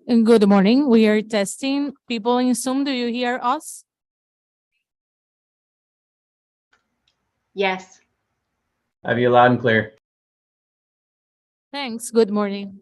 And good morning. We are testing people in Zoom. Do you hear us? Yes. Have you loud and clear? Thanks. Good morning.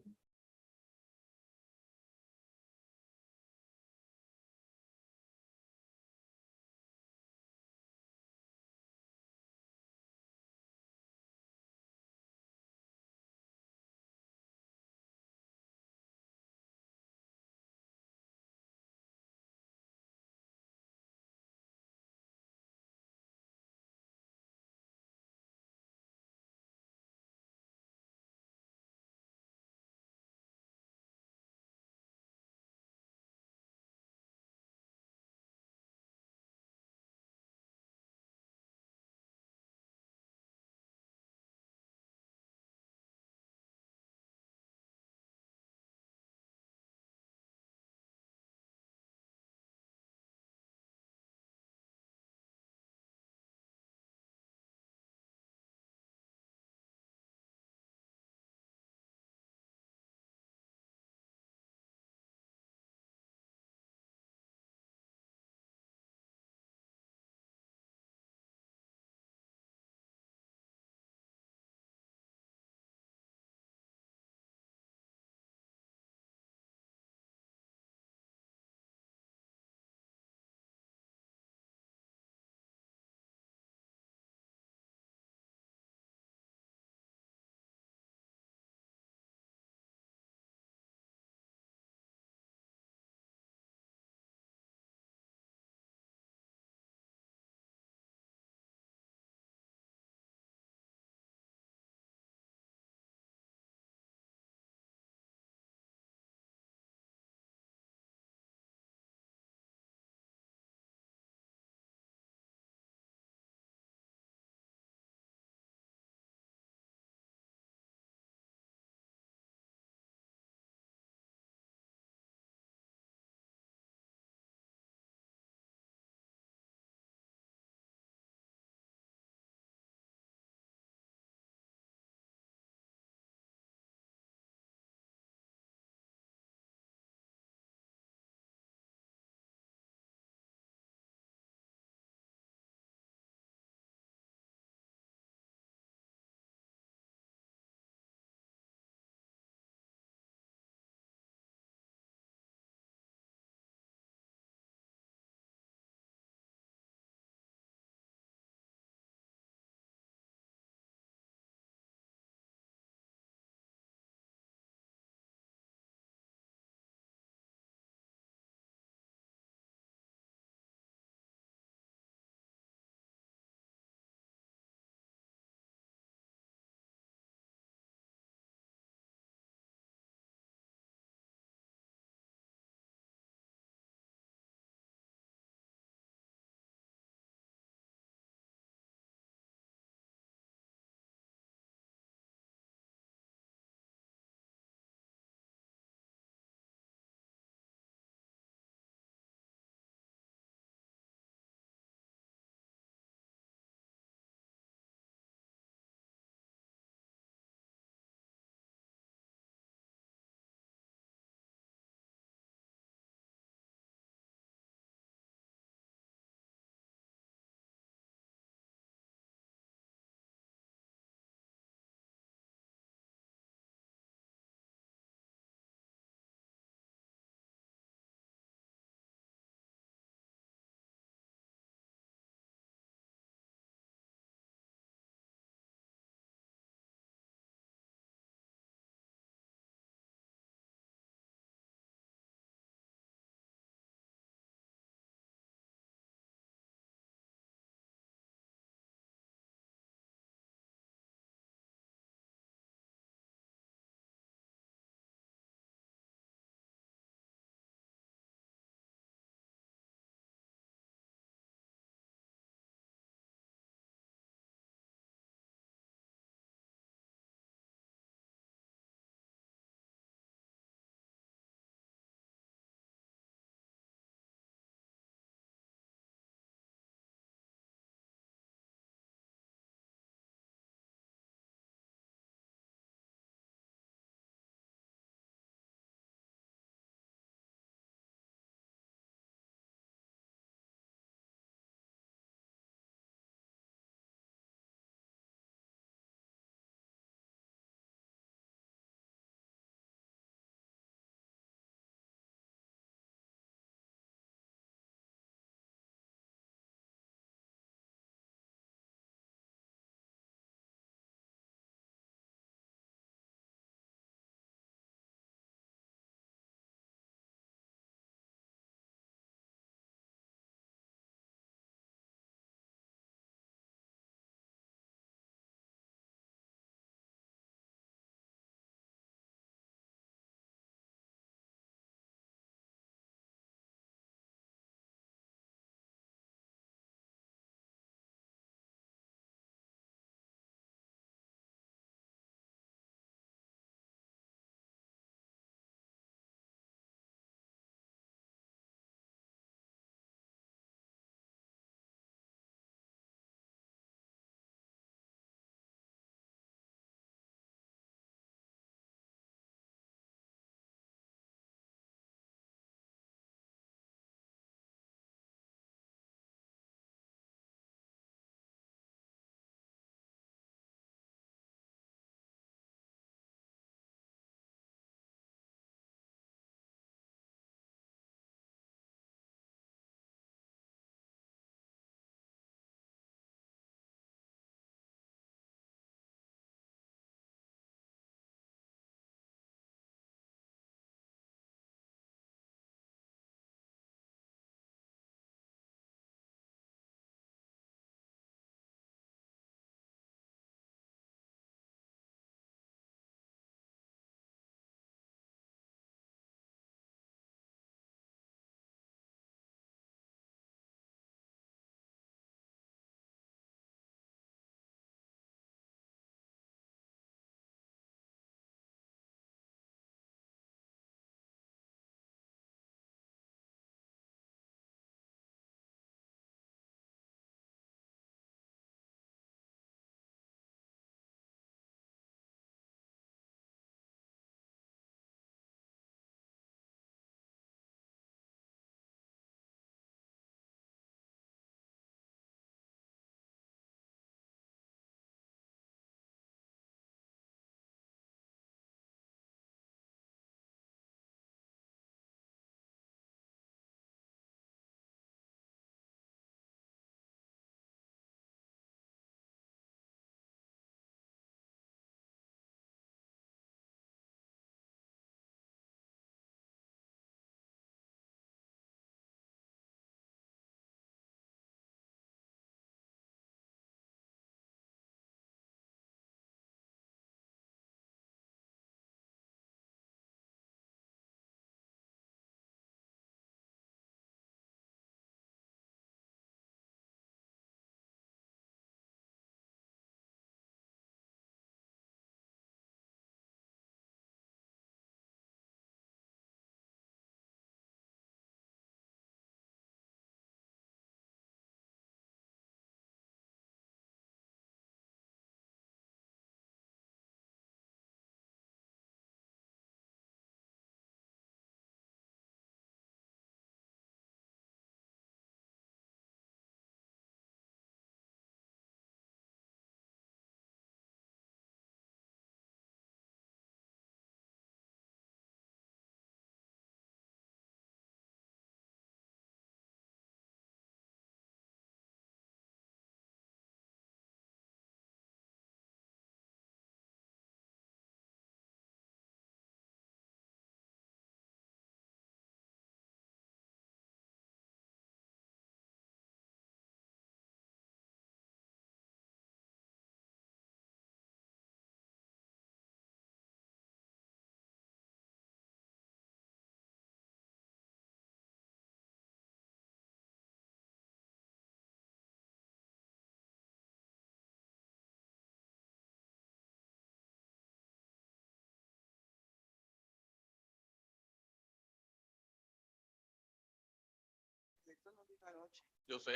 Yo sé.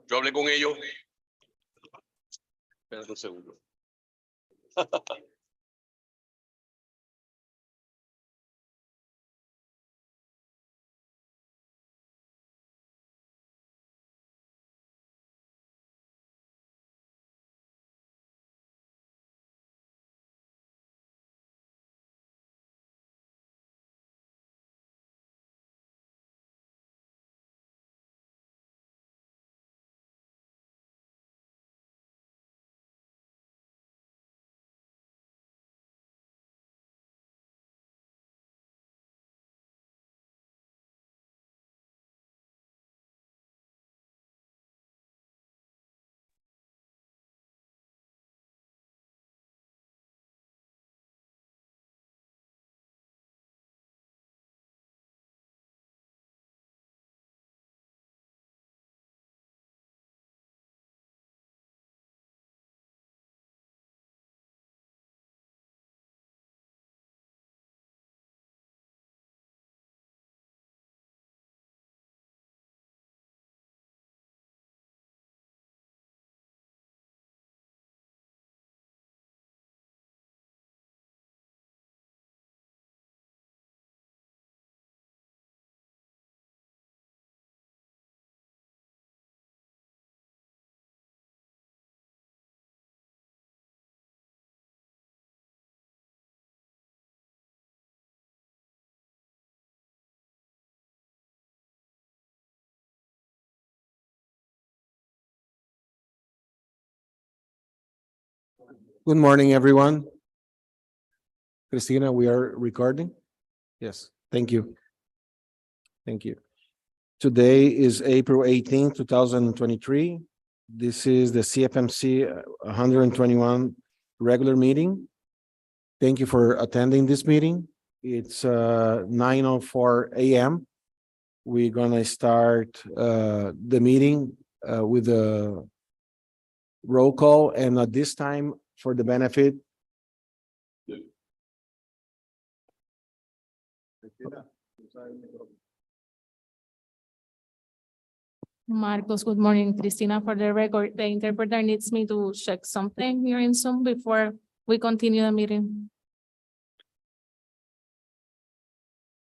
Yo hablé con ellos. Espérate un segundo. Good morning, everyone. Christina, we are recording? Yes, thank you. Thank you. Today is April 18th, 2023. This is the CFMC 121 regular meeting. Thank you for attending this meeting. It's 9:04 a.m. We're gonna start the meeting with a roll call, and at this time, for the benefit Marcos, good morning. Cristina, for the record, the interpreter needs me to check something here in Zoom before we continue the meeting.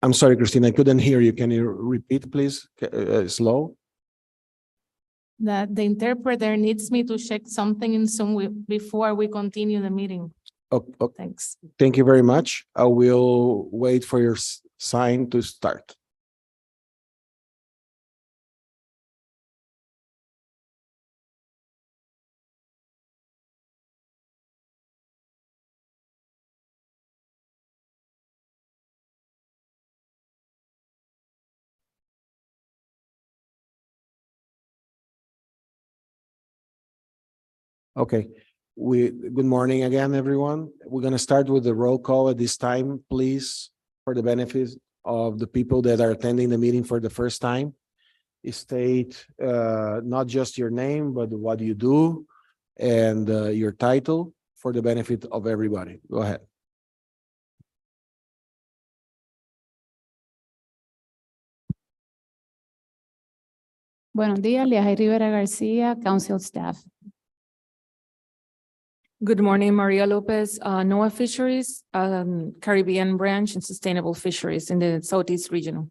I'm sorry, Christina, I couldn't hear you. Can you repeat, please? Slow? That the interpreter needs me to check something in Zoom before we continue the meeting. Okay, Thanks. thank you very much. I will wait for your sign to start. Okay, good morning again, everyone. We're gonna start with the roll call at this time, please, for the benefit of the people that are attending the meeting for the first time. State not just your name, but what you do and your title for the benefit of everybody. Go ahead. Buenos días, Liajay Rivera Garcia, Council Staff. Good morning, Maria Lopez, NOAA Fisheries, Caribbean Branch and Sustainable Fisheries in the Southeast Regional.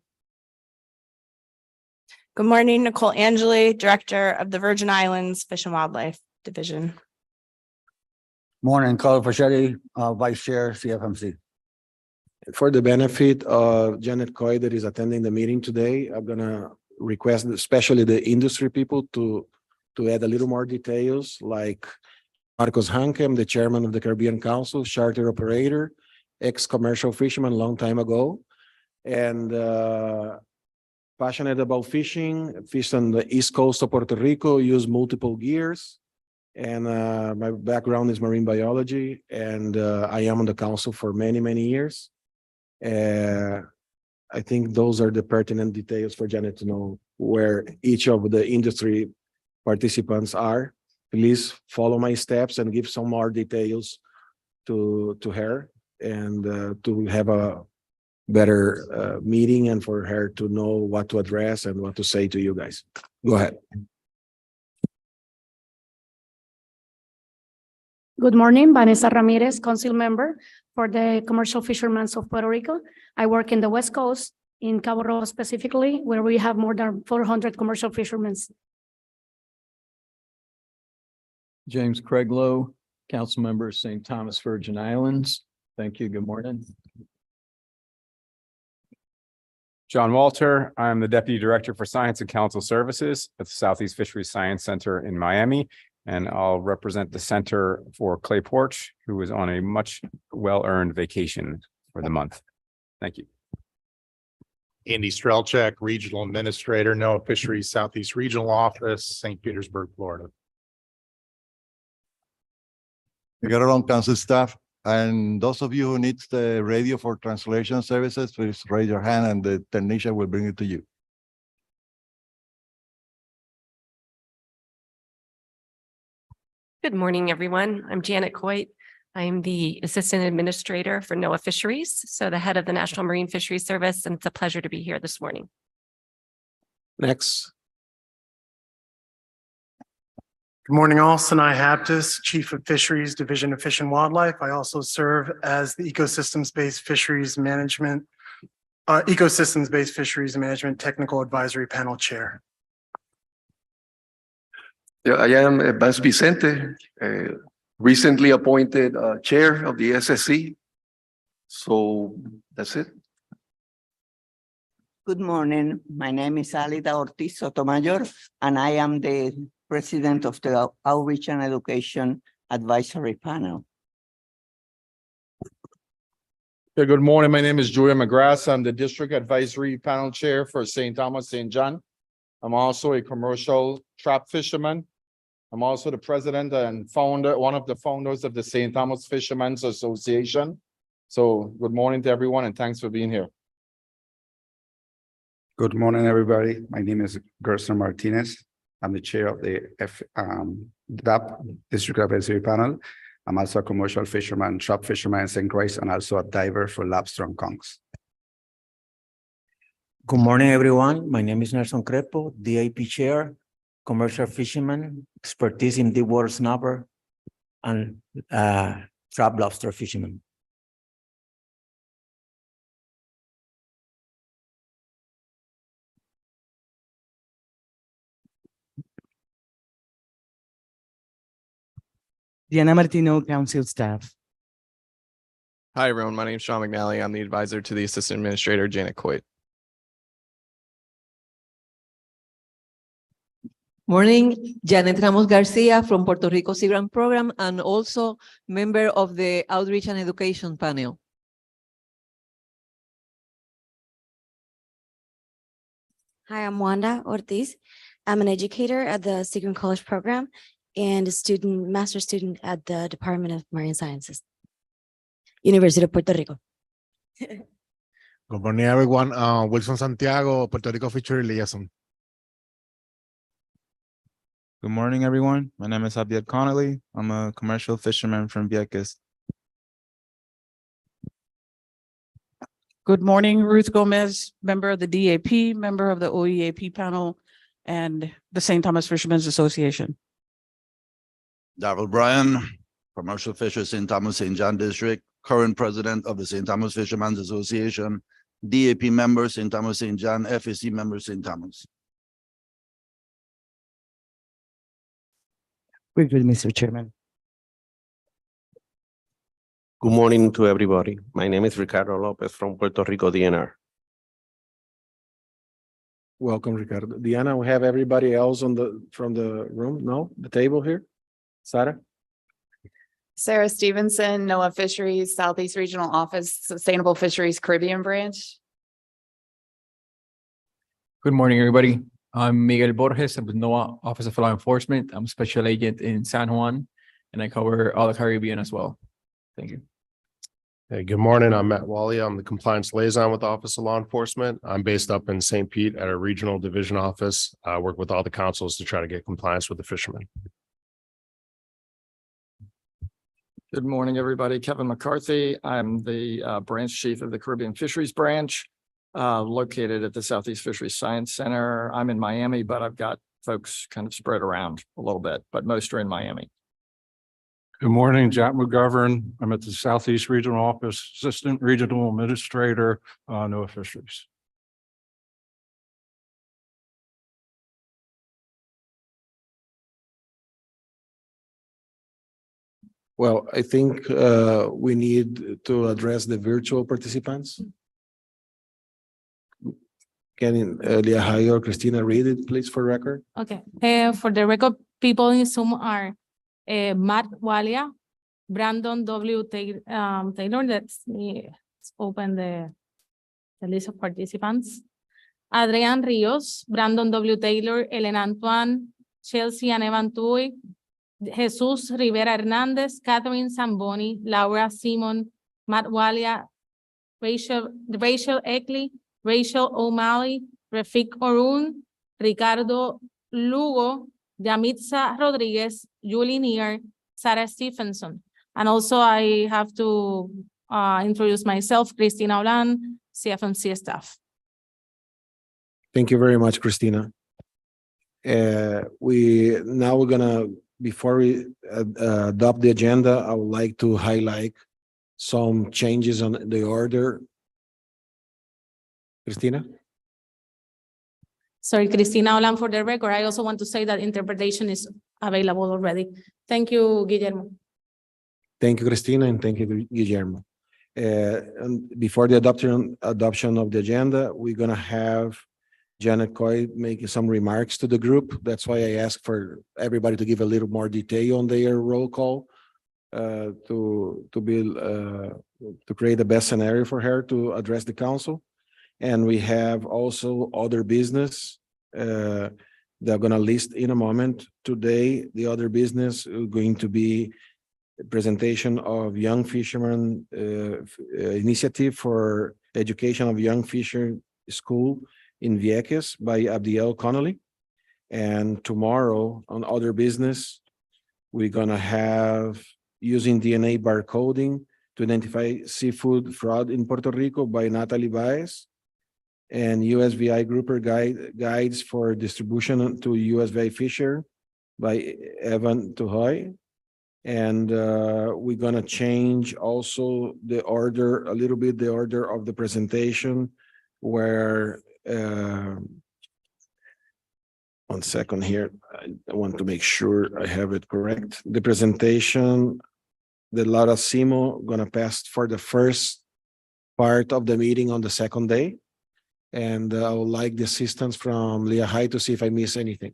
Good morning, Nicole Angeli, Director of the Virgin Islands Fish and Wildlife Division. Morning, Carl Pachetti, Vice Chair, CFMC. For the benefit of Janet Coy that is attending the meeting today, I'm gonna request especially the industry people to add a little more details, like Marcos Hankem, the chairman of the Caribbean Council, charter operator, ex-commercial fisherman long time ago, and passionate about fishing, fished on the east coast of Puerto Rico, use multiple gears. And my background is marine biology, and I am on the council for many, many years. I think those are the pertinent details for Janet to know where each of the industry participants are. Please follow my steps and give some more details to her, and to have a better meeting and for her to know what to address and what to say to you guys. Go ahead. Good morning, Vanessa Ramirez, Council Member for the Commercial Fishermen of Puerto Rico. I work in the West Coast, in Cabo Rojo specifically, where we have more than 400 commercial fishermen. James Craiglow, Council Member, St. Thomas Virgin Islands. Thank you. Good morning. John Walter, I'm the Deputy Director for Science and Council Services at the Southeast Fisheries Science Center in Miami. And I'll represent the Center for Clay Porch, who is on a much well-earned vacation for the month. Thank you. Andy Strelchak, Regional Administrator, NOAA Fisheries Southeast Regional Office, St. Petersburg, Florida. Around council staff, and those of you who need the radio for translation services, please raise your hand and the technician will bring it to you. Good morning, everyone. I'm Janet Coit. I'm the Assistant Administrator for NOAA Fisheries, so the head of the National Marine Fisheries Service, and it's a pleasure to be here this morning. Next. Good morning, all. Sinai Haptis, Chief of Fisheries, Division of Fish and Wildlife. I also serve as the Ecosystems-Based Fisheries Management Technical Advisory Panel Chair. Yeah, I am Bas Vicente, recently appointed Chair of the SSC. So that's it. Good morning. My name is Alida Ortiz Sotomayor, and I am the President of the Outreach and Education Advisory Panel. Yeah, good morning. My name is Julia McGrath. I'm the District Advisory Panel Chair for St. Thomas, St. John. I'm also a commercial trap fisherman. I'm also the president and founder, one of the founders of the St. Thomas Fishermen's Association. So good morning to everyone and thanks for being here. Good morning, everybody. My name is Gerson Martinez. I'm the chair of the DAP, District Advisory Panel. I'm also a commercial fisherman, trap fisherman in St. Croix, and also a diver for lobster and conchs. Good morning, everyone. My name is Nelson Crepo, DAP chair, commercial fisherman, expertise in deep water snapper, and trap lobster fisherman. Diana Martino, Council Staff. Hi, everyone. My name is Sean McNally. I'm the advisor to the Assistant Administrator, Janet Coit. Morning, Janet Ramos Garcia from Puerto Rico Sea Grant Program and also member of the Outreach and Education Panel. Hi, I'm Wanda Ortiz. I'm an educator at the Sea Grant College Program and a master's student at the Department of Marine Sciences, University of Puerto Rico. Good morning, everyone. Wilson Santiago, Puerto Rico Fishery Liaison. Good morning, everyone. My name is Javier Connolly. I'm a commercial fisherman from Vieques. Good morning, Ruth Gomez, member of the DAP, member of the OEAP panel, and the St. Thomas Fishermen's Association. Darrell Bryan, Commercial Fisher, St. Thomas, St. John District, current president of the St. Thomas Fishermen's Association, DAP member, St. Thomas, St. John, FSC member, St. Thomas. We're good, Mr. Chairman. Good morning to everybody. My name is Ricardo Lopez from Puerto Rico DNR. Welcome, Ricardo. Diana, we have everybody else from the room? No, the table here? Sarah? Sarah Stevenson, NOAA Fisheries, Southeast Regional Office, Sustainable Fisheries Caribbean Branch. Good morning, everybody. I'm Miguel Borges. I'm with NOAA Office of Law Enforcement. I'm a special agent in San Juan, and I cover all the Caribbean as well. Thank you. Hey, good morning. I'm Matt Wally. I'm the compliance liaison with the Office of Law Enforcement. I'm based up in St. Pete at a regional division office. I work with all the councils to try to get compliance with the fishermen. Good morning, everybody. Kevin McCarthy. I'm the branch chief of the Caribbean Fisheries Branch, located at the Southeast Fisheries Science Center. I'm in Miami, but I've got folks kind of spread around a little bit, but most are in Miami. Good morning, Jack McGovern. I'm at the Southeast Regional Office, Assistant Regional Administrator, NOAA Fisheries. Well, I think we need to address the virtual participants. Can Leah or Christina read it, please, for record? Okay, for the record, people in Zoom are Matt Walia, Brandon W. Taylor, let's open the list of participants. Adrian Rios, Brandon W. Taylor, Elena Antoine, Chelsea and Evan Tui, Jesus Rivera Hernandez, Catherine Zamboni, Laura Simon, Matt Walia, Rachel Eckley, Rachel O'Malley, Rafik Orun, Ricardo Lugo, Yamitza Rodriguez, Julie Neer, Sarah Stephenson. And also I have to introduce myself, Cristina Olan, CFMC staff. Thank you very much, Christina. We're gonna, before we adopt the agenda, I would like to highlight some changes on the order. Christina? Sorry, Cristina Olan for the record. I also want to say that interpretation is available already. Thank you, Guillermo. Thank you, Christina, and thank you, Guillermo. And before the adoption of the agenda, we're gonna have Janet Coy making some remarks to the group. That's why I asked for everybody to give a little more detail on their roll call to create the best scenario for her to address the council. And we have also other business. They're gonna list in a moment. Today, the other business is going to be a presentation of Young Fisherman Initiative for Education of Young Fisher School in Vieques by Abdiel Connolly. And tomorrow on other business, we're gonna have using DNA barcoding to identify seafood fraud in Puerto Rico by Natalie Baez, and USVI grouper guides for distribution to USVI Fisher by Evan Tuhoy. And we're gonna change also the order, a little bit, the order of the presentation where 1 second here. I want to make sure I have it correct. The presentation, the Laura Simo gonna pass for the first part of the meeting on the second day. And I would like the assistance from Leah Hai to see if I miss anything.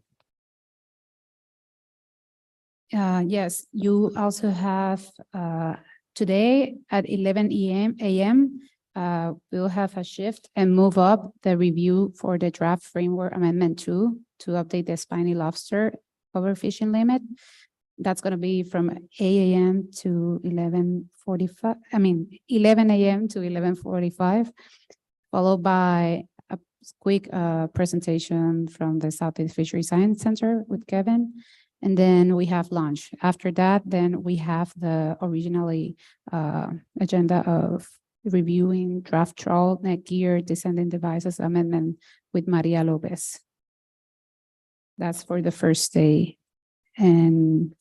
Yes, you also have today at 11 a.m. We'll have a shift and move up the review for the draft framework amendment 2 to update the spiny lobster overfishing limit. That's going to be from 8 a.m. to 11:45. 11 a.m. to 11:45, followed by a quick presentation from the Southeast Fisheries Science Center with Kevin. And then we have lunch. After that, then we have the originally agenda of reviewing draft trawl, net gear, descending devices amendment with Maria Lopez. That's for the first day. And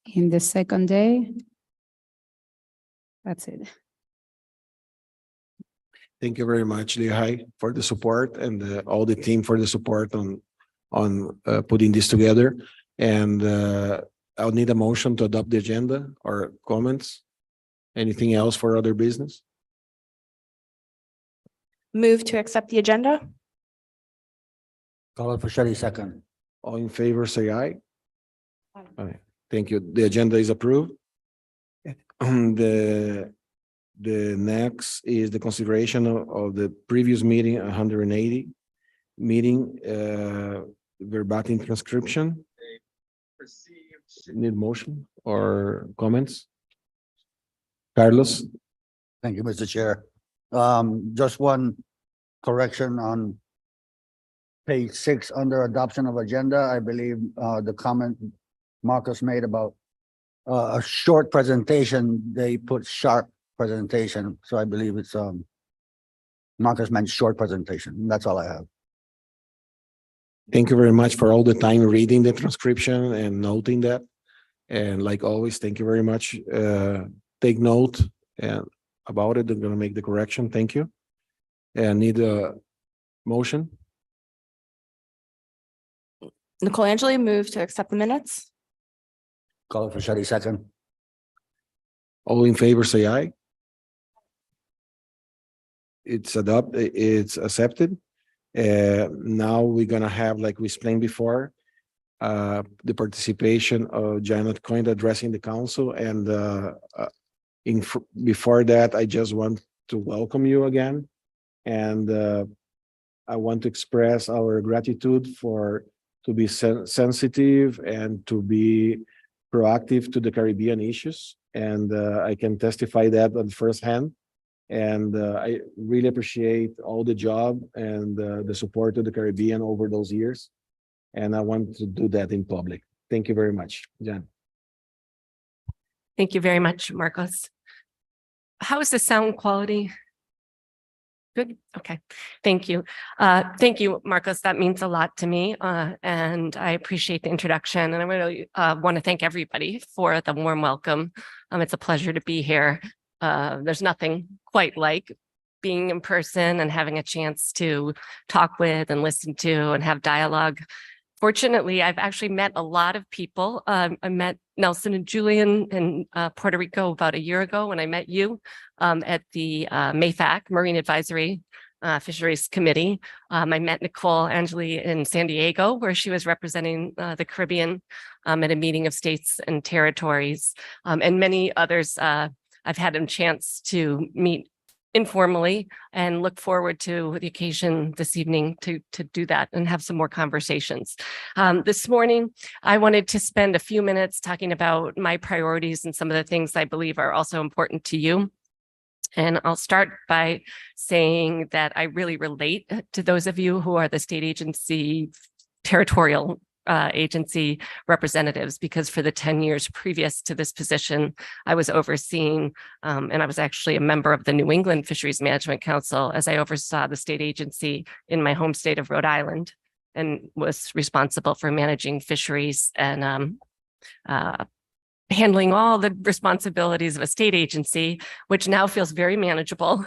in the second day, that's it. Thank you very much, Leah Hai, for the support and all the team for the support on putting this together. And I'll need a motion to adopt the agenda or comments. Anything else for other business? Move to accept the agenda. Call for Shetty, second. All in favor, say aye. Aye. Thank you. The agenda is approved. The next is the consideration of the previous meeting, 180 meeting, verbatim transcription. Need motion or comments? Carlos? Thank you, Mr. Chair. Just one correction on page 6 under adoption of agenda. I believe the comment Marcus made about A short presentation, they put sharp presentation, so I believe it's, Marcus meant short presentation. That's all I have. Thank you very much for all the time reading the transcription and noting that. And like always, thank you very much. Take note and about it. I'm gonna make the correction. Thank you. And need a motion. Nicole Angeli moved to accept the minutes. Call for Shetty second. All in favor, say aye. It's accepted. Now we're gonna have, like we explained before, the participation of Janet Coyne addressing the council, and before that, I just want to welcome you again. And I want to express our gratitude to be sensitive and to be proactive to the Caribbean issues. And I can testify that on firsthand. And I really appreciate all the job and the support to the Caribbean over those years. And I want to do that in public. Thank you very much, Jan. Thank you very much, Marcos. How is the sound quality? Good. Okay. Thank you. Thank you, Marcos. That means a lot to me. And I appreciate the introduction. And I really want to thank everybody for the warm welcome. It's a pleasure to be here. There's nothing quite like being in person and having a chance to talk with and listen to and have dialogue. Fortunately, I've actually met a lot of people. I met Nelson and Julian in Puerto Rico about a year ago when I met you at the MAFAC, Marine Advisory Fisheries Committee. I met Nicole Angeli in San Diego, where she was representing the Caribbean at a meeting of states and territories, and many others. I've had a chance to meet informally and look forward to the occasion this evening to do that and have some more conversations. This morning, I wanted to spend a few minutes talking about my priorities and some of the things I believe are also important to you. And I'll start by saying that I really relate to those of you who are the state agency, territorial agency representatives, because for the 10 years previous to this position, I was overseeing, and I was actually a member of the New England Fisheries Management Council as I oversaw the state agency in my home state of Rhode Island, and was responsible for managing fisheries and handling all the responsibilities of a state agency, which now feels very manageable.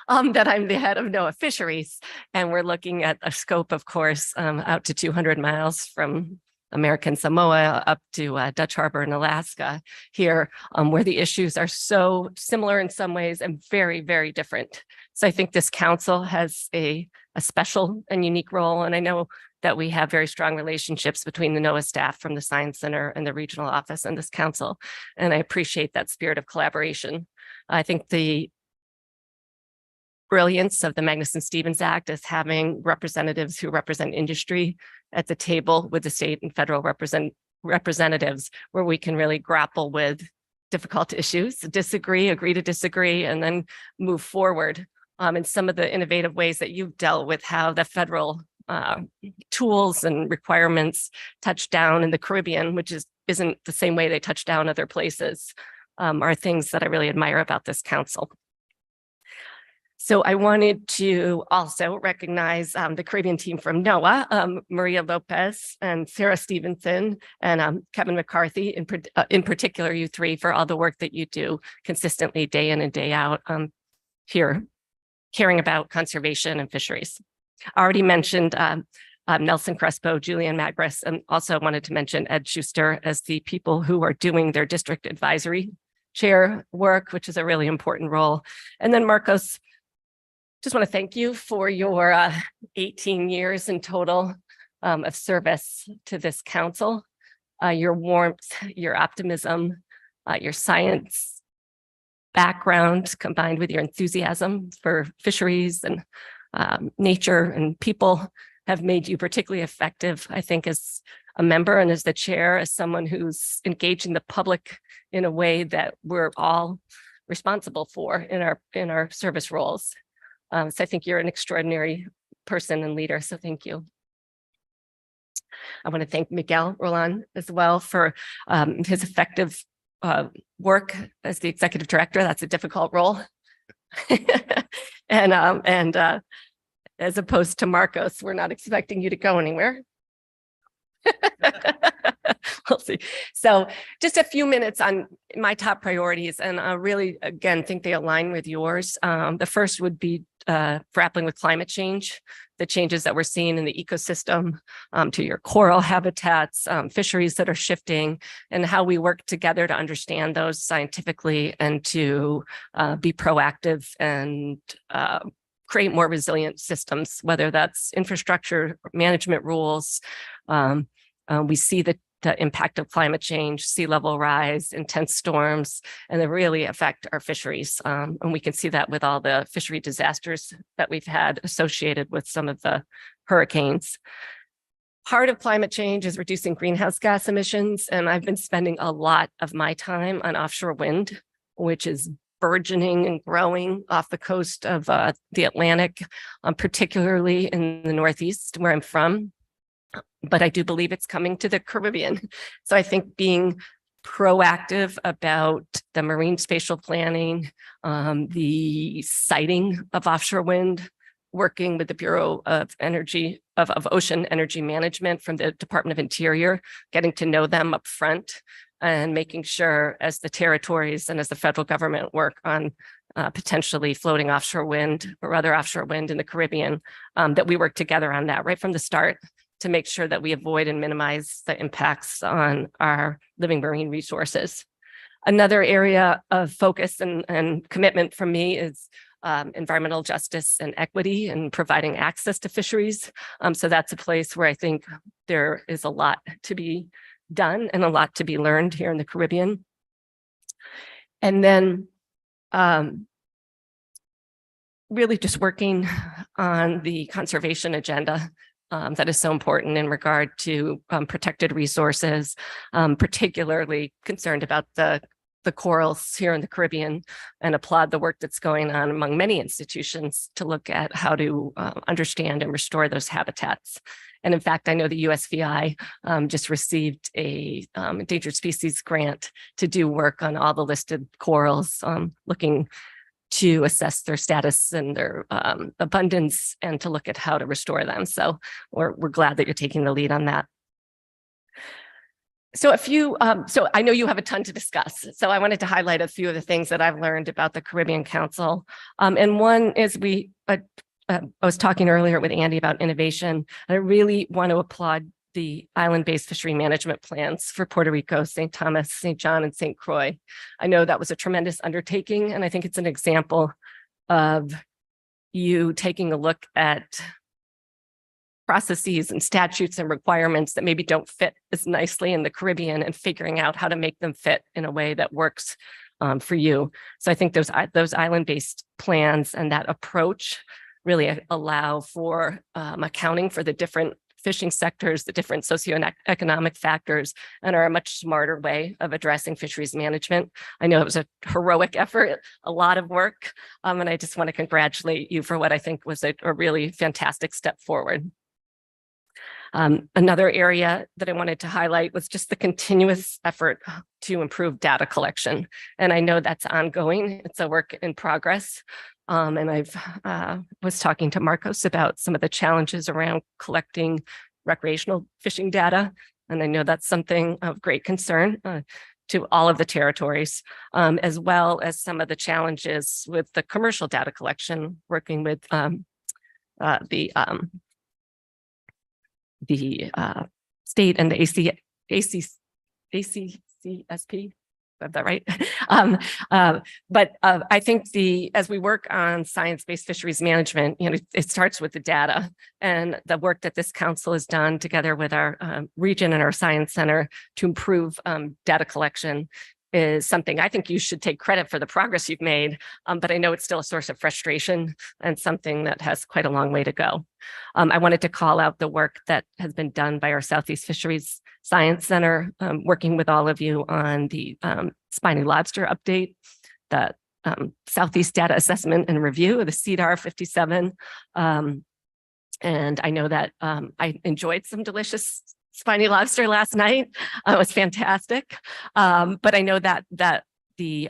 That I'm the head of NOAA Fisheries, and we're looking at a scope, of course, out to 200 miles from American Samoa up to Dutch Harbor in Alaska here, where the issues are so similar in some ways and very, very different. So I think this council has a special and unique role, and I know that we have very strong relationships between the NOAA staff from the Science Center and the regional office and this council, and I appreciate that spirit of collaboration. I think the brilliance of the Magnuson-Stevens Act is having representatives who represent industry at the table with the state and federal representatives, where we can really grapple with difficult issues, agree to disagree, and then move forward in some of the innovative ways that you've dealt with how the federal tools and requirements touch down in the Caribbean, which isn't the same way they touch down other places, are things that I really admire about this council. So I wanted to also recognize the Caribbean team from NOAA, Maria Lopez and Sarah Stevenson and Kevin McCarthy, in particular, you three, for all the work that you do consistently day in and day out here, caring about conservation and fisheries. I already mentioned Nelson Crespo, Julian Magris, and also wanted to mention Ed Schuster as the people who are doing their district advisory chair work, which is a really important role. And then Marcos, just want to thank you for your 18 years in total of service to this council, your warmth, your optimism, your science background combined with your enthusiasm for fisheries and nature and people have made you particularly effective, I think, as a member and as the chair, as someone who's engaging the public in a way that we're all responsible for in our service roles. So I think you're an extraordinary person and leader, so thank you. I want to thank Miguel Roland as well for his effective work as the executive director. That's a difficult role. And as opposed to Marcos, we're not expecting you to go anywhere. We'll see. So just a few minutes on my top priorities, and I really, again, think they align with yours. The first would be grappling with climate change, the changes that we're seeing in the ecosystem, to your coral habitats, fisheries that are shifting, and how we work together to understand those scientifically and to be proactive and create more resilient systems, whether that's infrastructure, management rules. We see the impact of climate change, sea level rise, intense storms, and they really affect our fisheries. And we can see that with all the fishery disasters that we've had associated with some of the hurricanes. Part of climate change is reducing greenhouse gas emissions, and I've been spending a lot of my time on offshore wind, which is burgeoning and growing off the coast of the Atlantic, particularly in the Northeast, where I'm from. But I do believe it's coming to the Caribbean. So I think being proactive about the marine spatial planning, the siting of offshore wind, working with the Bureau of Ocean Energy Management from the Department of Interior, getting to know them up front, and making sure as the territories and as the federal government work on potentially floating offshore wind or other offshore wind in the Caribbean, that we work together on that right from the start, to make sure that we avoid and minimize the impacts on our living marine resources. Another area of focus and commitment from me is environmental justice and equity and providing access to fisheries. So that's a place where I think there is a lot to be done and a lot to be learned here in the Caribbean. And then really just working on the conservation agenda. That is so important in regard to protected resources, particularly concerned about the corals here in the Caribbean, and applaud the work that's going on among many institutions to look at how to understand and restore those habitats. And in fact, I know the USVI just received a endangered species grant to do work on all the listed corals, looking to assess their status and their abundance, and to look at how to restore them. So we're glad that you're taking the lead on that. So so I know you have a ton to discuss. So I wanted to highlight a few of the things that I've learned about the Caribbean Council. And one is I was talking earlier with Andy about innovation. I really want to applaud the island-based fishery management plans for Puerto Rico, St. Thomas, St. John, and St. Croix. I know that was a tremendous undertaking, and I think it's an example of you taking a look at processes and statutes and requirements that maybe don't fit as nicely in the Caribbean, and figuring out how to make them fit in a way that works for you. So I think those island-based plans and that approach really allow for accounting for the different fishing sectors, the different socioeconomic factors, and are a much smarter way of addressing fisheries management. I know it was a heroic effort, a lot of work, and I just want to congratulate you for what I think was a really fantastic step forward. Another area that I wanted to highlight was just the continuous effort to improve data collection. And I know that's ongoing. It's a work in progress. And I've was talking to Marcos about some of the challenges around collecting recreational fishing data. And I know that's something of great concern to all of the territories, as well as some of the challenges with the commercial data collection, working with the state and the ACCSP. Got that right? But I think as we work on science-based fisheries management, it starts with the data, and the work that this council has done together with our region and our science center to improve data collection is something I think you should take credit for the progress you've made, but I know it's still a source of frustration and something that has quite a long way to go. I wanted to call out the work that has been done by our Southeast Fisheries Science Center, working with all of you on the spiny lobster update, the Southeast Data Assessment and Review of the CDAR 57. And I know that I enjoyed some delicious spiny lobster last night. It was fantastic. But I know that the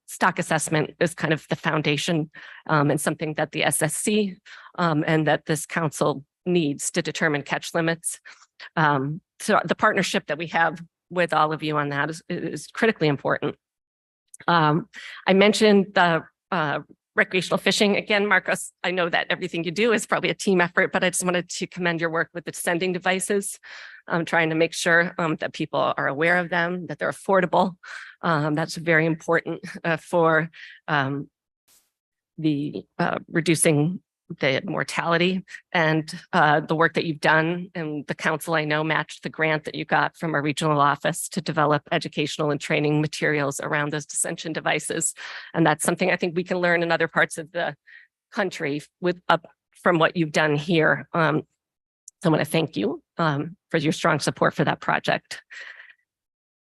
stock assessment is kind of the foundation and something that the SSC and that this council needs to determine catch limits. So the partnership that we have with all of you on that is critically important. I mentioned the recreational fishing. Again, Marcos, I know that everything you do is probably a team effort, but I just wanted to commend your work with the sending devices. Trying to make sure that people are aware of them, that they're affordable. That's very important for the reducing the mortality, and the work that you've done. And the council, I know, matched the grant that you got from our regional office to develop educational and training materials around those dissension devices. And that's something I think we can learn in other parts of the country from what you've done here. So I want to thank you for your strong support for that project.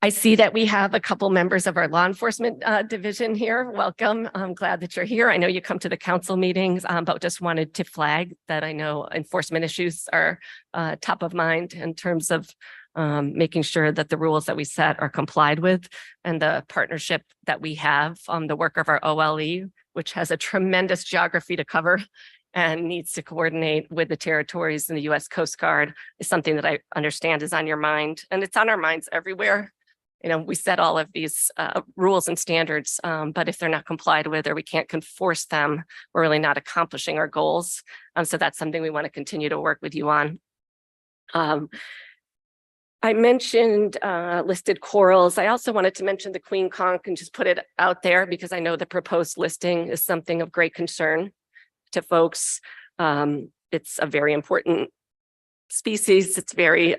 I see that we have a couple members of our law enforcement division here. Welcome. I'm glad that you're here. I know you come to the council meetings, but just wanted to flag that I know enforcement issues are top of mind in terms of making sure that the rules that we set are complied with, and the partnership that we have on the work of our OLE, which has a tremendous geography to cover and needs to coordinate with the territories and the U.S. Coast Guard, is something that I understand is on your mind, and it's on our minds everywhere. You know, we set all of these rules and standards, but if they're not complied with or we can't enforce them, we're really not accomplishing our goals. So that's something we want to continue to work with you on. I mentioned listed corals. I also wanted to mention the queen conch and just put it out there because I know the proposed listing is something of great concern to folks. It's a very important species. It's very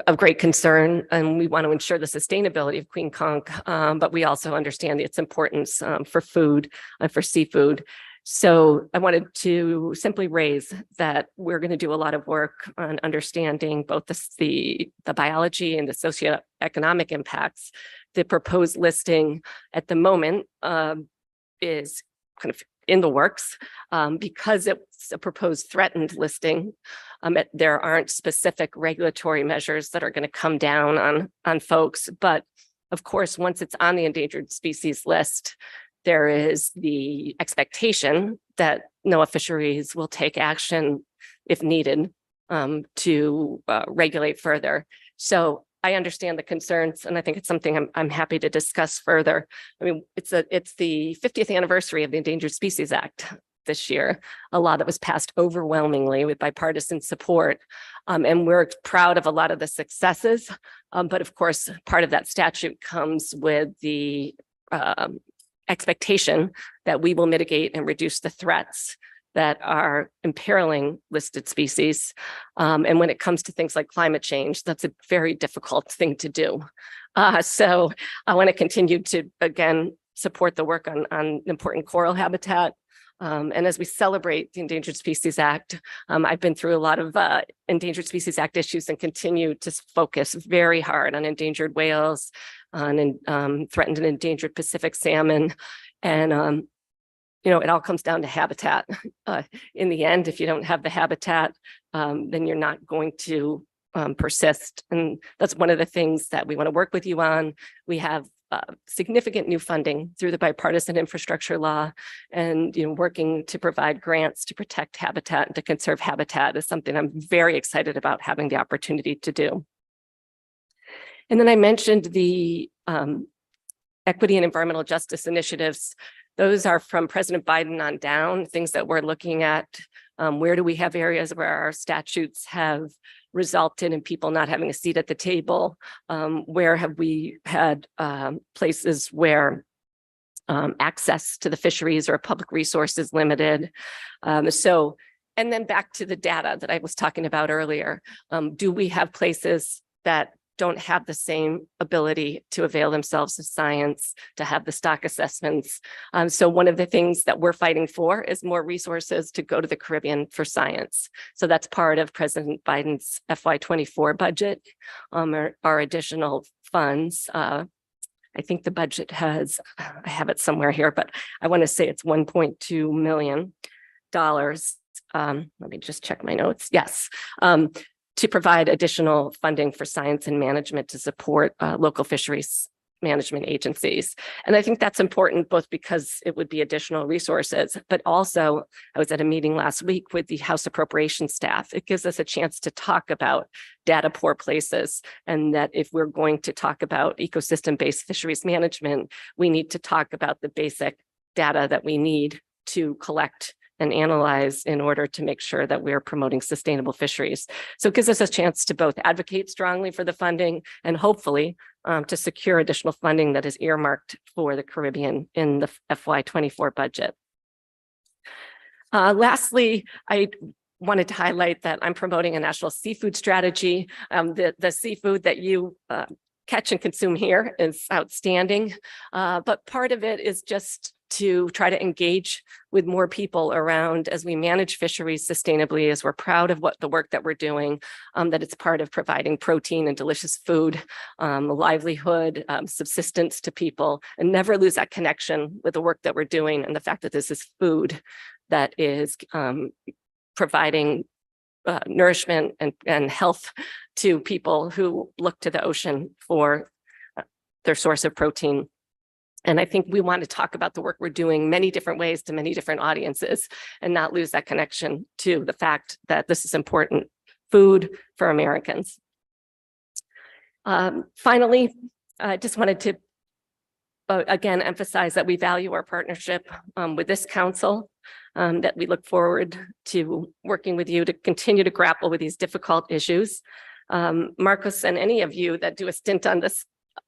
of great concern, and we want to ensure the sustainability of queen conch, but we also understand its importance for food and for seafood. So I wanted to simply raise that we're going to do a lot of work on understanding both the biology and the socioeconomic impacts. The proposed listing at the moment is kind of in the works because it's a proposed threatened listing. There aren't specific regulatory measures that are going to come down on folks. But of course, once it's on the endangered species list, there is the expectation that NOAA Fisheries will take action if needed to regulate further. So I understand the concerns, and I think it's something I'm happy to discuss further. I mean, it's the 50th anniversary of the Endangered Species Act this year, a law that was passed overwhelmingly with bipartisan support. And we're proud of a lot of the successes. But of course, part of that statute comes with the expectation that we will mitigate and reduce the threats that are imperiling listed species. And when it comes to things like climate change, that's a very difficult thing to do. So I want to continue to, again, support the work on important coral habitat. And as we celebrate the Endangered Species Act, I've been through a lot of Endangered Species Act issues and continue to focus very hard on endangered whales, on threatened and endangered Pacific salmon. And, you know, it all comes down to habitat. In the end, if you don't have the habitat, then you're not going to persist. And that's one of the things that we want to work with you on. We have significant new funding through the bipartisan infrastructure law, and working to provide grants to protect habitat and to conserve habitat is something I'm very excited about having the opportunity to do. And then I mentioned the equity and environmental justice initiatives. Those are from President Biden on down, things that we're looking at. Where do we have areas where our statutes have resulted in people not having a seat at the table? Where have we had places where access to the fisheries or public resources limited? And then back to the data that I was talking about earlier. Do we have places that don't have the same ability to avail themselves of science, to have the stock assessments? So one of the things that we're fighting for is more resources to go to the Caribbean for science. So that's part of President Biden's FY24 budget, our additional funds. I think the budget has, I have it somewhere here, but I want to say it's $1.2 million let me just check my notes. Yes. To provide additional funding for science and management to support local fisheries management agencies. And I think that's important both because it would be additional resources, but also I was at a meeting last week with the House Appropriations staff. It gives us a chance to talk about data poor places, and that if we're going to talk about ecosystem-based fisheries management, we need to talk about the basic data that we need to collect and analyze in order to make sure that we're promoting sustainable fisheries. So it gives us a chance to both advocate strongly for the funding and hopefully to secure additional funding that is earmarked for the Caribbean in the FY24 budget. Lastly, I wanted to highlight that I'm promoting a national seafood strategy. The seafood that you catch and consume here is outstanding, but part of it is just to try to engage with more people around as we manage fisheries sustainably, as we're proud of the work that we're doing, that it's part of providing protein and delicious food, livelihood, subsistence to people, and never lose that connection with the work that we're doing and the fact that this is food that is providing nourishment and health to people who look to the ocean for their source of protein. And I think we want to talk about the work we're doing many different ways to many different audiences and not lose that connection to the fact that this is important food for Americans. Finally, I just wanted to again emphasize that we value our partnership with this council, that we look forward to working with you to continue to grapple with these difficult issues. Marcos and any of you that do a stint on this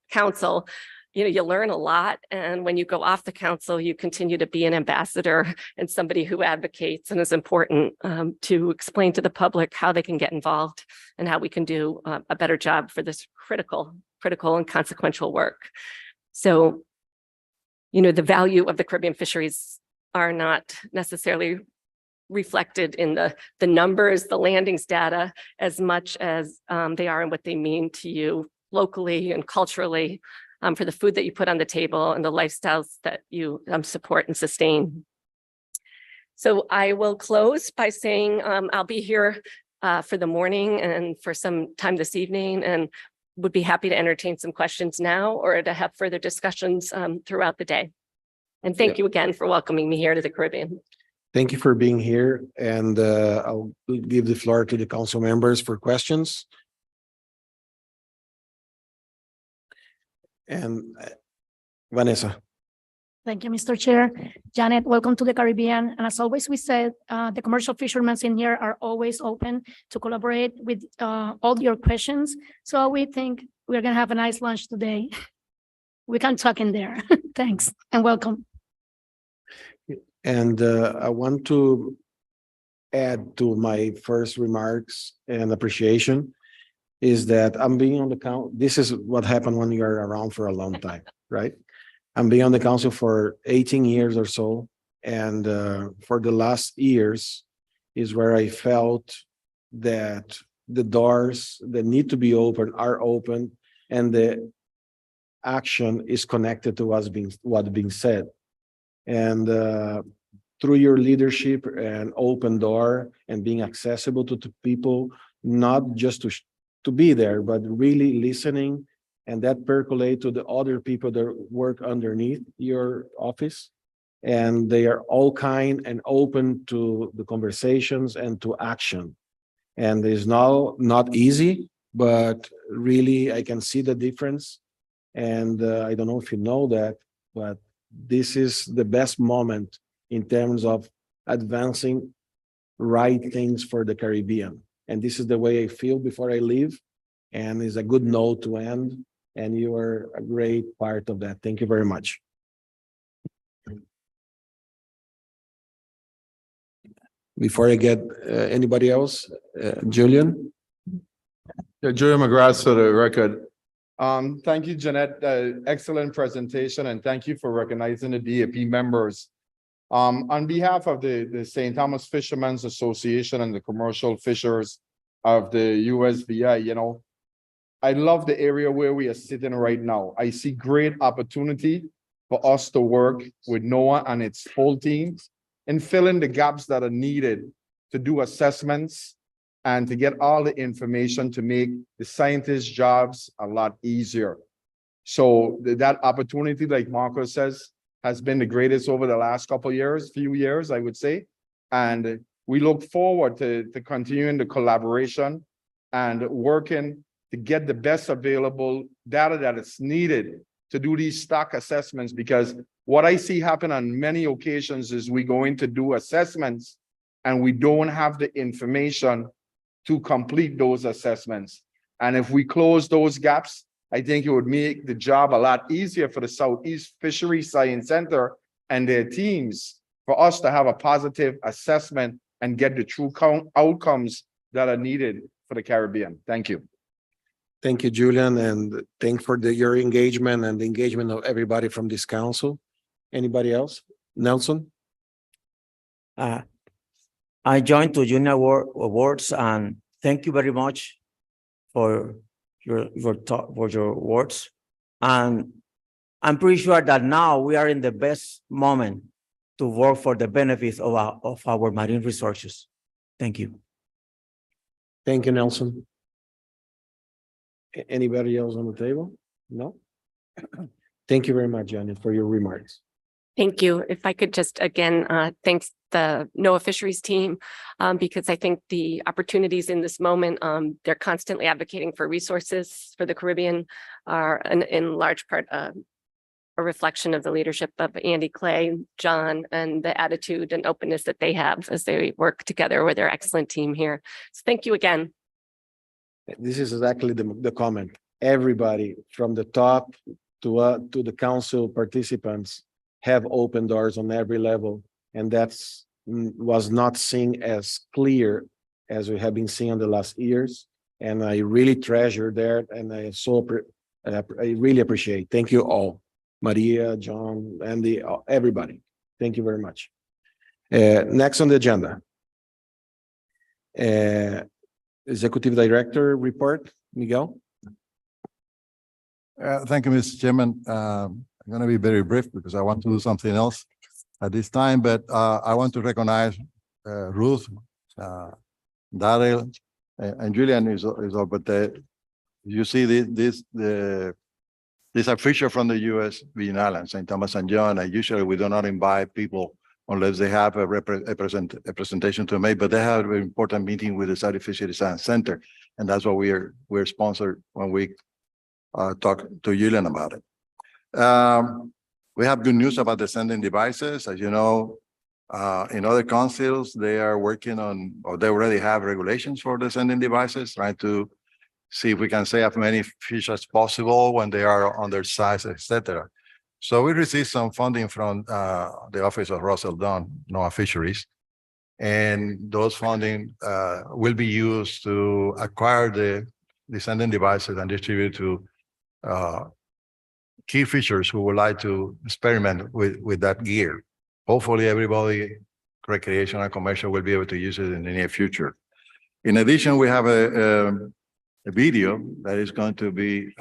council, you learn a lot. And when you go off the council, you continue to be an ambassador and somebody who advocates, and is important to explain to the public how they can get involved and how we can do a better job for this critical and consequential work. So, the value of the Caribbean fisheries are not necessarily reflected in the numbers, the landings data, as much as they are in what they mean to you locally and culturally, for the food that you put on the table and the lifestyles that you support and sustain. So I will close by saying I'll be here for the morning and for some time this evening, and would be happy to entertain some questions now or to have further discussions throughout the day. And thank you again for welcoming me here to the Caribbean. Thank you for being here, and I'll give the floor to the council members for questions. And Vanessa. Thank you, Mr. Chair. Janet, welcome to the Caribbean. And as always, we said the commercial fishermen in here are always open to collaborate with all your questions. So we think we're going to have a nice lunch today. We can talk in there. Thanks and welcome. And I want to add to my first remarks and appreciation is that I'm being on the council. This is what happened when you're around for a long time, right? I'm being on the council for 18 years or so. And for the last years is where I felt that the doors that need to be open are open, and the action is connected to what's being said. And through your leadership and open door and being accessible to people, not just to be there, but really listening, and that percolate to the other people that work underneath your office. And they are all kind and open to the conversations and to action. And it's now not easy, but really I can see the difference. And I don't know if you know that, but this is the best moment in terms of advancing right things for the Caribbean. And this is the way I feel before I leave. And it's a good note to end. And you are a great part of that. Thank you very much. Before I get anybody else, Julian? Yeah, Julian McGrath for the record. Thank you, Jeanette. Excellent presentation, and thank you for recognizing the DAP members. On behalf of the St. Thomas Fishermen's Association and the commercial fishers of the USVI, I love the area where we are sitting right now. I see great opportunity for us to work with NOAA and its whole team and fill in the gaps that are needed to do assessments and to get all the information to make the scientists' jobs a lot easier. So that opportunity, like Marco says, has been the greatest over the last few years, I would say. And we look forward to continuing the collaboration and working to get the best available data that is needed to do these stock assessments, because what I see happen on many occasions is we go in to do assessments and we don't have the information to complete those assessments. And if we close those gaps, I think it would make the job a lot easier for the Southeast Fisheries Science Center and their teams for us to have a positive assessment and get the true outcomes that are needed for the Caribbean. Thank you. Thank you, Julian, and thank for your engagement and the engagement of everybody from this council. Anybody else? Nelson? I joined to Junior Awards, and thank you very much for your talk, for your words. And I'm pretty sure that now we are in the best moment to work for the benefits of our marine resources. Thank you. Thank you, Nelson. Anybody else on the table? No? Thank you very much, Janet, for your remarks. Thank you. If I could just again, thanks the NOAA Fisheries team, because I think the opportunities in this moment, they're constantly advocating for resources for the Caribbean are in large part a reflection of the leadership of Andy Clay, John, and the attitude and openness that they have as they work together with their excellent team here. So thank you again. This is exactly the comment. Everybody from the top to the council participants have open doors on every level, and that's was not seen as clear as we have been seeing in the last years. And I really treasure that, and I really appreciate. Thank you all, Maria, John, Andy, everybody. Thank you very much. Next on the agenda, Executive Director report, Miguel. Thank you, Mr. Chairman. I'm going to be very brief because I want to do something else at this time, but I want to recognize Ruth, Daryl, and Julian is all, but you see these are fisher from the U.S. Virgin Islands, St. Thomas and John, and usually we do not invite people unless they have a presentation to make, but they have an important meeting with the Southeast Fisheries Science Center, and that's what we're sponsored when we talk to Julian about it. We have good news about the sending devices. As you know, in other councils, they are working on, or they already have regulations for the sending devices, trying to see if we can save as many fish as possible when they are undersized, etc. So we received some funding from the Office of Russell Dunn, NOAA Fisheries, and those funding will be used to acquire the sending devices and distribute to key fishers who would like to experiment with that gear. Hopefully everybody, recreational and commercial, will be able to use it in the near future. In addition, we have a video that is going to be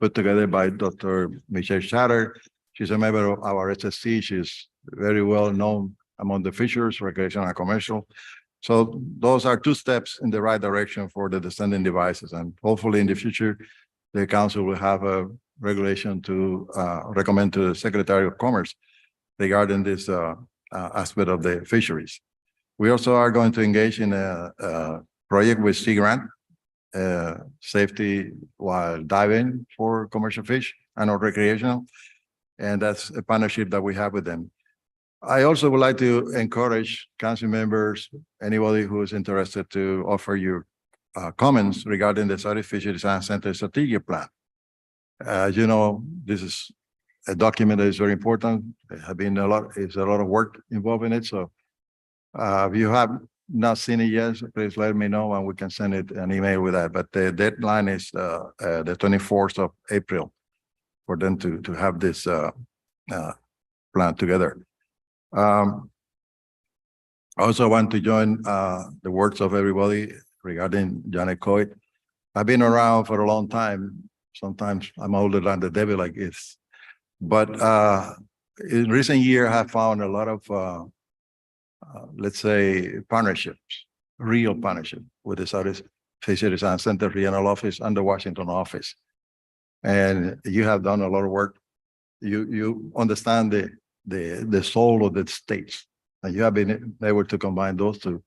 put together by Dr. Michelle Shatter. She's a member of our SSC. She's very well known among the fishers, recreational and commercial. So those are two steps in the right direction for the descending devices. And hopefully in the future, the council will have a regulation to recommend to the Secretary of Commerce regarding this aspect of the fisheries. We also are going to engage in a project with Sea Grant, safety while diving for commercial fish and or recreational. And that's a partnership that we have with them. I also would like to encourage council members, anybody who is interested, to offer your comments regarding the Southeast Fisheries Science Center strategic plan. As you know, this is a document that is very important. There have been a lot of work involved in it. So if you have not seen it yet, please let me know and we can send it an email with that. But the deadline is the 24th of April for them to have this plan together. I also want to join the words of everybody regarding Janet Coit. I've been around for a long time. Sometimes I'm older than the devil, like this. But in recent years, I have found a lot of let's say, partnerships, real partnership with the Southeast Fisheries and Center Regional Office and the Washington office. And you have done a lot of work. You understand the soul of the states, and you have been able to combine those two.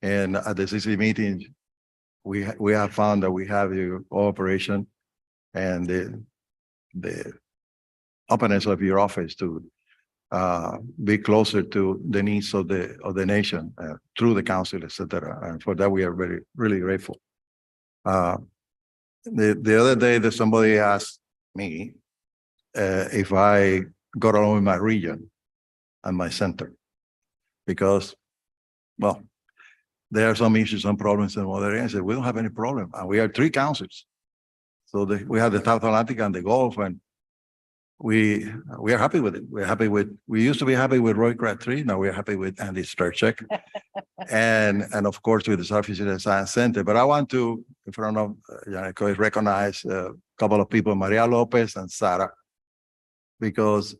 And at the CC meeting, we have found that we have your cooperation and the openness of your office to be closer to the needs of the nation through the council, etc. And for that, we are really grateful. The other day that somebody asked me if I got along with my region and my center, because, well, there are some issues, some problems in other areas. We don't have any problem, and we are 3 councils. So we have the South Atlantic and the Gulf, and we are happy with it. We're happy with. We used to be happy with Roy Crabtree. Now we're happy with Andy Starchek, and of course with the South Fisheries Science Center. But I want to, in front of Janet, recognize a couple of people, Maria Lopez and Sarah, because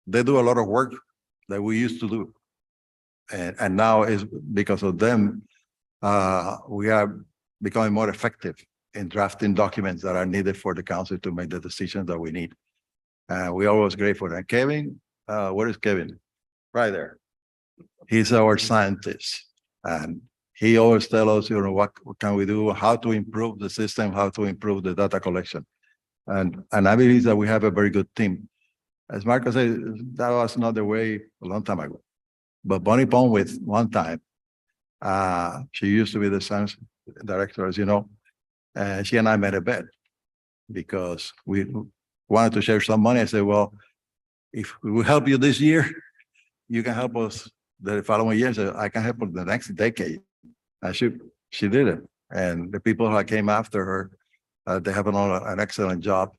they do a lot of work that we used to do, and now is because of them we are becoming more effective in drafting documents that are needed for the council to make the decisions that we need. We're always grateful. And Kevin, where is Kevin? Right there. He's our scientist, and he always tells us, what can we do, how to improve the system, how to improve the data collection. And I believe that we have a very good team. As Marco said, that was not the way a long time ago. But Bonnie Ponwith, one time, she used to be the science director, as you know, and she and I made a bet because we wanted to share some money. I said, well, if we will help you this year, you can help us the following year. So I can help you the next decade. And she did it. And the people who came after her, they have done an excellent job.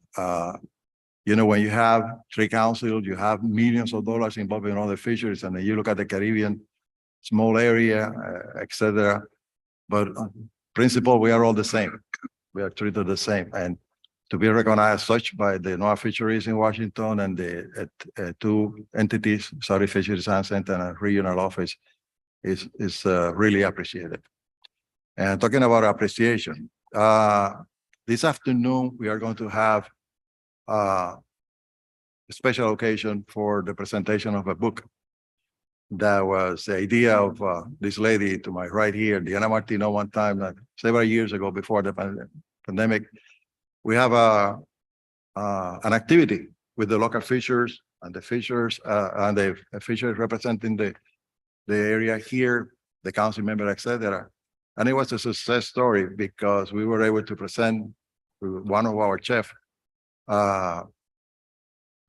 When you have 3 councils, you have millions of dollars involved in other fisheries, and then you look at the Caribbean, small area, etc. But principle, we are all the same. We are treated the same. And to be recognized such by the NOAA Fisheries in Washington and the 2 entities, Southeast Fisheries Science Center and Regional Office, is really appreciated. And talking about appreciation, this afternoon we are going to have a special occasion for the presentation of a book. That was the idea of this lady to my right here, Diana Martino, one time, several years ago before the pandemic. We have an activity with the local fishers and the fishers and the fishers representing the area here, the council member, etc. And it was a success story because we were able to present to one of our chefs a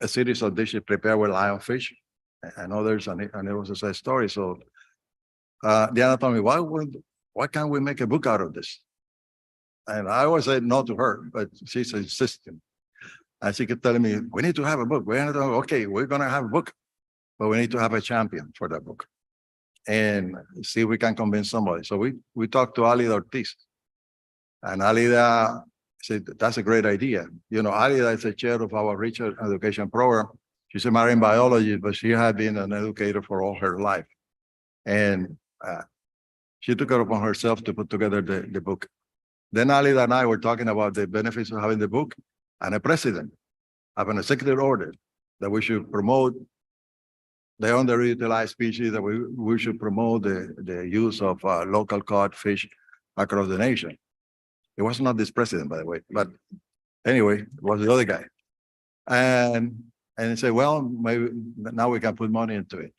series of dishes prepared with lionfish and others, and it was a success story. So Diana told me, why can't we make a book out of this? And I always said no to her, but she's insisting. And she kept telling me, we need to have a book. Okay, we're going to have a book, but we need to have a champion for that book and see if we can convince somebody. So we talked to Alida Ortiz, and Alida said, that's a great idea. Alida is the chair of our research education program. She's a marine biologist, but she had been an educator for all her life. And she took it upon herself to put together the book. Then Alida and I were talking about the benefits of having the book and a president have an executive order that we should promote the underutilized species, that we should promote the use of local caught fish across the nation. It was not this president, by the way, but anyway, it was the other guy. And he said, well, maybe now we can put money into it.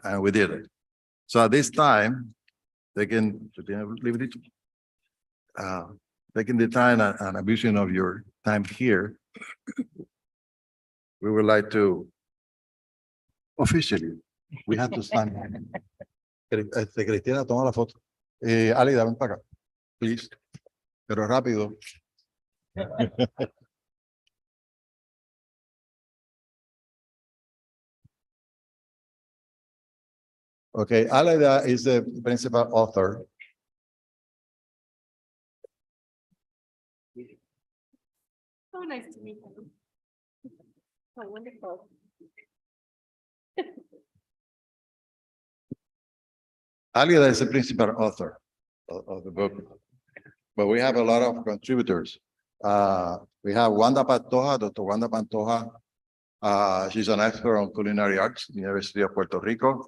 And we did it. So at this time, taking the time and abusing of your time here, we would like to officially, we have to stand. Cristina, toma la foto. Alida, ven para acá, please. Pero rápido. Okay, Alida is the principal author. So nice to meet you. Oh, wonderful. Alida is the principal author of the book, but we have a lot of contributors. We have Wanda Pantoja, Dr. Wanda Pantoja. She's an expert on culinary arts, University of Puerto Rico.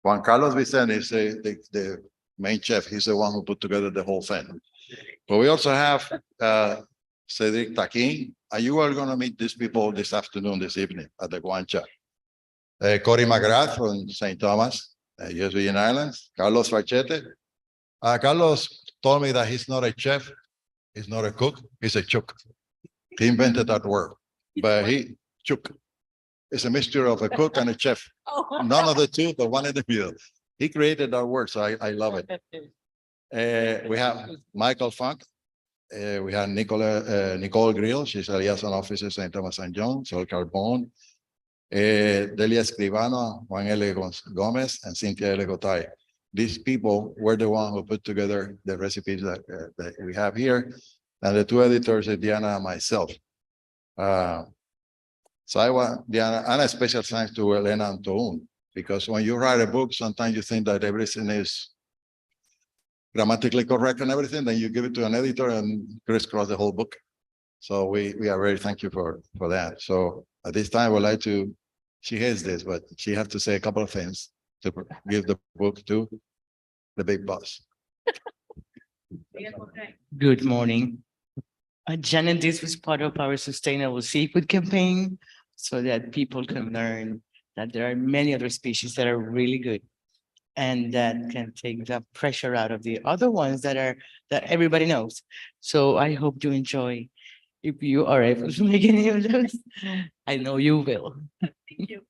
Juan Carlos Vicente is the main chef. He's the one who put together the whole thing. But we also have Cedric Taquin, and you are going to meet these people this afternoon, this evening at the Guancha. Cory McGrath from St. Thomas, US Virgin Islands. Carlos Rachete. Carlos told me that he's not a chef, he's not a cook, he's a chook. He invented that word, but he chook. It's a mixture of a cook and a chef. None of the two, but one in the middle. He created that word, so I love it. We have Michael Funk. We have Nicole Grill. She's a liaison officer, St. Thomas and John, Sol Carbon. Delia Escribano, Juan L. Gomez, and Cynthia L. Gotay. These people were the one who put together the recipes that we have here. And the two editors are Diana and myself. So I want Diana, and a special thanks to Elena and Toun, because when you write a book, sometimes you think that everything is grammatically correct and everything, then you give it to an editor and crisscross the whole book. So we are very thankful for that. So at this time, I would like to, she hates this, but she has to say a couple of things to give the book to the big boss. Good morning. Janet, this was part of our sustainable seafood campaign so that people can learn that there are many other species that are really good and that can take the pressure out of the other ones that everybody knows. So I hope you enjoy if you are able to make any of those. I know you will. Thank you.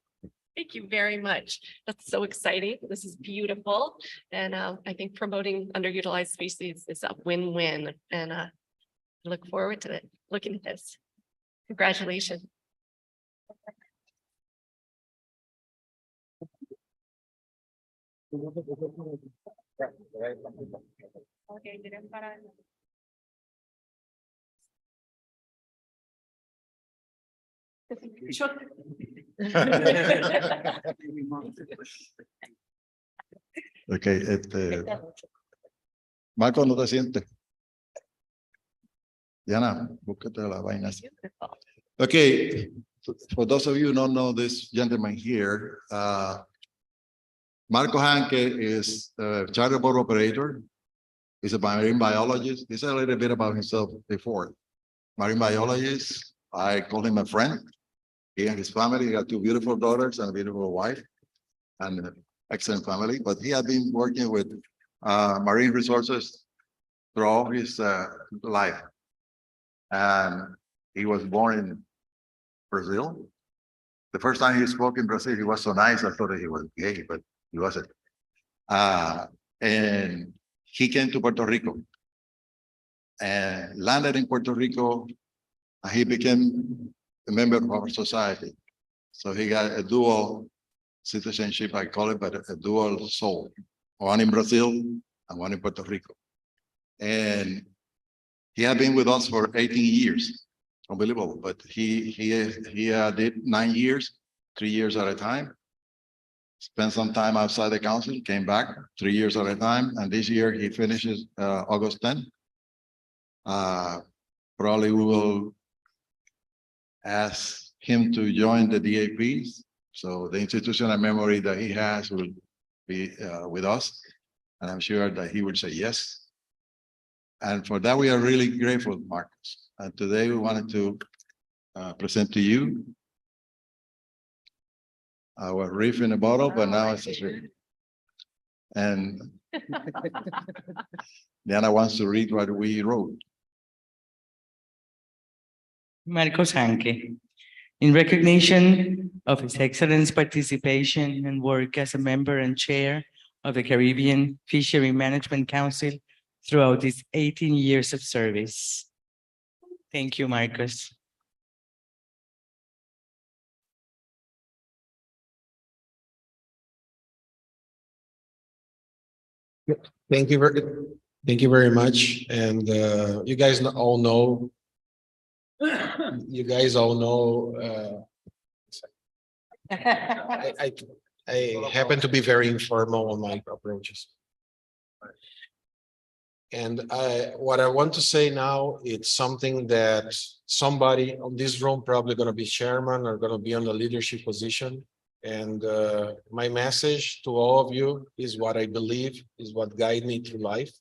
Thank you very much. That's so exciting. This is beautiful. And I think promoting underutilized species is a win-win. And I look forward to it, looking at this. Congratulations. Okay, Marco, no te sientes. Diana, búscate la vaina. Okay, for those of you who don't know this gentleman here, Marco Hanke is a charter boat operator. He's a marine biologist. He said a little bit about himself before. Marine biologist, I call him a friend. He and his family got two beautiful daughters and a beautiful wife and an excellent family. But he had been working with marine resources throughout his life. And he was born in Brazil. The first time he spoke in Brazil, he was so nice. I thought that he was gay, but he wasn't. And he came to Puerto Rico and landed in Puerto Rico. And he became a member of our society. So he got a dual citizenship, I call it, but a dual soul, one in Brazil and one in Puerto Rico. And he had been with us for 18 years. Unbelievable, but he did 9 years, 3 years at a time. Spent some time outside the council, came back 3 years at a time, and this year he finishes August 10. Probably we will ask him to join the DAPs. So the institutional memory that he has will be with us, and I'm sure that he will say yes. And for that, we are really grateful, Marcus. And today we wanted to present to you our reef in a bottle, but now it's a reef. And Diana wants to read what we wrote. Marcos Hanke, in recognition of his excellent participation and work as a member and chair of the Caribbean Fishery Management Council throughout his 18 years of service. Thank you, Marcos. Thank you very much. And you guys all know, I happen to be very informal on my approaches. And what I want to say now, it's something that somebody on this room probably gonna be chairman or gonna be on the leadership position. And my message to all of you is what I believe is what guide me through life.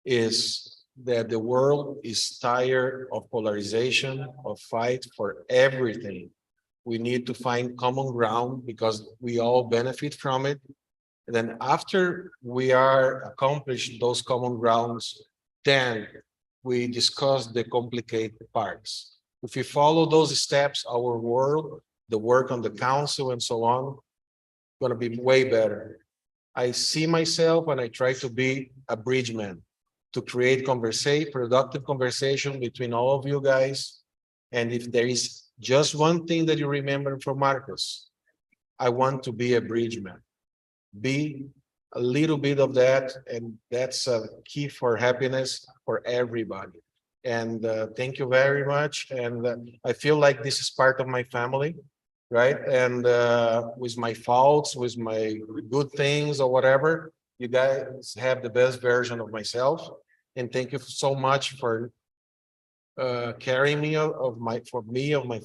Is that the world is tired of polarization, of fight for everything. We need to find common ground because we all benefit from it. And then after we are accomplished those common grounds, then we discuss the complicated parts. If we follow those steps, our world, the work on the council and so on, gonna be way better. I see myself and I try to be a bridge man to create productive conversation between all of you guys. And if there is just one thing that you remember from Marcos, I want to be a bridge man. Be a little bit of that, and that's a key for happiness for everybody. And thank you very much. And I feel like this is part of my family, right? And with my faults, with my good things or whatever, you guys have the best version of myself. And thank you so much for carrying me of my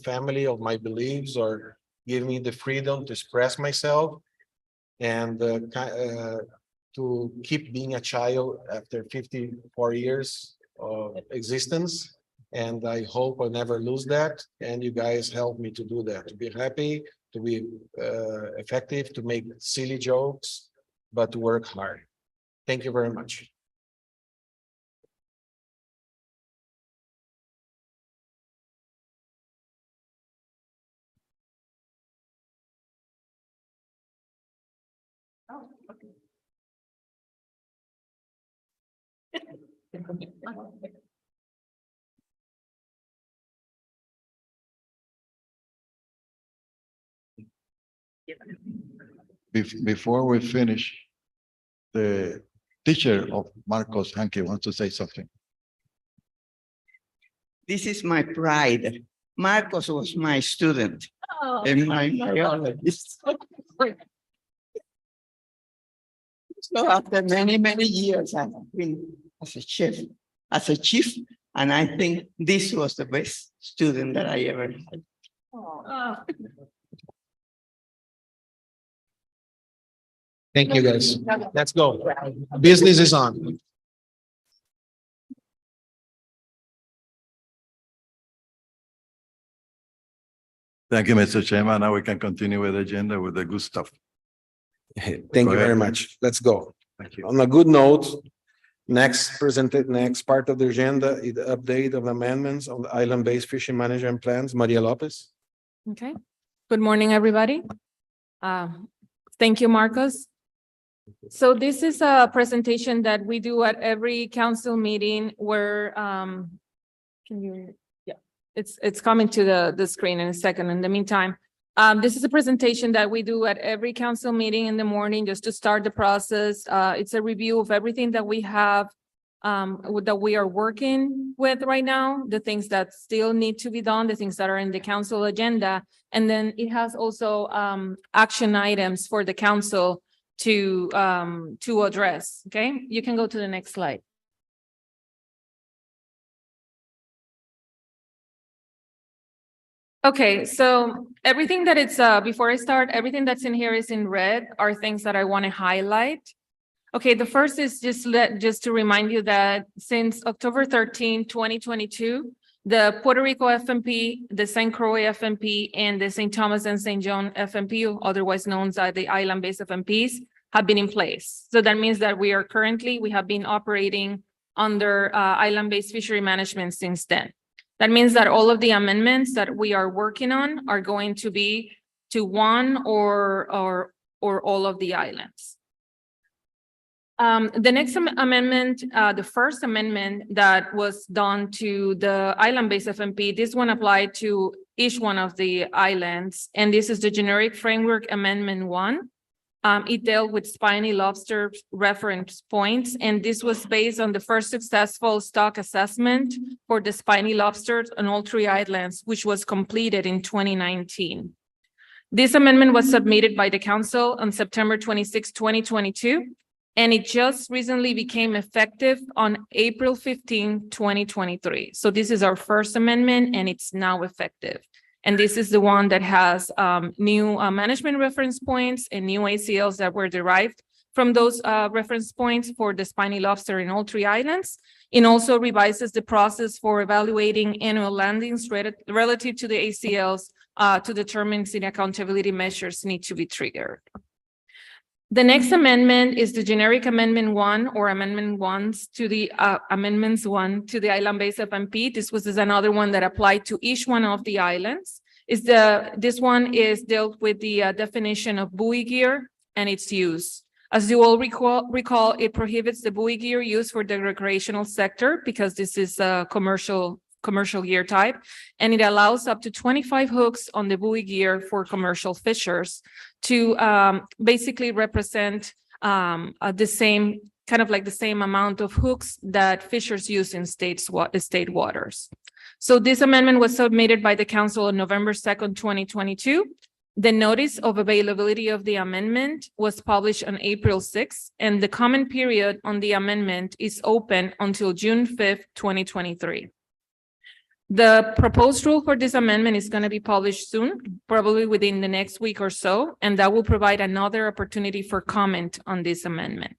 family, of my beliefs, or giving me the freedom to express myself. And to keep being a child after 54 years of existence. And I hope I never lose that. And you guys help me to do that, to be happy, to be effective, to make silly jokes, but to work hard. Thank you very much. Oh, okay. Before we finish, the teacher of Marcos, Hanke, wants to say something. This is my pride. Marcos was my student Oh. and my biologist. So after many, many years, I have been as a chief, and I think this was the best student that I ever had. Oh. Thank you, guys. Let's go. Business is on. Thank you, Mr. Chairman. Now we can continue with the agenda with the good stuff. Thank Go you very ahead. much. Let's go. Thank you. On a good note, next part of the agenda is the update of amendments on the island-based fishing management plans. Maria Lopez. Okay. Good morning, everybody. Thank you, Marcos. So this is a presentation that we do at every council meeting where, it's coming to the screen in a second. In the meantime, this is a presentation that we do at every council meeting in the morning just to start the process. It's a review of everything that we have, that we are working with right now, the things that still need to be done, the things that are in the council agenda. And then it has also action items for the council to address. Okay, you can go to the next slide. Okay, so everything that it's, before I start, everything that's in here is in red are things that I want to highlight. Okay, the first is just to remind you that since October 13, 2022, the Puerto Rico FMP, the St. Croix FMP, and the St. Thomas and St. John FMP, otherwise known as the island-based FMPs, have been in place. So that means that we have been operating under island-based fishery management since then. That means that all of the amendments that we are working on are going to be to one or all of the islands. The next amendment, the first amendment that was done to the island-based FMP, this one applied to each one of the islands, and this is the generic framework amendment 1. It dealt with spiny lobster reference points, and this was based on the first successful stock assessment for the spiny lobsters on all 3 islands, which was completed in 2019. This amendment was submitted by the council on September 26, 2022. And it just recently became effective on April 15, 2023. So this is our first amendment and it's now effective. And this is the one that has new management reference points and new ACLs that were derived from those reference points for the spiny lobster in all three islands. It also revises the process for evaluating annual landings relative to the ACLs to determine if accountability measures need to be triggered. The next amendment is the generic amendment 1 or amendment 1 to the amendments 1 to the island-based FMP. This was another one that applied to each one of the islands. This one is dealt with the definition of buoy gear and its use. As you all recall, it prohibits the buoy gear used for the recreational sector because this is a commercial gear type, and it allows up to 25 hooks on the buoy gear for commercial fishers to basically represent the same amount of hooks that fishers use in state waters. So this amendment was submitted by the council on November 2nd, 2022. The notice of availability of the amendment was published on April 6th, and the comment period on the amendment is open until June 5th, 2023. The proposed rule for this amendment is going to be published soon, probably within the next week or so, and that will provide another opportunity for comment on this amendment.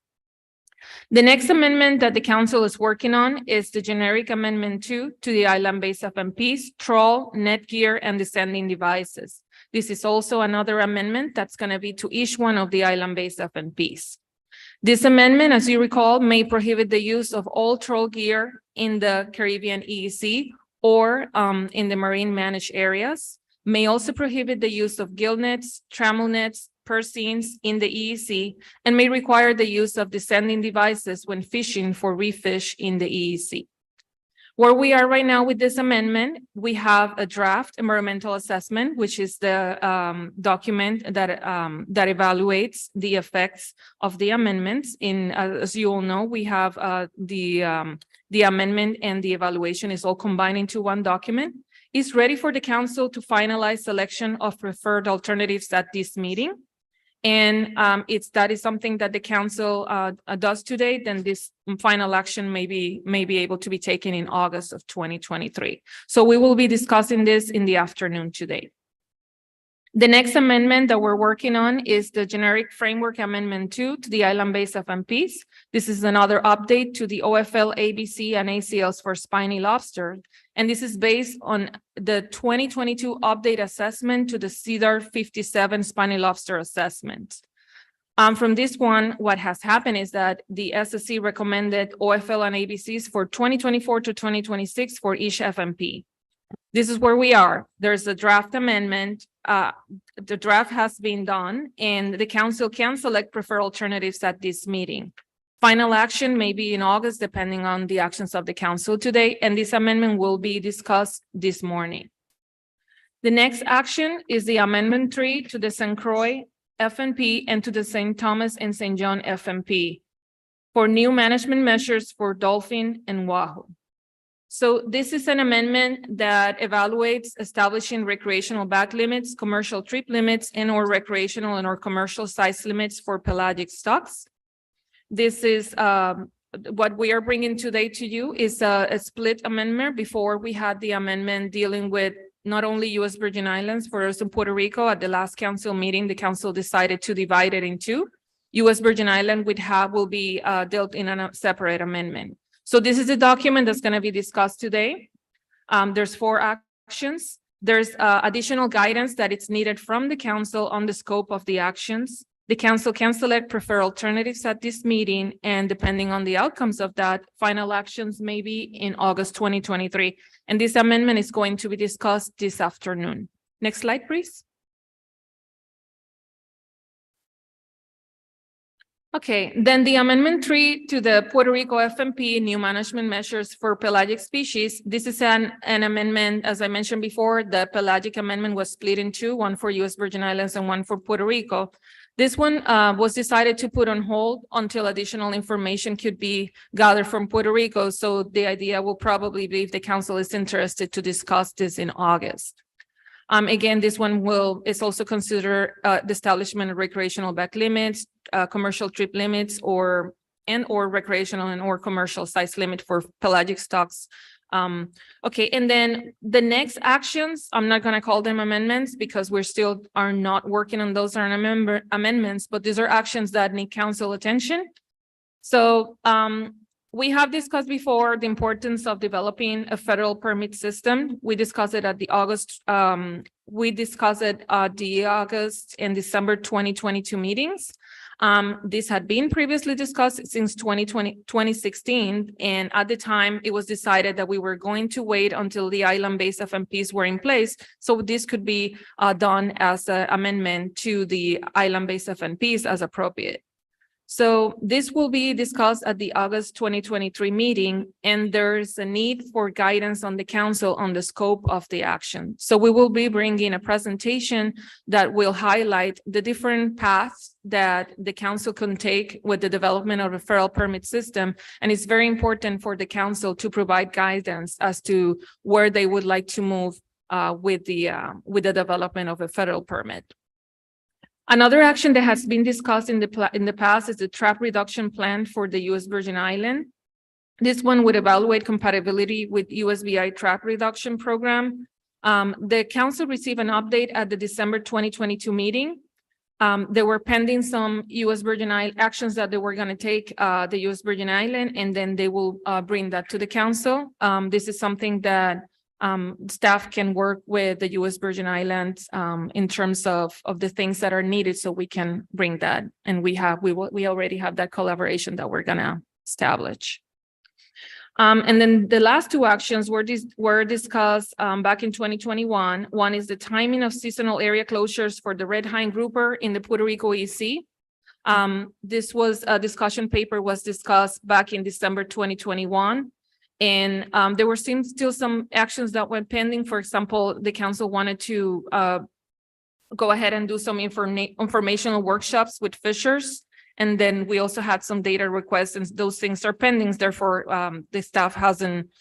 The next amendment that the council is working on is the generic amendment 2 to the island-based FMPs, trawl, net gear, and descending devices. This is also another amendment that's going to be to each one of the island-based FMPs. This amendment, as you recall, may prohibit the use of all trawl gear in the Caribbean EEC or in the marine managed areas, may also prohibit the use of gill nets, trammel nets, purseines in the EEC, and may require the use of descending devices when fishing for reef fish in the EEC. Where we are right now with this amendment, we have a draft environmental assessment, which is the document that evaluates the effects of the amendments. As you all know, we have the amendment and the evaluation is all combined into one document. It's ready for the council to finalize selection of preferred alternatives at this meeting. And that is something that the council does today, then this final action may be able to be taken in August of 2023. So we will be discussing this in the afternoon today. The next amendment that we're working on is the generic framework amendment 2 to the island-based FMPs. This is another update to the OFL, ABC, and ACLs for spiny lobster. And this is based on the 2022 update assessment to the CEDAR 57 spiny lobster assessment. From this one, what has happened is that the SSC recommended OFL and ABCs for 2024 to 2026 for each FMP. This is where we are. There's a draft amendment. The draft has been done, and the council can select preferred alternatives at this meeting. Final action may be in August, depending on the actions of the council today, and this amendment will be discussed this morning. The next action is the amendment 3 to the St. Croix FMP and to the St. Thomas and St. John FMP for new management measures for dolphin and wahoo. So this is an amendment that evaluates establishing recreational bag limits, commercial trip limits, and or recreational and or commercial size limits for pelagic stocks. This is what we are bringing today to you is a split amendment. Before we had the amendment dealing with not only U.S. Virgin Islands, but also Puerto Rico. At the last council meeting, the council decided to divide it in two. U.S. Virgin Island will be dealt in a separate amendment. So this is a document that's going to be discussed today. There's 4 actions. There's additional guidance that it's needed from the council on the scope of the actions. The council can select preferred alternatives at this meeting, and depending on the outcomes of that, final actions may be in August 2023. And this amendment is going to be discussed this afternoon. Next slide, please. Okay, then the amendment 3 to the Puerto Rico FMP, new management measures for pelagic species. This is an amendment, as I mentioned before, the pelagic amendment was split in two, one for U.S. Virgin Islands and one for Puerto Rico. This one was decided to put on hold until additional information could be gathered from Puerto Rico. So the idea will probably be, if the council is interested, to discuss this in August. Again, this one is also consider the establishment of recreational back limits, commercial trip limits, or recreational and or commercial size limit for pelagic stocks. Okay, and then the next actions, I'm not gonna call them amendments because we're still are not working on those amendments, but these are actions that need council attention. So we have discussed before the importance of developing a federal permit system. We discussed it at the August and December 2022 meetings. This had been previously discussed since 2016. And at the time, it was decided that we were going to wait until the island-based FMPs were in place. So this could be done as an amendment to the island-based FMPs as appropriate. So this will be discussed at the August 2023 meeting, and there's a need for guidance on the council on the scope of the action. So we will be bringing a presentation that will highlight the different paths that the council can take with the development of a federal permit system. And it's very important for the council to provide guidance as to where they would like to move with the development of a federal permit. Another action that has been discussed in the past is the trap reduction plan for the U.S. Virgin Islands. This one would evaluate compatibility with USVI trap reduction program. The council received an update at the December 2022 meeting. There were pending some U.S. Virgin Islands actions that they were going to take the U.S. Virgin Islands, and then they will bring that to the council. This is something that staff can work with the U.S. Virgin Islands in terms of the things that are needed, so we can bring that. And we already have that collaboration that we're gonna establish. And then the last two actions were discussed back in 2021. One is the timing of seasonal area closures for the red hind grouper in the Puerto Rico EC. This was a discussion paper was discussed back in December 2021. And there were still some actions that were pending. For example, the council wanted to go ahead and do some informational workshops with fishers. And then we also had some data requests, and those things are pending. Therefore, the staff hasn't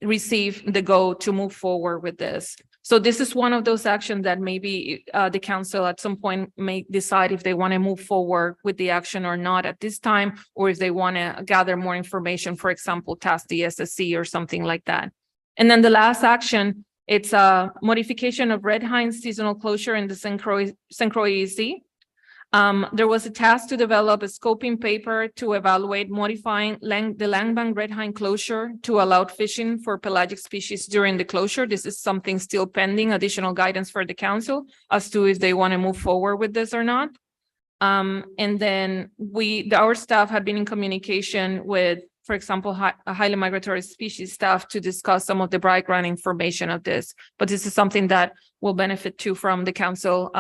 received the go to move forward with this. So this is one of those actions that maybe the council at some point may decide if they want to move forward with the action or not at this time, or if they want to gather more information, for example, task the SSC or something like that. And then the last action, it's a modification of red hind seasonal closure in the St. Croix EEC. There was a task to develop a scoping paper to evaluate modifying the Langbank red hind closure to allow fishing for pelagic species during the closure. This is something still pending, additional guidance for the council as to if they want to move forward with this or not. And then our staff had been in communication with, for example, highly migratory species staff to discuss some of the bright ground information of this. But this is something that will benefit too from the council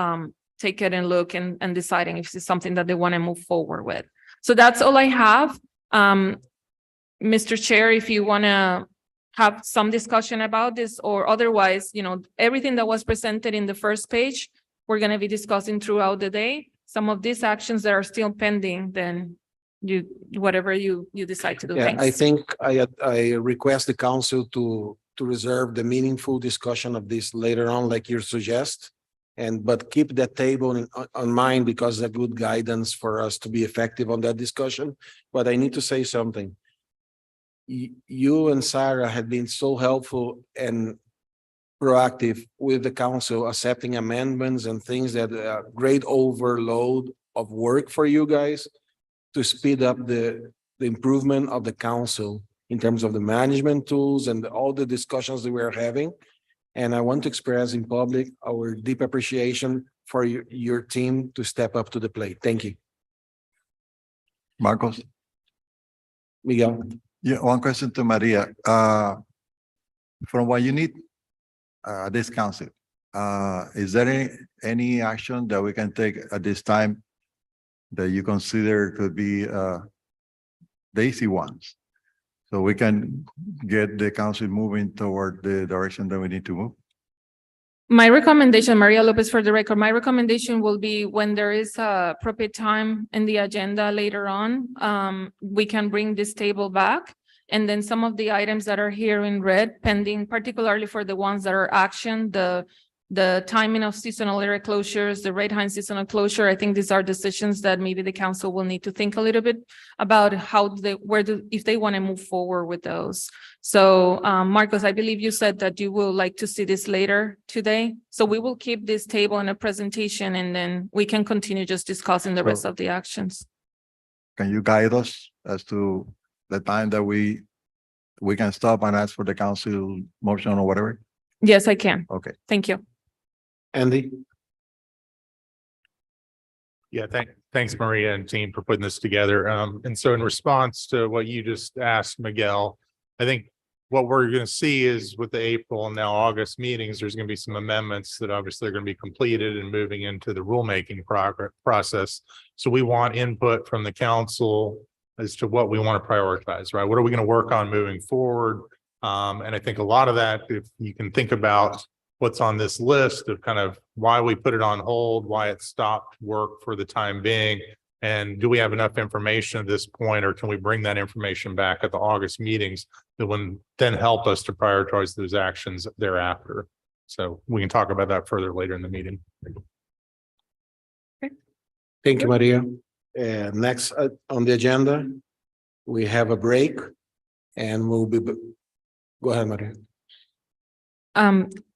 take it and look and deciding if it's something that they want to move forward with. So that's all I have. Mr. Chair, if you want to have some discussion about this, or otherwise, everything that was presented in the first page, we're going to be discussing throughout the day. Some of these actions that are still pending, then whatever you decide to do. Yeah, Thanks. I think I request the council to reserve the meaningful discussion of this later on, like you suggest. But keep that table on mind, because it's a good guidance for us to be effective on that discussion. But I need to say something. You and Sarah have been so helpful and proactive with the council, accepting amendments and things that are great overload of work for you guys to speed up the improvement of the council in terms of the management tools and all the discussions that we're having. And I want to express in public our deep appreciation for your team to step up to the plate. Thank you. Marcos? Miguel? Yeah, one question to Maria. From what you need, this council, is there any action that we can take at this time that you consider could be the easy ones? So we can get the council moving toward the direction that we need to move? My recommendation, Maria Lopez for the record, my recommendation will be when there is a appropriate time in the agenda later on, we can bring this table back And then some of the items that are here in red pending, particularly for the ones that are action, the timing of seasonal area closures, the rate high seasonal closure. I think these are decisions that maybe the council will need to think a little bit about if they want to move forward with those. So Marcos, I believe you said that you will like to see this later today. So we will keep this table in a presentation and then we can continue just discussing the rest of the actions. Can you guide us as to the time that we can stop and ask for the council motion or whatever? Yes, I can. Okay. Thank you. Andy? Yeah, thanks, Maria and team, for putting this together. And so in response to what you just asked, Miguel, I think what we're going to see is with the April and now August meetings, there's going to be some amendments that obviously are going to be completed and moving into the rulemaking process. So we want input from the council as to what we want to prioritize, right? What are we going to work on moving forward? And I think a lot of that, if you can think about what's on this list of kind of why we put it on hold, why it stopped work for the time being, and do we have enough information at this point, or can we bring that information back at the August meetings that would then help us to prioritize those actions thereafter? So we can talk about that further later in the meeting. Thank you, Maria. Next on the agenda, we have a break and we'll be, go ahead, Maria.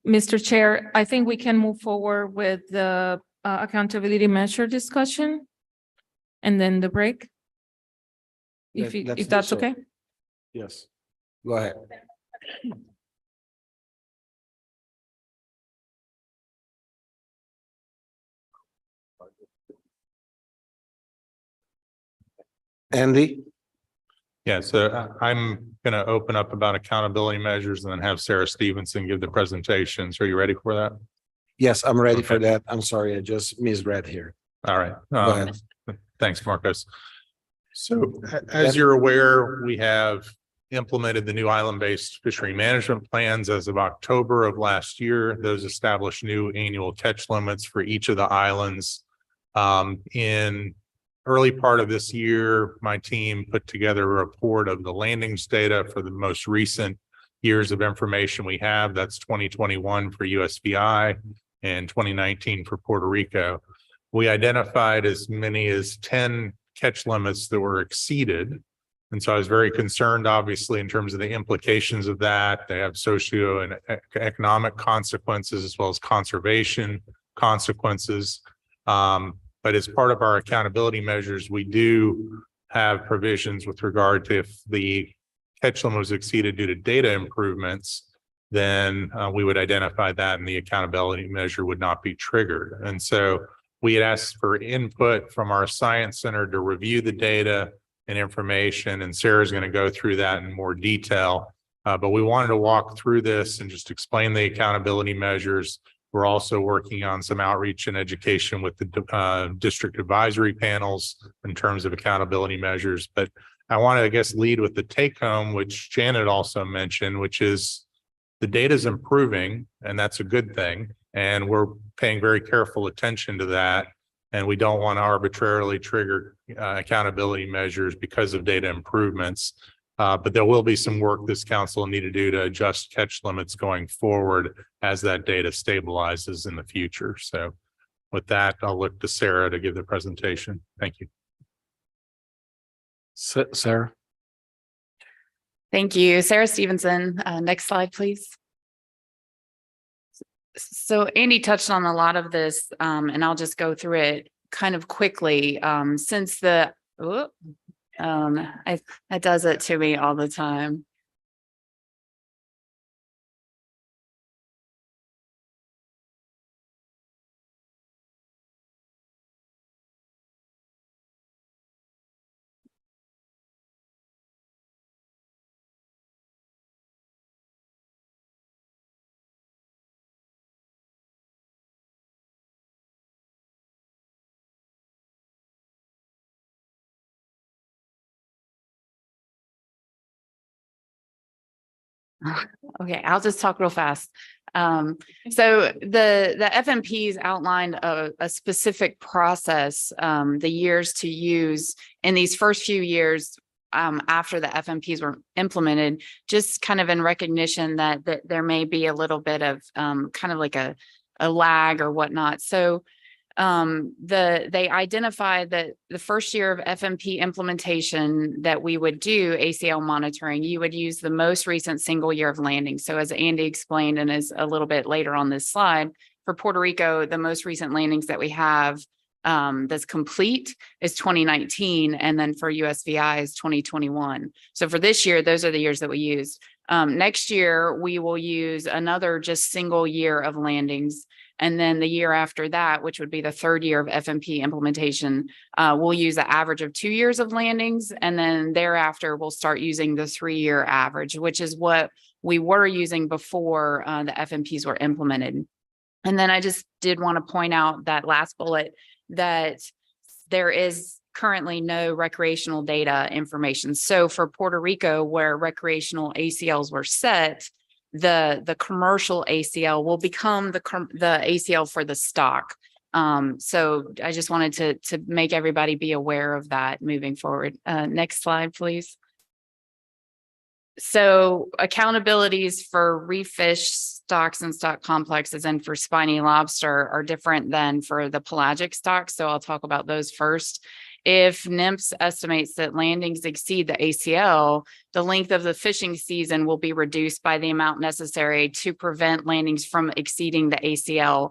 Mr. Chair, I think we can move forward with the accountability measure discussion and then the break. If that's okay. Yes, go ahead. Andy? Yeah, so I'm going to open up about accountability measures and then have Sarah Stevenson give the presentation. So are you ready for that? Yes, I'm ready for that. I'm sorry, I just misread here. All right. Go ahead. Thanks, Marcos. So as you're aware, we have implemented the new island-based fishery management plans as of October of last year. Those established new annual catch limits for each of the islands. In early part of this year, my team put together a report of the landings data for the most recent years of information we have. That's 2021 for USVI and 2019 for Puerto Rico. We identified as many as 10 catch limits that were exceeded. And so I was very concerned, obviously, in terms of the implications of that. They have socio and economic consequences as well as conservation consequences. But as part of our accountability measures, we do have provisions with regard to if the catch limit was exceeded due to data improvements, then we would identify that and the accountability measure would not be triggered. And so we had asked for input from our science center to review the data and information, and Sarah's going to go through that in more detail. But we wanted to walk through this and just explain the accountability measures. We're also working on some outreach and education with the district advisory panels in terms of accountability measures. But I want to, I guess, lead with the take home, which Janet also mentioned, which is the data is improving, and that's a good thing. And we're paying very careful attention to that. And we don't want to arbitrarily trigger accountability measures because of data improvements. But there will be some work this council will need to do to adjust catch limits going forward as that data stabilizes in the future. So with that, I'll look to Sarah to give the presentation. Thank you. Sarah. Thank you. Sarah Stevenson. Next slide, please. So Andy touched on a lot of this, and I'll just go through it kind of quickly. Since the, it does it to me all the time. Okay, I'll just talk real fast. So the FMPs outlined a specific process, the years to use in these first few years after the FMPs were implemented, just kind of in recognition that there may be a little bit of kind of like a lag or whatnot. So they identified that the first year of FMP implementation that we would do ACL monitoring, you would use the most recent single year of landing. So as Andy explained, and is a little bit later on this slide, for Puerto Rico, the most recent landings that we have that's complete is 2019. And then for USVI is 2021. So for this year, those are the years that we used. Next year, we will use another just single year of landings. And then the year after that, which would be the third year of FMP implementation, we'll use the average of 2 years of landings. And then thereafter, we'll start using the 3-year average, which is what we were using before the FMPs were implemented. And then I just did want to point out that last bullet that there is currently no recreational data information. So for Puerto Rico, where recreational ACLs were set, the commercial ACL will become the ACL for the stock. So I just wanted to make everybody be aware of that moving forward. Next slide, please. So accountabilities for reef fish stocks and stock complexes and for spiny lobster are different than for the pelagic stocks. So I'll talk about those first. If NMFS estimates that landings exceed the ACL, the length of the fishing season will be reduced by the amount necessary to prevent landings from exceeding the ACL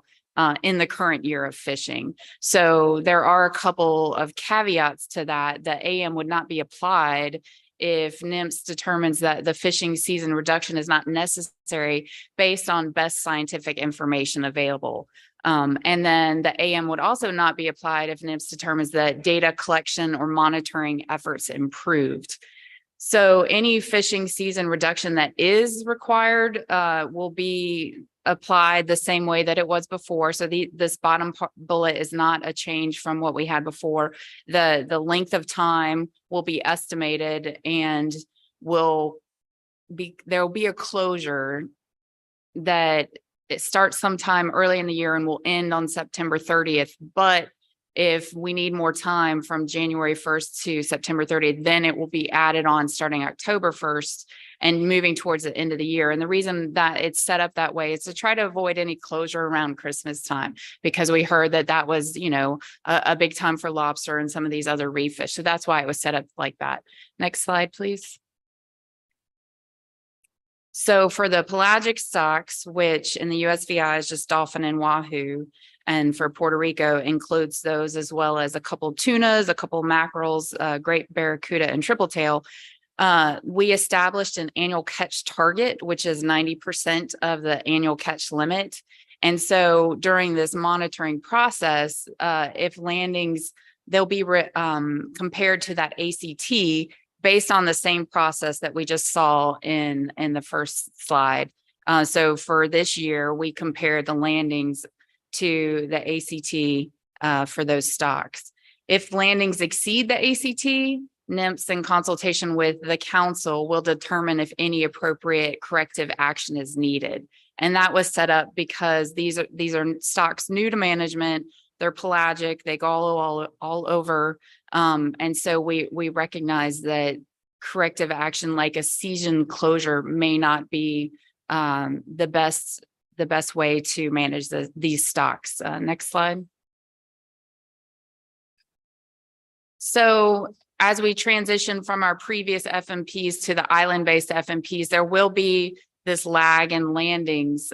in the current year of fishing. So there are a couple of caveats to that. The AM would not be applied if NMFS determines that the fishing season reduction is not necessary based on best scientific information available. And then the AM would also not be applied if NMFS determines that data collection or monitoring efforts improved. So any fishing season reduction that is required will be applied the same way that it was before. So this bottom bullet is not a change from what we had before. The length of time will be estimated and there will be a closure that it starts sometime early in the year and will end on September 30th. But if we need more time from January 1st to September 30th, then it will be added on starting October 1st and moving towards the end of the year. And the reason that it's set up that way is to try to avoid any closure around Christmas time, because we heard that was, a big time for lobster and some of these other reef fish. So that's why it was set up like that. Next slide, please. So for the pelagic stocks, which in the USVI is just dolphin and wahoo, and for Puerto Rico includes those as well as a couple tunas, a couple mackerels, great barracuda and triple tail. We established an annual catch target, which is 90% of the annual catch limit. And so during this monitoring process, if landings, they'll be compared to that ACT based on the same process that we just saw in the first slide. So for this year, we compared the landings to the ACT for those stocks. If landings exceed the ACT, NMFS in consultation with the council will determine if any appropriate corrective action is needed. And that was set up because these are stocks new to management. They're pelagic, they go all over. And so we recognize that corrective action like a season closure may not be the best way to manage these stocks. Next slide. So as we transition from our previous FMPs to the island-based FMPs, there will be this lag in landings.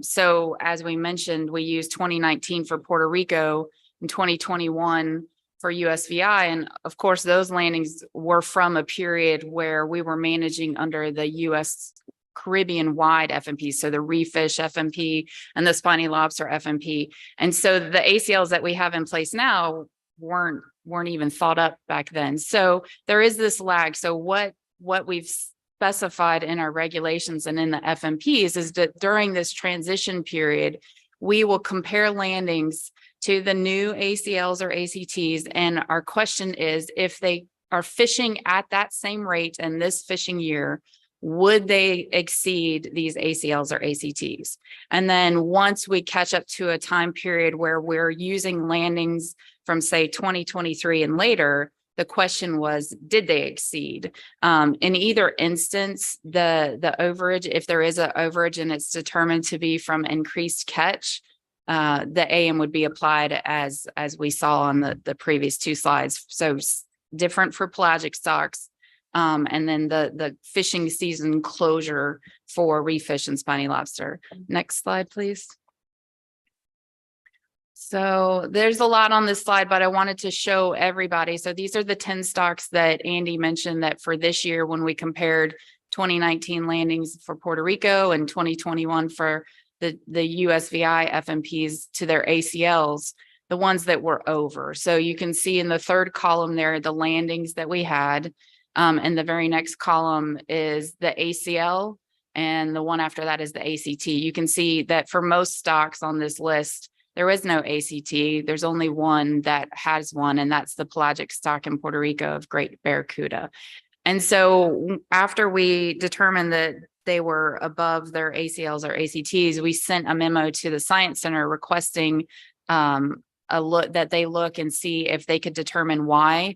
So as we mentioned, we used 2019 for Puerto Rico and 2021 for USVI. And of course, those landings were from a period where we were managing under the US Caribbean wide FMP. So the reef fish FMP and the spiny lobster FMP. And so the ACLs that we have in place now weren't even thought up back then. So there is this lag. So what we've specified in our regulations and in the FMPs is that during this transition period, we will compare landings to the new ACLs or ACTs. And our question is, if they are fishing at that same rate in this fishing year, would they exceed these ACLs or ACTs? And then once we catch up to a time period where we're using landings from say 2023 and later, The question was, did they exceed? In either instance, the overage, if there is an overage and it's determined to be from increased catch, the AM would be applied as we saw on the previous two slides. So different for pelagic stocks. And then the fishing season closure for reef fish and spiny lobster. Next slide, please. So there's a lot on this slide, but I wanted to show everybody. So these are the 10 stocks that Andy mentioned that for this year, when we compared 2019 landings for Puerto Rico and 2021 for the USVI FMPs to their ACLs, the ones that were over. So you can see in the third column there, the landings that we had. And the very next column is the ACL, and the one after that is the ACT. You can see that for most stocks on this list, there is no ACT. There's only one that has one, and that's the pelagic stock in Puerto Rico of great barracuda. And so after we determined that they were above their ACLs or ACTs, we sent a memo to the Science Center requesting that they look and see if they could determine why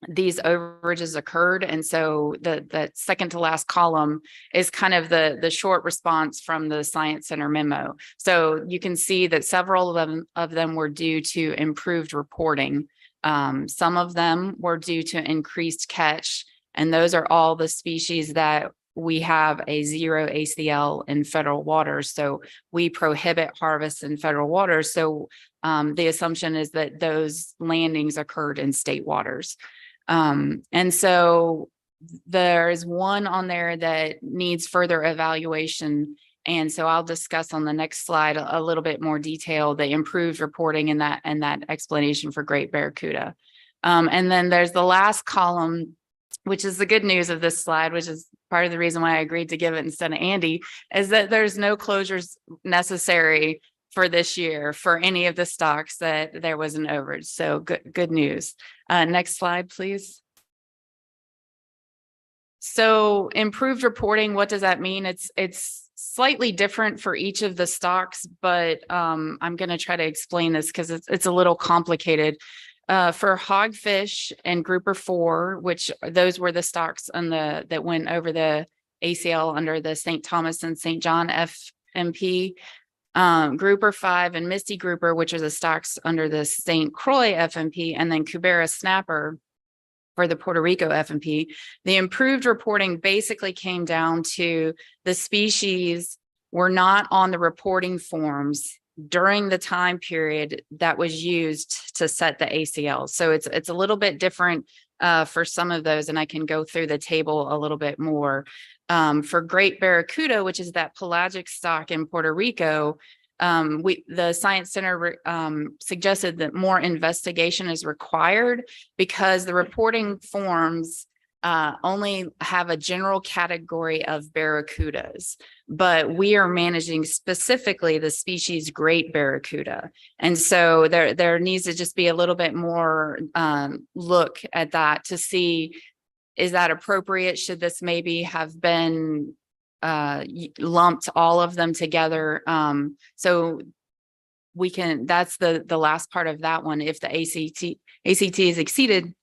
these overages occurred. And so the second to last column is kind of the short response from the Science Center memo. So you can see that several of them were due to improved reporting. Some of them were due to increased catch, and those are all the species that we have a 0 ACL in federal waters. So we prohibit harvests in federal waters. So the assumption is that those landings occurred in state waters. And so there's one on there that needs further evaluation. And so I'll discuss on the next slide a little bit more detail, the improved reporting and that explanation for great barracuda. And then there's the last column, which is the good news of this slide, which is part of the reason why I agreed to give it instead of Andy, is that there's no closures necessary for this year for any of the stocks that there was an overage. So good news. Next slide, please. So improved reporting, what does that mean? It's slightly different for each of the stocks, but I'm going to try to explain this because it's a little complicated. For hogfish and grouper 4, which those were the stocks on that went over the ACL under the St. Thomas and St. John FMP. Grouper 5 and Misty Grouper, which are the stocks under the St. Croix FMP, and then Cubera Snapper for the Puerto Rico FMP. The improved reporting basically came down to the species were not on the reporting forms during the time period that was used to set the ACL. So it's a little bit different for some of those, and I can go through the table a little bit more. For great barracuda, which is that pelagic stock in Puerto Rico, the Science Center suggested that more investigation is required because the reporting forms only have a general category of barracudas, but we are managing specifically the species great barracuda. And so there needs to just be a little bit more look at that to see, is that appropriate? Should this maybe have been lumped all of them together? So we can, that's the last part of that one. If the ACT is exceeded,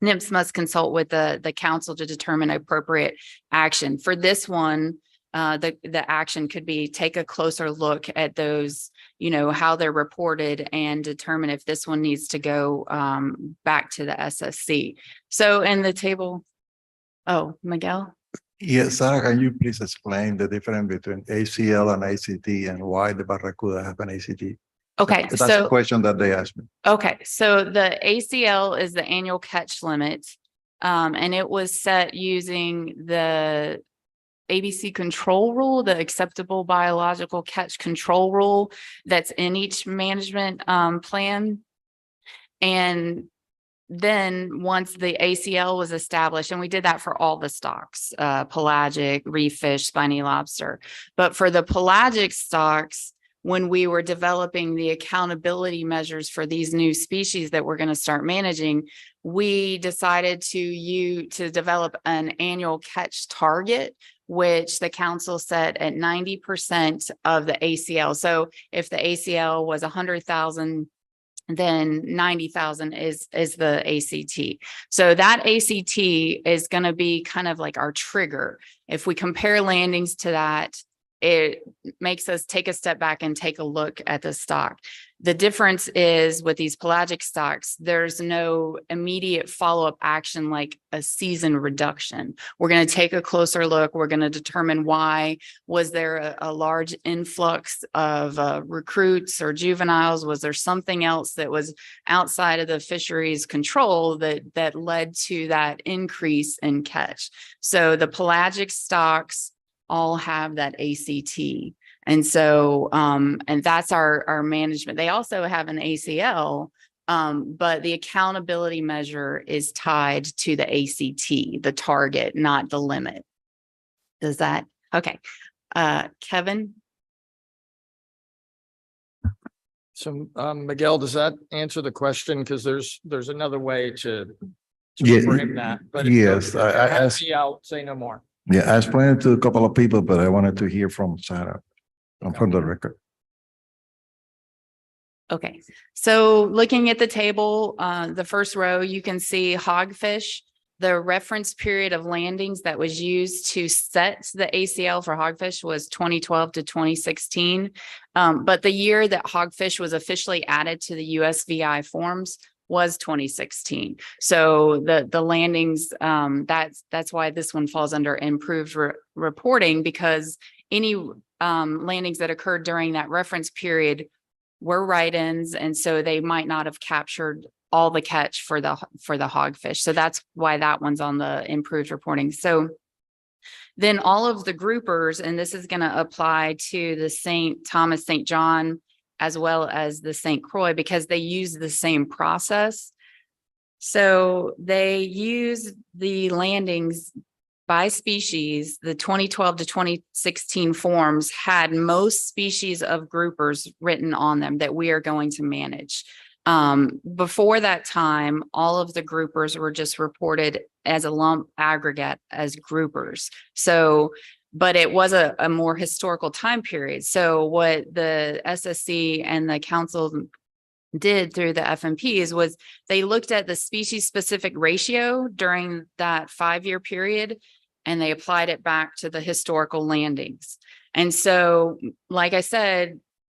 NIMS must consult with the council to determine appropriate action. For this one, the action could be take a closer look at those, how they're reported and determine if this one needs to go back to the SSC. So in the table, Miguel? Yes, Sarah, can you please explain the difference between ACL and ACT and why the barracuda have an ACT? Okay, That's the question that they asked me. Okay, so the ACL is the annual catch limit, and it was set using the ABC control rule, the acceptable biological catch control rule that's in each management plan. And then once the ACL was established, and we did that for all the stocks, pelagic, reef fish, spiny lobster, but for the pelagic stocks, when we were developing the accountability measures for these new species that we're going to start managing, we decided to develop an annual catch target, which the council set at 90% of the ACL. So if the ACL was 100,000 then 90,000 is the ACT. So that ACT is going to be kind of like our trigger. If we compare landings to that, it makes us take a step back and take a look at the stock. The difference is with these pelagic stocks, there's no immediate follow-up action like a season reduction. We're going to take a closer look. We're going to determine why. Was there a large influx of recruits or juveniles? Was there something else that was outside of the fisheries control that led to that increase in catch? So the pelagic stocks all have that ACT. And so, and that's our management. They also have an ACL, but the accountability measure is tied to the ACT, the target, not the limit. Does that, okay. Kevin? So, Miguel, does that answer the question? Because there's another way to Yeah, frame that. But if yes, you I have asked, me, I'll say no more. yeah, I explained it to a couple of people, but I wanted to hear from Sarah, from the record. Okay, so looking at the table, the first row, you can see hogfish. The reference period of landings that was used to set the ACL for hogfish was 2012 to 2016. But the year that hogfish was officially added to the USVI forms was 2016. So the landings, that's why this one falls under improved reporting, because any landings that occurred during that reference period were write-ins, and so they might not have captured all the catch for the hogfish. So that's why that one's on the improved reporting. So then all of the groupers, and this is going to apply to the St. Thomas, St. John, as well as the St. Croix, because they use the same process. So they use the landings by species. The 2012 to 2016 forms had most species of groupers written on them that we are going to manage. Before that time, all of the groupers were just reported as a lump aggregate as groupers. So, but it was a more historical time period. So what the SSC and the council did through the FMPs was they looked at the species specific ratio during that 5-year period, and they applied it back to the historical landings. And so, like I said,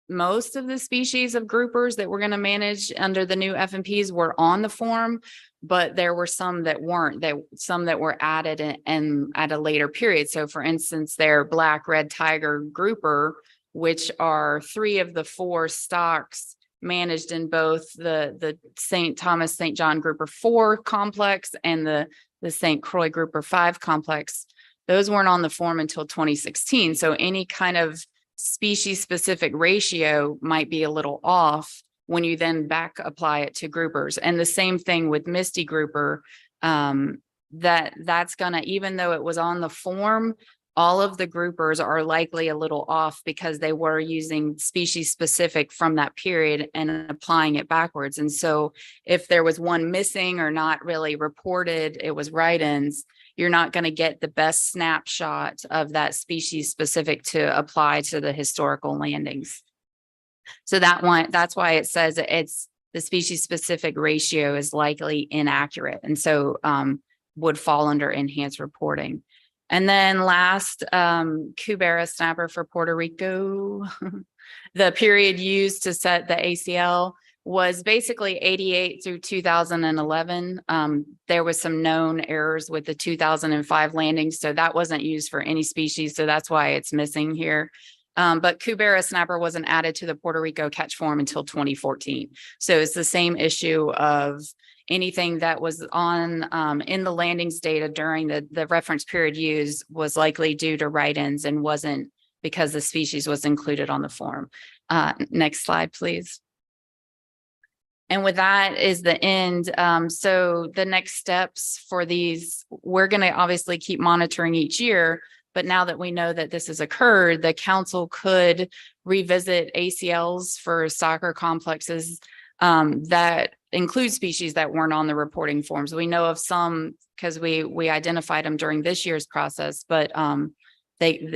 most of the species of groupers that we're going to manage under the new FMPs were on the form, but there were some that weren't, some that were added and at a later period. So for instance, their black red tiger grouper, which are 3 of the 4 stocks managed in both the St. Thomas, St. John grouper 4 complex and the St. Croix grouper 5 complex, those weren't on the form until 2016. So any kind of species specific ratio might be a little off when you then back apply it to groupers. And the same thing with Misty grouper, that's gonna, even though it was on the form, all of the groupers are likely a little off because they were using species specific from that period and applying it backwards. And so if there was one missing or not really reported, it was write-ins, you're not going to get the best snapshot of that species specific to apply to the historical landings. So that's why it says it's the species specific ratio is likely inaccurate. And so would fall under enhanced reporting. And then last, Cubera snapper for Puerto Rico. The period used to set the ACL was basically 88 through 2011. There was some known errors with the 2005 landings, so that wasn't used for any species. So that's why it's missing here. But Cubera snapper wasn't added to the Puerto Rico catch form until 2014. So it's the same issue of anything that was on in the landings data during the reference period used was likely due to write-ins and wasn't because the species was included on the form. Next slide, please. And with that is the end. So the next steps for these, we're going to obviously keep monitoring each year, but now that we know that this has occurred, the council could revisit ACLs for soccer complexes that include species that weren't on the reporting forms. We know of some because we identified them during this year's process, but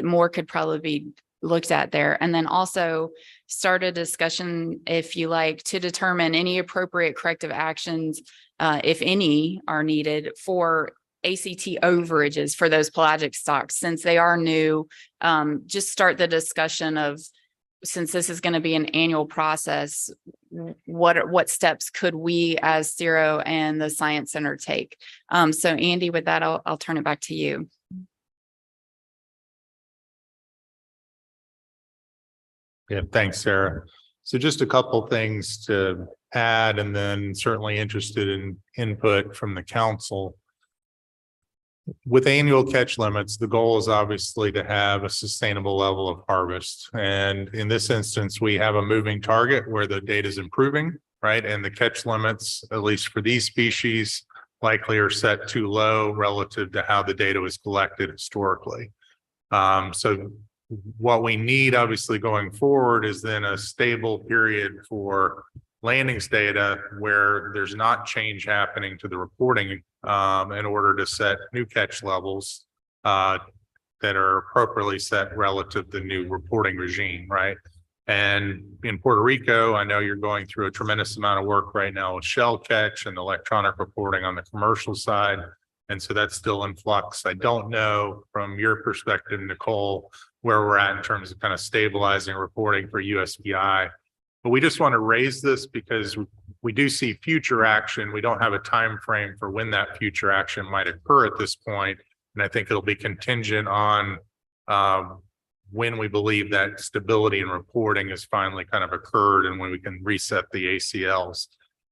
more could probably be looked at there. And then also start a discussion, if you like, to determine any appropriate corrective actions, if any are needed for ACT overages for those pelagic stocks, since they are new. Just start the discussion of, since this is going to be an annual process, what steps could we as Zero and the Science Center take? So Andy, with that, I'll turn it back to you. Yeah, thanks, Sarah. So just a couple things to add, and then certainly interested in input from the council. With annual catch limits, the goal is obviously to have a sustainable level of harvest. And in this instance, we have a moving target where the data is improving, right? And the catch limits, at least for these species, likely are set too low relative to how the data was collected historically. So what we need obviously going forward is then a stable period for landings data where there's not change happening to the reporting in order to set new catch levels that are appropriately set relative to the new reporting regime, right? And in Puerto Rico, I know you're going through a tremendous amount of work right now with shell catch and electronic reporting on the commercial side. And so that's still in flux. I don't know from your perspective, Nicole, where we're at in terms of kind of stabilizing reporting for USPI. But we just want to raise this because we do see future action. We don't have a time frame for when that future action might occur at this point. And I think it'll be contingent on when we believe that stability in reporting has finally kind of occurred and when we can reset the ACLs.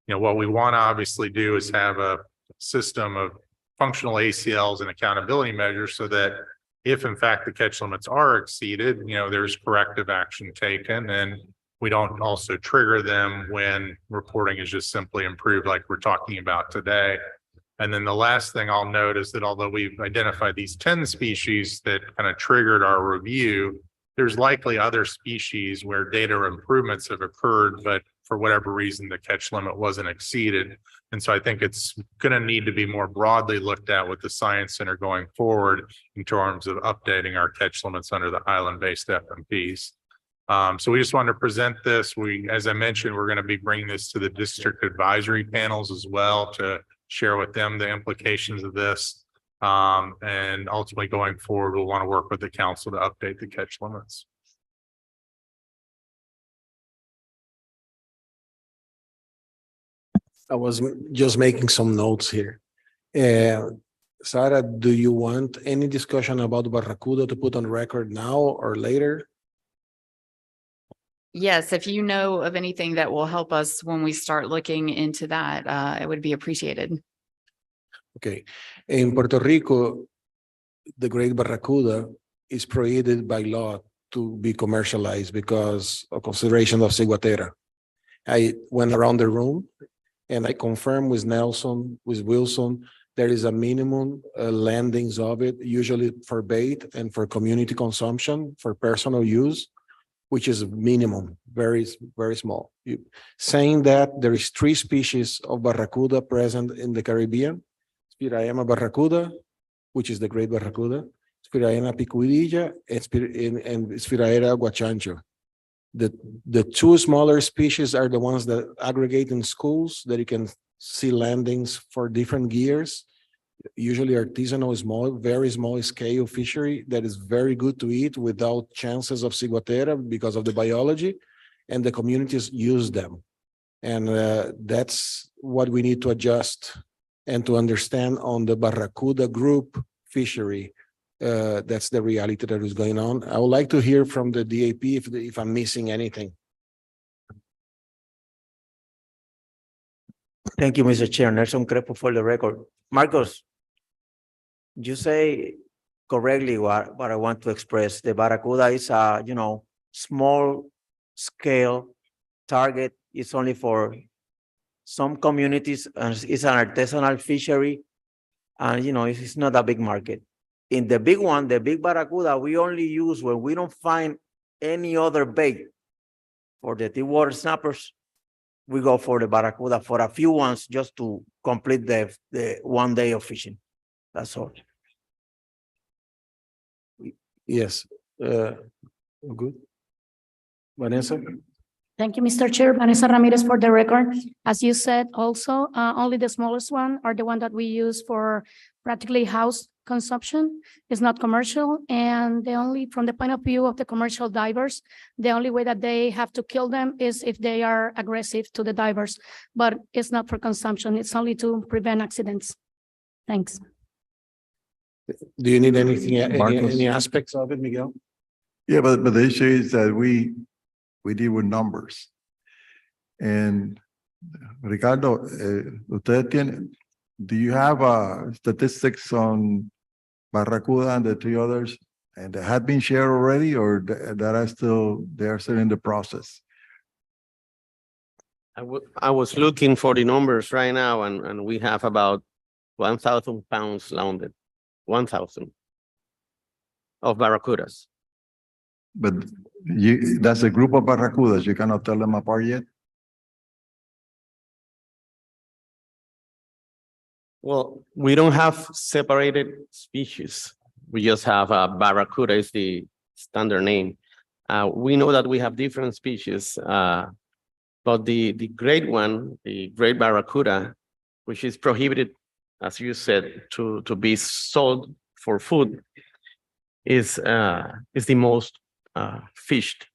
You know, what we want to obviously do is have a system of functional ACLs and accountability measures so that if in fact the catch limits are exceeded, you know, there's corrective action taken and we don't also trigger them when reporting is just simply improved like we're talking about today. And then the last thing I'll note is that although we've identified these 10 species that kind of triggered our review, there's likely other species where data improvements have occurred, but for whatever reason, the catch limit wasn't exceeded. And so I think it's going to need to be more broadly looked at with the Science Center going forward in terms of updating our catch limits under the island-based FMPs. So we just wanted to present this. As I mentioned, we're going to be bringing this to the district advisory panels as well to share with them the implications of this. And ultimately going forward, we'll want to work with the council to update the catch limits. I was just making some notes here. Sarah, do you want any discussion about Barracuda to put on record now or later? Yes, if you know of anything that will help us when we start looking into that, it would be appreciated. Okay. In Puerto Rico, the great barracuda is prohibited by law to be commercialized because of consideration of ciguatera. I went around the room and I confirmed with Nelson, with Wilson, there is a minimum landings of it, usually for bait and for community consumption, for personal use, which is minimum, very, very small. Saying that there is 3 species of barracuda present in the Caribbean, Spiraema barracuda, which is the great barracuda, Spiraema picuidilla, and Spiraea guachancho. The 2 smaller species are the ones that aggregate in schools that you can see landings for different gears, usually artisanal, small, very small scale fishery that is very good to eat without chances of ciguatera because of the biology, and the communities use them. And that's what we need to adjust and to understand on the barracuda group fishery. That's the reality that is going on. I would like to hear from the DAP if I'm missing anything. Thank you, Mr. Chair. Nelson Crespo for the record. Marcos, you say correctly what I want to express. The barracuda is a, small scale target. It's only for some communities, and it's an artisanal fishery, and it's not a big market. In the big one, the big barracuda, we only use when we don't find any other bait. For the deep water snappers, we go for the barracuda for a few ones just to complete the 1 day of fishing. That's all. Yes. Good. Vanessa? Thank you, Mr. Chair. Vanessa Ramirez for the record. As you said, also, only the smallest one are the one that we use for practically house consumption. It's not commercial. And the only, from the point of view of the commercial divers, the only way that they have to kill them is if they are aggressive to the divers. But it's not for consumption. It's only to prevent accidents. Thanks. Do you need anything, Marcos? any aspects of it, Miguel? Yeah, but the issue is that we deal with numbers. And Ricardo, do you have statistics on Barracuda and the three others? And they have been shared already, or that are still, they are still in the process? I was looking for the numbers right now, and we have about 1,000 pounds landed, 1,000 of barracudas. But that's a group of barracudas. You cannot tell them apart yet? Well, we don't have separated species. We just have barracuda is the standard name. We know that we have different species, but the great one, the great barracuda, which is prohibited, as you said, to be sold for food, is the most fished.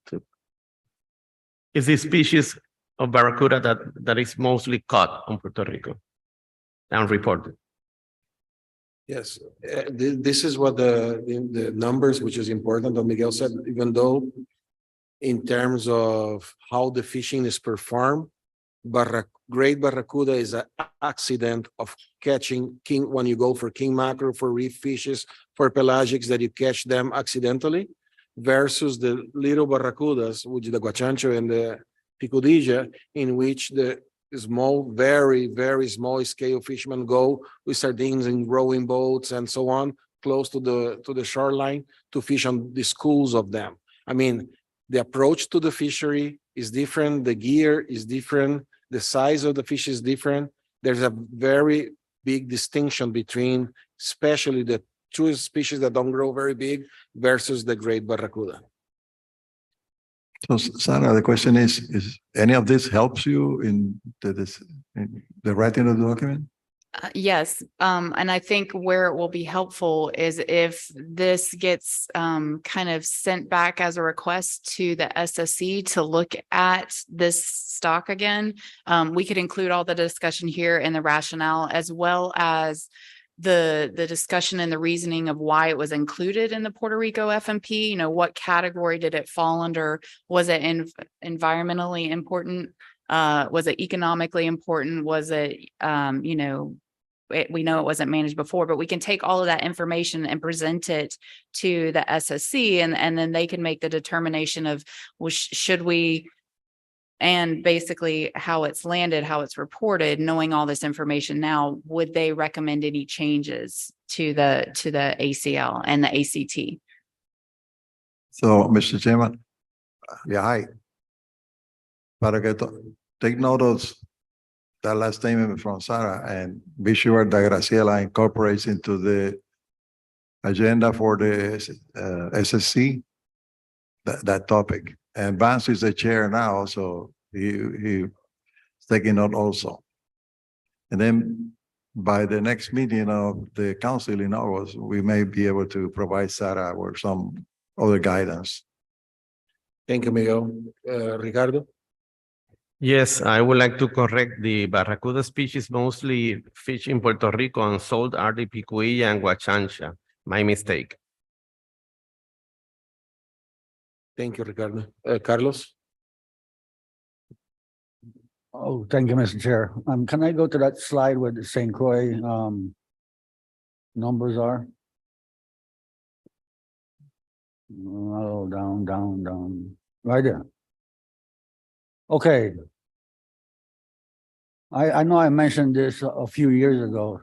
Is the species of barracuda that is mostly caught on Puerto Rico and reported. Yes, this is what the numbers, which is important, that Miguel said, even though in terms of how the fishing is performed, great barracuda is an accident of catching king, when you go for king mackerel, for reef fishes, for pelagics, that you catch them accidentally, versus the little barracudas, which is the guachancho and the picudilla, in which the small, very, very small scale fishermen go with sardines and rowing boats and so on, close to the shoreline to fish on the schools of them. I mean, the approach to the fishery is different, the gear is different, the size of the fish is different. There's a very big distinction between especially the two species that don't grow very big versus the great barracuda. So Sarah, the question is any of this helps you in the writing of the document? Yes, and I think where it will be helpful is if this gets kind of sent back as a request to the SSC to look at this stock again. We could include all the discussion here in the rationale, as well as the discussion and the reasoning of why it was included in the Puerto Rico FMP. You know, what category did it fall under? Was it environmentally important? Was it economically important? Was it, you know, we know it wasn't managed before, but we can take all of that information and present it to the SSC, and then they can make the determination of, well, should we, and basically how it's landed, how it's reported, knowing all this information now, would they recommend any changes to the ACL and the ACT? So, Mr. Chairman, yeah, hi. Para que take note of that last statement from Sarah, and be sure that Graciela incorporates into the agenda for the SSC that topic. And Vance is the chair now, so he's taking note also. And then by the next meeting of the council in August, we may be able to provide Sarah with some other guidance. Thank you, Miguel. Ricardo? Yes, I would like to correct the barracuda species mostly fished in Puerto Rico and sold are the picuilla and guachancha. My mistake. Thank you, Ricardo. Carlos? Oh, thank you, Mr. Chair. Can I go to that slide where the St. Croix numbers are? Oh, down, right there. Okay. I know I mentioned this a few years ago,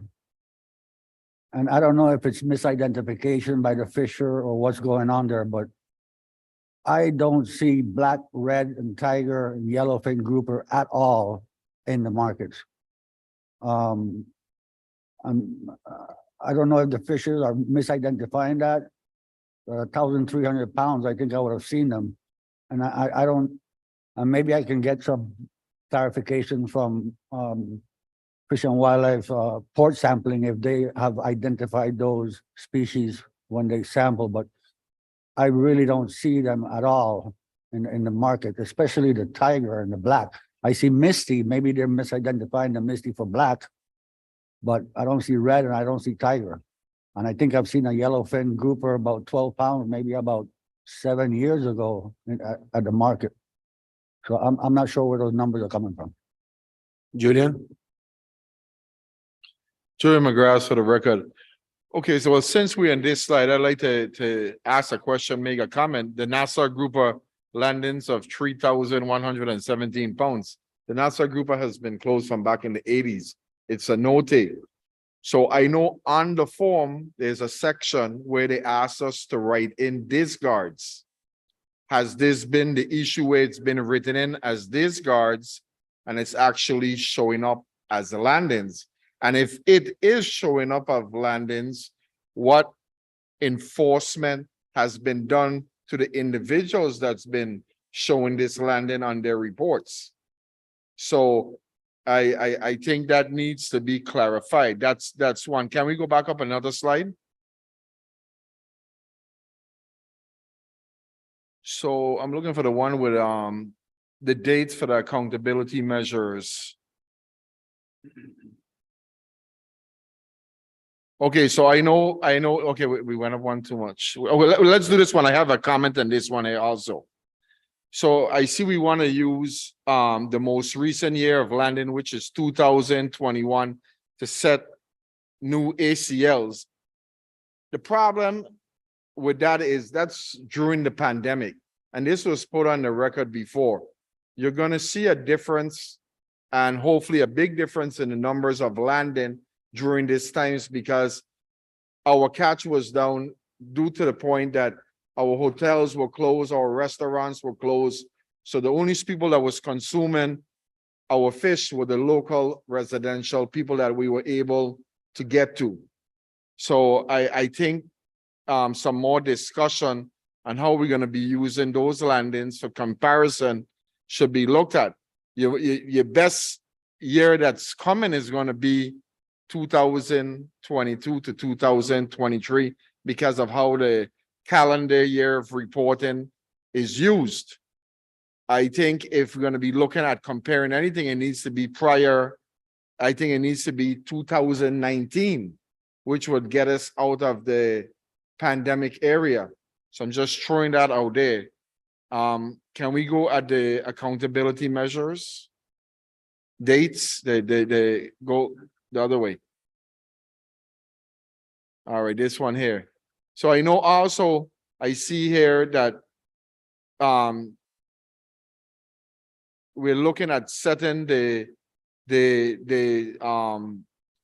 and I don't know if it's misidentification by the fisher or what's going on there, but I don't see black, red, and tiger and yellowfin grouper at all in the markets. I don't know if the fishers are misidentifying that. 1,300 pounds, I think I would have seen them. And I don't, maybe I can get some clarification from, Fish and Wildlife, port sampling, if they have identified those species when they sample, but I really don't see them at all in the market, especially the tiger and the black. I see misty, maybe they're misidentifying the misty for black, but I don't see red and I don't see tiger. And I think I've seen a yellowfin grouper about 12 pounds, maybe about 7 years ago at the market. So I'm not sure where those numbers are coming from. Julian? Joey McGrath for the record. Okay, so since we're on this slide, I'd like to ask a question, make a comment. The Nassau grouper landings of 3,117 pounds. The Nassau grouper has been closed from back in the 80s. It's a no-take. So I know on the form, there's a section where they ask us to write in discards. Has this been the issue where it's been written in as discards and it's actually showing up as the landings? And if it is showing up as landings, what enforcement has been done to the individuals that's been showing this landing on their reports? So I think that needs to be clarified. That's one. Can we go back up another slide? So I'm looking for the one with the dates for the accountability measures. Okay, so I know, okay, we went up one too much. Well, let's do this one. I have a comment on this one here also. So I see we want to use the most recent year of landing, which is 2021, to set new ACLs. The problem with that is that's during the pandemic, and this was put on the record before. You're going to see a difference, and hopefully a big difference in the numbers of landing during these times, because our catch was down due to the point that our hotels were closed, our restaurants were closed. So the only people that was consuming our fish were the local residential people that we were able to get to. So I think some more discussion on how we're going to be using those landings for comparison should be looked at. Your best year that's coming is going to be 2022 to 2023 because of how the calendar year of reporting is used. I think if we're going to be looking at comparing anything, it needs to be prior. I think it needs to be 2019, which would get us out of the pandemic area. So I'm just throwing that out there. Can we go at the accountability measures? Dates, they go the other way. All right, this one here. So I know also, I see here that we're looking at setting the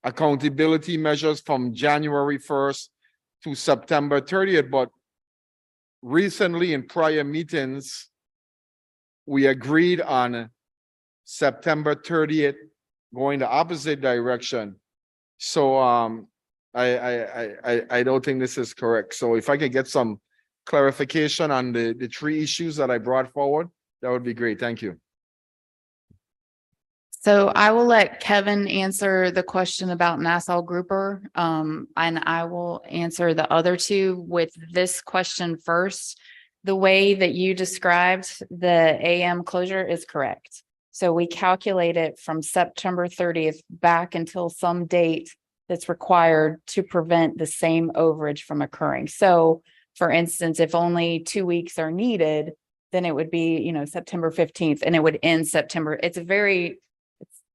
accountability measures from January 1st to September 30th, but recently in prior meetings, we agreed on September 30th, going the opposite direction. So I don't think this is correct. So if I could get some clarification on the three issues that I brought forward, that would be great. Thank you. So I will let Kevin answer the question about Nassau Grouper, and I will answer the other two with this question first. The way that you described the AM closure is correct. So we calculate it from September 30th back until some date that's required to prevent the same overage from occurring. So for instance, if only 2 weeks are needed, then it would be, September 15th and it would end September. It's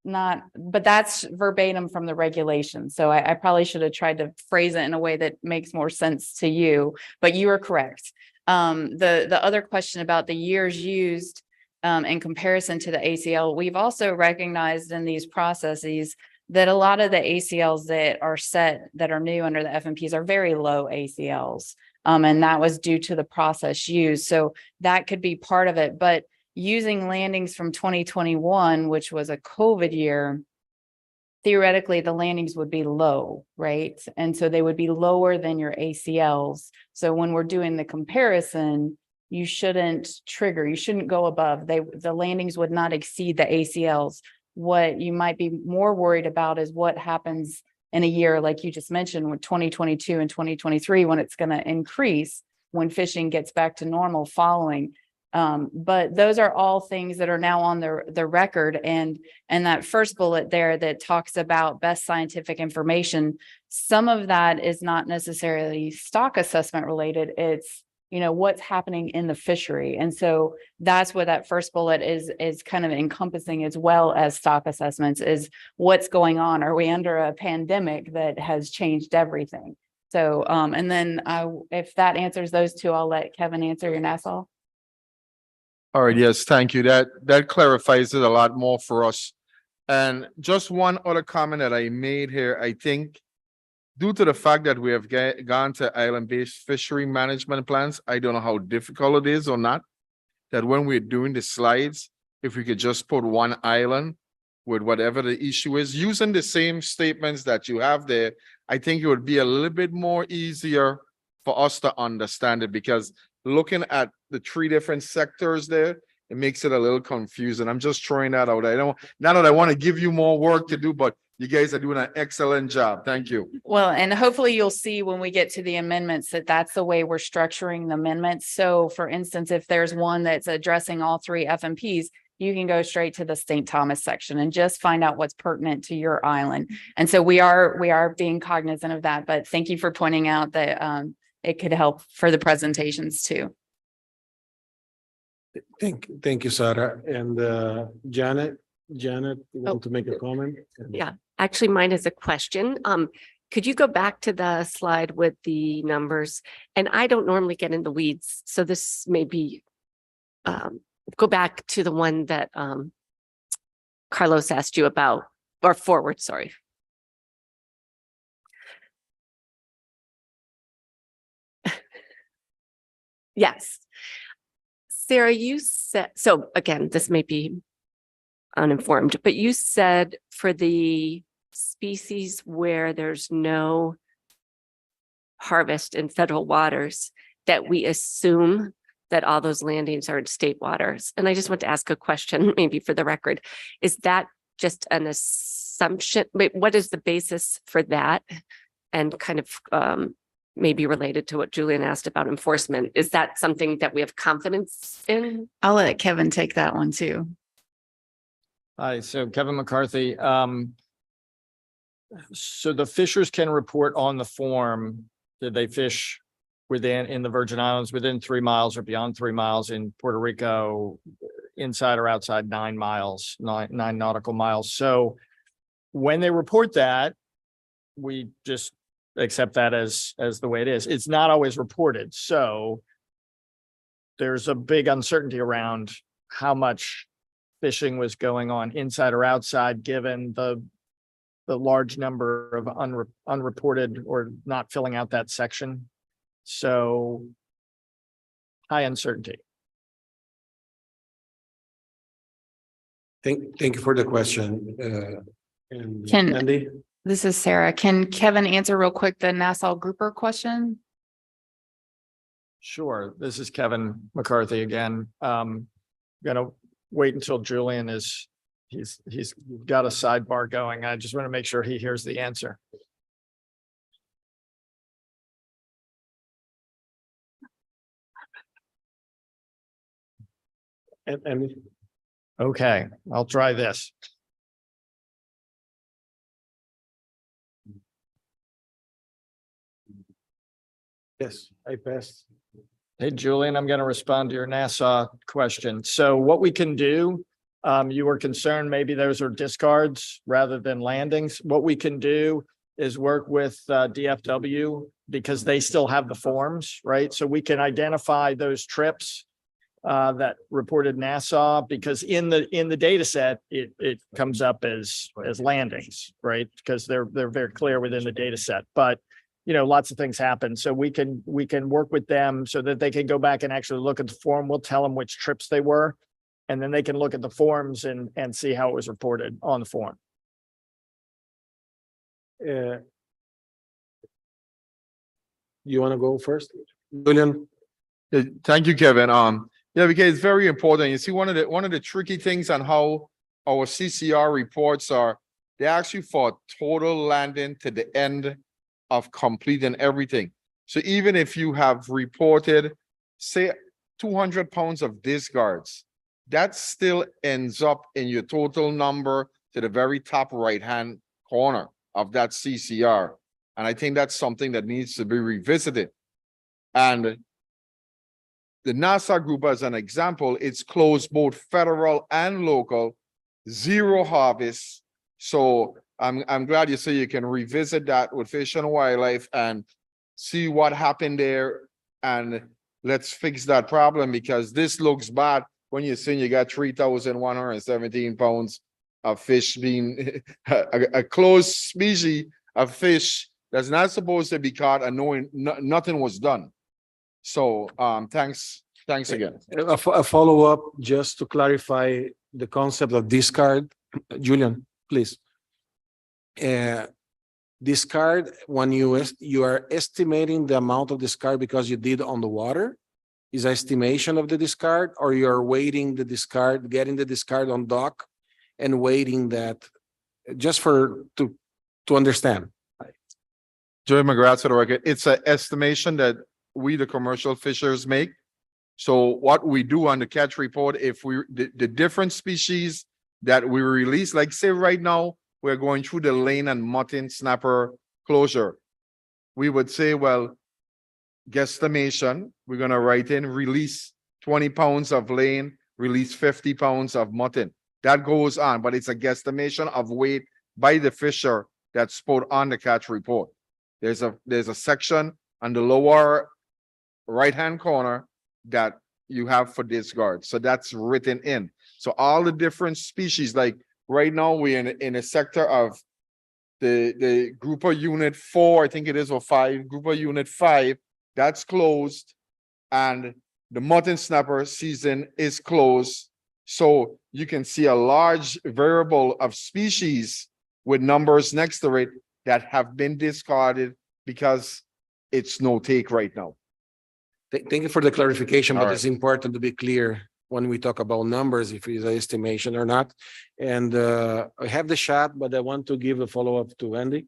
not, but that's verbatim from the regulation. So I probably should have tried to phrase it in a way that makes more sense to you, but you are correct. The other question about the years used in comparison to the ACL, we've also recognized in these processes that a lot of the ACLs that are set that are new under the FMPs are very low ACLs. And that was due to the process used. So that could be part of it, but using landings from 2021, which was a COVID year, theoretically the landings would be low, right? And so they would be lower than your ACLs. So when we're doing the comparison, you shouldn't trigger, you shouldn't go above. The landings would not exceed the ACLs. What you might be more worried about is what happens in a year, like you just mentioned, with 2022 and 2023, when it's going to increase, when fishing gets back to normal following. But those are all things that are now on the record, and that first bullet there that talks about best scientific information, some of that is not necessarily stock assessment related. It's, you know, what's happening in the fishery. And so that's what that first bullet is kind of encompassing, as well as stock assessments, is what's going on. Are we under a pandemic that has changed everything? So, and then if that answers those two, I'll let Kevin answer your Nassau. All right, yes, thank you. That clarifies it a lot more for us. And just one other comment that I made here, I think due to the fact that we have gone to island-based fishery management plans, I don't know how difficult it is or not, that when we're doing the slides, if we could just put one island with whatever the issue is, using the same statements that you have there, I think it would be a little bit more easier for us to understand it, because looking at the three different sectors there, it makes it a little confusing. I'm just throwing that out. Not that I want to give you more work to do, but you guys are doing an excellent job. Thank you. Well, and hopefully you'll see when we get to the amendments that that's the way we're structuring the amendments. So for instance, if there's one that's addressing all three FMPs, you can go straight to the St. Thomas section and just find out what's pertinent to your island. And so we are being cognizant of that, but thank you for pointing out that it could help for the presentations too. Thank you, Sarah. And Janet, you want to make a comment? Yeah, actually mine is a question. Could you go back to the slide with the numbers? And I don't normally get in the weeds, so this may be, go back to the one that Carlos asked you about, or forward, sorry. Yes. Sarah, you said, so again, this may be uninformed, but you said for the species where there's no harvest in federal waters, that we assume that all those landings are in state waters. And I just want to ask a question, maybe for the record. Is that just an assumption? What is the basis for that? And kind of maybe related to what Julian asked about enforcement. Is that something that we have confidence in? I'll let Kevin take that one too. Hi, so Kevin McCarthy. So the fishers can report on the form, did they fish in the Virgin Islands within 3 miles or beyond 3 miles, in Puerto Rico, inside or outside 9 miles, nine nautical miles. So when they report that, we just accept that as the way it is. It's not always reported. So there's a big uncertainty around how much fishing was going on inside or outside, given the large number of unreported or not filling out that section. So high uncertainty. Thank you for the question. And Can- Andy? This is Sarah. Can Kevin answer real quick the Nassau grouper question? Sure. This is Kevin McCarthy again. Gonna wait until Julian he's got a sidebar going. I just want to make sure he hears the answer. And Okay, I'll try this. yes, I passed. Hey, Julian, I'm going to respond to your Nassau question. So what we can do, you were concerned maybe those are discards rather than landings. What we can do is work with DFW, because they still have the forms, right? So we can identify those trips that reported Nassau, because in the data set, it comes up as landings, right? Because they're very clear within the data set. But you know, lots of things happen. So we can work with them so that they can go back and actually look at the form. We'll tell them which trips they were, and then they can look at the forms and see how it was reported on the form. You want to go first, Julian? Thank you, Kevin. Yeah, because it's very important. You see, one of the tricky things on how our CCR reports are, they actually for total landing to the end of completing everything. So even if you have reported, say, 200 pounds of discards, that still ends up in your total number to the very top right-hand corner of that CCR. And I think that's something that needs to be revisited. And the NASA group, as an example, it's closed both federal and local, zero harvest. So I'm glad you say you can revisit that with Fish and Wildlife and see what happened there, and let's fix that problem, because this looks bad when you're saying you got 3,117 pounds of fish being a closed species of fish that's not supposed to be caught, and knowing nothing was done. So thanks again. A follow-up, just to clarify the concept of discard. Julian, please. Discard, when you are estimating the amount of discard because you did on the water, is estimation of the discard, or you're waiting the discard, getting the discard on dock and waiting that, just to understand. Joey McGrath for the record. It's an estimation that we, the commercial fishers, make. So what we do on the catch report, if the different species that we release, like say right now, we're going through the lane and mutton snapper closure. We would say, well, guesstimation, we're going to write in release 20 pounds of lane, release 50 pounds of mutton. That goes on, but it's a guesstimation of weight by the fisher that's put on the catch report. There's a section on the lower right-hand corner that you have for discard. So that's written in. So all the different species, like right now we're in a sector of the grouper unit 4, I think it is, or 5, grouper unit 5, that's closed, and the mutton snapper season is closed. So you can see a large variable of species with numbers next to it that have been discarded because it's no take right now. Thank you for the clarification, All but right. it's important to be clear when we talk about numbers, if it's an estimation or not. And I have the shot, but I want to give a follow-up to Andy.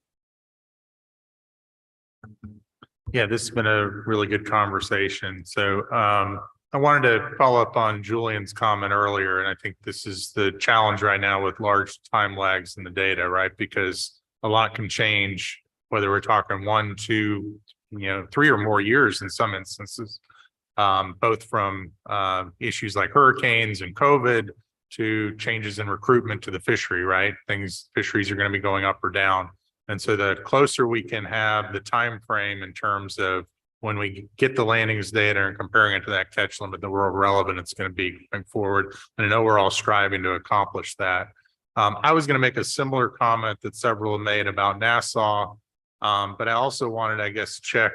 Yeah, this has been a really good conversation. So I wanted to follow up on Julian's comment earlier, and I think this is the challenge right now with large time lags in the data, right? Because a lot can change, whether we're talking 1, 2, 3 or more years in some instances, both from issues like hurricanes and COVID to changes in recruitment to the fishery, right? Fisheries are going to be going up or down. And so the closer we can have the time frame in terms of when we get the landings data and comparing it to that catch limit, the more relevant it's going to be going forward. And I know we're all striving to accomplish that. I was going to make a similar comment that several have made about Nassau, but I also wanted, I guess, check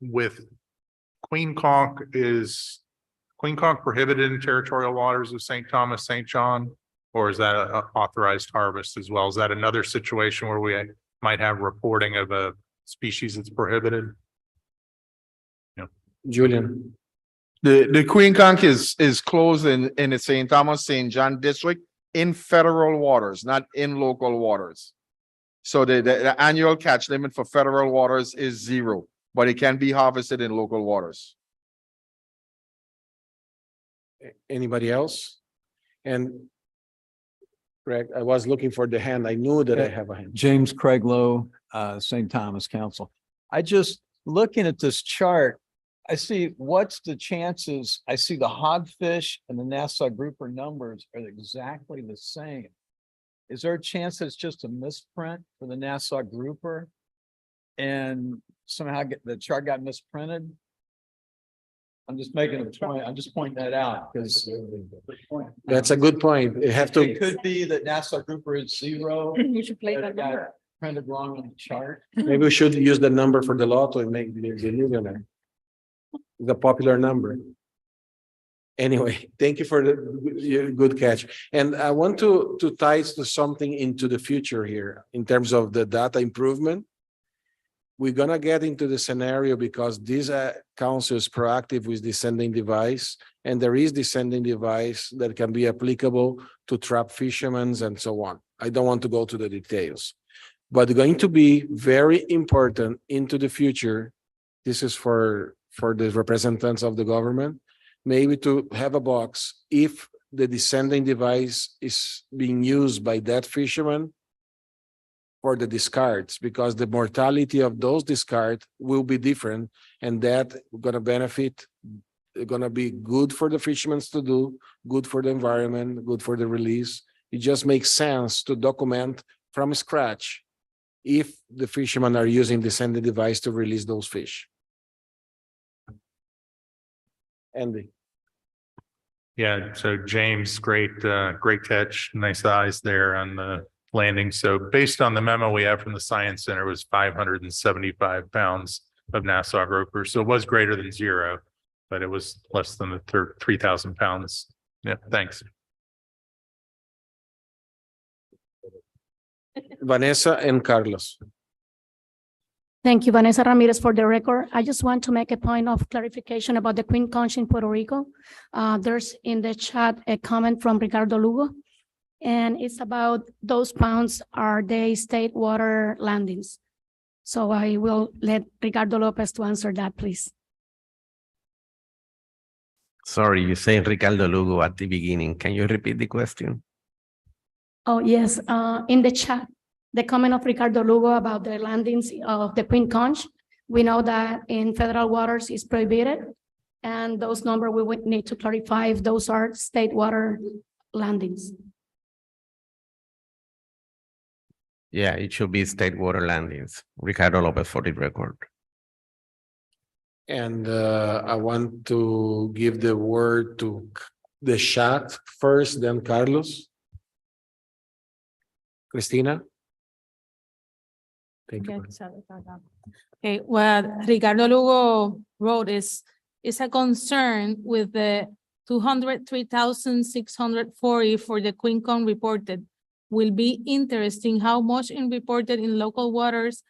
with Queen Conch. Is Queen Conch prohibited in territorial waters of St. Thomas, St. John? Or is that an authorized harvest as well? Is that another situation where we might have reporting of a species that's prohibited? Julian. The Queen Conch is closed in the St. Thomas, St. John district in federal waters, not in local waters. So the annual catch limit for federal waters is 0, but it can be harvested in local waters. Anybody else? And Greg, I was looking for the hand. I knew that I have a hand. James Craig Lowe, St. Thomas Council. I just, looking at this chart, I see what's the chances, I see the hogfish and the Nassau grouper numbers are exactly the same. Is there a chance that it's just a misprint for the Nassau grouper and somehow the chart got misprinted? I'm just making a point. I'm just pointing that out because That's a good point. You have to. it could be that Nassau grouper is 0. You should play but that it got number. printed wrong on the chart. Maybe we should use the number for the law to make the millionaire. The popular number. Anyway, thank you for your good catch. And I want to tie to something into the future here in terms of the data improvement. we're gonna get into the scenario because this council is proactive with descending device, and there is descending device that can be applicable to trap fishermen and so on. I don't want to go to the details, but going to be very important into the future. This is for the representatives of the government, maybe to have a box if the descending device is being used by that fisherman for the discards, because the mortality of those discards will be different, and that gonna benefit, gonna be good for the fishermen to do, good for the environment, good for the release. It just makes sense to document from scratch if the fishermen are using the sending device to release those fish. Andy. Yeah, so James, great catch. Nice eyes there on the landing. So based on the memo we have from the Science Center, it was 575 pounds of Nassau grouper. So it was greater than zero, but it was less than the 3,000 pounds. Yeah, thanks. Vanessa and Carlos. Thank you, Vanessa Ramirez, for the record. I just want to make a point of clarification about the Queen Conch in Puerto Rico. There's in the chat a comment from Ricardo Lugo, and it's about those pounds are they state water landings. So I will let Ricardo Lopez to answer that, please. Sorry, you said Ricardo Lugo at the beginning. Can you repeat the question? Oh, yes, in the chat, the comment of Ricardo Lugo about the landings of the Queen Conch. We know that in federal waters is prohibited, and those numbers we would need to clarify if those are state water landings. Yeah, it should be state water landings. Ricardo Lopez for the record. And I want to give the word to the chat first, then Carlos. Cristina. Thank you. Okay, what Ricardo Lugo wrote is a concern with the 203,640 for the Queen Conch reported. Will be interesting how much in reported in local waters,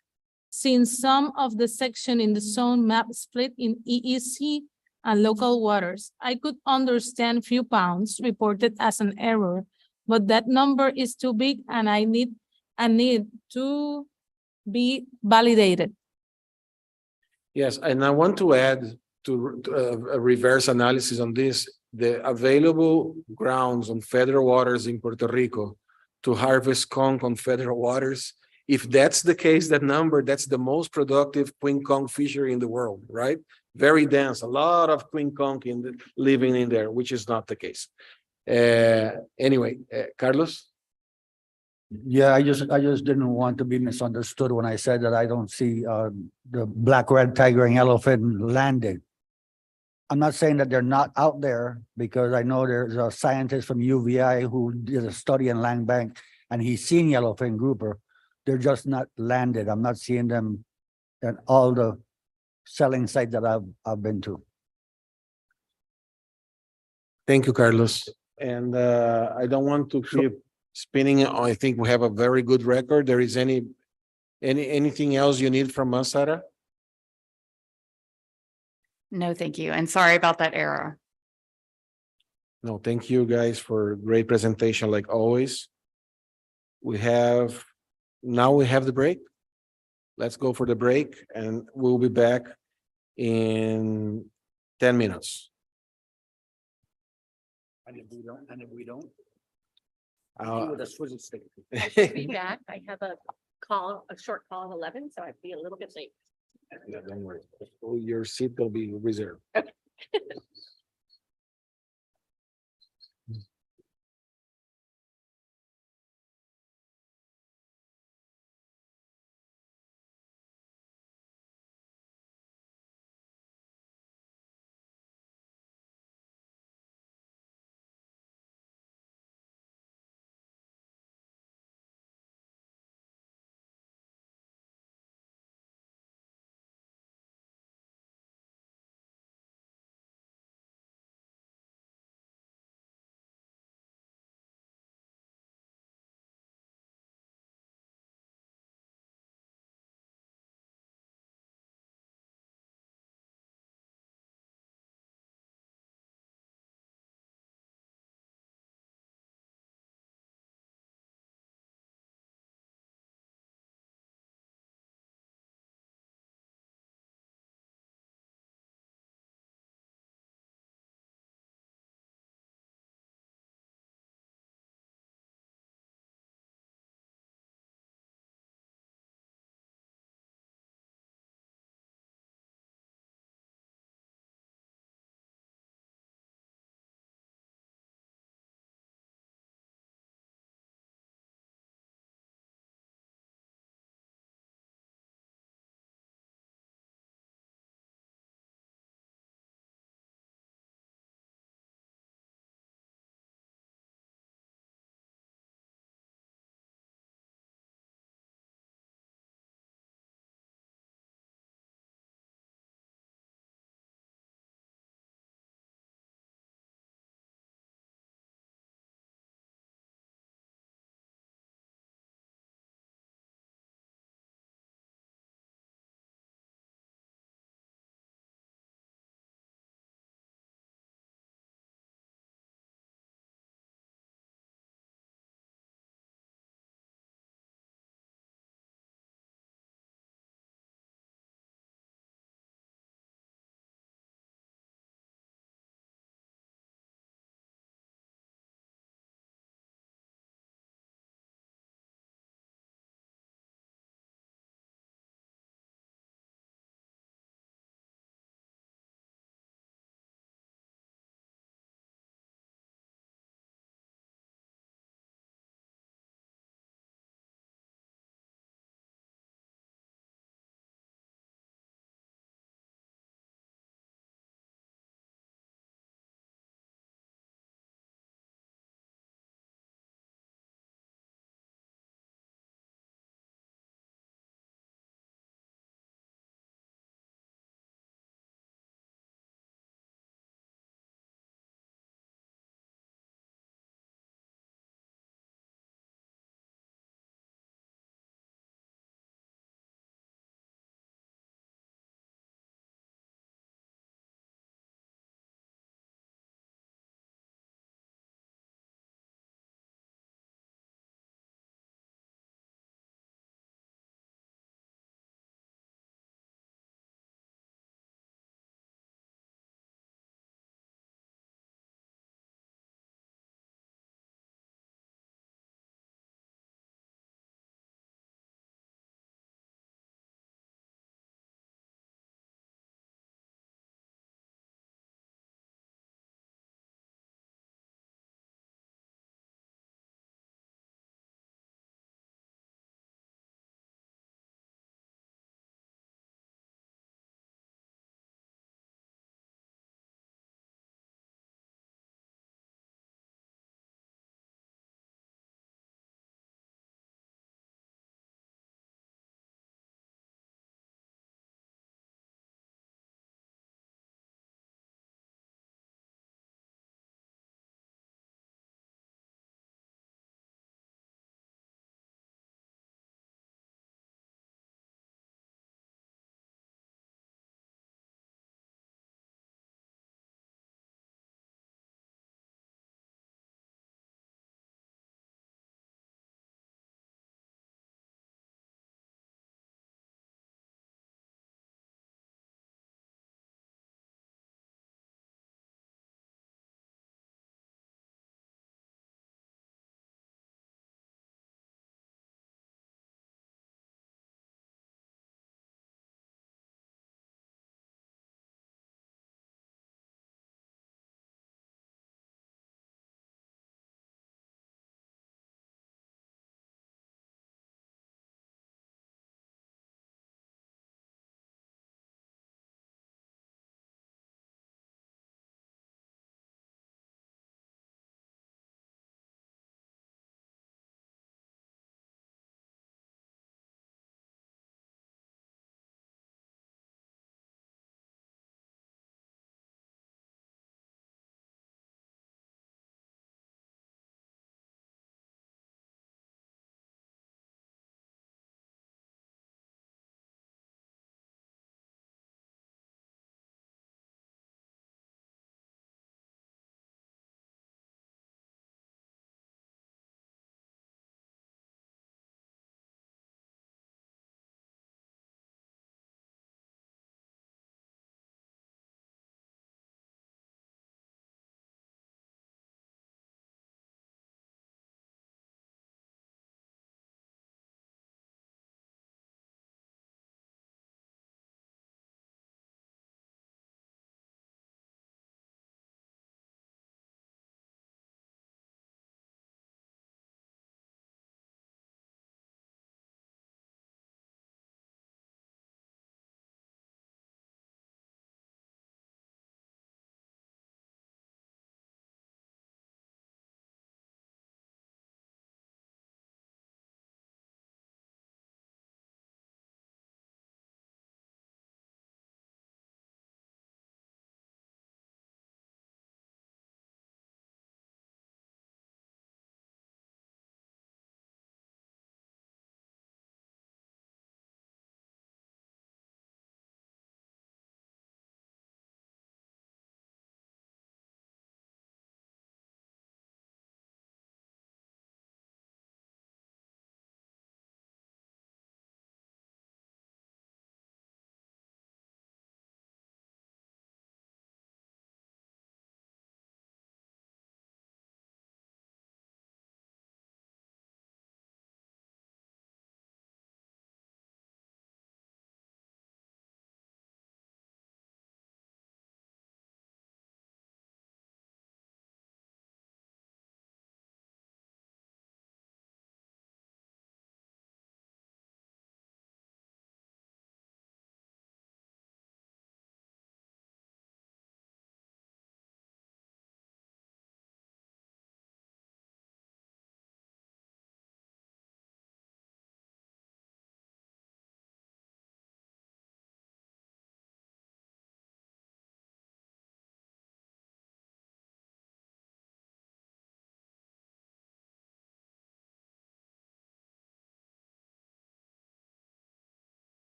since some of the section in the zone map split in EEZ and local waters. I could understand few pounds reported as an error, but that number is too big and I need to be validated. Yes, and I want to add to a reverse analysis on this. The available grounds on federal waters in Puerto Rico to harvest conch on federal waters, if that's the case, that number, that's the most productive queen conch fishery in the world, right? Very dense, a lot of queen conch living in there, which is not the case. Anyway, Carlos? Yeah, I just didn't want to be misunderstood when I said that I don't see the black, red tiger and yellowfin landed. I'm not saying that they're not out there, because I know there's a scientist from UVI who did a study in Land Bank and he's seen yellowfin grouper. They're just not landed. I'm not seeing them at all the selling sites that I've been to. Thank you, Carlos. And I don't want to keep spinning. I think we have a very good record. There is anything else you need from us, Sarah? No, thank you. And sorry about that error. No, thank you guys for great presentation like always. Now we have the break. Let's go for the break and we'll be back in 10 minutes. And if we don't, Uh, Be back. I have a short call at 11, so I'd be a little bit late. Yeah, don't worry. Your seat will be reserved.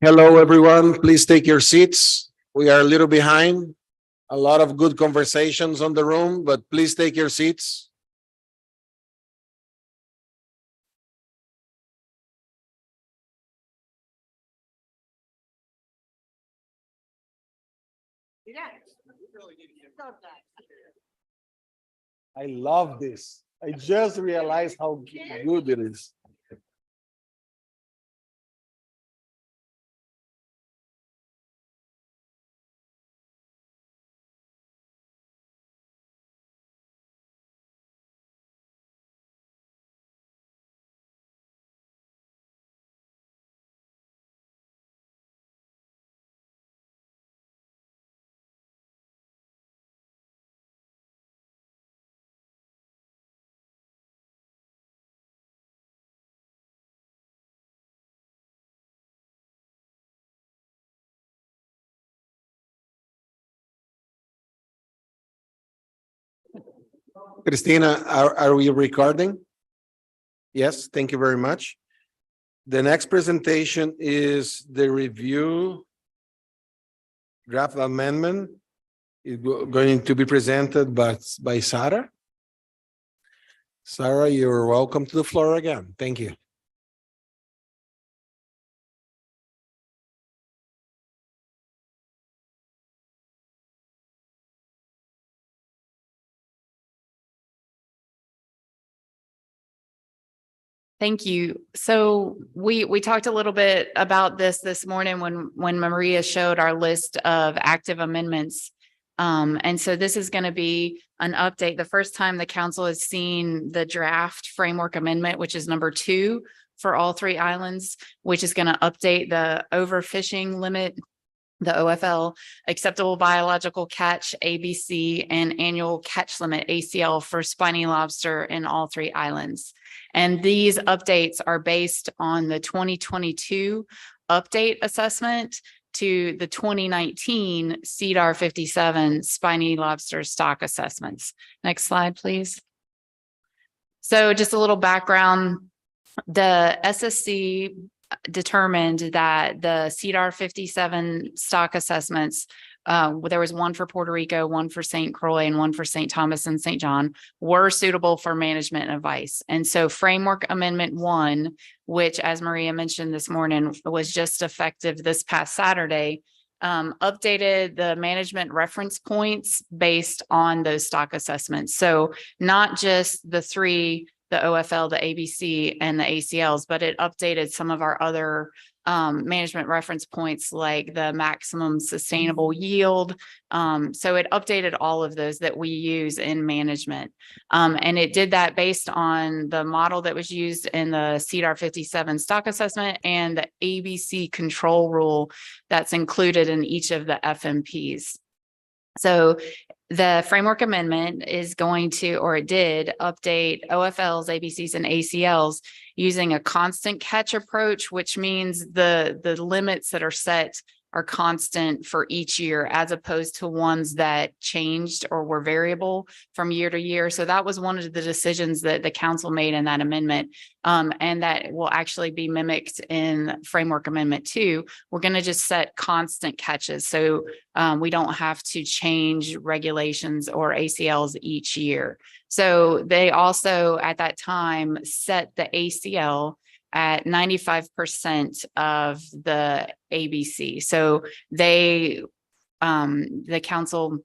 Hello, everyone. Please take your seats. We are a little behind. A lot of good conversations on the room, but please take your seats. I love this. I just realized how good it is. Christina, are we recording? Yes, thank you very much. The next presentation is the review draft amendment. It's going to be presented by Sarah. Sarah, you're welcome to the floor again. Thank you. Thank you. So we talked a little bit about this morning when Maria showed our list of active amendments. And so this is going to be an update. The first time the council has seen the draft framework amendment, which is number 2 for all 3 islands, which is going to update the overfishing limit, the OFL, acceptable biological catch, ABC, and annual catch limit, ACL, for spiny lobster in all 3 islands. And these updates are based on the 2022 update assessment to the 2019 CDR 57 spiny lobster stock assessments. Next slide, please. So just a little background. The SSC determined that the CDR 57 stock assessments, there was one for Puerto Rico, one for St. Croix, and one for St. Thomas and St. John, were suitable for management advice. And so Framework Amendment 1, which, as Maria mentioned this morning, was just effective this past Saturday, updated the management reference points based on those stock assessments. So not just the 3, the OFL, the ABC, and the ACLs, but it updated some of our other management reference points like the maximum sustainable yield. So it updated all of those that we use in management. And it did that based on the model that was used in the CDR 57 stock assessment and the ABC control rule that's included in each of the FMPs. So the framework amendment is going to, or it did, update OFLs, ABCs, and ACLs using a constant catch approach, which means the limits that are set are constant for each year, as opposed to ones that changed or were variable from year to year. So that was one of the decisions that the council made in that amendment, and that will actually be mimicked in Framework Amendment 2. We're going to just set constant catches, so we don't have to change regulations or ACLs each year. So they also, at that time, set the ACL at 95% of the ABC. So they, the council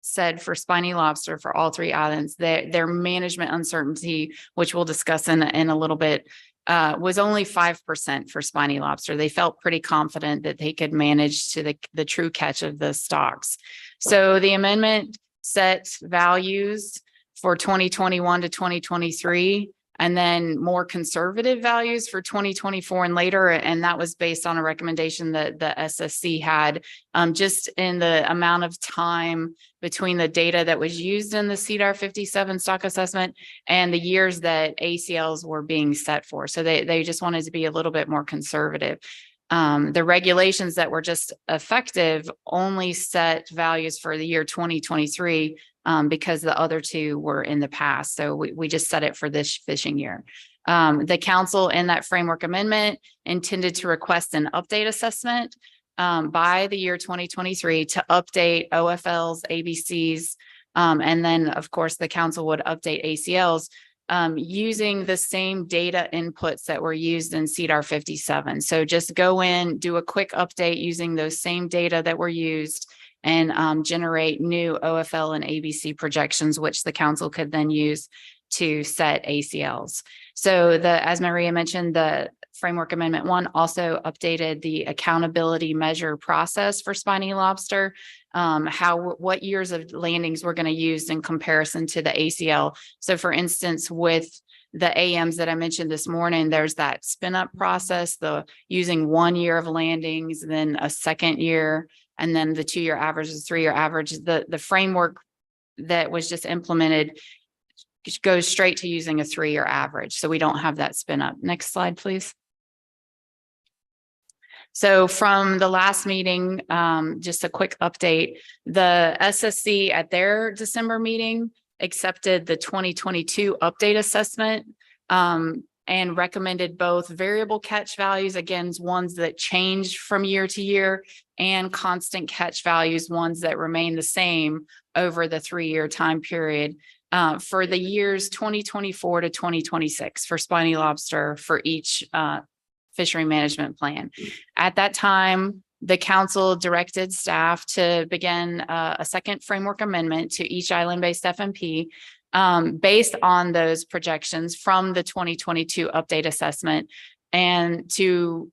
said for spiny lobster for all 3 islands, their management uncertainty, which we'll discuss in a little bit, was only 5% for spiny lobster. They felt pretty confident that they could manage to the true catch of the stocks. So the amendment set values for 2021 to 2023, and then more conservative values for 2024 and later. And that was based on a recommendation that the SSC had, just in the amount of time between the data that was used in the CDR 57 stock assessment and the years that ACLs were being set for. So they just wanted to be a little bit more conservative. The regulations that were just effective only set values for the year 2023 because the other two were in the past. So we just set it for this fishing year. The council in that framework amendment intended to request an update assessment by the year 2023 to update OFLs, ABCs, and then of course the council would update ACLs using the same data inputs that were used in CDR 57. So just go in, do a quick update using those same data that were used and generate new OFL and ABC projections, which the council could then use to set ACLs. So as Maria mentioned, the Framework Amendment 1 also updated the accountability measure process for spiny lobster, what years of landings we're going to use in comparison to the ACL. So for instance, with the AMs that I mentioned this morning, there's that spin up process, the using 1 year of landings, then a second year, and then the 2-year average, the 3-year average. The framework that was just implemented goes straight to using a 3-year average. So we don't have that spin up. Next slide, please. So from the last meeting, just a quick update, the SSC at their December meeting accepted the 2022 update assessment and recommended both variable catch values, again, ones that change from year to year, and constant catch values, ones that remain the same over the 3-year time period for the years 2024 to 2026 for spiny lobster for each fishery management plan. At that time, the council directed staff to begin a second framework amendment to each island-based FMP based on those projections from the 2022 update assessment, and to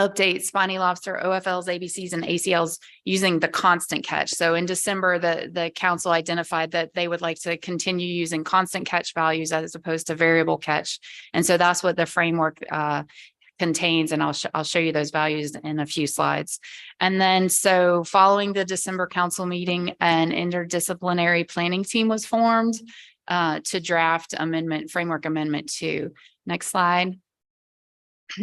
update spiny lobster, OFLs, ABCs, and ACLs using the constant catch. So in December, the council identified that they would like to continue using constant catch values as opposed to variable catch. And so that's what the framework contains, and I'll show you those values in a few slides. And then so following the December council meeting, an interdisciplinary planning team was formed to draft framework amendment 2. Next slide.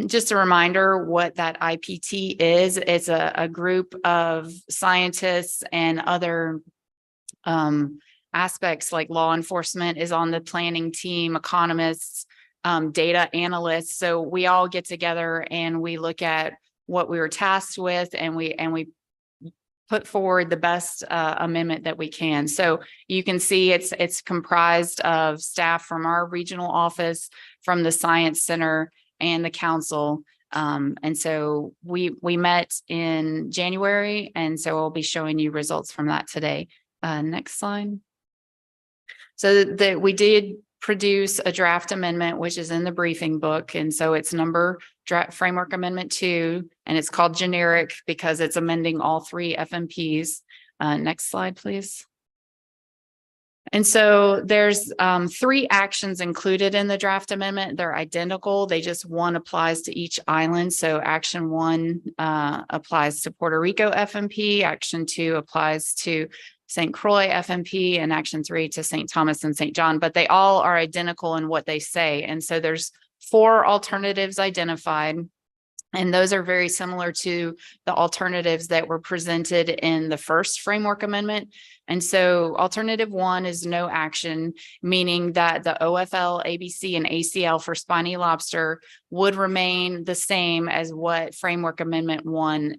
Just a reminder what that IPT is. It's a group of scientists and other aspects like law enforcement is on the planning team, economists, data analysts. So we all get together and we look at what we were tasked with, and we put forward the best amendment that we can. So you can see it's comprised of staff from our regional office, from the Science Center, and the council. And so we met in January, and so I'll be showing you results from that today. Next slide. So that we did produce a draft amendment, which is in the briefing book. And so it's number draft framework amendment 2, and it's called generic because it's amending all 3 FMPs. Next slide, please. And so there's 3 actions included in the draft amendment. They're identical. They just one applies to each island. So action 1 applies to Puerto Rico FMP. Action 2 applies to St. Croix FMP, and action 3 to St. Thomas and St. John, but they all are identical in what they say. And so there's 4 alternatives identified, and those are very similar to the alternatives that were presented in the first framework amendment. And so alternative 1 is no action, meaning that the OFL, ABC, and ACL for spiny lobster would remain the same as what framework amendment 1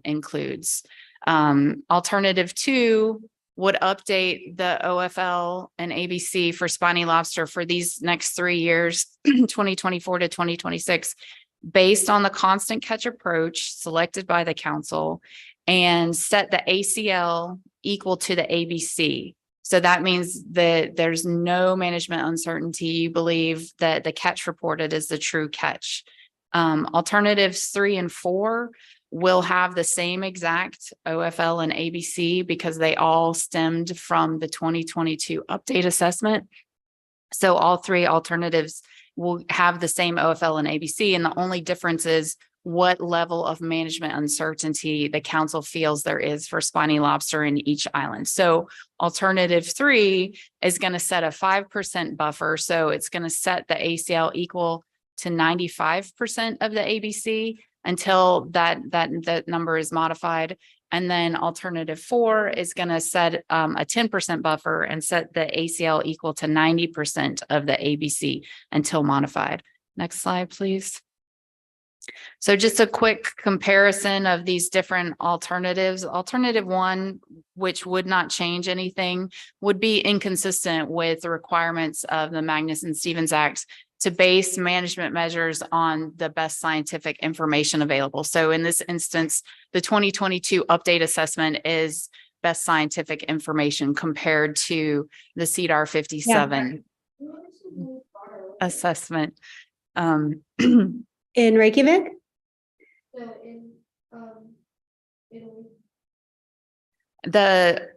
includes. Alternative 2 would update the OFL and ABC for spiny lobster for these next 3 years, 2024 to 2026, based on the constant catch approach selected by the council, and set the ACL equal to the ABC. So that means that there's no management uncertainty. You believe that the catch reported is the true catch. Alternatives 3 and 4 will have the same exact OFL and ABC because they all stemmed from the 2022 update assessment. So all 3 alternatives will have the same OFL and ABC, and the only difference is what level of management uncertainty the council feels there is for spiny lobster in each island. So alternative 3 is going to set a 5% buffer. So it's going to set the ACL equal to 95% of the ABC, until that number is modified. And then alternative 4 is going to set a 10% buffer and set the ACL equal to 90% of the ABC until modified. Next slide, please. So just a quick comparison of these different alternatives. Alternative 1, which would not change anything, would be inconsistent with the requirements of the Magnuson-Stevens Act to base management measures on the best scientific information available. So in this instance, the 2022 update assessment is best scientific information compared to the CDR 57 assessment. In Reykjavik? The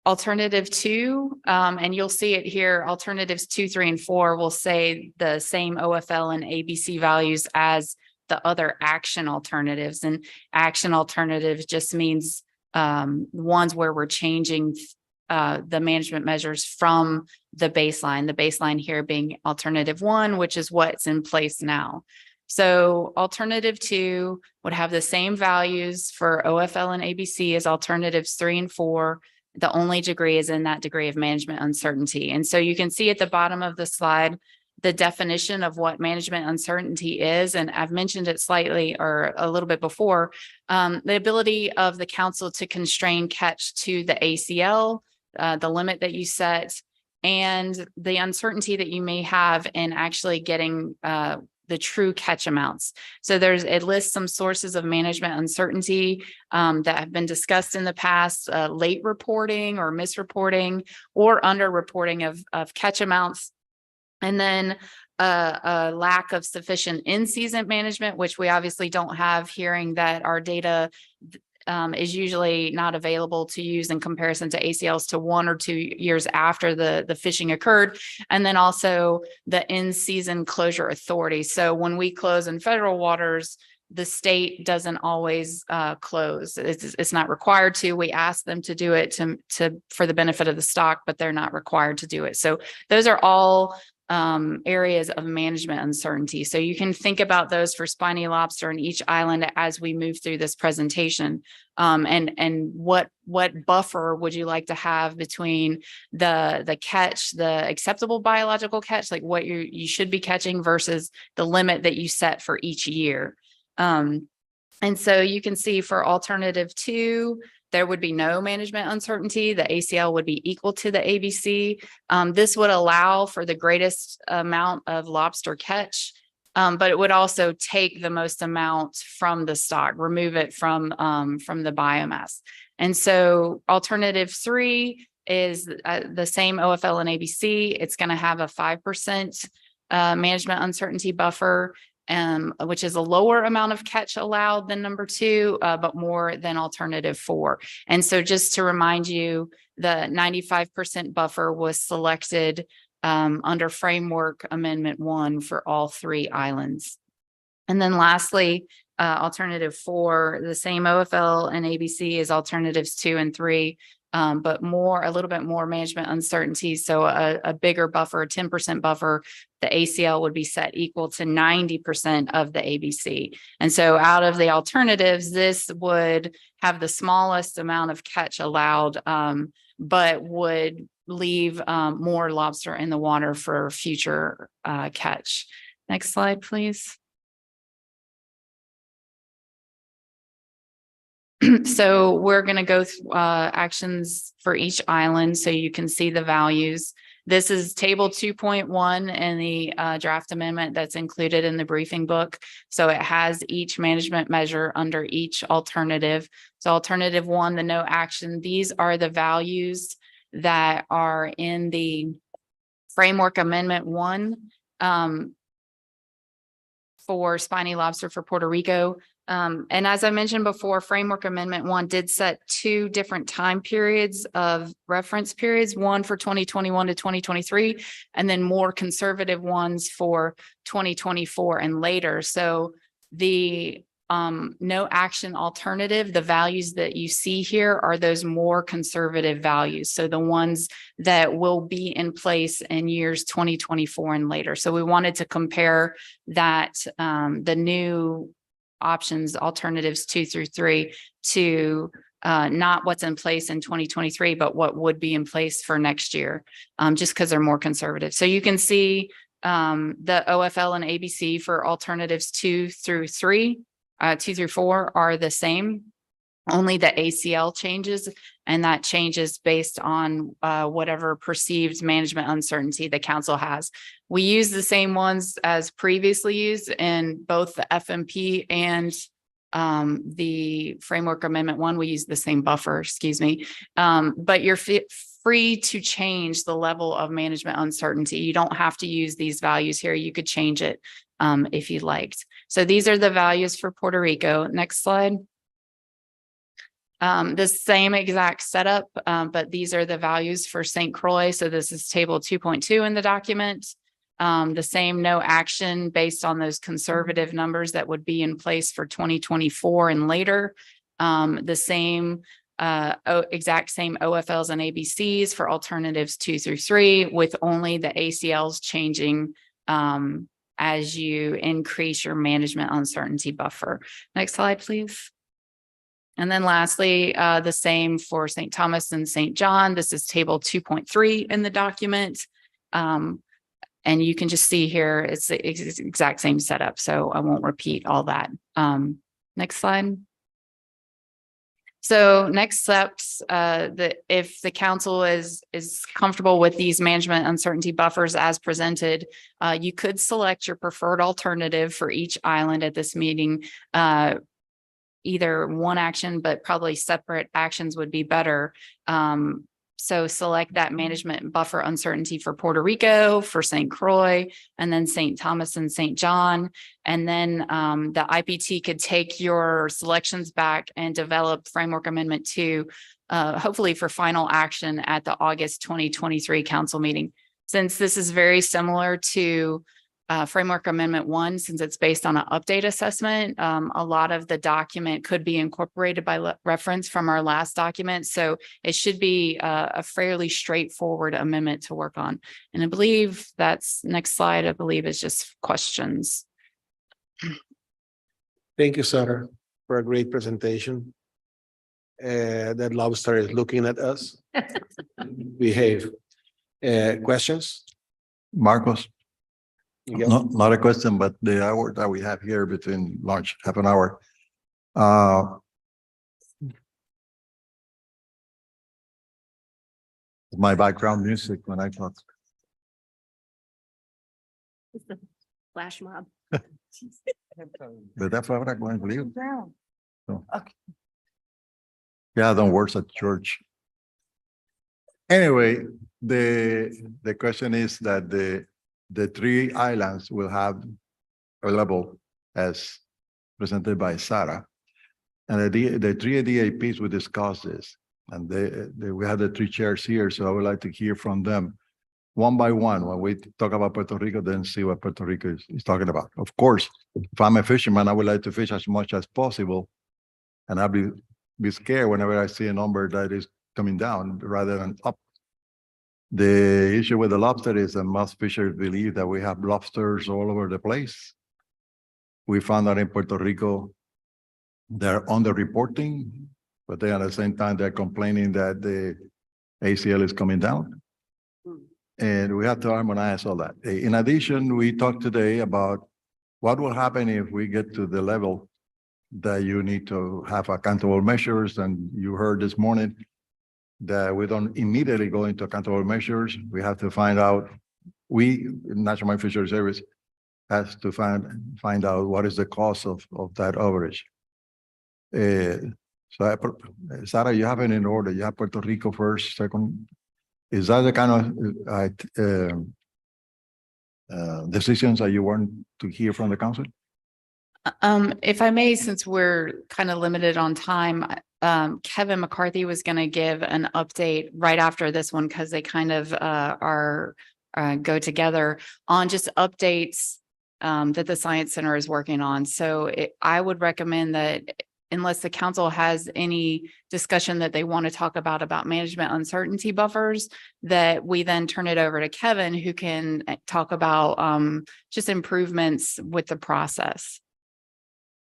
alternative 2, and you'll see it here, alternatives 2, 3, and 4 will say the same OFL and ABC values as the other action alternatives. And action alternatives just means ones where we're changing the management measures from the baseline here being alternative 1, which is what's in place now. So alternative 2 would have the same values for OFL and ABC as alternatives 3 and 4. The only degree is in that degree of management uncertainty. And so you can see at the bottom of the slide, the definition of what management uncertainty is. And I've mentioned it slightly or a little bit before, the ability of the council to constrain catch to the ACL, the limit that you set, and the uncertainty that you may have in actually getting the true catch amounts. So it lists some sources of management uncertainty that have been discussed in the past, late reporting or misreporting or underreporting of catch amounts. And then a lack of sufficient in-season management, which we obviously don't have, hearing that our data is usually not available to use in comparison to ACLs to 1 or 2 years after the fishing occurred. And then also the in-season closure authority. So when we close in federal waters, the state doesn't always close. It's not required to. We ask them to do it for the benefit of the stock, but they're not required to do it. So those are all areas of management uncertainty. So you can think about those for spiny lobster in each island as we move through this presentation. And what buffer would you like to have between the catch, the acceptable biological catch, like what you should be catching versus the limit that you set for each year. And so you can see for alternative 2, there would be no management uncertainty. The ACL would be equal to the ABC. This would allow for the greatest amount of lobster catch, but it would also take the most amount from the stock, remove it from the biomass. And so alternative 3 is the same OFL and ABC. It's going to have a 5% management uncertainty buffer, which is a lower amount of catch allowed than number 2, but more than alternative 4. And so just to remind you, the 95% buffer was selected under Framework Amendment 1 for all 3 islands. And then lastly, alternative 4, the same OFL and ABC as alternatives 2 and 3, but a little bit more management uncertainty. So a bigger buffer, a 10% buffer, the ACL would be set equal to 90% of the ABC. And so out of the alternatives, this would have the smallest amount of catch allowed, but would leave more lobster in the water for future catch. Next slide, please. So we're going to go through actions for each island so you can see the values. This is table 2.1 in the draft amendment that's included in the briefing book. So it has each management measure under each alternative. So alternative 1, the no action, these are the values that are in the Framework Amendment 1 for spiny lobster for Puerto Rico. And as I mentioned before, Framework Amendment 1 did set 2 different time periods of reference periods, one for 2021 to 2023, and then more conservative ones for 2024 and later. So the no action alternative, the values that you see here are those more conservative values. So the ones that will be in place in years 2024 and later. So we wanted to compare that, the new options, alternatives 2 through 3 to not what's in place in 2023, but what would be in place for next year, just because they're more conservative. So you can see the OFL and ABC for alternatives 2 through 3, 2 through 4 are the same. Only the ACL changes, and that changes based on whatever perceived management uncertainty the council has. We use the same ones as previously used in both the FMP and the Framework Amendment 1. We use the same buffer, excuse me, but you're free to change the level of management uncertainty. You don't have to use these values here. You could change it if you liked. So these are the values for Puerto Rico. Next slide. The same exact setup, but these are the values for St. Croix. So this is table 2.2 in the document. The same no action based on those conservative numbers that would be in place for 2024 and later. The same exact same OFLs and ABCs for alternatives 2 through 3, with only the ACLs changing as you increase your management uncertainty buffer. Next slide, please. And then lastly, the same for St. Thomas and St. John. This is table 2.3 in the document. And you can just see here, it's the exact same setup. So I won't repeat all that. Next slide. So next steps, if the council is comfortable with these management uncertainty buffers as presented, you could select your preferred alternative for each island at this meeting. Either one action, but probably separate actions would be better. So select that management buffer uncertainty for Puerto Rico, for St. Croix, and then St. Thomas and St. John. And then the IPT could take your selections back and develop Framework Amendment 2, hopefully for final action at the August 2023 council meeting. Since this is very similar to Framework Amendment 1, since it's based on an update assessment, a lot of the document could be incorporated by reference from our last document. So it should be a fairly straightforward amendment to work on. And I believe that's next slide, I believe is just questions. Thank you, Sarah, for a great presentation. That lobster is looking at us. Behave. Questions? Marcos? Miguel? Not a question, but the hour that we have here between lunch, half an hour. My background music when I talk. Flash mob. But that's what I'm going to leave. So. Yeah, don't work at church. Anyway, the question is that the 3 islands will have available as presented by Sarah. And the 3 DAPs, we discussed this, and we have the 3 chairs here, so I would like to hear from them one by one when we talk about Puerto Rico, then see what Puerto Rico is talking about. Of course, if I'm a fisherman, I would like to fish as much as possible, and I'll be scared whenever I see a number that is coming down rather than up. The issue with the lobster is that most fishers believe that we have lobsters all over the place. We found that in Puerto Rico, they're underreporting, but they at the same time, they're complaining that the ACL is coming down. And we have to harmonize all that. In addition, we talked today about what will happen if we get to the level that you need to have accountable measures. And you heard this morning that we don't immediately go into accountable measures. We have to find out, National Marine Fisheries Service has to find out what is the cost of that overage. So Sarah, you have it in order. You have Puerto Rico first, second. Is that the kind of decisions that you want to hear from the council? If I may, since we're kind of limited on time, Kevin McCarthy was going to give an update right after this one because they kind of go together on just updates that the Science Center is working on. So I would recommend that unless the council has any discussion that they want to talk about management uncertainty buffers, that we then turn it over to Kevin, who can talk about just improvements with the process.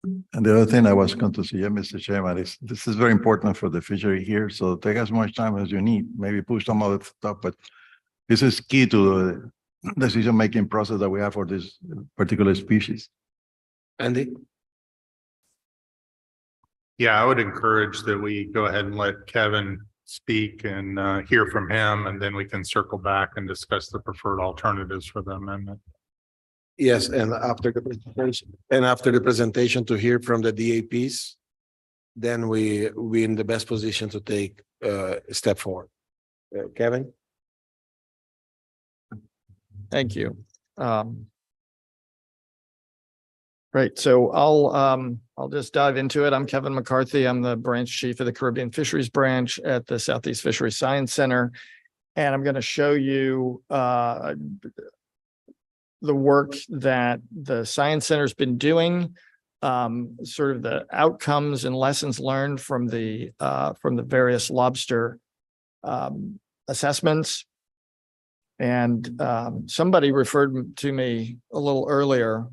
And the other thing I was going to suggest, Mr. Chairman, is this is very important for the fishery here. So take as much time as you need, maybe push some other stuff, but this is key to the decision-making process that we have for this particular species. Andy? Yeah, I would encourage that we go ahead and let Kevin speak and hear from him, and then we can circle back and discuss the preferred alternatives for the amendment. Yes, and after the presentation to hear from the DAPs, then we in the best position to take a step forward. Kevin? Thank you. Right, so I'll just dive into it. I'm Kevin McCarthy. I'm the branch chief of the Caribbean Fisheries Branch at the Southeast Fisheries Science Center. And I'm going to show you the work that the Science Center's been doing, sort of the outcomes and lessons learned from the various lobster assessments. And somebody referred to me a little earlier.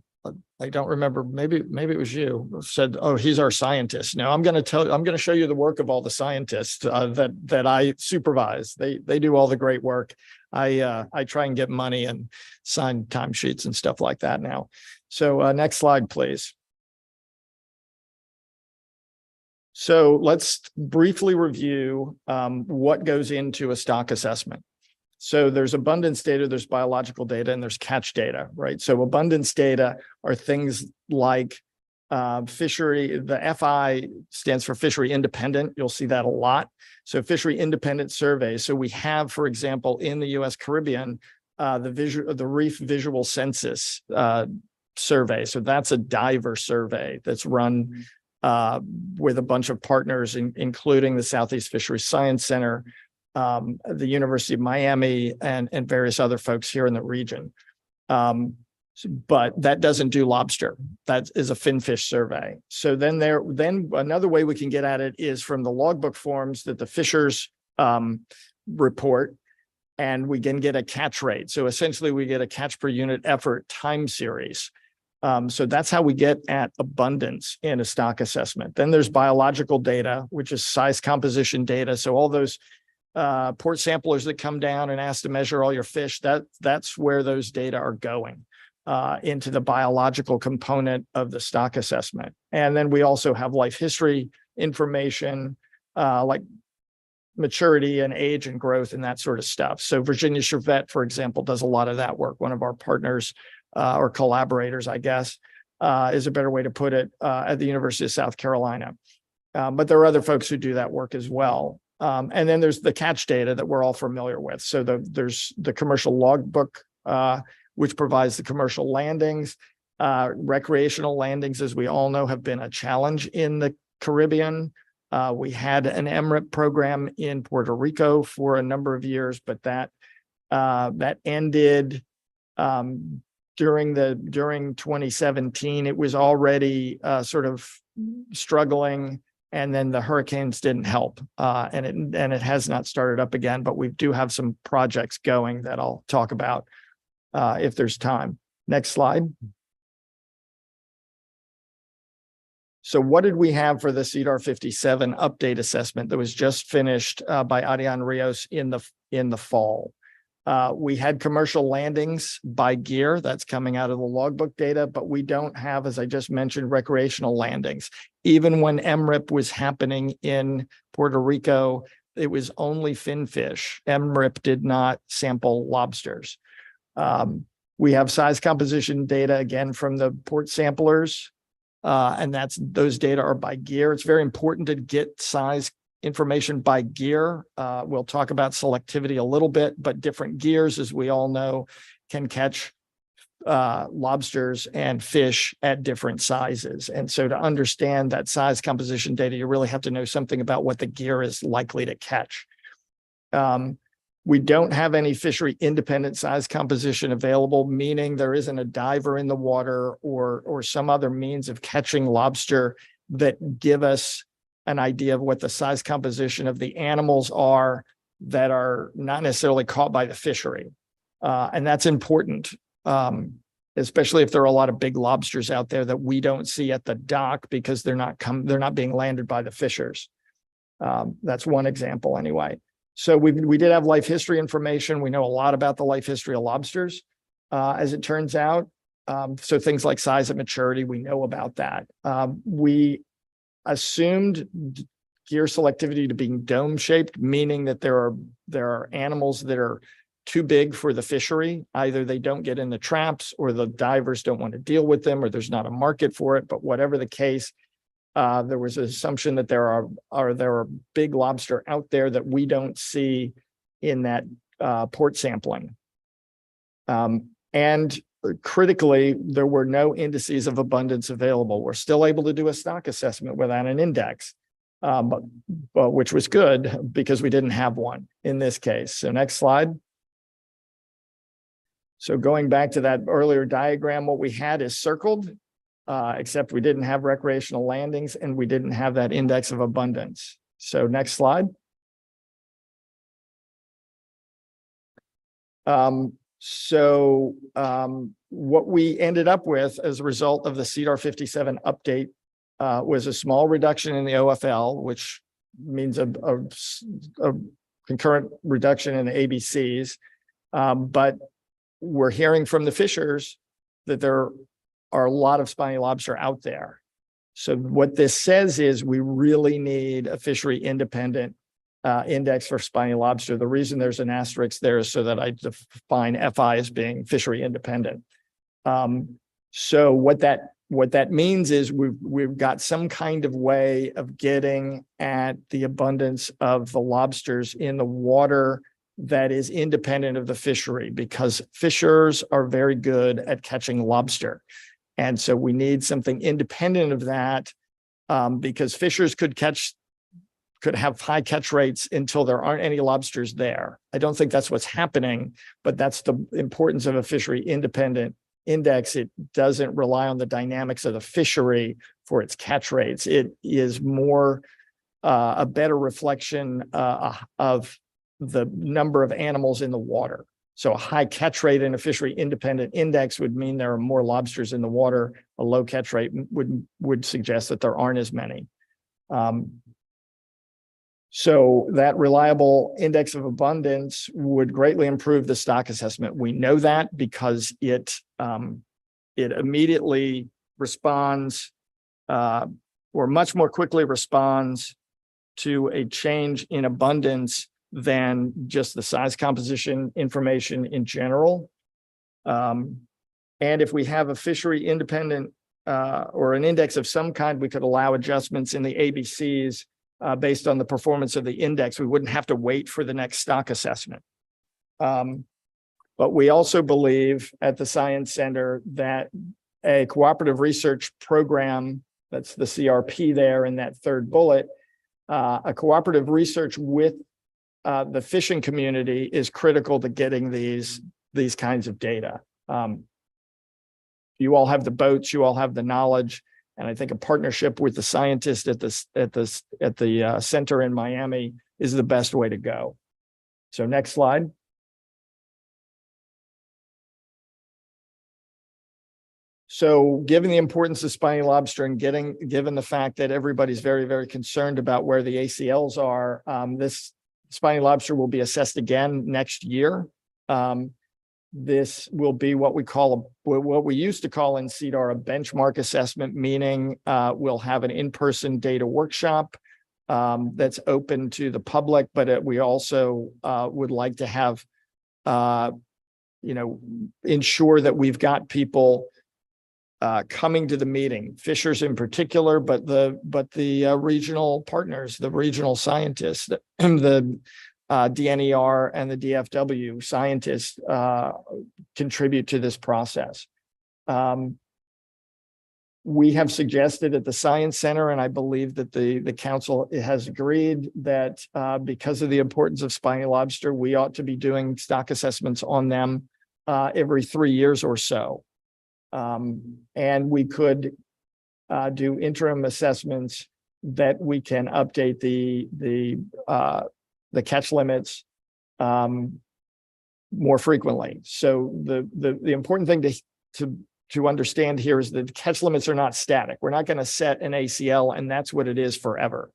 I don't remember, maybe it was you, said, oh, he's our scientist. Now I'm going to show you the work of all the scientists that I supervise. They do all the great work. I try and get money and sign timesheets and stuff like that now. So next slide, please. So let's briefly review what goes into a stock assessment. So there's abundance data, there's biological data, and there's catch data, right? So abundance data are things like fishery, the FI stands for fishery independent. You'll see that a lot. So fishery independent surveys. So we have, for example, in the US Caribbean, the Reef Visual Census survey. So that's a diver survey that's run with a bunch of partners, including the Southeast Fisheries Science Center, the University of Miami, and various other folks here in the region. But that doesn't do lobster. That is a finfish survey. So then another way we can get at it is from the logbook forms that the fishers report, and we can get a catch rate. So essentially we get a catch per unit effort time series. So that's how we get at abundance in a stock assessment. Then there's biological data, which is size composition data. So all those port samplers that come down and ask to measure all your fish, that's where those data are going into the biological component of the stock assessment. And then we also have life history information like maturity and age and growth and that sort of stuff. So Virginia Chevet, for example, does a lot of that work. One of our partners or collaborators, I guess, is a better way to put it, at the University of South Carolina. But there are other folks who do that work as well. And then there's the catch data that we're all familiar with. So there's the commercial logbook, which provides the commercial landings. Recreational landings, as we all know, have been a challenge in the Caribbean. We had an MRIP program in Puerto Rico for a number of years, but that ended during 2017. It was already sort of struggling. And then the hurricanes didn't help, and it has not started up again. But we do have some projects going that I'll talk about if there's time. Next slide. So what did we have for the CDAR 57 update assessment that was just finished by Ariane Rios in the fall? We had commercial landings by gear that's coming out of the logbook data, but we don't have, as I just mentioned, recreational landings. Even when MRIP was happening in Puerto Rico, it was only finfish. MRIP did not sample lobsters. We have size composition data again from the port samplers, and those data are by gear. It's very important to get size information by gear. We'll talk about selectivity a little bit, but different gears, as we all know, can catch lobsters and fish at different sizes. And so to understand that size composition data, you really have to know something about what the gear is likely to catch. We don't have any fishery independent size composition available, meaning there isn't a diver in the water or some other means of catching lobster that give us an idea of what the size composition of the animals are that are not necessarily caught by the fishery. And that's important. especially if there are a lot of big lobsters out there that we don't see at the dock because they're not being landed by the fishers. That's one example anyway. So we did have life history information. We know a lot about the life history of lobsters, as it turns out. So things like size and maturity, we know about that. We assumed gear selectivity to being dome shaped, meaning that there are animals that are too big for the fishery. Either they don't get in the traps or the divers don't want to deal with them, or there's not a market for it. But whatever the case, there was an assumption that there are big lobster out there that we don't see in that port sampling. And critically, there were no indices of abundance available. We're still able to do a stock assessment without an index, but which was good because we didn't have one in this case. So next slide. So going back to that earlier diagram, what we had is circled, except we didn't have recreational landings and we didn't have that index of abundance. So next slide. What we ended up with as a result of the CDR 57 update was a small reduction in the OFL, which means a concurrent reduction in the ABCs. But we're hearing from the fishers that there are a lot of spiny lobster out there. So what this says is we really need a fishery independent index for spiny lobster. The reason there's an asterisk there is so that I define FI as being fishery independent. So what that means is we've got some kind of way of getting at the abundance of the lobsters in the water that is independent of the fishery, because fishers are very good at catching lobster. And so we need something independent of that, because fishers could have high catch rates until there aren't any lobsters there. I don't think that's what's happening, but that's the importance of a fishery independent index. It doesn't rely on the dynamics of the fishery for its catch rates. It is more a better reflection of the number of animals in the water. So a high catch rate in a fishery independent index would mean there are more lobsters in the water. A low catch rate would suggest that there aren't as many. So that reliable index of abundance would greatly improve the stock assessment. We know that because it immediately responds or much more quickly responds to a change in abundance than just the size composition information in general. And if we have a fishery independent or an index of some kind, we could allow adjustments in the ABCs based on the performance of the index. We wouldn't have to wait for the next stock assessment. But we also believe at the Science Center that a cooperative research program, that's the CRP there in that third bullet, a cooperative research with the fishing community is critical to getting these kinds of data. You all have the boats, you all have the knowledge, and I think a partnership with the scientists at the center in Miami is the best way to go. So next slide. So given the importance of spiny lobster and given the fact that everybody's very, very concerned about where the ACLs are, this spiny lobster will be assessed again next year. This will be what we used to call in CDR a benchmark assessment, meaning we'll have an in-person data workshop that's open to the public, but we also would like to have, ensure that we've got people coming to the meeting, fishers in particular, but the regional partners, the regional scientists, the DNER and the DFW scientists contribute to this process. We have suggested at the Science Center, and I believe that the council has agreed that because of the importance of spiny lobster, we ought to be doing stock assessments on them every 3 years or so. And we could do interim assessments that we can update the catch limits more frequently. So the important thing to understand here is that the catch limits are not static. We're not going to set an ACL and that's what it is forever.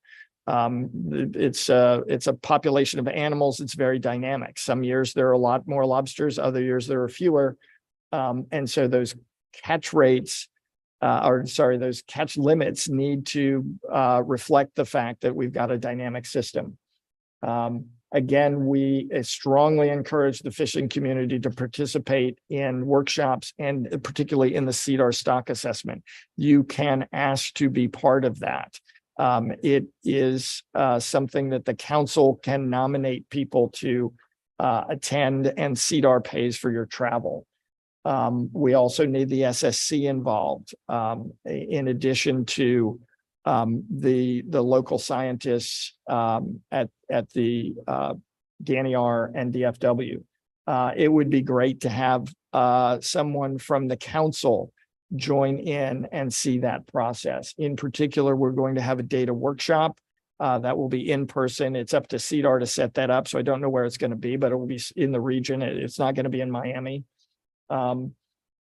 It's a population of animals. It's very dynamic. Some years there are a lot more lobsters, other years there are fewer. And so those catch rates, those catch limits need to reflect the fact that we've got a dynamic system. Again, we strongly encourage the fishing community to participate in workshops and particularly in the CDAR stock assessment. You can ask to be part of that. It is something that the council can nominate people to attend, and CDAR pays for your travel. We also need the SSC involved, in addition to the local scientists at the DNER and DFW. It would be great to have someone from the council join in and see that process. In particular, we're going to have a data workshop that will be in person. It's up to CDAR to set that up, so I don't know where it's going to be, but it will be in the region. It's not going to be in Miami.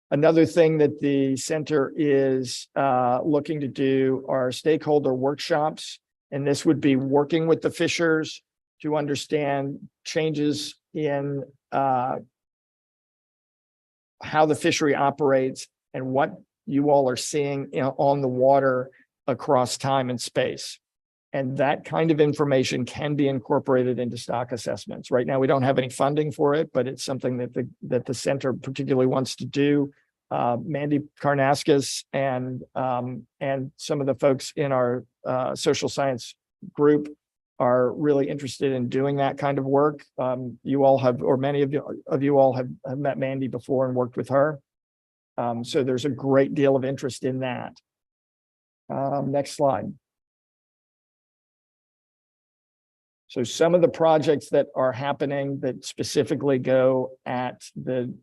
Another thing that the center is looking to do are stakeholder workshops, and this would be working with the fishers to understand changes in how the fishery operates and what you all are seeing on the water across time and space. And that kind of information can be incorporated into stock assessments. Right now, we don't have any funding for it, but it's something that the center particularly wants to do. Mandy Karnaskas and some of the folks in our social science group are really interested in doing that kind of work. You all have, or many of you all have met Mandy before and worked with her. So there's a great deal of interest in that. Next slide. So some of the projects that are happening that specifically go at the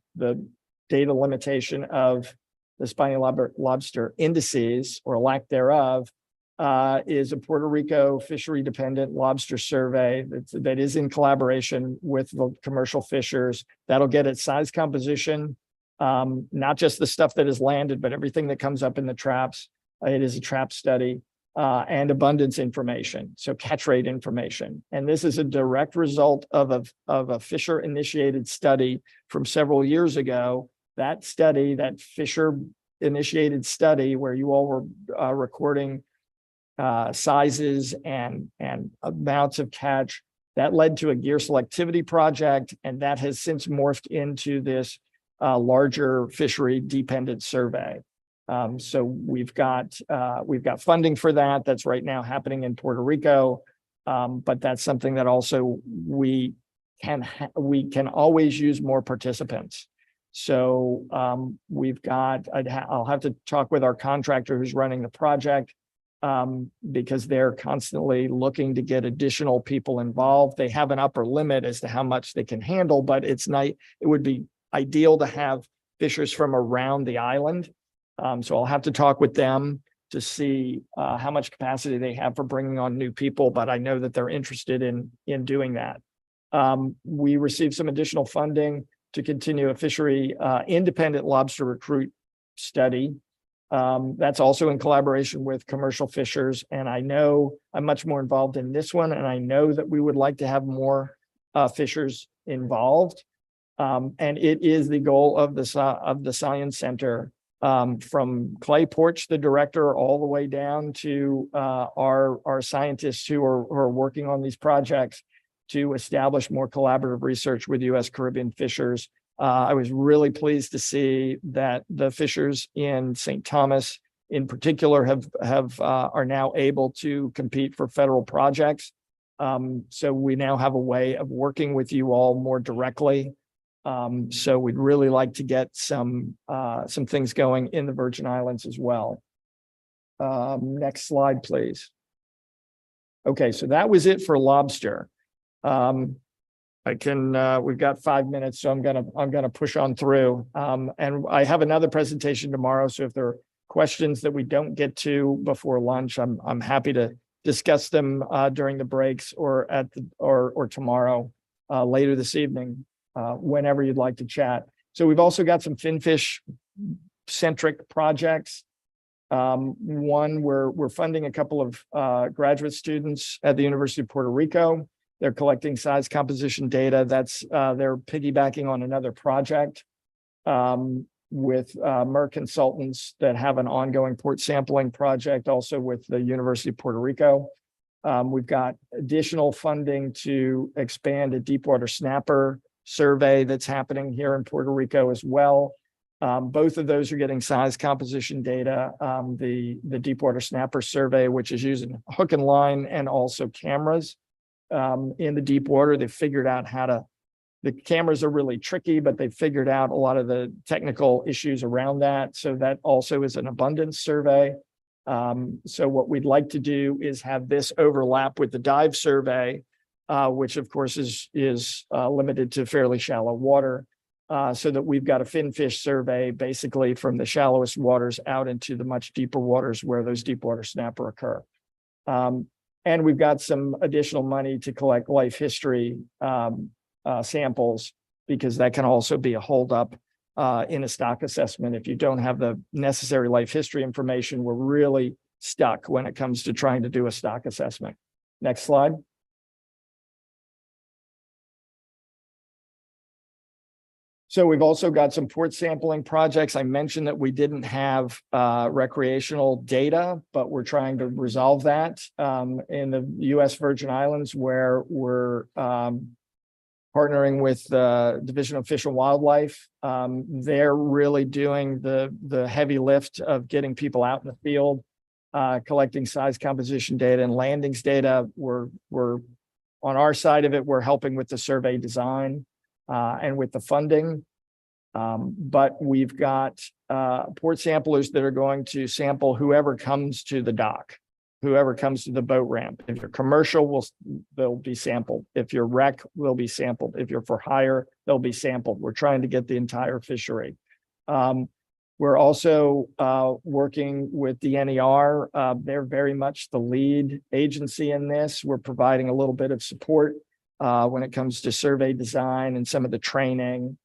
data limitation of the spiny lobster indices or lack thereof is a Puerto Rico fishery dependent lobster survey that is in collaboration with the commercial fishers. That'll get its size composition, not just the stuff that is landed, but everything that comes up in the traps. It is a trap study. And abundance information, so catch rate information. And this is a direct result of a fisher-initiated study from several years ago. That study, that fisher-initiated study where you all were recording sizes and amounts of catch, that led to a gear selectivity project, and that has since morphed into this larger fishery-dependent survey. So we've got funding for that. That's right now happening in Puerto Rico. But that's something that also we can always use more participants. So I'll have to talk with our contractor who's running the project because they're constantly looking to get additional people involved. They have an upper limit as to how much they can handle, but it would be ideal to have fishers from around the island. So I'll have to talk with them to see how much capacity they have for bringing on new people, but I know that they're interested in doing that. We received some additional funding to continue a fishery independent lobster recruit study. That's also in collaboration with commercial fishers, and I know I'm much more involved in this one, and I know that we would like to have more fishers involved. And it is the goal of the Science Center, from Clay Porch, the director, all the way down to our scientists who are working on these projects to establish more collaborative research with U.S. Caribbean fishers. I was really pleased to see that the fishers in St. Thomas in particular are now able to compete for federal projects. So we now have a way of working with you all more directly. So we'd really like to get some things going in the Virgin Islands as well. Next slide, please. Okay, so that was it for lobster. We've got 5 minutes, so I'm gonna push on through. And I have another presentation tomorrow, so if there are questions that we don't get to before lunch, I'm happy to discuss them during the breaks or or tomorrow, later this evening. Whenever you'd like to chat. So we've also got some finfish centric projects. One, we're funding a couple of graduate students at the University of Puerto Rico. They're collecting size composition data. That's they're piggybacking on another project with Merck consultants that have an ongoing port sampling project, also with the University of Puerto Rico. We've got additional funding to expand a deepwater snapper survey that's happening here in Puerto Rico as well. Both of those are getting size composition data. The deepwater snapper survey, which is using hook and line and also cameras in the deep water. They've figured out the cameras are really tricky, but they've figured out a lot of the technical issues around that. So that also is an abundance survey. So what we'd like to do is have this overlap with the dive survey, which of course is limited to fairly shallow water, so that we've got a finfish survey basically from the shallowest waters out into the much deeper waters where those deep water snapper occur. And we've got some additional money to collect life history samples, because that can also be a holdup in a stock assessment. If you don't have the necessary life history information, we're really stuck when it comes to trying to do a stock assessment. Next slide. So we've also got some port sampling projects. I mentioned that we didn't have recreational data, but we're trying to resolve that in the U.S. Virgin Islands, where we're partnering with the Division of Fish and Wildlife. They're really doing the heavy lift of getting people out in the field, collecting size composition data and landings data. We're on our side of it, we're helping with the survey design and with the funding. But we've got port samplers that are going to sample whoever comes to the dock, whoever comes to the boat ramp. If you're commercial, they'll be sampled. If you're rec, they'll be sampled. If you're for hire, they'll be sampled. We're trying to get the entire fishery. We're also working with the NER. They're very much the lead agency in this. We're providing a little bit of support when it comes to survey design and some of the training.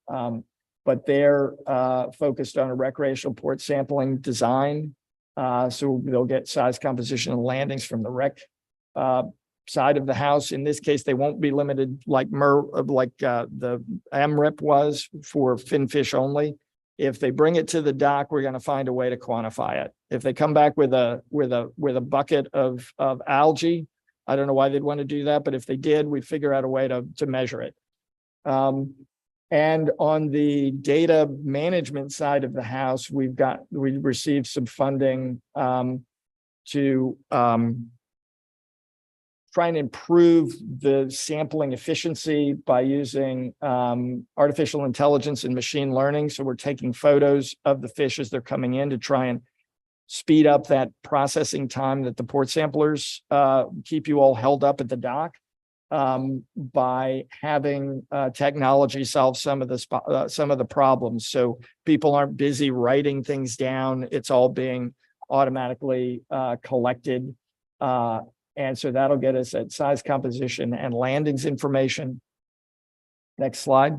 But they're focused on a recreational port sampling design. So they'll get size composition and landings from the rec side of the house. In this case, they won't be limited like the MRIP was for finfish only. If they bring it to the dock, we're going to find a way to quantify it. If they come back with a bucket of algae, I don't know why they'd want to do that, but if they did, we'd figure out a way to measure it. And on the data management side of the house, we received some funding to try and improve the sampling efficiency by using artificial intelligence and machine learning. So we're taking photos of the fish as they're coming in to try and speed up that processing time that the port samplers keep you all held up at the dock, by having technology solve some of the problems. So people aren't busy writing things down. It's all being automatically collected. And so that'll get us at size composition and landings information. Next slide.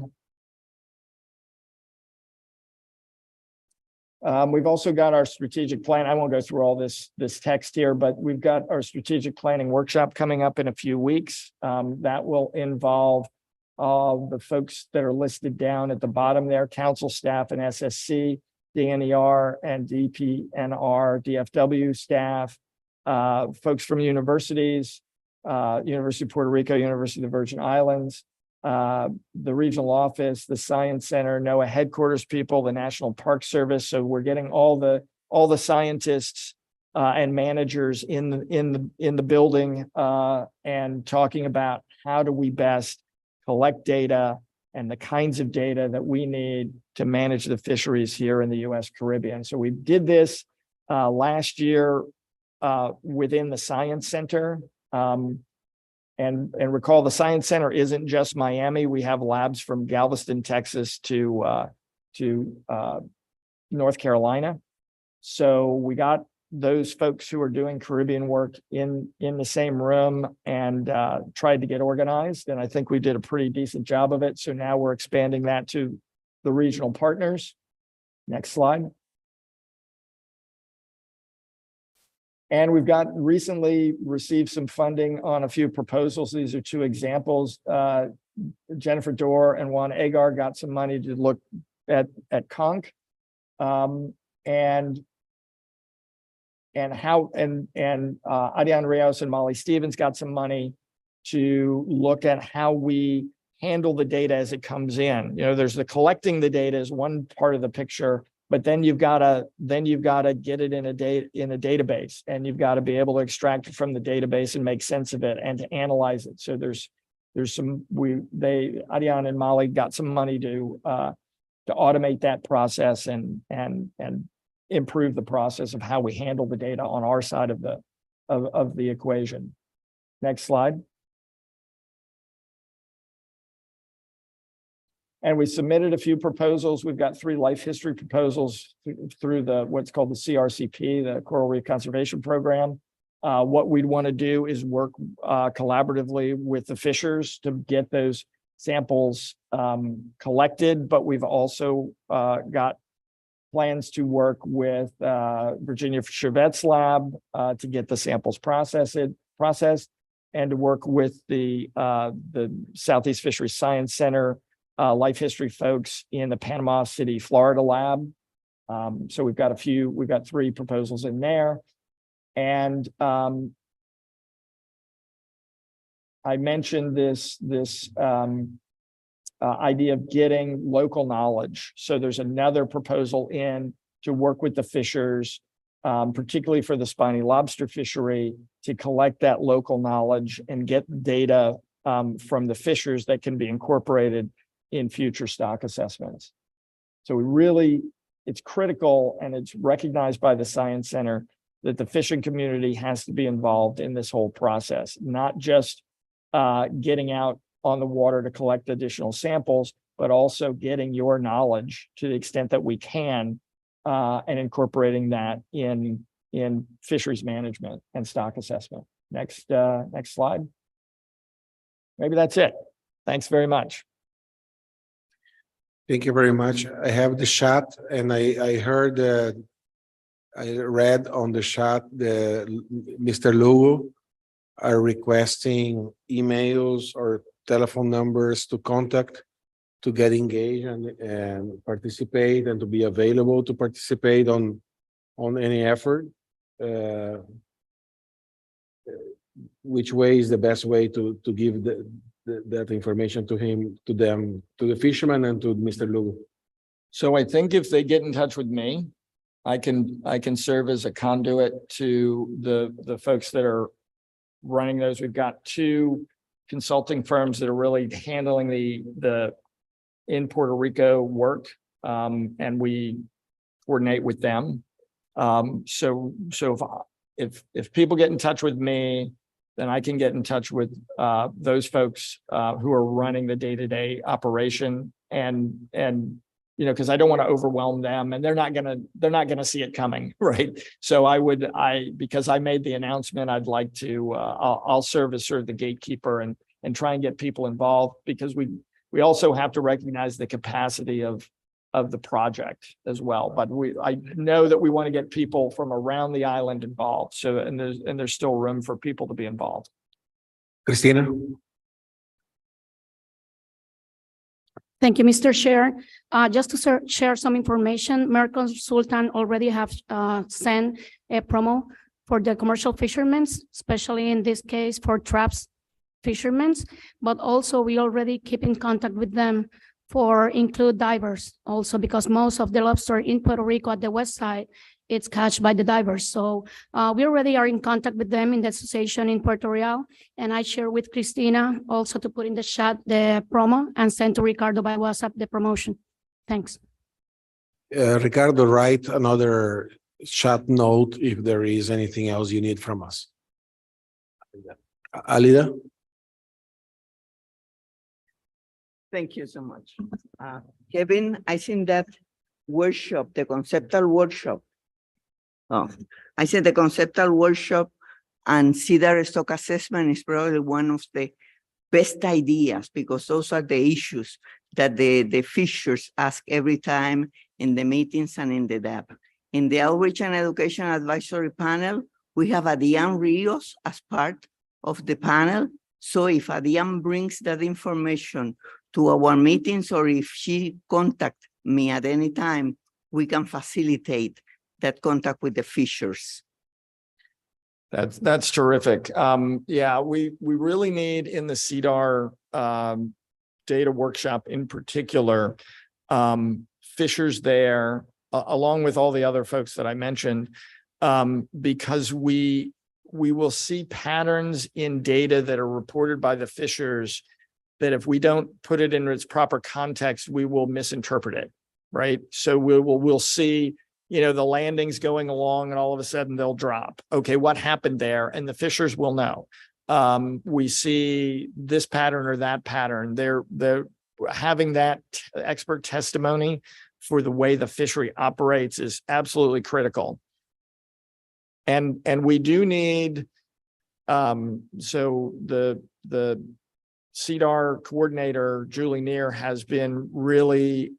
We've also got our strategic plan. I won't go through all this text here, but we've got our strategic planning workshop coming up in a few weeks. That will involve all the folks that are listed down at the bottom there, council staff and SSC, DNER and DPNR, DFW staff, folks from universities, University of Puerto Rico, University of the Virgin Islands, the regional office, the science center, NOAA headquarters people, the National Park Service. So we're getting all the scientists and managers in the building and talking about how do we best collect data and the kinds of data that we need to manage the fisheries here in the U.S. Caribbean. So we did this last year within the Science Center. And recall, the Science Center isn't just Miami. We have labs from Galveston, Texas to North Carolina. So we got those folks who are doing Caribbean work in the same room and tried to get organized. And I think we did a pretty decent job of it. So now we're expanding that to the regional partners. Next slide. And we've got recently received some funding on a few proposals. These are two examples. Jennifer Dorr and Juan Agar got some money to look at conch. And Adrian Rios and Molly Stevens got some money to look at how we handle the data as it comes in. You know, there's the collecting the data is one part of the picture, but then you've got to get it in a database, and you've got to be able to extract it from the database and make sense of it and to analyze it. So there's some Adrian and Molly got some money to automate that process and improve the process of how we handle the data on our side of the equation. Next slide. And we submitted a few proposals. We've got 3 life history proposals through what's called the CRCP, the Coral Reef Conservation Program. What we'd want to do is work collaboratively with the fishers to get those samples collected, but we've also got plans to work with Virginia Chevette's lab to get the samples processed, and to work with the Southeast Fisheries Science Center life history folks in the Panama City, Florida lab. So we've got 3 proposals in there. And I mentioned this idea of getting local knowledge. So there's another proposal in to work with the fishers, particularly for the spiny lobster fishery, to collect that local knowledge and get data from the fishers that can be incorporated in future stock assessments. So it's critical, and it's recognized by the Science Center that the fishing community has to be involved in this whole process, not just getting out on the water to collect additional samples, but also getting your knowledge to the extent that we can and incorporating that in fisheries management and stock assessment. Next slide. Maybe that's it. Thanks very much. Thank you very much. I have the chat, and I heard, I read on the chat the Mr. Lugo are requesting emails or telephone numbers to contact to get engaged and participate, and to be available to participate on any effort. Which way is the best way to give that information to them, to the fishermen and to Mr. Lugo? So I think if they get in touch with me, I can serve as a conduit to the folks that are running those. We've got 2 consulting firms that are really handling the in Puerto Rico work, and we coordinate with them. So if people get in touch with me, then I can get in touch with those folks who are running the day-to-day operation, and because I don't want to overwhelm them, and they're not gonna see it coming, right? So because I made the announcement, I'd like to I'll serve as sort of the gatekeeper and try and get people involved, because we also have to recognize the capacity of the project as well. But I know that we want to get people from around the island involved. So and there's still room for people to be involved. Christina? Thank you, Mr. Chair. Just to share some information, Merconsultant already have sent a promo for the commercial fishermen, especially in this case for traps fishermen, but also we already keep in contact with them for include divers also, because most of the lobster in Puerto Rico at the west side, it's catch by the divers. So we already are in contact with them in the association in Puerto Real, and I share with Christina also to put in the chat the promo and send to Ricardo by WhatsApp the promotion. Thanks. Ricardo, write another chat note if there is anything else you need from us. Alida? Thank you so much. Kevin, I think that workshop, the conceptual workshop, I think the conceptual workshop and cedar stock assessment is probably one of the best ideas, because those are the issues that the fishers ask every time in the meetings and in the DAP. In the Outreach and Education Advisory Panel, we have Adian Rios as part of the panel. So if Adian brings that information to our meetings, or if she contact me at any time, we can facilitate that contact with the fishers. That's terrific. Yeah, we really need in the CDAR data workshop in particular, fishers there, along with all the other folks that I mentioned, because we will see patterns in data that are reported by the fishers that if we don't put it in its proper context, we will misinterpret it, right? So we'll see, you know, the landings going along and all of a sudden they'll drop. Okay, what happened there? And the fishers will know. We see this pattern or that pattern. They're having that expert testimony for the way the fishery operates is absolutely critical. And we do need, so the CDAR coordinator, Julie Neer, has been really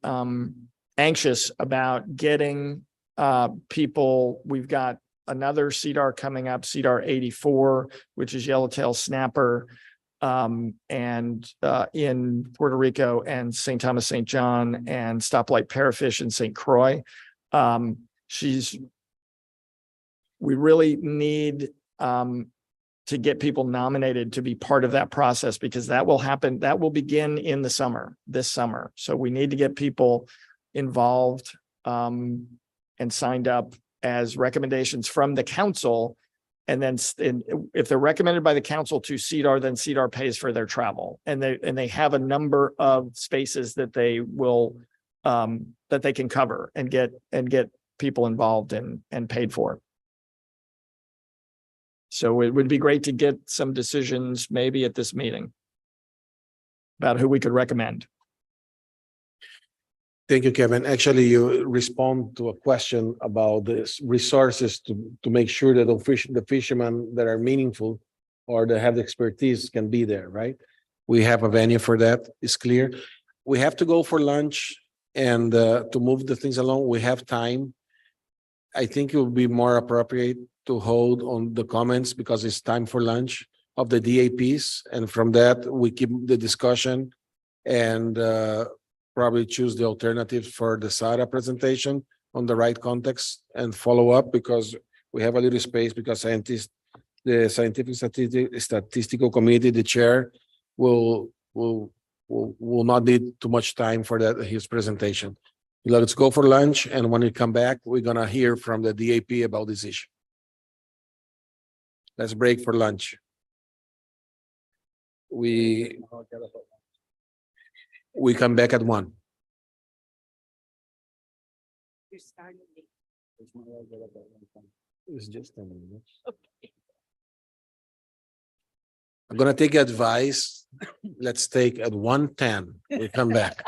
anxious about getting people. We've got another CDAR coming up, CDAR 84, which is yellowtail snapper, and in Puerto Rico and St. Thomas, St. John, and stoplight parrotfish in St. Croix. We really need to get people nominated to be part of that process, because that will happen. That will begin in the summer, this summer. So we need to get people involved and signed up as recommendations from the council. And then if they're recommended by the council to CDAR, then CDAR pays for their travel. And they have a number of spaces that they will that they can cover and get people involved and paid for. So it would be great to get some decisions maybe at this meeting about who we could recommend. Thank you, Kevin. Actually, you respond to a question about the resources to make sure that the fishermen that are meaningful or that have the expertise can be there, right? We have a venue for that, it's clear. We have to go for lunch and to move the things along, we have time. I think it would be more appropriate to hold on the comments because it's time for lunch of the DAPs. And from that, we keep the discussion and probably choose the alternatives for the SARA presentation on the right context and follow up, because we have a little space, because the Scientific Statistical Committee, the chair, will not need too much time for his presentation. Let's go for lunch, and when we come back, we're gonna hear from the DAP about this issue. Let's break for lunch. We come back at 1:00. It's just 10 minutes. I'm gonna take advice. Let's take at 1:10. We come back.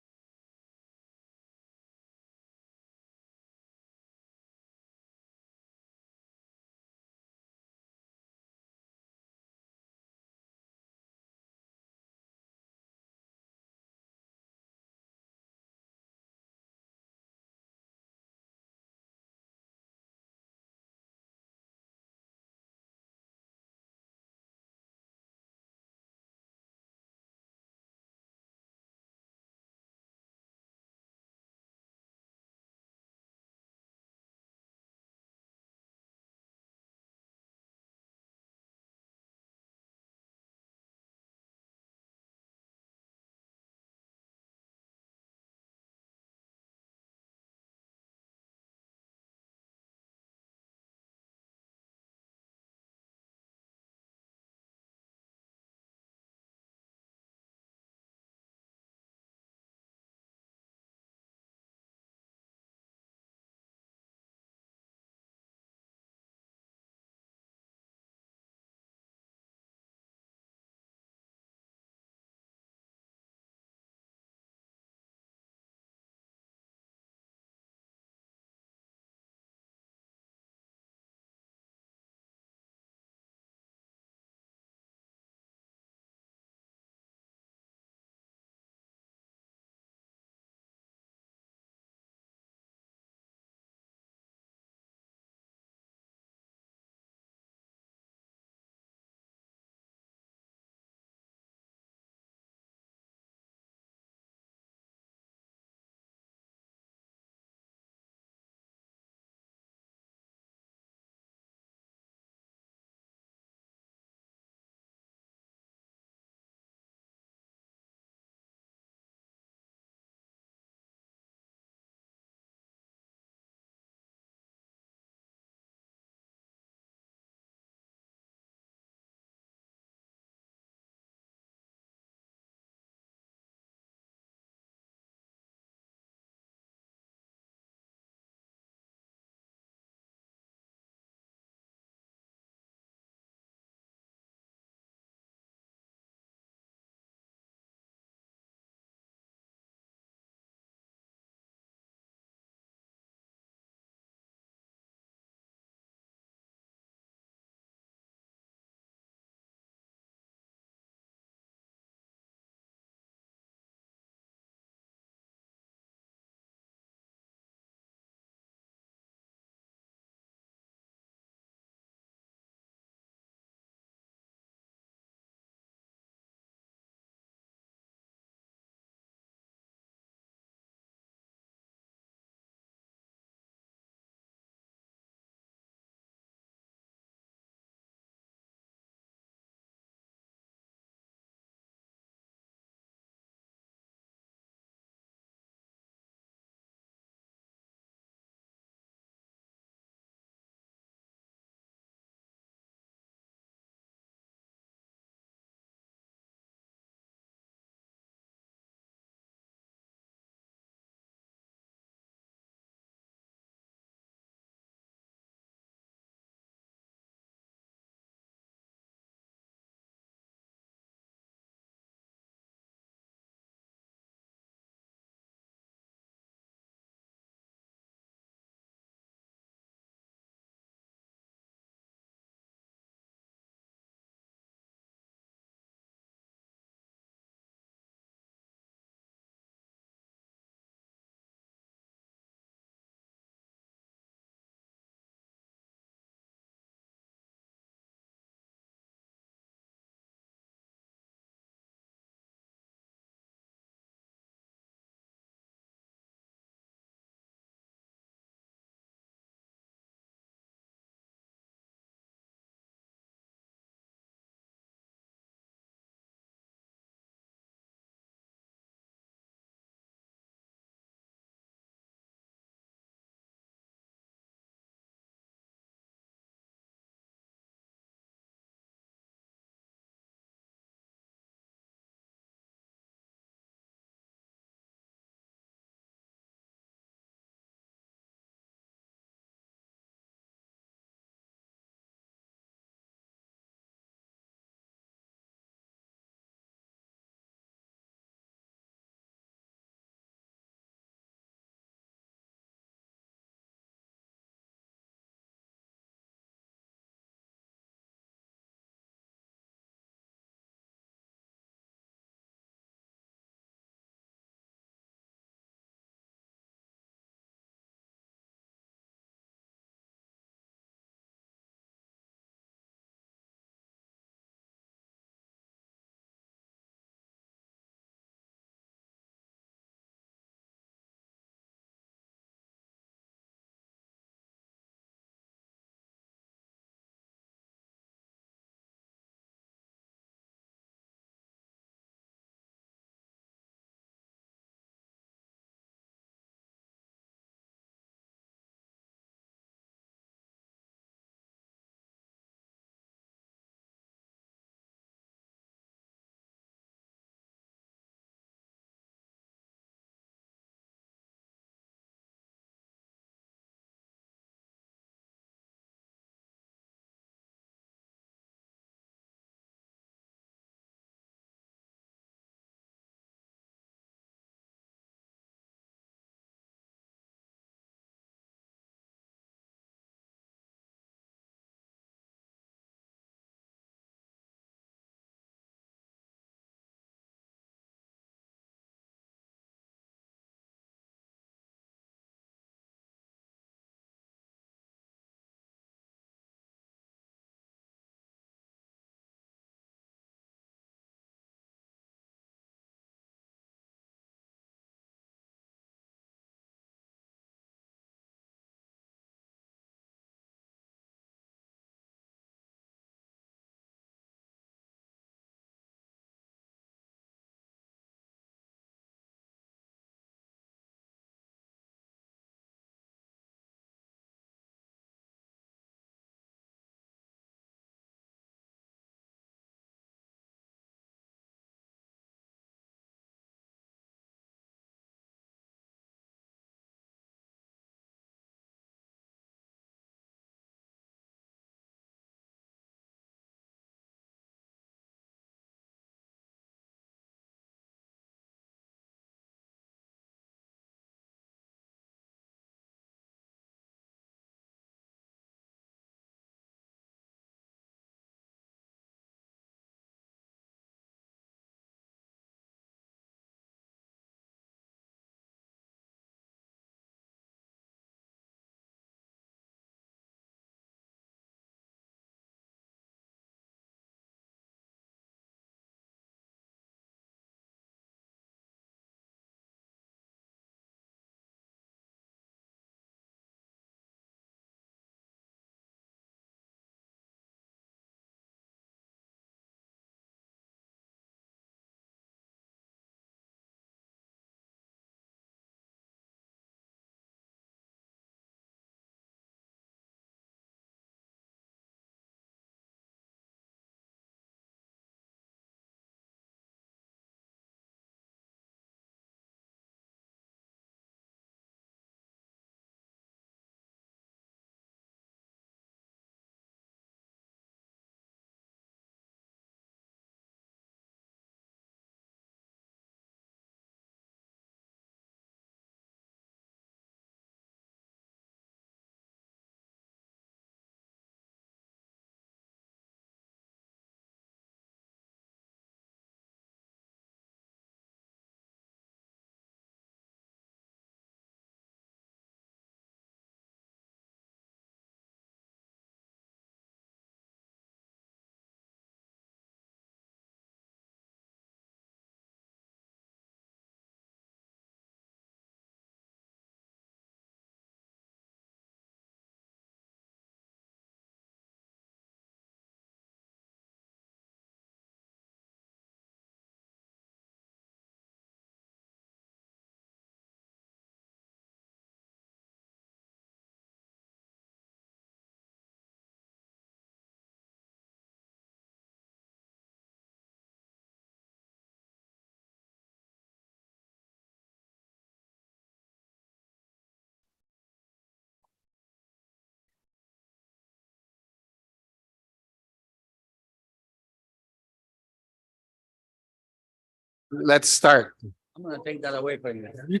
Let's start. I'm gonna take that away from you.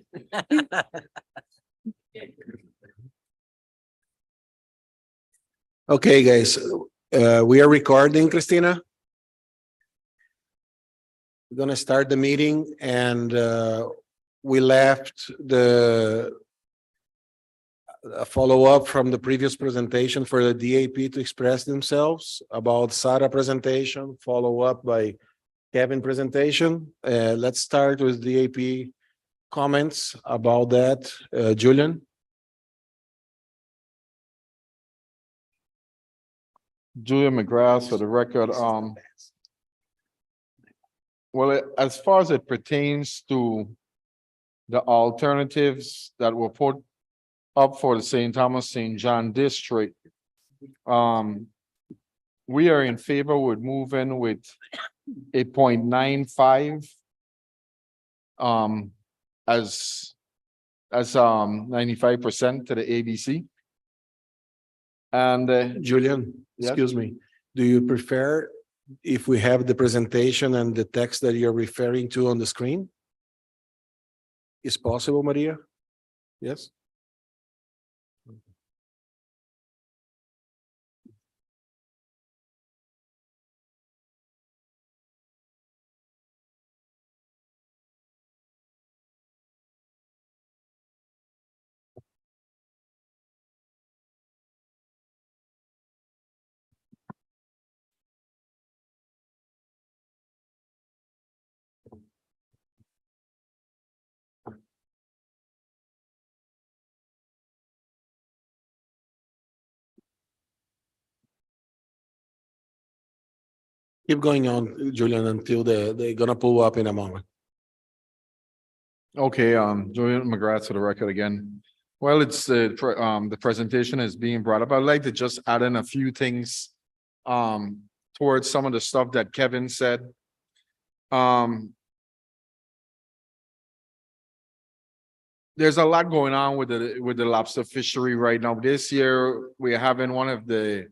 Okay, guys, we are recording, Christina. We're gonna start the meeting and we left a follow-up from the previous presentation for the DAP to express themselves about SARA presentation, follow up by Kevin presentation. Let's start with DAP comments about that. Julian? Julian McGrath for the record. Well, as far as it pertains to the alternatives that were put up for the St. Thomas, St. John district, we are in favor with moving with a 0.95 as 95% to the ABC. And Julian, Yes? excuse me, do you prefer if we have the presentation and the text that you're referring to on the screen? Is possible, Maria? Yes? Keep going on, Julian, until they're gonna pull up in a moment. Okay, Julian McGrath for the record again. Well, it's the presentation is being brought up. I'd like to just add in a few things towards some of the stuff that Kevin said. There's a lot going on with the lobster fishery right now. This year, we're having one of the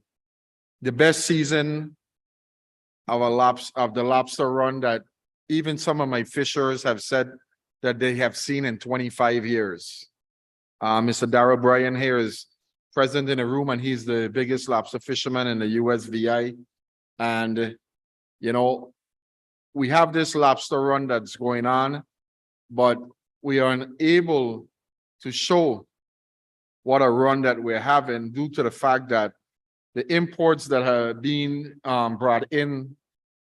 best season of the lobster run that even some of my fishers have said that they have seen in 25 years. Mr. Darrell Bryan here is present in the room and he's the biggest lobster fisherman in the USVI. And, you know, we have this lobster run that's going on, but we are unable to show what a run that we're having due to the fact that the imports that have been brought in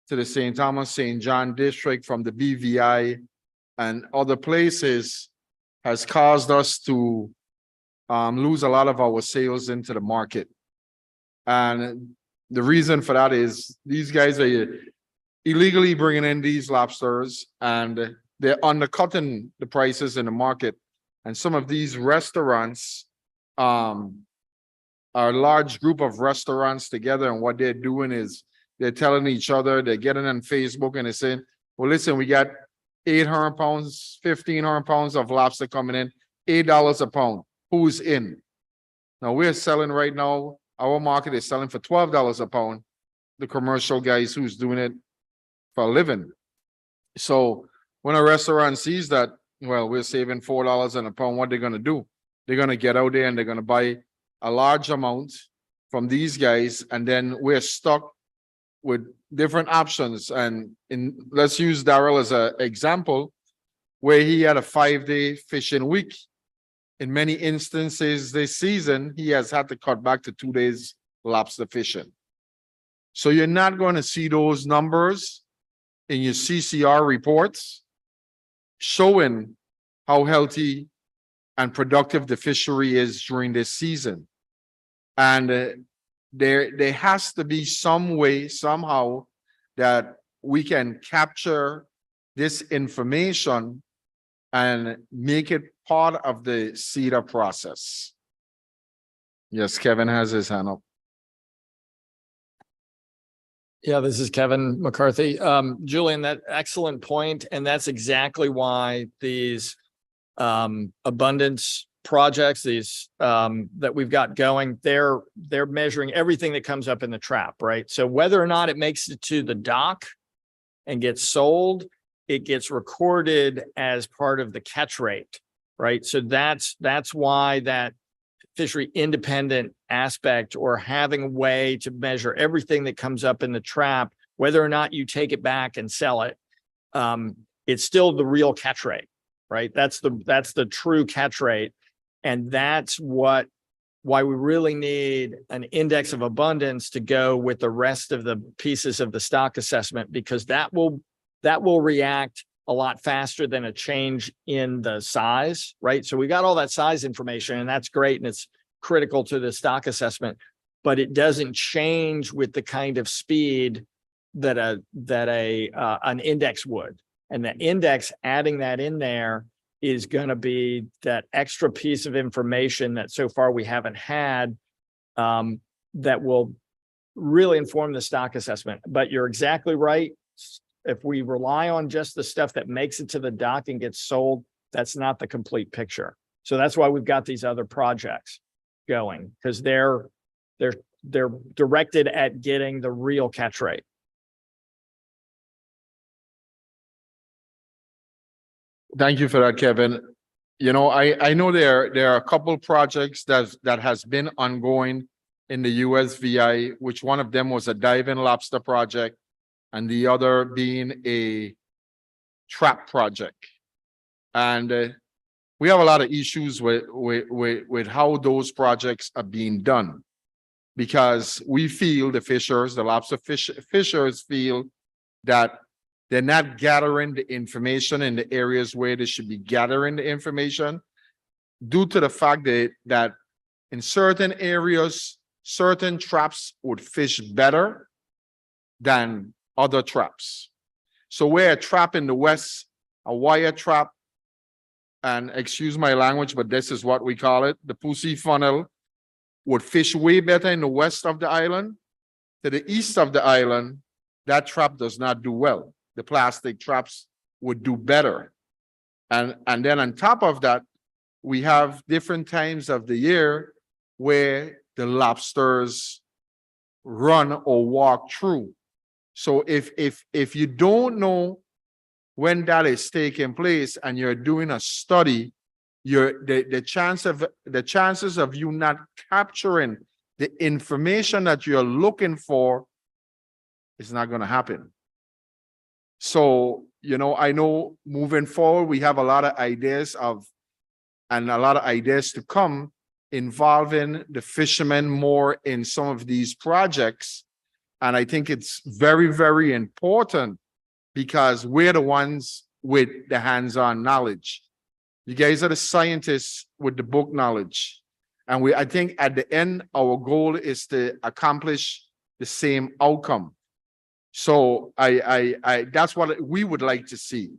to the St. Thomas, St. John district from the BVI and other places has caused us to lose a lot of our sales into the market. And the reason for that is these guys are illegally bringing in these lobsters and they're undercutting the prices in the market. And some of these restaurants are a large group of restaurants together, and what they're doing is they're telling each other, they're getting on Facebook and they're saying, well, listen, we got 800 pounds, 1,500 pounds of lobster coming in, $8 a pound. Who's in? Now we're selling right now, our market is selling for $12 a pound, the commercial guys who's doing it for a living. So when a restaurant sees that, well, we're saving $4 on a pound, what they're gonna do? They're gonna get out there and they're gonna buy a large amount from these guys, and then we're stuck with different options. And let's use Darrell as an example, where he had a 5-day fishing week. In many instances this season, he has had to cut back to 2 days lobster fishing. So you're not going to see those numbers in your CCR reports showing how healthy and productive the fishery is during this season. And there has to be some way, somehow, that we can capture this information and make it part of the CETA process. Yes, Kevin has his hand up. Yeah, this is Kevin McCarthy. Julian, that excellent point, and that's exactly why these abundance projects, these that we've got going, they're measuring everything that comes up in the trap, right? So whether or not it makes it to the dock and gets sold it gets recorded as part of the catch rate, right? So that's why that fishery independent aspect, or having a way to measure everything that comes up in the trap, whether or not you take it back and sell it, it's still the real catch rate, right? That's the true catch rate. And that's why we really need an index of abundance to go with the rest of the pieces of the stock assessment, because that will react a lot faster than a change in the size, right? So we got all that size information, and that's great, and it's critical to the stock assessment, but it doesn't change with the kind of speed that an index would. And the index, adding that in there, is going to be that extra piece of information that so far we haven't had, that will really inform the stock assessment. But you're exactly right. If we rely on just the stuff that makes it to the dock and gets sold, that's not the complete picture. So that's why we've got these other projects going, because they're directed at getting the real catch rate. Thank you for that, Kevin. You know, I know there are a couple projects that has been ongoing in the USVI, which one of them was a diving lobster project, and the other being a trap project. And we have a lot of issues with how those projects are being done, because we feel the lobster fishers feel that they're not gathering the information in the areas where they should be gathering the information, due to the fact that in certain areas, certain traps would fish better than other traps. So where a trap in the west, a wire trap, and excuse my language, but this is what we call it, the pussy funnel, would fish way better in the west of the island. To the east of the island, that trap does not do well. The plastic traps would do better. And then on top of that, we have different times of the year where the lobsters run or walk through. So if you don't know when that is taking place and you're doing a study, the chances of you not capturing the information that you're looking for is not going to happen. So, you know, I know moving forward, we have a lot of ideas to come involving the fishermen more in some of these projects. And I think it's very, very important, because we're the ones with the hands-on knowledge. You guys are the scientists with the book knowledge. And I think at the end, our goal is to accomplish the same outcome. So that's what we would like to see.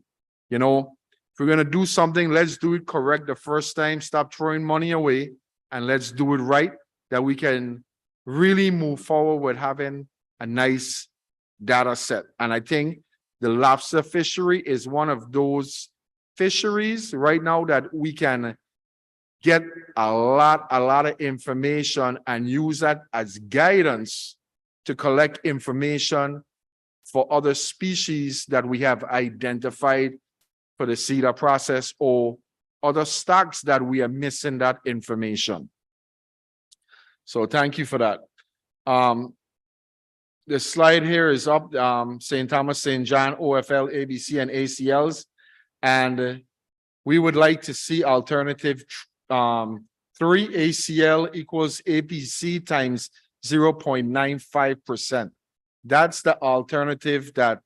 You know, if we're going to do something, let's do it correct the first time, stop throwing money away, and let's do it right, that we can really move forward with having a nice data set. And I think the lobster fishery is one of those fisheries right now that we can get a lot of information and use that as guidance to collect information for other species that we have identified for the CETA process, or other stocks that we are missing that information. So thank you for that. The slide here is up, St. Thomas, St. John, OFL, ABC, and ACLs. And we would like to see alternative 3 ACL equals APC times 0.95%. That's the alternative that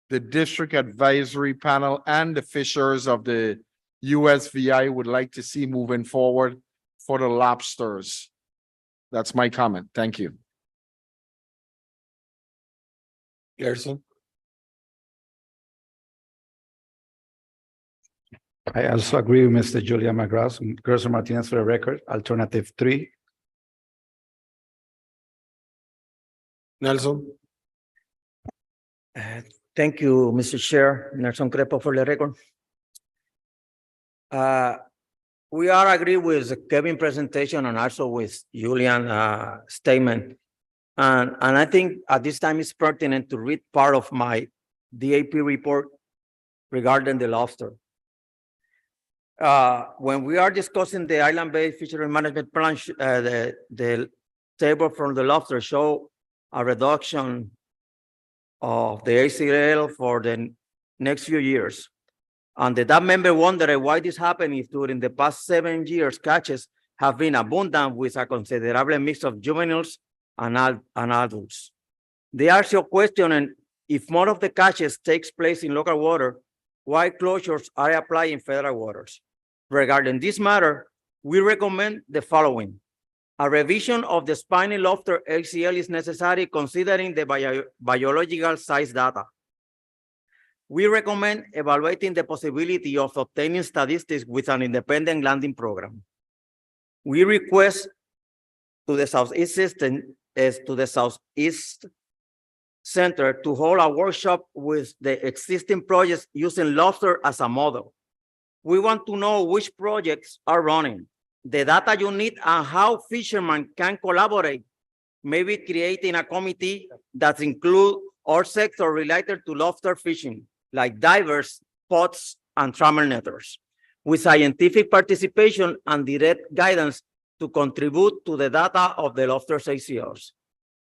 the district advisory panel and the fishers of the USVI would like to see moving forward for the lobsters. That's my comment. Thank you. Gerson? I also agree with Mr. Julian McGrath and Gerson Martinez for the record. Alternative 3. Nelson? Thank you, Mr. Chair. Nelson Crepo for the record. We are agree with Kevin's presentation and also with Julian's statement. And I think at this time it's pertinent to read part of my DAP report regarding the lobster. When we are discussing the island-based fishery management plan, the table from the lobster show a reduction of the ACL for the next few years. And the DAP member wondered why this happened if during the past 7 years, catches have been abundant with a considerable mix of juveniles and adults. They also questioning if more of the catches takes place in local water, why closures are applied in federal waters. Regarding this matter, we recommend the following. A revision of the spiny lobster ACL is necessary considering the biological size data. We recommend evaluating the possibility of obtaining statistics with an independent landing program. We request to the Southeast Center to hold a workshop with the existing projects using lobster as a model. We want to know which projects are running, the data you need, and how fishermen can collaborate, maybe creating a committee that includes all sectors related to lobster fishing, like divers, pots, and trammel netters, with scientific participation and direct guidance to contribute to the data of the lobster ACLs.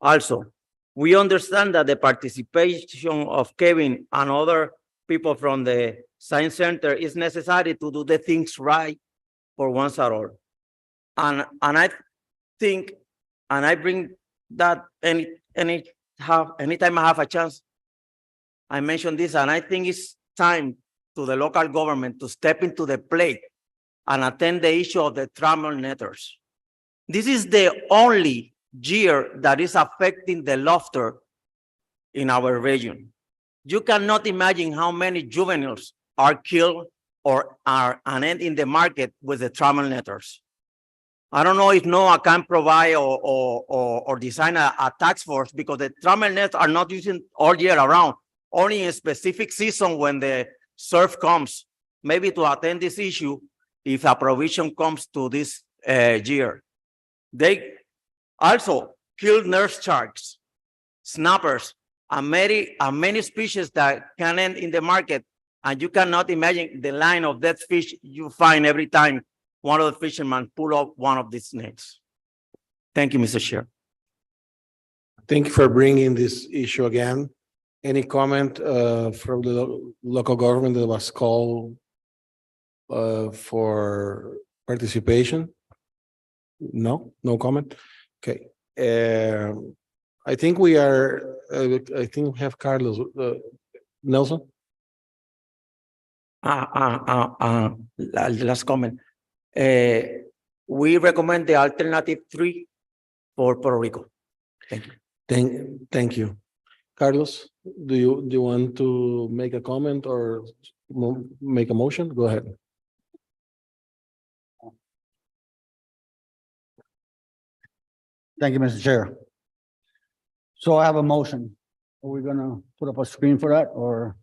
Also, we understand that the participation of Kevin and other people from the Science Center is necessary to do the things right for once and all. And I think, and I bring that anytime I have a chance, I mention this, and I think it's time to the local government to step into the plate and attend the issue of the trammel netters. This is the only year that is affecting the lobster in our region. You cannot imagine how many juveniles are killed or are and end in the market with the trammel netters. I don't know if NOAA can provide or design a task force, because the trammel nets are not using all year around, only in a specific season when the surf comes, maybe to attend this issue if a provision comes to this year. They also kill nurse sharks, snappers, and many species that can end in the market. And you cannot imagine the line of dead fish you find every time one of the fishermen pull up one of these nets. Thank you, Mr. Chair. Thank you for bringing this issue again. Any comment from the local government that was called for participation? No comment. Okay. I think we are. I think we have Carlos Nelson. Last comment. We recommend the alternative 3 for Puerto Rico. Thank you. Thank you. Carlos, do you want to make a comment or make a motion? Go ahead. Thank you, Mr. Chair. So I have a motion. Are we gonna put up a screen for that, or?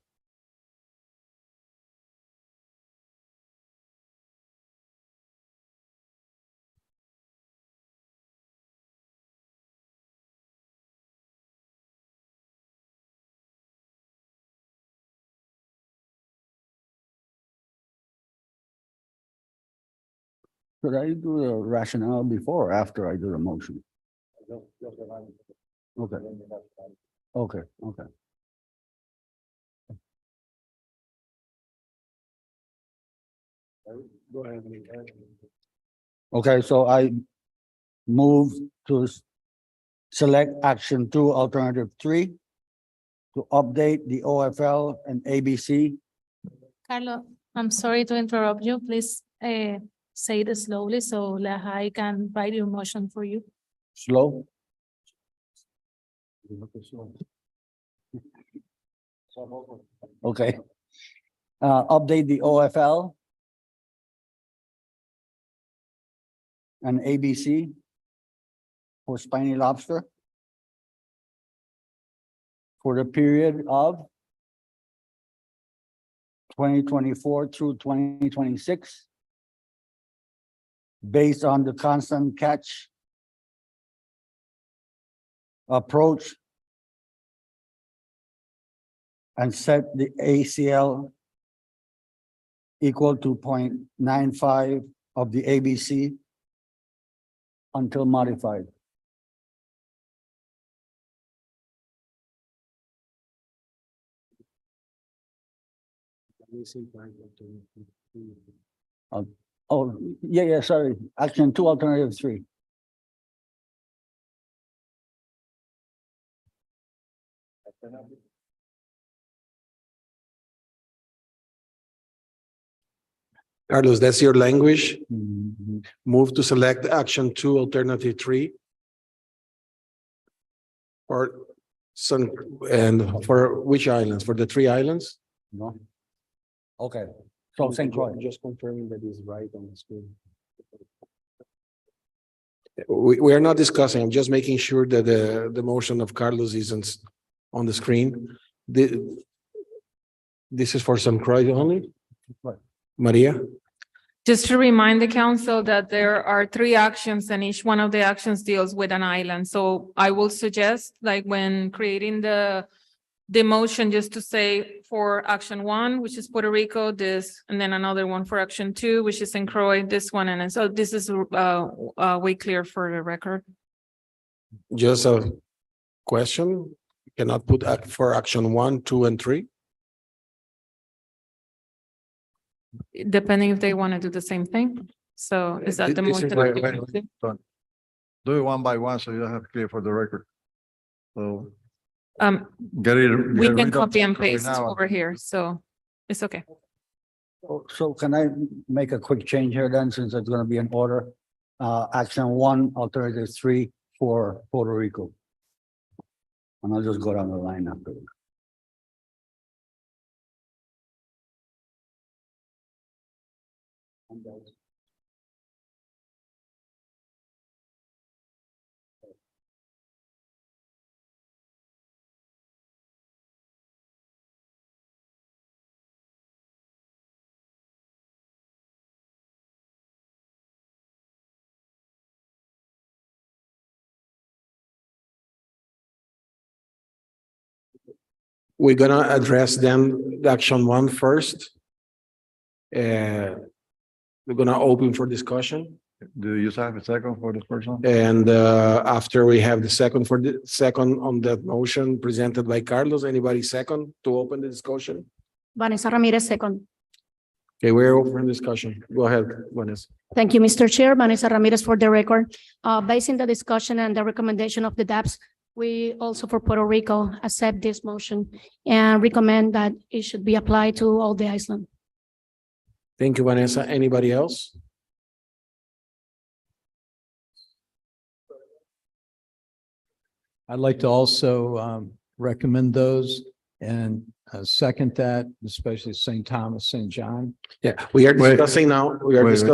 Should I do the rationale before or after I do the motion? Okay. Okay. Go ahead. Okay, so I move to select action 2, alternative 3, to update the OFL and ABC. Carlos, I'm sorry to interrupt you. Please say it slowly so that I can write your motion for you. Slow. Okay. Update the OFL and ABC for spiny lobster for the period of 2024 through 2026, based on the constant catch approach, and set the ACL equal to 0.95 of the ABC until modified. Oh, yeah, sorry. Action 2, alternative 3. Carlos, that's your language. Move to select action 2, alternative 3. Or some, and for which islands? For the 3 islands? No. Okay, so St. Croix. Just confirming that is right on the screen. We are not discussing, I'm just making sure that the motion of Carlos isn't on the screen. This is for St. Croix only? Right. Maria? Just to remind the council that there are 3 actions and each one of the actions deals with an island. So I will suggest, like when creating the motion, just to say for action 1, which is Puerto Rico, this, and then another one for action 2, which is St. Croix, this one. And then, so this is way clear for the record. Just a question, cannot put for action 1, 2, and 3? Depending if they want to do the same thing. So is that the This is motion? Do it one by one, so you don't have clear for the record. So We get can rid of copy and right paste now. over here, so it's okay. So can I make a quick change here then, since it's gonna be in order? Action 1, alternative 3 for Puerto Rico. And I'll just go down the line after. We're gonna address them, the action 1 first. We're gonna open for discussion. Do you have a second for the first one? And after we have the second on that motion presented by Carlos, anybody second to open the discussion? Vanessa Ramirez, second. Okay, we're open discussion. Go ahead, Vanessa. Thank you, Mr. Chair. Vanessa Ramirez for the record. Based on the discussion and the recommendation of the DAPS, we also for Puerto Rico accept this motion and recommend that it should be applied to all the island. Thank you, Vanessa. Anybody else? I'd like to also recommend those and second that, especially St. Thomas, St. John. Yeah, we are discussing now, wait.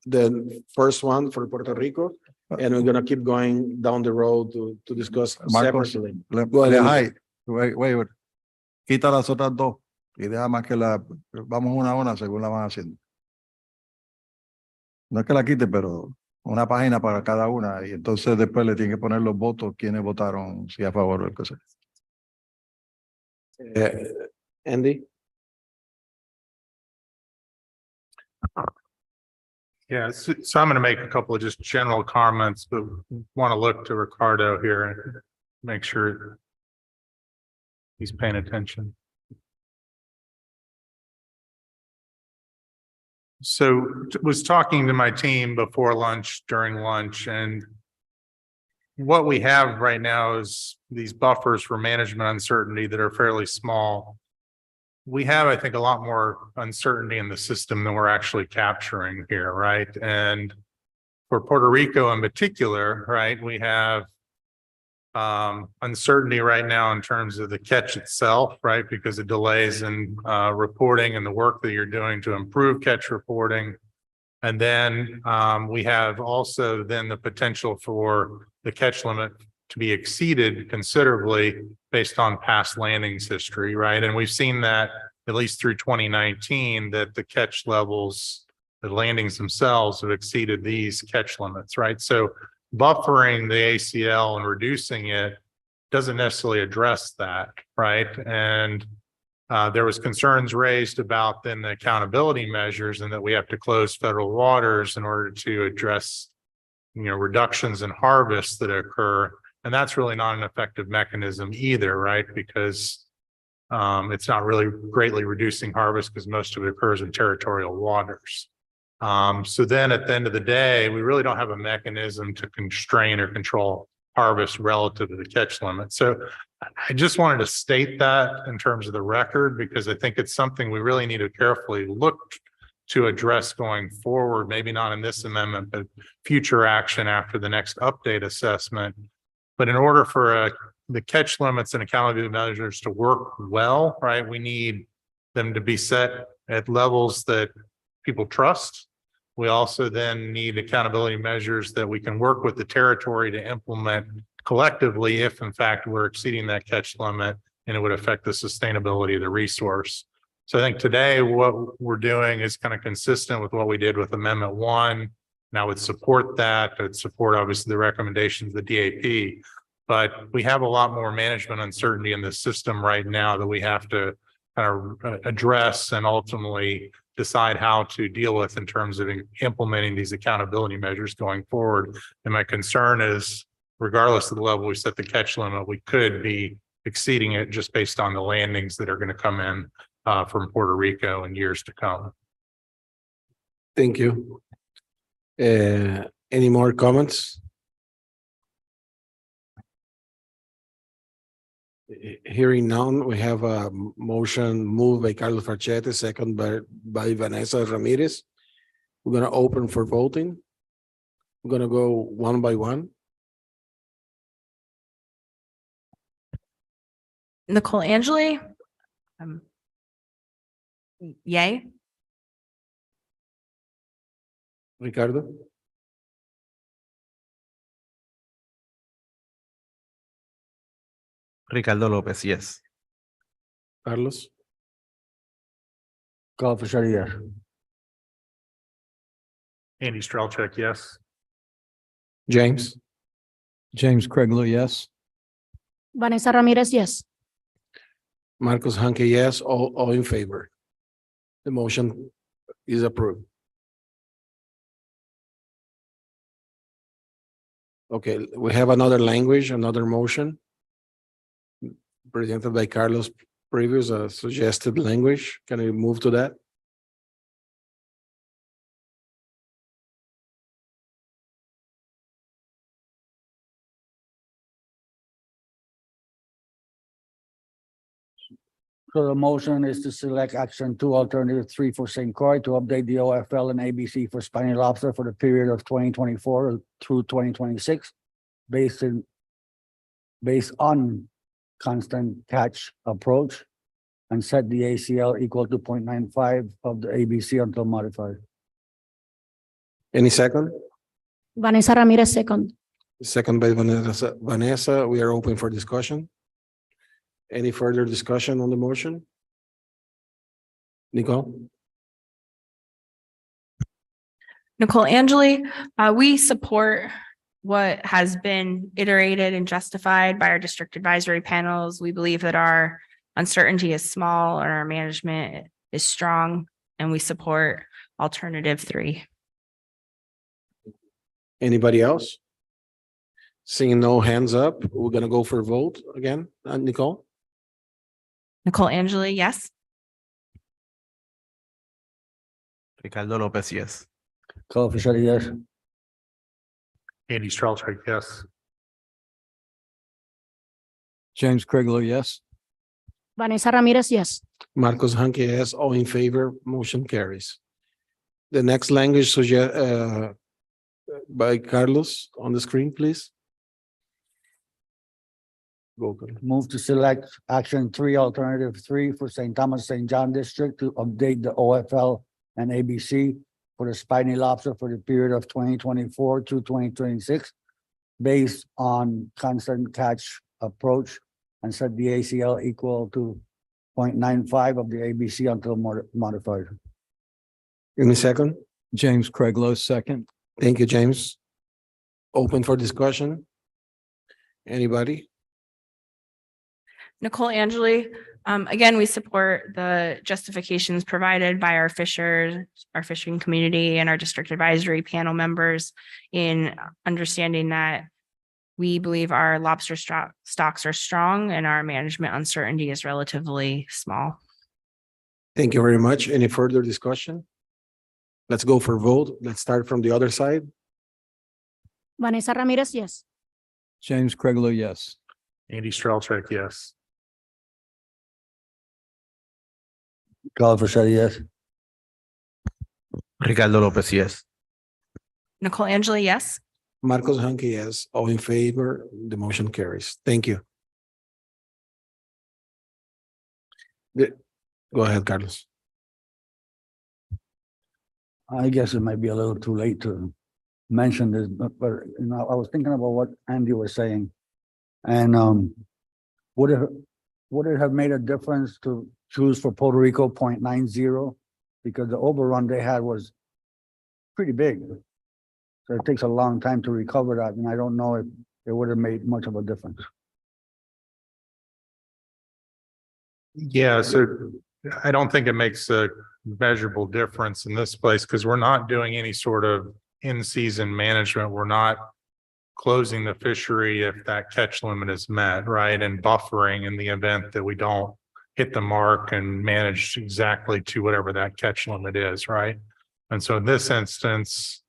the first one for Puerto Rico. And we're gonna keep going down the road to discuss Marcos, separately. Wait, wait. Quita las otras dos y deja más que vamos una a una según la van haciendo. No es que la quite, pero una página para cada una y entonces después le tienen que poner los votos, quienes votaron, si a favor o el que sea. Andy? Yeah, so I'm going to make a couple of just general comments, but want to look to Ricardo here and make sure he's paying attention. So was talking to my team before lunch, during lunch, and what we have right now is these buffers for management uncertainty that are fairly small. We have, I think, a lot more uncertainty in the system than we're actually capturing here, right? And for Puerto Rico in particular, right, we have uncertainty right now in terms of the catch itself, right? Because of delays in reporting and the work that you're doing to improve catch reporting. And then we have also then the potential for the catch limit to be exceeded considerably based on past landings history, right? And we've seen that at least through 2019, that the catch levels, the landings themselves have exceeded these catch limits, right? So buffering the ACL and reducing it doesn't necessarily address that, right? And There was concerns raised about then the accountability measures and that we have to close federal waters in order to address, reductions in harvests that occur. And that's really not an effective mechanism either, right? Because it's not really greatly reducing harvest because most of it occurs in territorial waters. So then at the end of the day, we really don't have a mechanism to constrain or control harvest relative to the catch limit. So I just wanted to state that in terms of the record, because I think it's something we really need to carefully look to address going forward, maybe not in this amendment, but future action after the next update assessment. But in order for the catch limits and accountability measures to work well, right, we need them to be set at levels that people trust. We also then need accountability measures that we can work with the territory to implement collectively if in fact we're exceeding that catch limit and it would affect the sustainability of the resource. So I think today what we're doing is kind of consistent with what we did with Amendment 1. And I would support that. I'd support obviously the recommendations of the DAP, but we have a lot more management uncertainty in the system right now that we have to kind of address and ultimately decide how to deal with in terms of implementing these accountability measures going forward. And my concern is, regardless of the level we set the catch limit, we could be exceeding it just based on the landings that are going to come in from Puerto Rico in years to come. Thank you. Any more comments? Hearing none, we have a motion moved by Carlos Farchete, second by Vanessa Ramirez. We're going to open for voting. We're going to go one by one. Nicole Angeli. Yay. Ricardo, Ricardo Lopez, yes. Carlos, Carl Fisher, yes. Andy Strelchek, yes. James, James Craiglo, yes. Vanessa Ramirez, yes. Marcos Hanke, yes. All in favor. The motion is approved. Okay, we have another language, another motion presented by Carlos previous, suggested language. Can we move to that? So the motion is to select action 2, alternative 3 for St. Croix to update the OFL and ABC for spiny lobster for the period of 2024 through 2026, based on constant catch approach, and set the ACL equal to 0.95 of the ABC until modified. Any second? Vanessa Ramirez, second. Second by Vanessa. Vanessa, we are open for discussion. Any further discussion on the motion? Nicole? Nicole Angeli, we support what has been iterated and justified by our district advisory panels. We believe that our uncertainty is small and our management is strong, and we support alternative 3. Anybody else? Seeing no hands up, we're gonna go for a vote again. Nicole? Nicole Angeli, yes. Ricardo Lopez, yes. Carl Fisher, yes. Andy Strelchek, yes. James Craiglo, yes. Vanessa Ramirez, yes. Marcos Hanke, yes. All in favor, motion carries. The next language suggest by Carlos on the screen, please. Go. Move to select action 3, alternative 3 for St. Thomas, St. John District to update the OFL and ABC for the spiny lobster for the period of 2024 to 2026, based on constant catch approach, and set the ACL equal to 0.95 of the ABC until modified. Give me a second. James Craiglo, second. Thank you, James. Open for discussion. Anybody? Nicole Angeli, Again, we support the justifications provided by our fishers, our fishing community, and our district advisory panel members in understanding that we believe our lobster stocks are strong and our management uncertainty is relatively small. Thank you very much. Any further discussion? Let's go for vote. Let's start from the other side. Vanessa Ramirez, yes. James Craiglo, yes. Andy Strelcheck, yes. Carl Versailles, yes. Ricardo Lopez, yes. Nicole Angeli, yes. Marcos Hanke, yes. All in favor, the motion carries. Thank you. Go ahead, Carlos. I guess it might be a little too late to mention this, but you know, I was thinking about what Andy was saying. And would it have made a difference to choose for Puerto Rico 0.90? Because the overrun they had was pretty big. So it takes a long time to recover that, and I don't know if it would have made much of a difference. Yeah, so I don't think it makes a measurable difference in this place because we're not doing any sort of in-season management. We're not closing the fishery if that catch limit is met, right? And buffering in the event that we don't hit the mark and manage exactly to whatever that catch limit is, right? And so in this instance,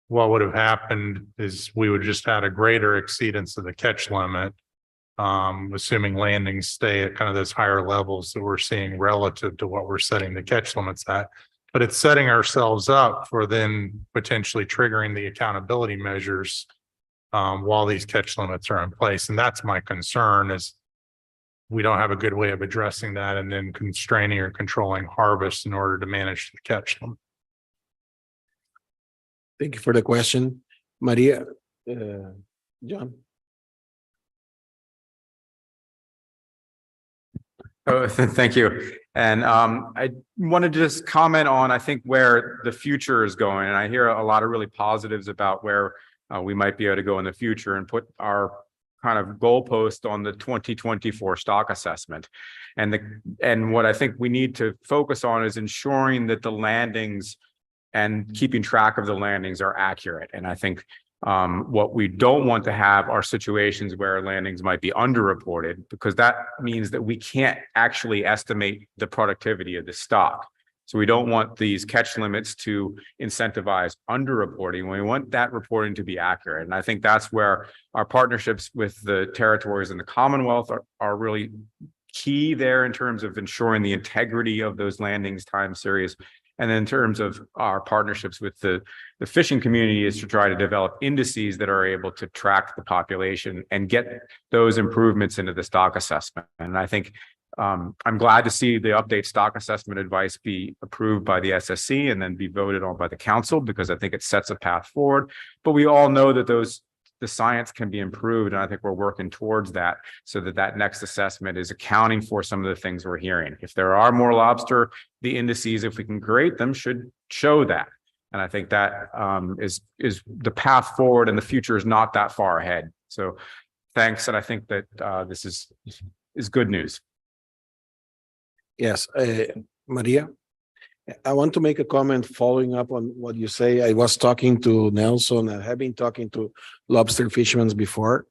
what would have happened is we would just had a greater exceedance of the catch limit, assuming landings stay at kind of those higher levels that we're seeing relative to what we're setting the catch limits at. But it's setting ourselves up for then potentially triggering the accountability measures while these catch limits are in place. And that's my concern is we don't have a good way of addressing that and then constraining or controlling harvest in order to manage the catch limit. Thank you for the question. Maria, John. Oh, thank you. And I wanted to just comment on, I think, where the future is going. And I hear a lot of really positives about where we might be able to go in the future and put our kind of goalpost on the 2024 stock assessment. And what I think we need to focus on is ensuring that the landings and keeping track of the landings are accurate. And I think what we don't want to have are situations where landings might be underreported, because that means that we can't actually estimate the productivity of the stock. So we don't want these catch limits to incentivize underreporting. We want that reporting to be accurate. And I think that's where our partnerships with the territories and the Commonwealth are really key there in terms of ensuring the integrity of those landings time series. And then in terms of our partnerships with the fishing community is to try to develop indices that are able to track the population and get those improvements into the stock assessment. And I think I'm glad to see the update stock assessment advice be approved by the SSC and then be voted on by the council, because I think it sets a path forward. But we all know that the science can be improved. And I think we're working towards that so that that next assessment is accounting for some of the things we're hearing. If there are more lobster, the indices, if we can create them, should show that. And I think that is the path forward, and the future is not that far ahead. So thanks. And I think that this is good news. Yes, Maria, I want to make a comment following up on what you say. I was talking to Nelson. I have been talking to lobster fishermen before.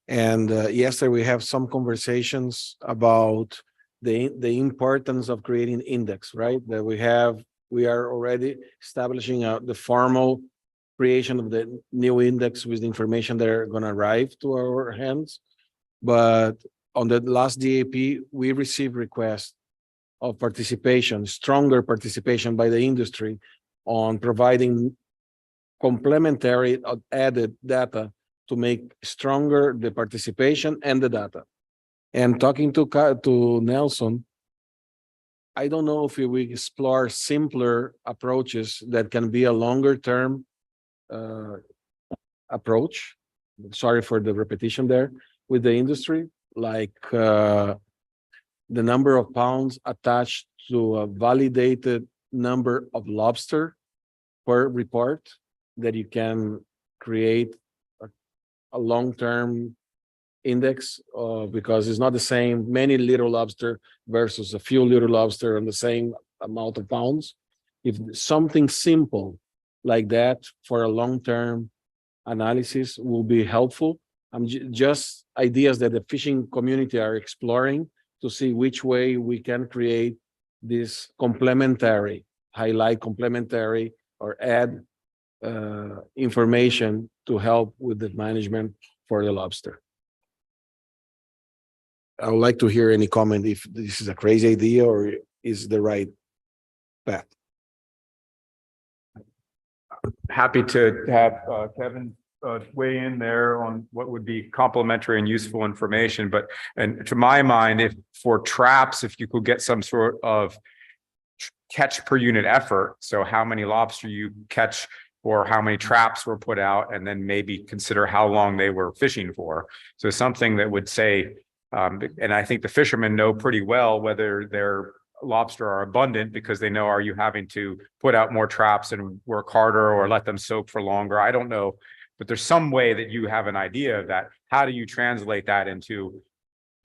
And yesterday we have some conversations about the importance of creating index, right? That we are already establishing the formal creation of the new index with the information that are going to arrive to our hands. But on the last DAP, we received requests of participation, stronger participation by the industry on providing complementary added data to make stronger the participation and the data. And talking to Nelson, I don't know if we explore simpler approaches that can be a longer term approach. Sorry for the repetition there with the industry, like the number of pounds attached to a validated number of lobster per report, that you can create a long-term index, because it's not the same, many little lobster versus a few little lobster on the same amount of pounds. If something simple like that for a long-term analysis will be helpful. Just ideas that the fishing community are exploring to see which way we can create this complementary, highlight complementary or add information to help with the management for the lobster. I would like to hear any comment if this is a crazy idea or is the right path. Happy to have Kevin weigh in there on what would be complementary and useful information. But, and to my mind, if for traps, if you could get some sort of catch per unit effort, so how many lobster you catch or how many traps were put out, and then maybe consider how long they were fishing for. So something that would say, and I think the fishermen know pretty well whether their lobster are abundant because they know, are you having to put out more traps and work harder or let them soak for longer? I don't know, but there's some way that you have an idea of that. How do you translate that into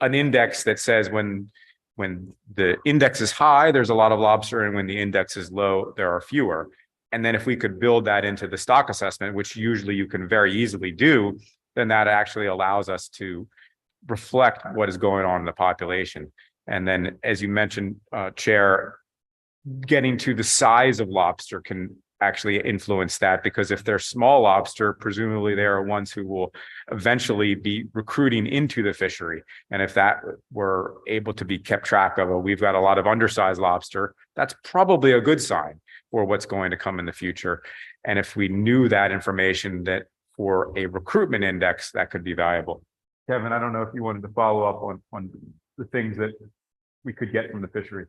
an index that says when the index is high, there's a lot of lobster, and when the index is low, there are fewer. And then if we could build that into the stock assessment, which usually you can very easily do, then that actually allows us to reflect what is going on in the population. And then, as you mentioned, Chair, getting to the size of lobster can actually influence that, because if they're small lobster, presumably they are ones who will eventually be recruiting into the fishery. And if that were able to be kept track of, we've got a lot of undersized lobster, that's probably a good sign for what's going to come in the future. And if we knew that information, that for a recruitment index, that could be valuable. Kevin, I don't know if you wanted to follow up on the things that we could get from the fishery.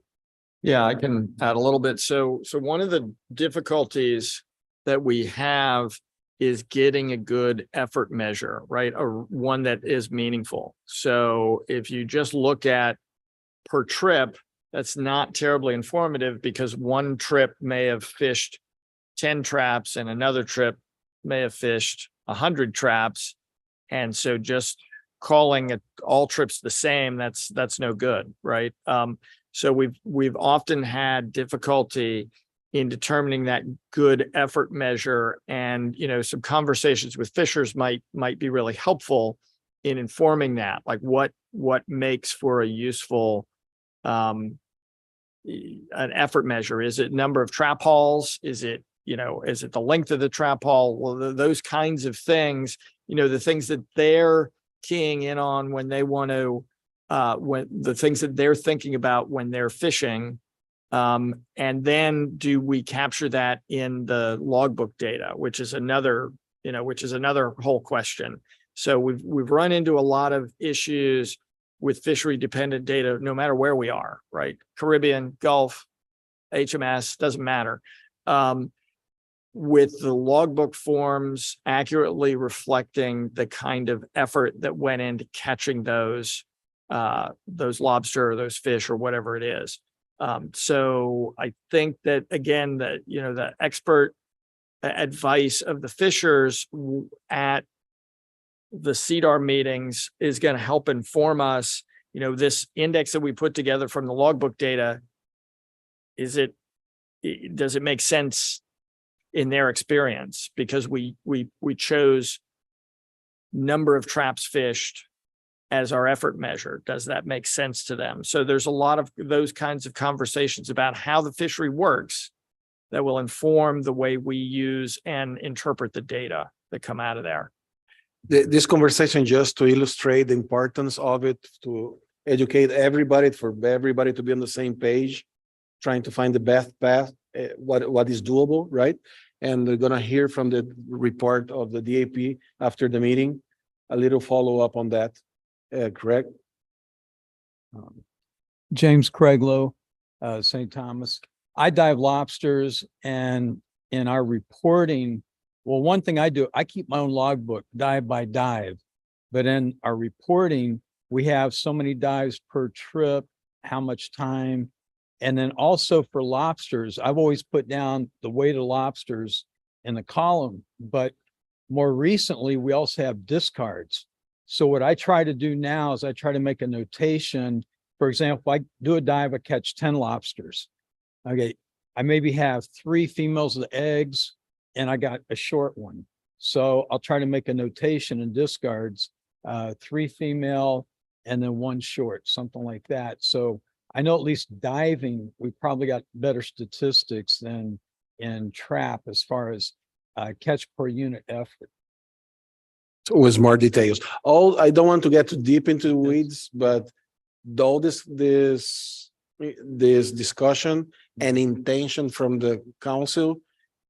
Yeah, I can add a little bit. So one of the difficulties that we have is getting a good effort measure, right? Or one that is meaningful. So if you just look at per trip, that's not terribly informative, because one trip may have fished 10 traps and another trip may have fished 100 traps. And so just calling it all trips the same, that's no good, right? So we've often had difficulty in determining that good effort measure, and some conversations with fishers might be really helpful in informing that, like what makes for a useful an effort measure. Is it number of trap hauls? Is it the length of the trap haul? Well, those kinds of things, the things that they're keying in on when they want to, when the things that they're thinking about when they're fishing. And then do we capture that in the logbook data, which is another whole question. So we've run into a lot of issues with fishery dependent data, no matter where we are, right? Caribbean, Gulf, HMS, doesn't matter. With the logbook forms accurately reflecting the kind of effort that went into catching those lobster or those fish or whatever it is. So I think that, again, that, the expert advice of the fishers at the CDAR meetings is going to help inform us, this index that we put together from the logbook data, does it make sense in their experience? Because we chose number of traps fished as our effort measure. Does that make sense to them? So there's a lot of those kinds of conversations about how the fishery works that will inform the way we use and interpret the data that come out of there. This conversation, just to illustrate the importance of it, to educate everybody, for everybody to be on the same page, trying to find the best path, what is doable, right? And we're gonna hear from the report of the DAP after the meeting, a little follow-up on that, correct? James Craiglow, St. Thomas. I dive lobsters, and in our reporting, well, one thing I do, I keep my own logbook, dive by dive. But in our reporting, we have so many dives per trip, how much time. And then also for lobsters, I've always put down the weight of lobsters in the column. But more recently, we also have discards. So what I try to do now is I try to make a notation. For example, if I do a dive, I catch 10 lobsters. Okay, I maybe have 3 females with eggs and I got a short one. So I'll try to make a notation in discards, 3 female and then 1 short, something like that. So I know at least diving, we probably got better statistics than in trap as far as catch per unit effort. With more details. All, I don't want to get too deep into the weeds, but all this discussion and intention from the council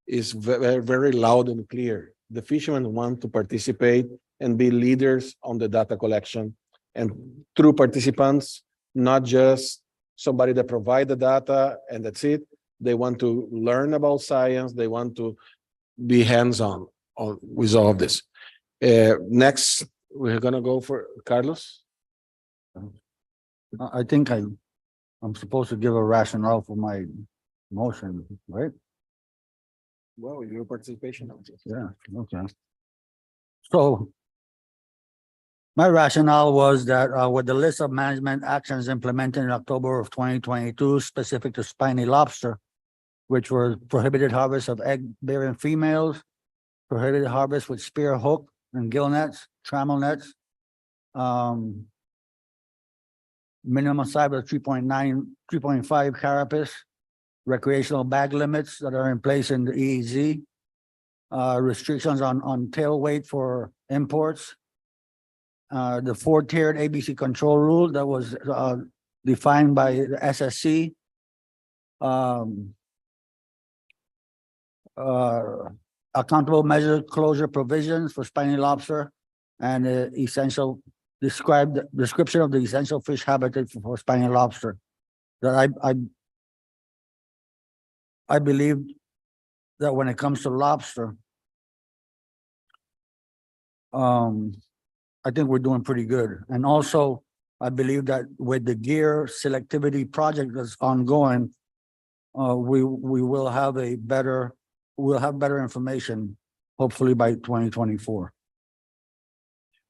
is very, very loud and clear. The fishermen want to participate and be leaders on the data collection, and true participants, not just somebody that provide the data and that's it. They want to learn about science. They want to be hands-on with all of this. Next, we're gonna go for Carlos. I think I'm supposed to give a rationale for my motion, right? Well, your participation. Yeah, okay. So my rationale was that with the list of management actions implemented in October of 2022 specific to spiny lobster, which were prohibited harvest of egg-bearing females, prohibited harvest with spear hook and gill nets, trammel nets, minimum size of 3.9, 3.5 carapace, recreational bag limits that are in place in the EEZ, restrictions on tail weight for imports, the 4-tiered ABC control rule that was defined by the SSC, accountable measure closure provisions for spiny lobster, and description of the essential fish habitat for spiny lobster. That I believe that when it comes to lobster, I think we're doing pretty good. And also, I believe that with the gear selectivity project that's ongoing, we will have we'll have better information, hopefully by 2024.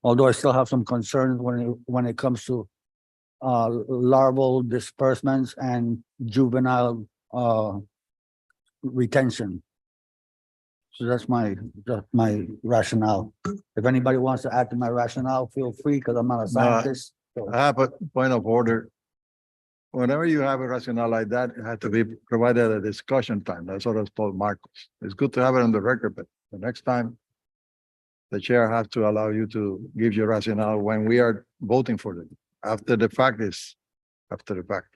Although I still have some concerns when it comes to larval disbursements and juvenile retention. So that's my rationale. If anybody wants to add to my rationale, feel free, because I'm not a scientist. So- I have a point of order. Whenever you have a rationale like that, it has to be provided a discussion time. That's what I told Marcos. It's good to have it on the record, but the next time the chair has to allow you to give your rationale when we are voting for it. After the fact is after the fact.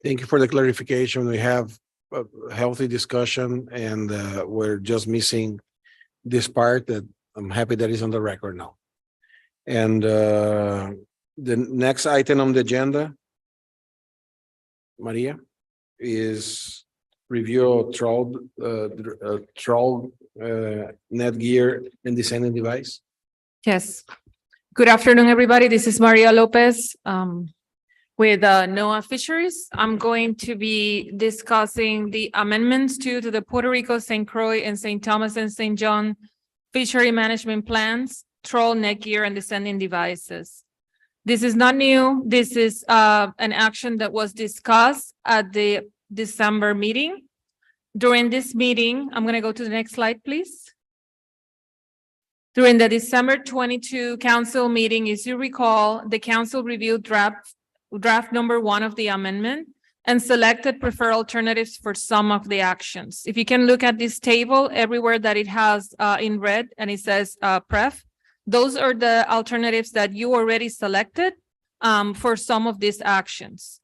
Thank you for the clarification. We have a healthy discussion, and we're just missing this part that I'm happy that is on the record now. And the next item on the agenda, Maria, is review of trawl net gear and descending device. Yes. Good afternoon, everybody. This is Maria Lopez with NOAA Fisheries. I'm going to be discussing the amendments to the Puerto Rico, St. Croix, and St. Thomas and St. John fishery management plans, trawl, net gear, and descending devices. This is not new. This is an action that was discussed at the December meeting. During this meeting, I'm going to go to the next slide, please. During the December 22 council meeting, as you recall, the council reviewed draft number 1 of the amendment and selected preferred alternatives for some of the actions. If you can look at this table, everywhere that it has in red and it says pref, those are the alternatives that you already selected for some of these actions.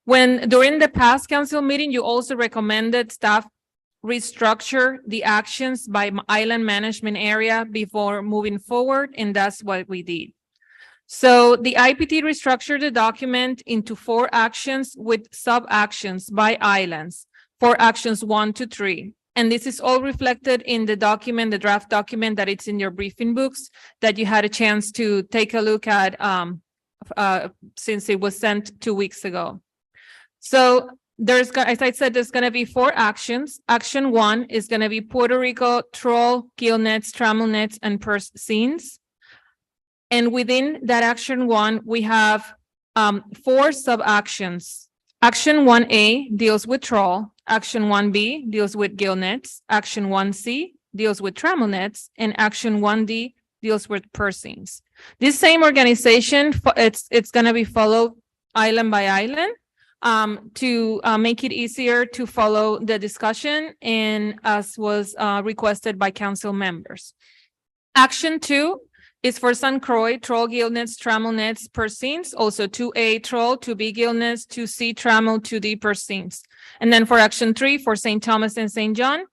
During the past council meeting, you also recommended staff restructure the actions by island management area before moving forward, and that's what we did. So the IPT restructured the document into 4 actions with sub-actions by islands for actions 1 to 3. And this is all reflected in the document, the draft document that it's in your briefing books that you had a chance to take a look at since it was sent 2 weeks ago. So as I said, there's gonna be 4 actions. Action 1 is gonna be Puerto Rico troll, gill nets, trammel nets, and purse seines. And within that action 1, we have 4 sub-actions. Action 1A deals with troll. Action 1B deals with gill nets. Action 1C deals with trammel nets. And action 1D deals with purse seines. This same organization, it's gonna be followed island by island to make it easier to follow the discussion, and as was requested by council members. Action 2 is for St. Croix, troll, gill nets, trammel nets, purse seines. Also 2A troll, 2B gill nets, 2C trammel, 2D purse seines. And then for action 3 for St. Thomas and St. John,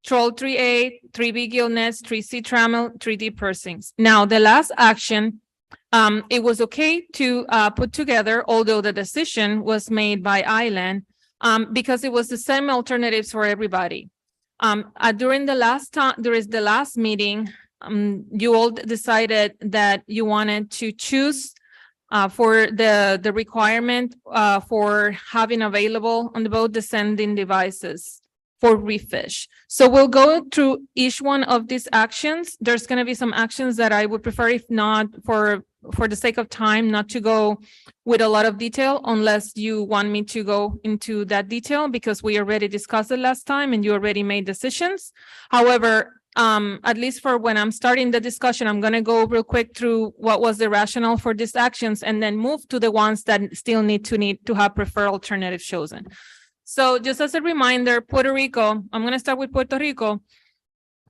troll 3A, 3B gill nets, 3C trammel, 3D purse seines. Now, the last action, it was okay to put together, although the decision was made by Island, because it was the same alternatives for everybody. During the last meeting, you all decided that you wanted to choose for the requirement for having available on the boat descending devices for refish. So we'll go through each one of these actions. There's going to be some actions that I would prefer, if not for the sake of time, not to go with a lot of detail unless you want me to go into that detail, because we already discussed it last time and you already made decisions. However, at least for when I'm starting the discussion, I'm going to go real quick through what was the rationale for these actions and then move to the ones that still need to have preferred alternative chosen. So just as a reminder, Puerto Rico, I'm going to start with Puerto Rico.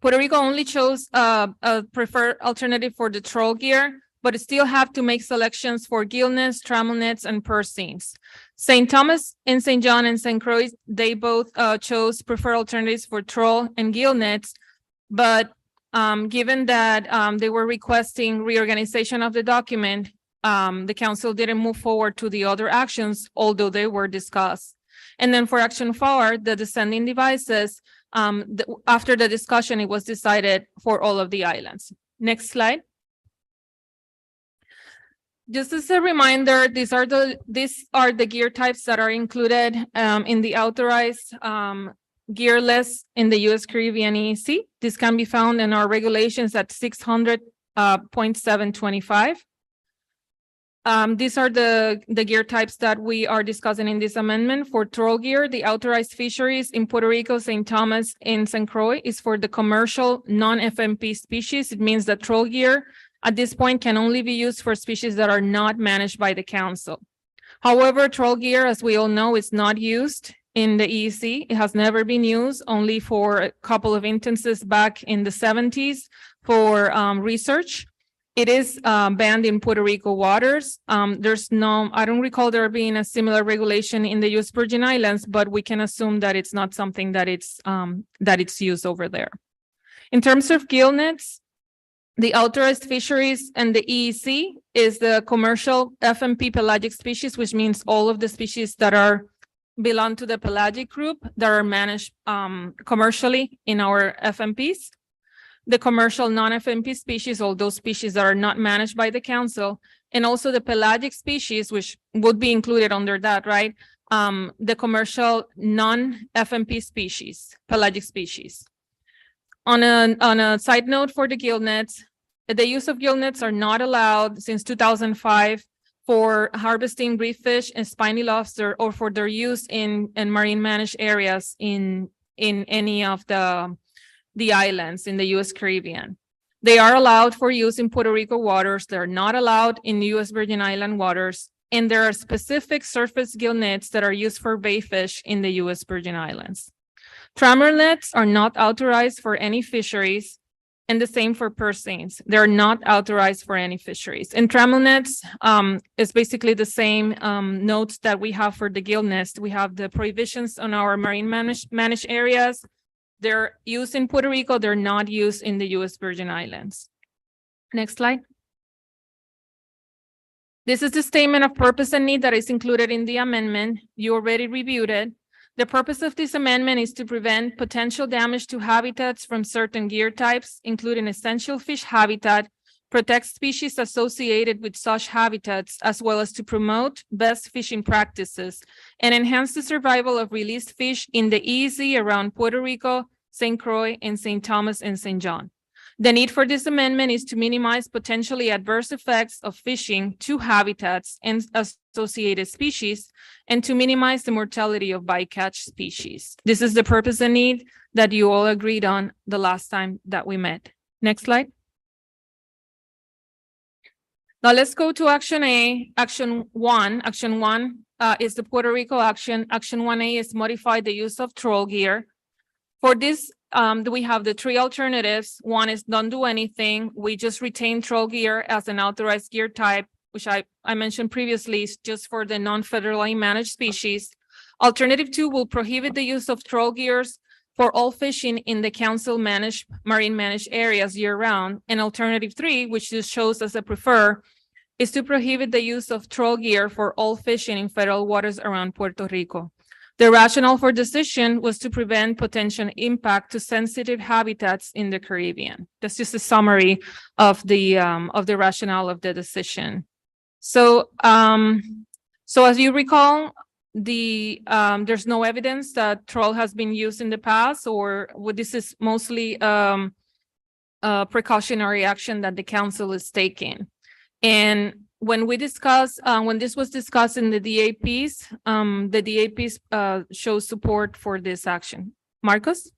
Puerto Rico only chose a preferred alternative for the troll gear, but still have to make selections for gill nets, trammel nets, and purse seines. St. Thomas and St. John and St. Croix, they both chose preferred alternatives for troll and gill nets. But given that they were requesting reorganization of the document, the council didn't move forward to the other actions, although they were discussed. And then for action 4, the descending devices, after the discussion, it was decided for all of the islands. Next slide. Just as a reminder, these are the gear types that are included in the authorized gear list in the U.S. Caribbean EEC. This can be found in our regulations at 600.725. These are the gear types that we are discussing in this amendment. For troll gear, the authorized fisheries in Puerto Rico, St. Thomas, and St. Croix is for the commercial non-FMP species. It means that troll gear at this point can only be used for species that are not managed by the council. However, troll gear, as we all know, is not used in the EEC. It has never been used, only for a couple of instances back in the 70s for research. It is banned in Puerto Rico waters. I don't recall there being a similar regulation in the U.S. Virgin Islands, but we can assume that it's not something that it's used over there. In terms of gill nets, the authorized fisheries and the EEC is the commercial FMP pelagic species, which means all of the species that belong to the pelagic group that are managed commercially in our FMPs. The commercial non-FMP species, all those species that are not managed by the council, and also the pelagic species, which would be included under that, right? The commercial non-FMP species, pelagic species. On a side note for the gill nets, the use of gill nets are not allowed since 2005 for harvesting reef fish and spiny lobster, or for their use in marine managed areas in any of the islands in the U.S. Caribbean. They are allowed for use in Puerto Rico waters. They're not allowed in the U.S. Virgin Island waters. And there are specific surface gill nets that are used for bay fish in the U.S. Virgin Islands. Trammel nets are not authorized for any fisheries, and the same for purse seines. They're not authorized for any fisheries. And trammel nets is basically the same notes that we have for the gill nets. We have the prohibitions on our marine managed areas. They're used in Puerto Rico. They're not used in the U.S. Virgin Islands. Next slide. This is the statement of purpose and need that is included in the amendment. You already reviewed it. The purpose of this amendment is to prevent potential damage to habitats from certain gear types, including essential fish habitat, protect species associated with such habitats, as well as to promote best fishing practices and enhance the survival of released fish in the EEZ around Puerto Rico, St. Croix, and St. Thomas and St. John. The need for this amendment is to minimize potentially adverse effects of fishing to habitats and associated species, and to minimize the mortality of bycatch species. This is the purpose and need that you all agreed on the last time that we met. Next slide. Now let's go to action A, action one. Action one is the Puerto Rico action. Action 1A is modify the use of troll gear. For this, we have the three alternatives. One is don't do anything. We just retain troll gear as an authorized gear type, which I mentioned previously is just for the non-federally managed species. Alternative 2 will prohibit the use of troll gears for all fishing in the council managed, marine managed areas year round. And alternative 3, which just shows as a prefer, is to prohibit the use of troll gear for all fishing in federal waters around Puerto Rico. The rationale for decision was to prevent potential impact to sensitive habitats in the Caribbean. That's just a summary of the rationale of the decision. So, so as you recall, there's no evidence that troll has been used in the past, or this is mostly a precautionary action that the council is taking. And when we discuss, when this was discussed in the DAPs, show support for this action. Marcos?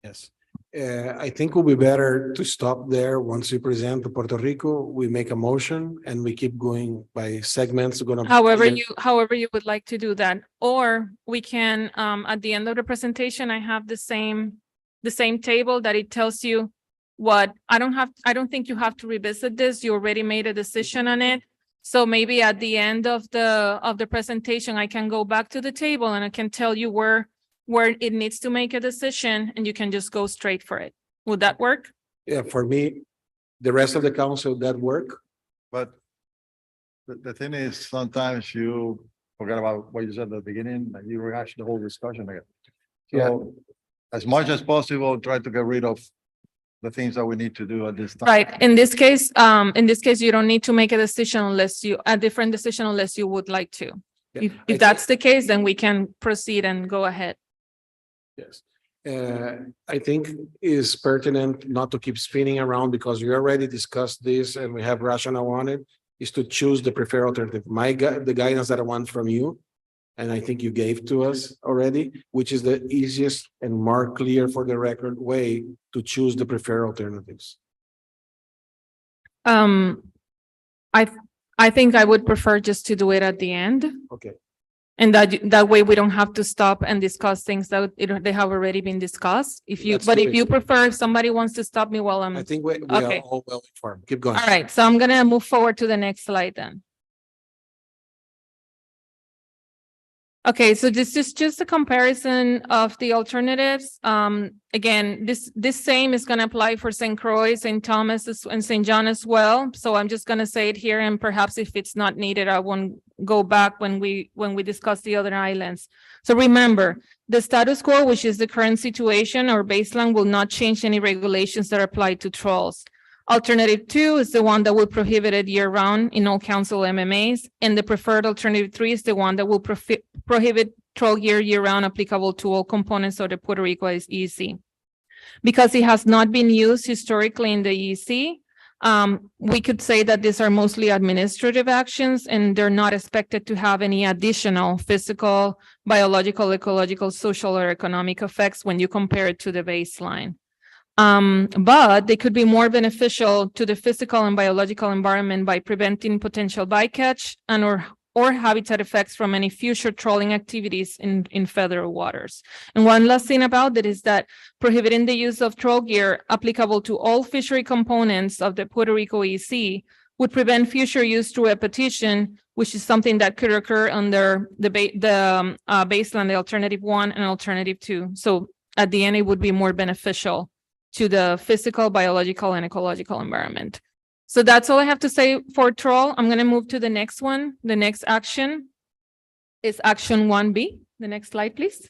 Yes. I think it will be better to stop there. Once we present to Puerto Rico, we make a motion and we keep going by segments. However you would like to do that, or we can, at the end of the presentation, I have the same table that it tells you what I don't think you have to revisit this. You already made a decision on it. So maybe at the end of the presentation, I can go back to the table and I can tell you where it needs to make a decision, and you can just go straight for it. Would that work? Yeah, for me, the rest of the council, that work. But the thing is, sometimes you forget about what you said at the beginning and you rehash the whole discussion again. So as much as possible, try to get rid of the things that we need to do at this time. Right. In this case, you don't need to make a decision unless a different decision unless you would like to. Yeah. If that's the case, then we can proceed and go ahead. Yes. I think is pertinent not to keep spinning around, because we already discussed this and we have rationale on it, is to choose the preferred alternative. The guidance that I want from you, and I think you gave to us already, which is the easiest and more clear for the record way to choose the preferred alternatives. I think I would prefer just to do it at the end. Okay. And that way we don't have to stop and discuss things that they have already been discussed. If you prefer, if somebody wants to stop me while I'm. I think we Okay. are all well informed. Keep going. All right, so I'm gonna move forward to the next slide then. Okay, so this is just a comparison of the alternatives. Again, this same is gonna apply for St. Croix, St. Thomas, and St. John as well. So I'm just gonna say it here, and perhaps if it's not needed, I won't go back when we discuss the other islands. So remember, the status quo, which is the current situation or baseline, will not change any regulations that apply to trolls. Alternative 2 is the one that will prohibit it year round in all council MMAs. And the preferred alternative 3 is the one that will prohibit troll year round, applicable to all components of the Puerto Rico EEZ. Because it has not been used historically in the EEZ, we could say that these are mostly administrative actions and they're not expected to have any additional physical, biological, ecological, social, or economic effects when you compare it to the baseline. But they could be more beneficial to the physical and biological environment by preventing potential bycatch and or habitat effects from any future trolling activities in federal waters. And one last thing about that is that prohibiting the use of troll gear applicable to all fishery components of the Puerto Rico EEZ would prevent future use through a petition, which is something that could occur under the baseline, the alternative 1 and alternative 2. So at the end, it would be more beneficial to the physical, biological, and ecological environment. So that's all I have to say for troll. I'm going to move to the next one. The next action is action 1B. The next slide, please.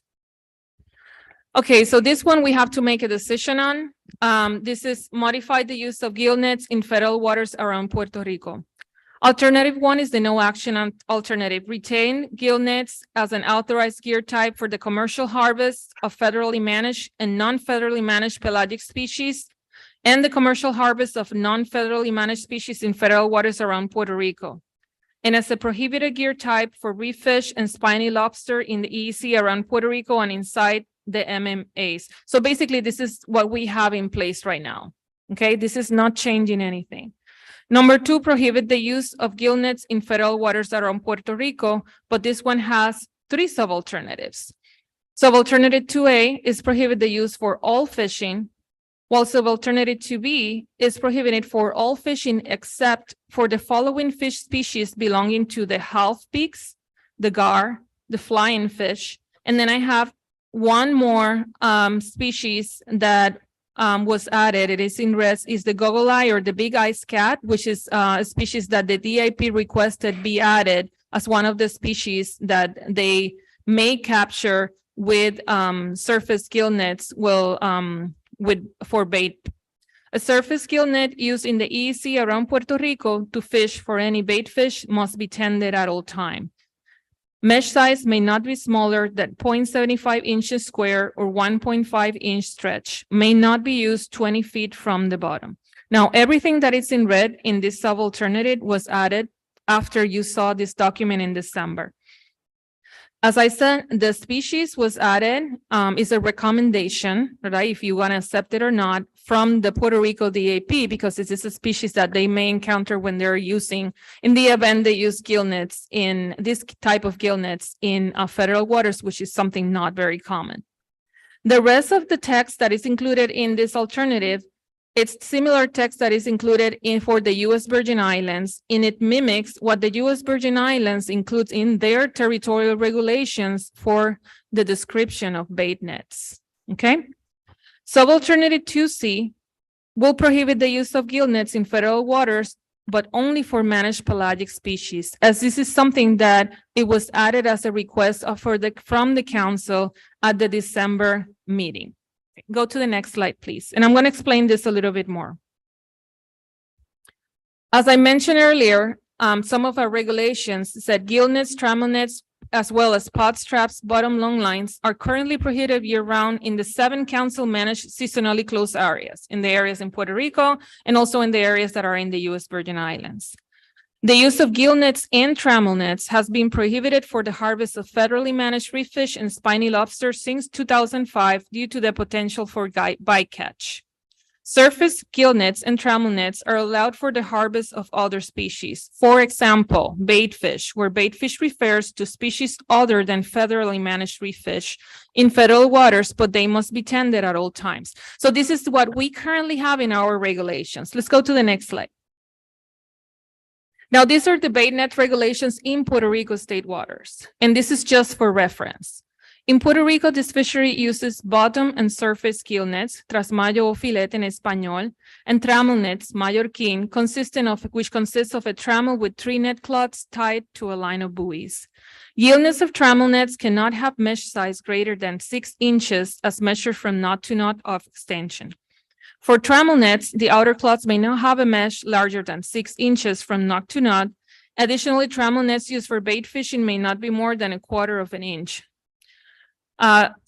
Okay, so this one we have to make a decision on. This is modify the use of gill nets in federal waters around Puerto Rico. Alternative one is the no action alternative. Retain gill nets as an authorized gear type for the commercial harvest of federally managed and non-federally managed pelagic species and the commercial harvest of non-federally managed species in federal waters around Puerto Rico. And as a prohibited gear type for reef fish and spiny lobster in the EEZ around Puerto Rico and inside the MMAs. So basically, this is what we have in place right now. Okay, this is not changing anything. Number two, prohibit the use of gill nets in federal waters around Puerto Rico, but this one has three sub-alternatives. Sub-alternative 2A is prohibit the use for all fishing, while sub-alternative 2B is prohibited for all fishing except for the following fish species belonging to the half-beaks, the gar, the flying fish, and then I have one more species that was added. It is in red, is the goggle eye or the big eyes cat, which is a species that the DIP requested be added as one of the species that they may capture with surface gill nets for bait. A surface gill net used in the EEZ around Puerto Rico to fish for any bait fish must be tended at all time. Mesh size may not be smaller than 0.75 inches square or 1.5 inch stretch, may not be used 20 feet from the bottom. Now, everything that is in red in this sub-alternative was added after you saw this document in December. As I said, the species was added, is a recommendation, right? If you want to accept it or not, from the Puerto Rico DAP, because this is a species that they may encounter when they're using, in the event they use gill nets in this type of gill nets in federal waters, which is something not very common. The rest of the text that is included in this alternative, it's similar text that is included for the U.S. Virgin Islands, and it mimics what the U.S. Virgin Islands includes in their territorial regulations for the description of bait nets. Okay. Sub-alternative 2C will prohibit the use of gill nets in federal waters, but only for managed pelagic species, as this is something that it was added as a request from the council at the December meeting. Go to the next slide, please. And I'm going to explain this a little bit more. As I mentioned earlier, some of our regulations said gill nets, trammel nets, as well as pot straps, bottom long lines are currently prohibited year-round in the 7 council-managed seasonally closed areas, in the areas in Puerto Rico and also in the areas that are in the U.S. Virgin Islands. The use of gill nets and trammel nets has been prohibited for the harvest of federally managed reef fish and spiny lobster since 2005 due to the potential for bycatch. Surface gill nets and trammel nets are allowed for the harvest of other species. For example, bait fish, where bait fish refers to species other than federally managed reef fish in federal waters, but they must be tended at all times. So this is what we currently have in our regulations. Let's go to the next slide. Now, these are the bait net regulations in Puerto Rico state waters, and this is just for reference. In Puerto Rico, this fishery uses bottom and surface gill nets, trasmayo o filete en español, and trammel nets, mallorquín, which consists of a trammel with 3 net cloths tied to a line of buoys. Gill nets of trammel nets cannot have mesh size greater than 6 inches as measured from knot to knot of extension. For trammel nets, the outer cloths may not have a mesh larger than 6 inches from knot to knot. Additionally, trammel nets used for bait fishing may not be more than 1/4 of an inch.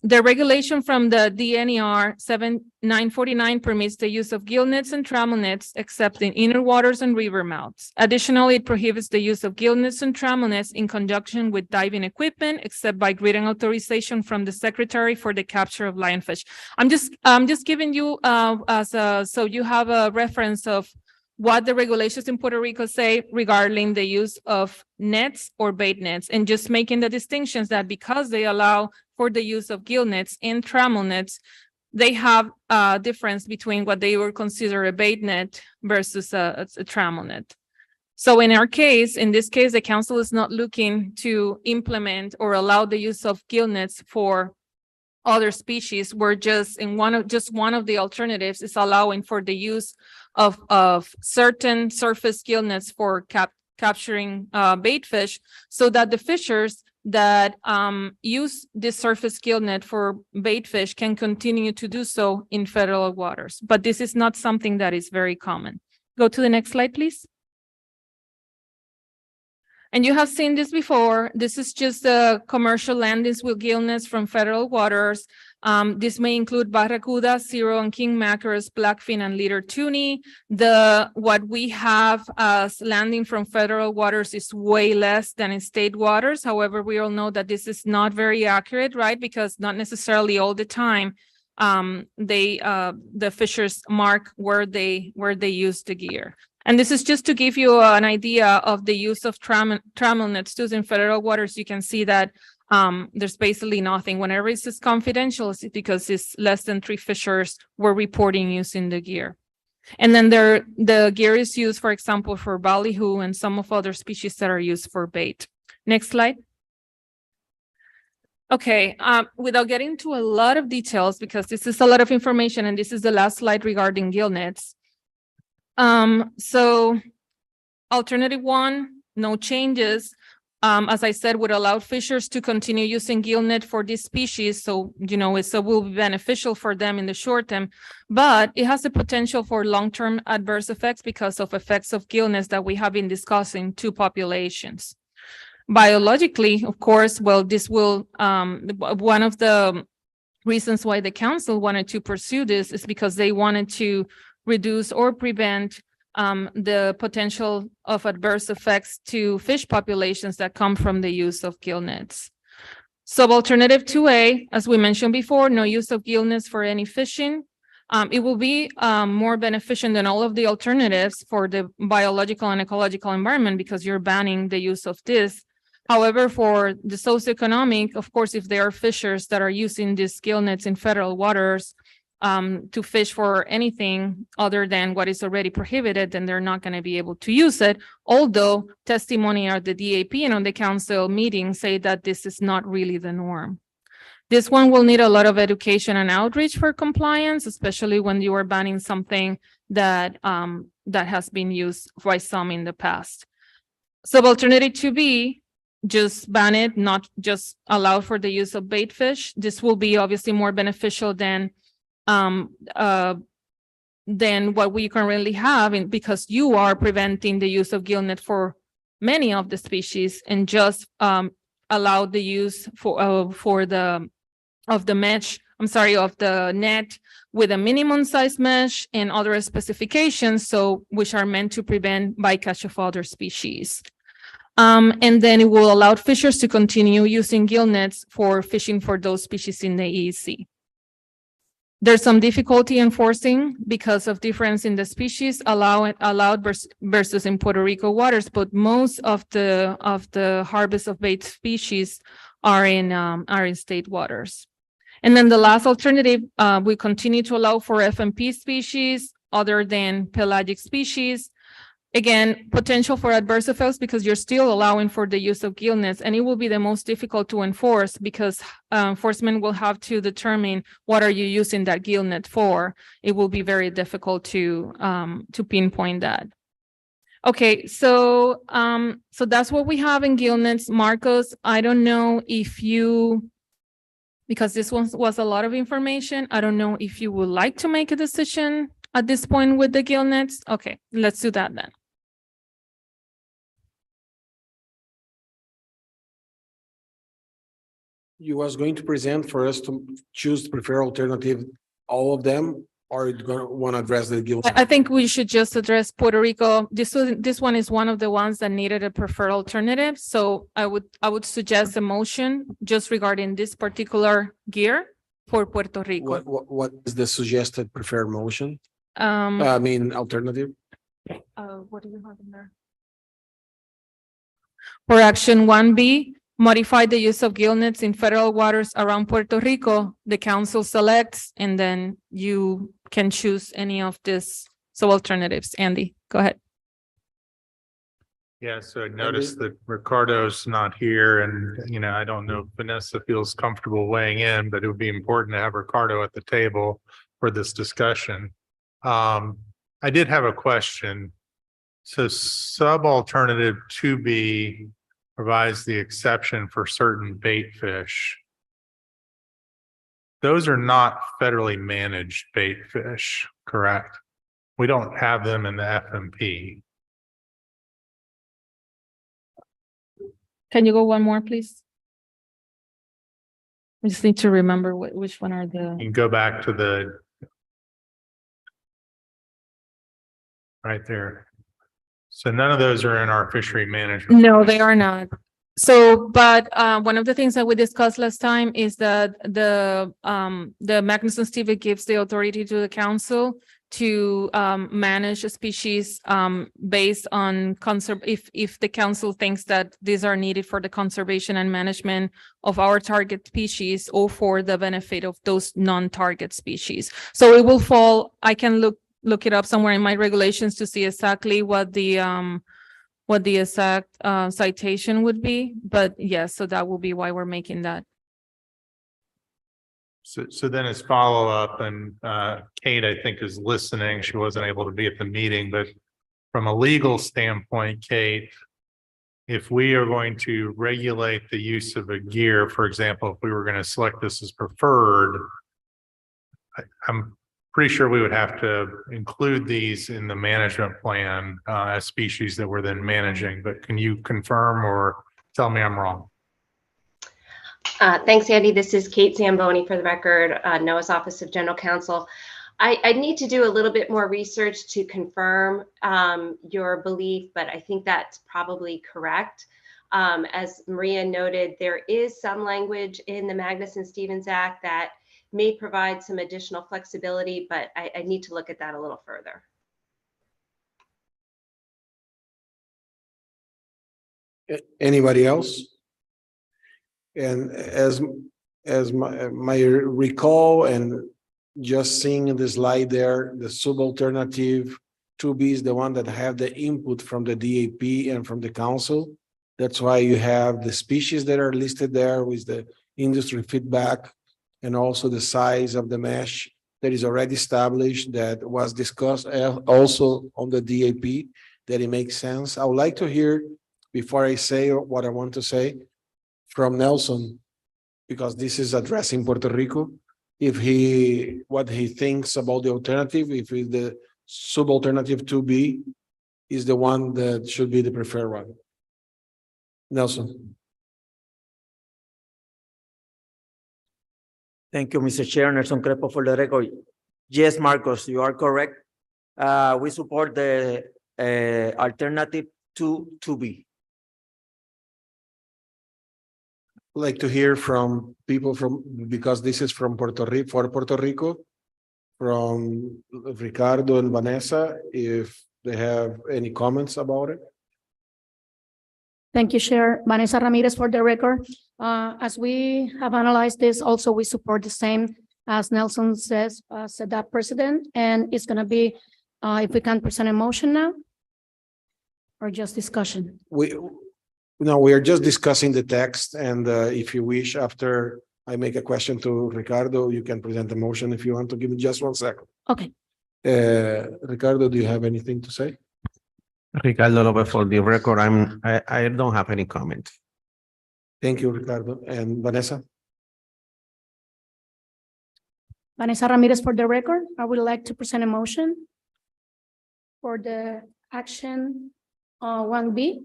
The regulation from the DNR 7949 permits the use of gill nets and trammel nets except in inner waters and river mouths. Additionally, it prohibits the use of gill nets and trammel nets in conjunction with diving equipment except by written authorization from the Secretary for the capture of lionfish. I'm just giving you so you have a reference of what the regulations in Puerto Rico say regarding the use of nets or bait nets, and just making the distinctions that because they allow for the use of gill nets and trammel nets, they have a difference between what they would consider a bait net versus a trammel net. So in our case, in this case, the council is not looking to implement or allow the use of gill nets for other species. We're just in one of the alternatives is allowing for the use of certain surface gill nets for capturing bait fish, so that the fishers that use this surface gill net for bait fish can continue to do so in federal waters, but this is not something that is very common. Go to the next slide, please. And you have seen this before. This is just the commercial landings with gill nets from federal waters. This may include barracuda, zero and king mackerels, blackfin, and leader tuni. What we have as landing from federal waters is way less than in state waters. However, we all know that this is not very accurate, right? Because not necessarily all the time the fishers mark where they use the gear. And this is just to give you an idea of the use of trammel nets too in federal waters. You can see that there's basically nothing. Whenever it says confidential, it's because it's less than 3 fishers were reporting using the gear. And then the gear is used, for example, for ballyhoo and some of other species that are used for bait. Next slide. Okay, without getting into a lot of details, because this is a lot of information, and this is the last slide regarding gill nets. So alternative 1, no changes. As I said, would allow fishers to continue using gill net for this species. So, it will be beneficial for them in the short term, but it has the potential for long-term adverse effects because of effects of gill nets that we have been discussing to populations. Biologically, of course, well, this will, one of the reasons why the council wanted to pursue this is because they wanted to reduce or prevent the potential of adverse effects to fish populations that come from the use of gill nets. Alternative 2A, as we mentioned before, no use of gill nets for any fishing. It will be more beneficial than all of the alternatives for the biological and ecological environment because you're banning the use of this. However, for the socioeconomic, of course, if there are fishers that are using these gill nets in federal waters to fish for anything other than what is already prohibited, then they're not going to be able to use it. Although testimony at the DAP and on the council meeting say that this is not really the norm. This one will need a lot of education and outreach for compliance, especially when you are banning something that that has been used by some in the past. Alternative 2B, just ban it, not just allow for the use of bait fish. This will be obviously more beneficial than what we currently have, because you are preventing the use of gill net for many of the species and just allow the use for the mesh. I'm sorry, of the net with a minimum size mesh and other specifications, which are meant to prevent bycatch of other species. And then it will allow fishers to continue using gill nets for fishing for those species in the EEC. There's some difficulty enforcing because of difference in the species allowed versus in Puerto Rico waters, but most of the harvest of bait species are in state waters. And then the last alternative, we continue to allow for FMP species other than pelagic species. Again, potential for adverse effects because you're still allowing for the use of gill nets, and it will be the most difficult to enforce because enforcement will have to determine what are you using that gill net for. It will be very difficult to pinpoint that. Okay, so that's what we have in gill nets. Marcos, I don't know if you, because this one was a lot of information, I don't know if you would like to make a decision at this point with the gill nets. Okay, let's do that then. You was going to present for us to choose the preferred alternative, all of them, or you want to address the gill? I think we should just address Puerto Rico. This one is one of the ones that needed a preferred alternative. So I would suggest a motion just regarding this particular gear for Puerto Rico. What is the suggested preferred motion? Alternative? What do you have in there? For action 1B, modify the use of gill nets in federal waters around Puerto Rico. The council selects, and then you can choose any of these alternatives. Andy, go ahead. Yeah, so I noticed that Ricardo's not here, and I don't know if Vanessa feels comfortable weighing in, but it would be important to have Ricardo at the table for this discussion. I did have a question. So sub-alternative 2B provides the exception for certain bait fish. Those are not federally managed bait fish, correct? We don't have them in the FMP. Can you go one more, please? We just need to remember which one are the. You can go back to the right there. So none of those are in our fishery management. No, they are not. So, but one of the things that we discussed last time is that the Magnuson-Stevens gives the authority to the council to manage a species based on if the council thinks that these are needed for the conservation and management of our target species or for the benefit of those non-target species. So it will fall, I can look it up somewhere in my regulations to see exactly what the exact citation would be, but yes, so that will be why we're making that. So then as follow-up, and Kate, I think, is listening. She wasn't able to be at the meeting, but from a legal standpoint, Kate, if we are going to regulate the use of a gear, for example, if we were going to select this as preferred, I'm pretty sure we would have to include these in the management plan as species that we're then managing, but can you confirm or tell me I'm wrong? Thanks, Andy. This is Kate Zamboni for the record, NOAA's Office of General Counsel. I need to do a little bit more research to confirm your belief, but I think that's probably correct. As Maria noted, there is some language in the Magnuson-Stevens Act that may provide some additional flexibility, but I need to look at that a little further. Anybody else? And as my recall and just seeing in the slide there, the subalternative 2B is the one that have the input from the DAP and from the council. That's why you have the species that are listed there with the industry feedback and also the size of the mesh that is already established that was discussed also on the DAP, that it makes sense. I would like to hear, before I say what I want to say, from Nelson, because this is addressing Puerto Rico, what he thinks about the alternative, if the subalternative 2B is the one that should be the preferred one. Nelson. Thank you, Mr. Chair. Nelson Crespo for the record. Yes, Marcos, you are correct. We support the alternative 2B. Like to hear from people because this is from Puerto Rico, for Puerto Rico, from Ricardo and Vanessa, if they have any comments about it. Thank you, Chair. Vanessa Ramirez for the record. As we have analyzed this, also we support the same as Nelson says, set that precedent, and it's going to be, if we can present a motion now, or just discussion. No, we are just discussing the text, and if you wish, after I make a question to Ricardo, you can present the motion if you want to give me just 1 second. Okay. Ricardo, do you have anything to say? Ricardo Lopez for the record. I don't have any comment. Thank you, Ricardo. And Vanessa? Vanessa Ramirez for the record. I would like to present a motion for the action 1B.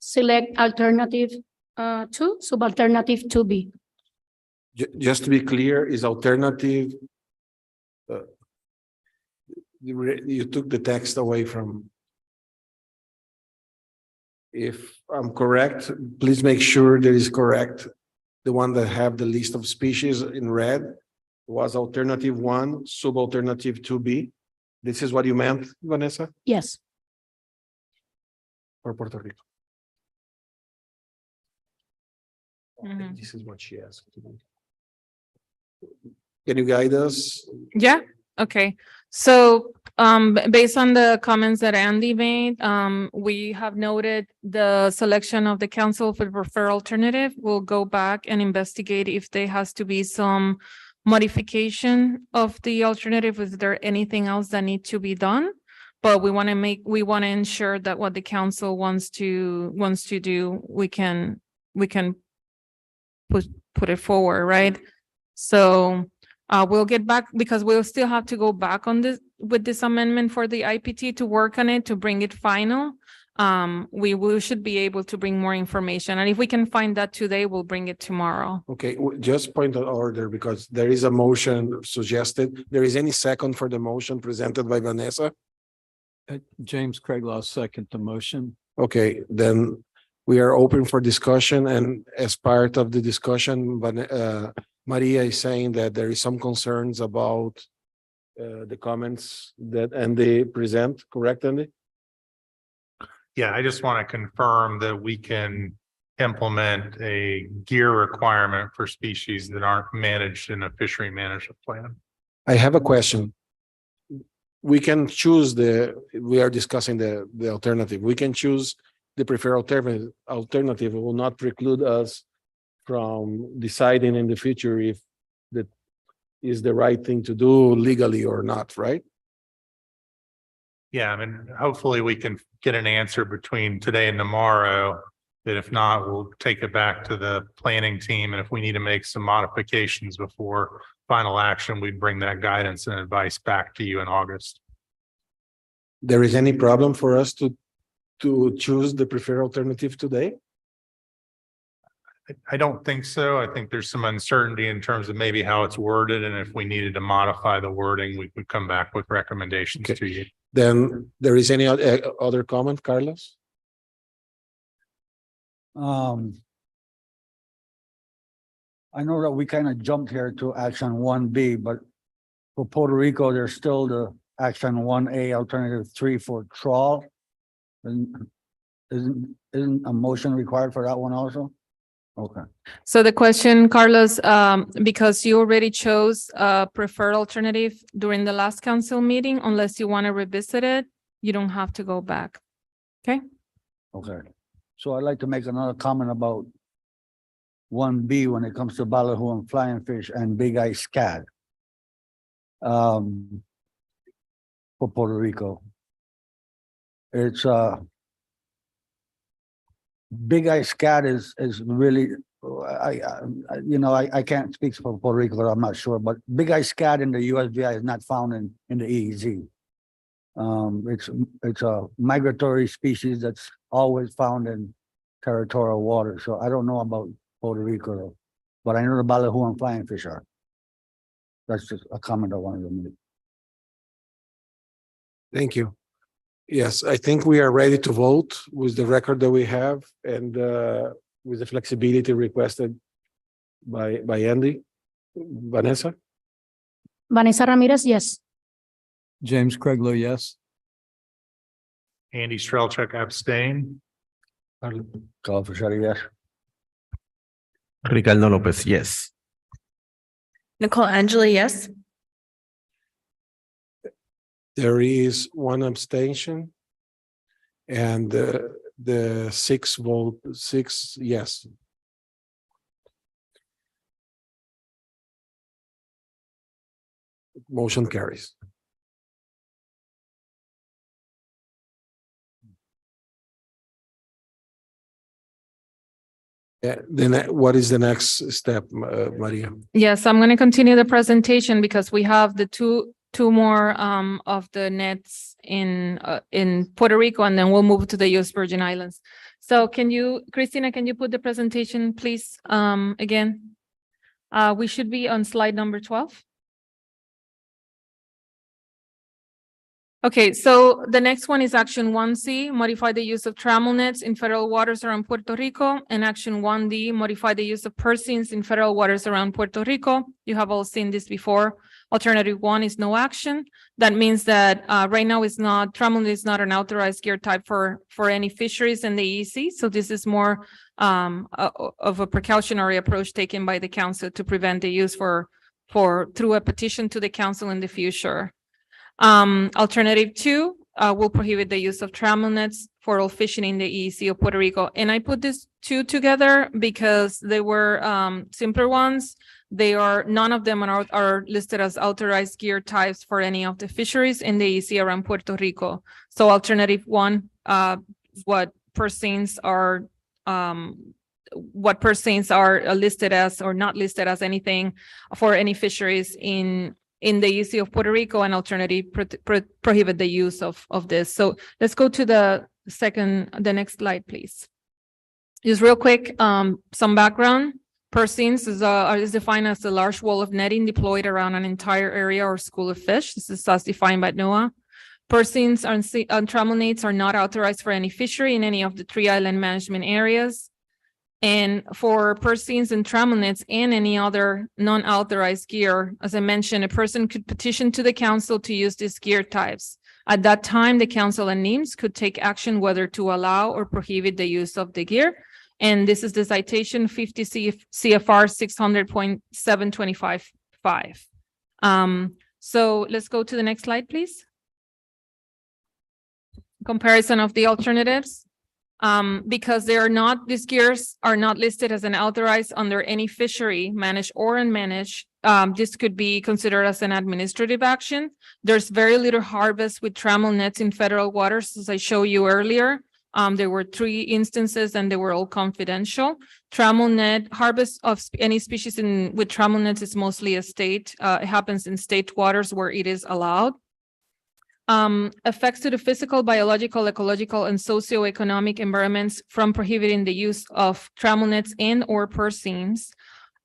Select alternative 2, subalternative 2B. Just to be clear, is alternative, you took the text away from. If I'm correct, please make sure that is correct. The one that have the list of species in red was alternative 1, subalternative 2B. This is what you meant, Vanessa? Yes. For Puerto Rico. Mhm. This is what she asked. Can you guide us? Yeah, okay. So based on the comments that Andy made, we have noted the selection of the council for the preferred alternative. We'll go back and investigate if there has to be some modification of the alternative. Is there anything else that needs to be done? but we want to ensure that what the council wants to do, we can put it forward, right? So we'll get back, because we'll still have to go back on this with this amendment for the IPT to work on it, to bring it final. We should be able to bring more information, and if we can find that today, we'll bring it tomorrow. Okay, just point of order, because there is a motion suggested. There is any second for the motion presented by Vanessa? James Craiglaw, second the motion. Okay, then we are open for discussion, and as part of the discussion, Maria is saying that there is some concerns about the comments that Andy present, correct, Andy? Yeah, I just want to confirm that we can implement a gear requirement for species that aren't managed in a fishery management plan. I have a question. We can choose we are discussing the alternative. We can choose the preferred alternative. It will not preclude us from deciding in the future if that is the right thing to do legally or not, right? Yeah, I mean, hopefully we can get an answer between today and tomorrow. That if not, we'll take it back to the planning team. And if we need to make some modifications before final action, we'd bring that guidance and advice back to you in August. There is any problem for us to choose the preferred alternative today? I don't think so. I think there's some uncertainty in terms of maybe how it's worded. And if we needed to modify the wording, we could come back with recommendations to you. Then there is any other comment, Carlos? I know that we kind of jumped here to action 1B, but for Puerto Rico, there's still the action 1A alternative 3 for trawl. And isn't a motion required for that one also? Okay. So the question, Carlos, because you already chose a preferred alternative during the last council meeting, unless you want to revisit it, you don't have to go back. Okay? Okay. So I'd like to make another comment about 1B when it comes to ballyhoo and flying fish and big eye scad. For Puerto Rico. It's big eye scad is really I can't speak for Puerto Rico, but I'm not sure. But big eye scad in the USVI is not found in the EEZ. It's a migratory species that's always found in territorial water. So I don't know about Puerto Rico, though, but I know the ballyhoo and flying fish are. That's just a comment I wanted to make. Thank you. Yes, I think we are ready to vote with the record that we have and with the flexibility requested by Andy. Vanessa? Vanessa Ramirez, yes. James Craiglow, yes. Andy Strelchuk abstain. Call for Sherry, yes. Ricardo Lopez, yes. Nicole Angeli, yes. There is one abstention. And the 6 yes. Motion carries. Then what is the next step, Maria? Yes, I'm going to continue the presentation because we have the two more of the nets in Puerto Rico, and then we'll move to the U.S. Virgin Islands. So Christina, can you put the presentation, please, again? We should be on slide number 12. Okay, so the next one is action 1C, modify the use of trammel nets in federal waters around Puerto Rico, and action 1D, modify the use of pursines in federal waters around Puerto Rico. You have all seen this before. Alternative 1 is no action. That means that right now trammel is not an authorized gear type for any fisheries in the EEC. So this is more of a precautionary approach taken by the council to prevent the use through a petition to the council in the future. Alternative 2 will prohibit the use of trammel nets for all fishing in the EEC of Puerto Rico. And I put these two together because they were simpler ones None of them are listed as authorized gear types for any of the fisheries in the EC around Puerto Rico. So alternative one, what purse seines are listed as or not listed as anything for any fisheries in the EC of Puerto Rico, and alternative prohibit the use of this. So let's go to the next slide, please. Just real quick, some background. Purse seines is defined as a large wall of netting deployed around an entire area or school of fish. This is as defined by NOAA. Purse seines and trammel nets are not authorized for any fishery in any of the 3 island management areas. And for purse seines and trammel nets and any other non-authorized gear, as I mentioned, a person could petition to the council to use these gear types. At that time, the council and NIMS could take action whether to allow or prohibit the use of the gear. And this is the citation 50 CFR 600.725.5. So let's go to the next slide, please. Comparison of the alternatives. Because these gears are not listed as an authorized under any fishery, managed or unmanaged. This could be considered as an administrative action. There's very little harvest with trammel nets in federal waters, as I showed you earlier. There were 3 instances and they were all confidential. Trammel net harvest of any species with trammel nets is mostly a state. It happens in state waters where it is allowed. Effects to the physical, biological, ecological, and socioeconomic environments from prohibiting the use of trammel nets and or purse seines.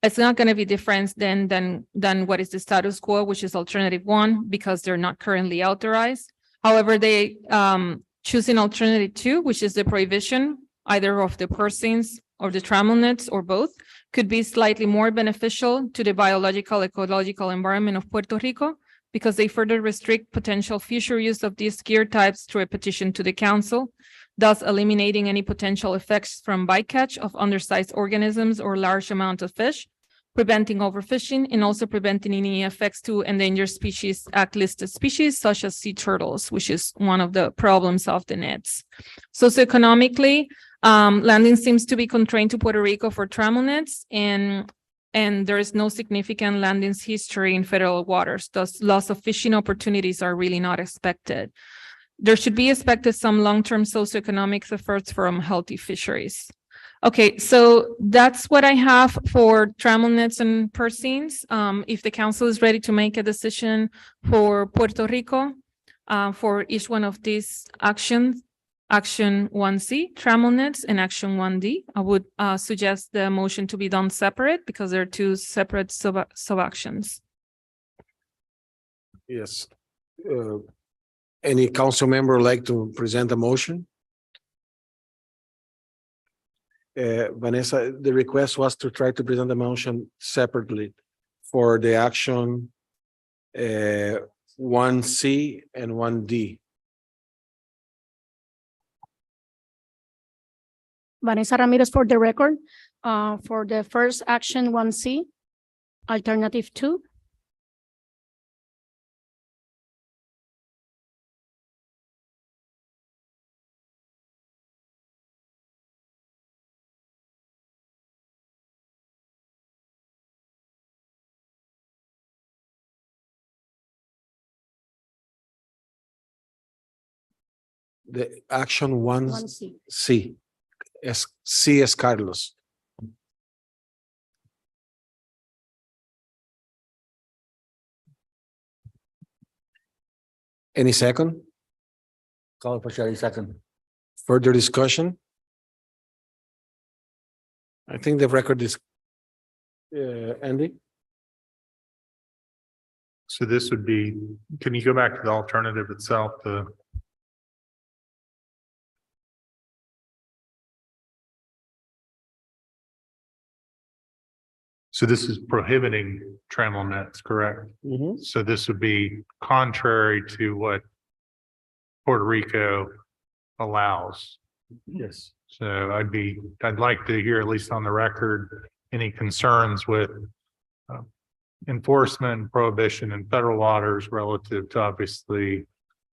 It's not going to be different than what is the status quo, which is alternative 1, because they're not currently authorized. However, they choosing alternative 2, which is the prohibition either of the purse seines or the trammel nets or both, could be slightly more beneficial to the biological, ecological environment of Puerto Rico, because they further restrict potential future use of these gear types through a petition to the council, thus eliminating any potential effects from bycatch of undersized organisms or large amount of fish, preventing overfishing, and also preventing any effects to Endangered Species Act listed species such as sea turtles, which is one of the problems of the nets. Socioeconomically, landing seems to be constrained to Puerto Rico for trammel nets, and there is no significant landings history in federal waters. Thus, loss of fishing opportunities are really not expected. There should be expected some long-term socioeconomic efforts from healthy fisheries. Okay, so that's what I have for trammel nets and purse seines. If the council is ready to make a decision for Puerto Rico, for each one of these actions, Action 1C, trammel nets, and Action 1D, I would suggest the motion to be done separate because they're 2 separate sub-actions. Yes. Any council member like to present a motion? Vanessa, the request was to try to present the motion separately for the action 1C and 1D. Vanessa Ramirez for the record, for the first action 1C, alternative 2. The action 1C. C. C as Carlos. Any second? Call for Sherry second. Further discussion? I think the record is Andy. So this would be, can you go back to the alternative itself? So this is prohibiting trammel nets, correct? So this would be contrary to what Puerto Rico allows. Yes. So I'd like to hear, at least on the record, any concerns with enforcement and prohibition in federal waters relative to obviously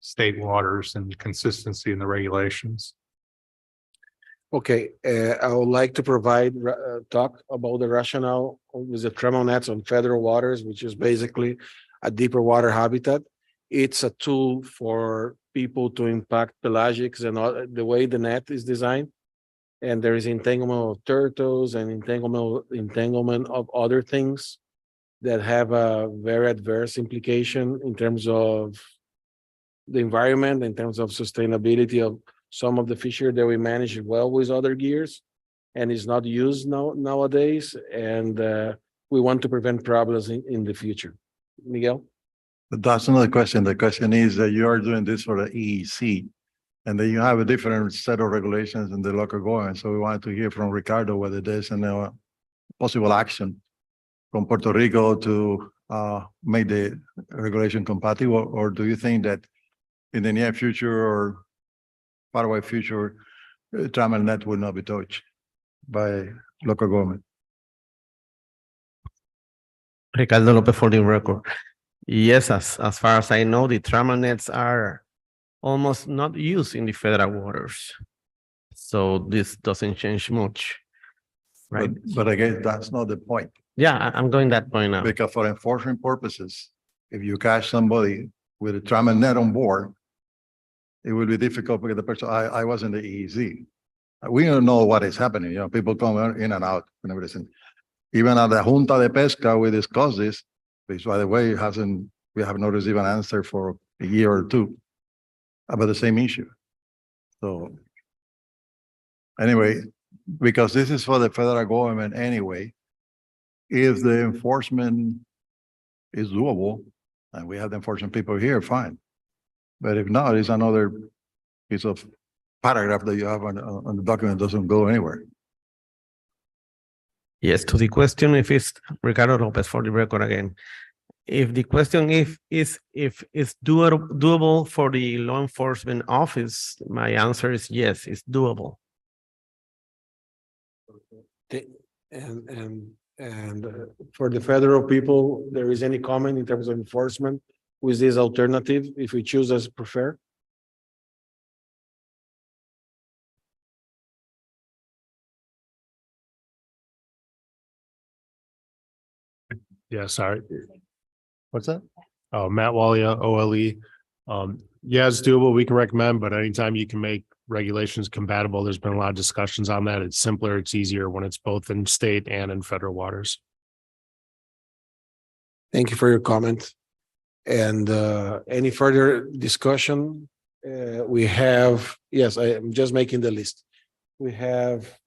state waters and consistency in the regulations. Okay, I would like to provide talk about the rationale with the trammel nets on federal waters, which is basically a deeper water habitat. It's a tool for people to impact pelagics and the way the net is designed. And there is entanglement of turtles and entanglement of other things that have a very adverse implication in terms of the environment, in terms of sustainability of some of the fishery that we manage well with other gears and is not used nowadays. And we want to prevent problems in the future. Miguel? But that's another question. The question is that you are doing this for the EEC, and then you have a different set of regulations in the local government. So we wanted to hear from Ricardo whether there's a possible action from Puerto Rico to make the regulation compatible, or do you think that in the near future or far away future, trammel net will not be touched by local government? Ricardo Lopez for the record. Yes, as far as I know, the trammel nets are almost not used in the federal waters. So this doesn't change much, right? But I guess that's not the point. Yeah, I'm going that point now. Because for enforcement purposes, if you catch somebody with a trammel net on board, it will be difficult because the person, I was in the EEZ. We don't know what is happening. You know, people come in and out and everything. Even at the Junta de Pesca, we discussed this, which by the way, we have not received an answer for a year or two about the same issue. So anyway, because this is for the federal government anyway, if the enforcement is doable, and we have the enforcement people here, fine. But if not, it's another piece of paragraph that you have on the document that doesn't go anywhere. Yes, to the question, if it's Ricardo Lopez for the record again. If the question if it's doable for the law enforcement office, my answer is yes, it's doable. And for the federal people, there is any comment in terms of enforcement with this alternative, if we choose as prefer? Yeah, sorry. What's that? Oh, Matt Walia, OLE. Yeah, it's doable. We can recommend, but anytime you can make regulations compatible, there's been a lot of discussions on that. It's simpler, it's easier when it's both in state and in federal waters. Thank you for your comment. And any further discussion? We have, yes, I am just making the list. We have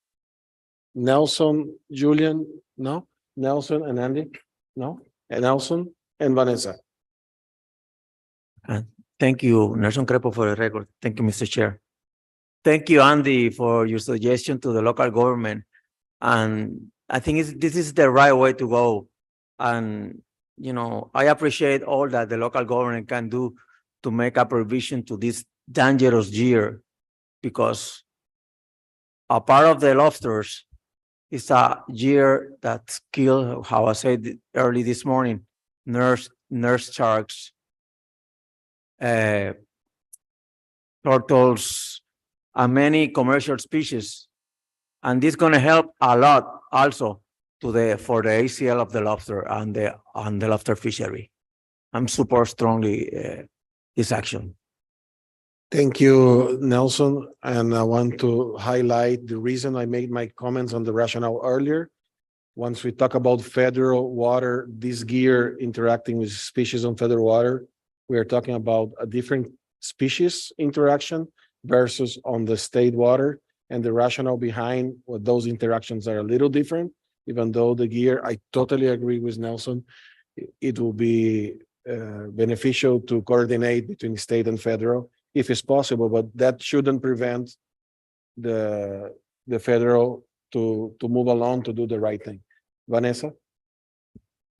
Nelson, Julian, no? Nelson and Andy, no? And Nelson and Vanessa. Thank you, Nelson Crepo, for the record. Thank you, Mr. Chair. Thank you, Andy, for your suggestion to the local government. And I think this is the right way to go. And, you know, I appreciate all that the local government can do to make a provision to this dangerous year, because a part of the lobsters is a year that kill, how I said early this morning, nurse sharks, turtles, and many commercial species. And this is going to help a lot also for the ACL of the lobster and the lobster fishery. I'm support strongly this action. Thank you, Nelson. And I want to highlight the reason I made my comments on the rationale earlier. Once we talk about federal water, this gear interacting with species on federal water, we are talking about a different species interaction versus on the state water. And the rationale behind what those interactions are a little different, even though the gear, I totally agree with Nelson. It will be beneficial to coordinate between state and federal if it's possible, but that shouldn't prevent the federal to move along to do the right thing. Vanessa?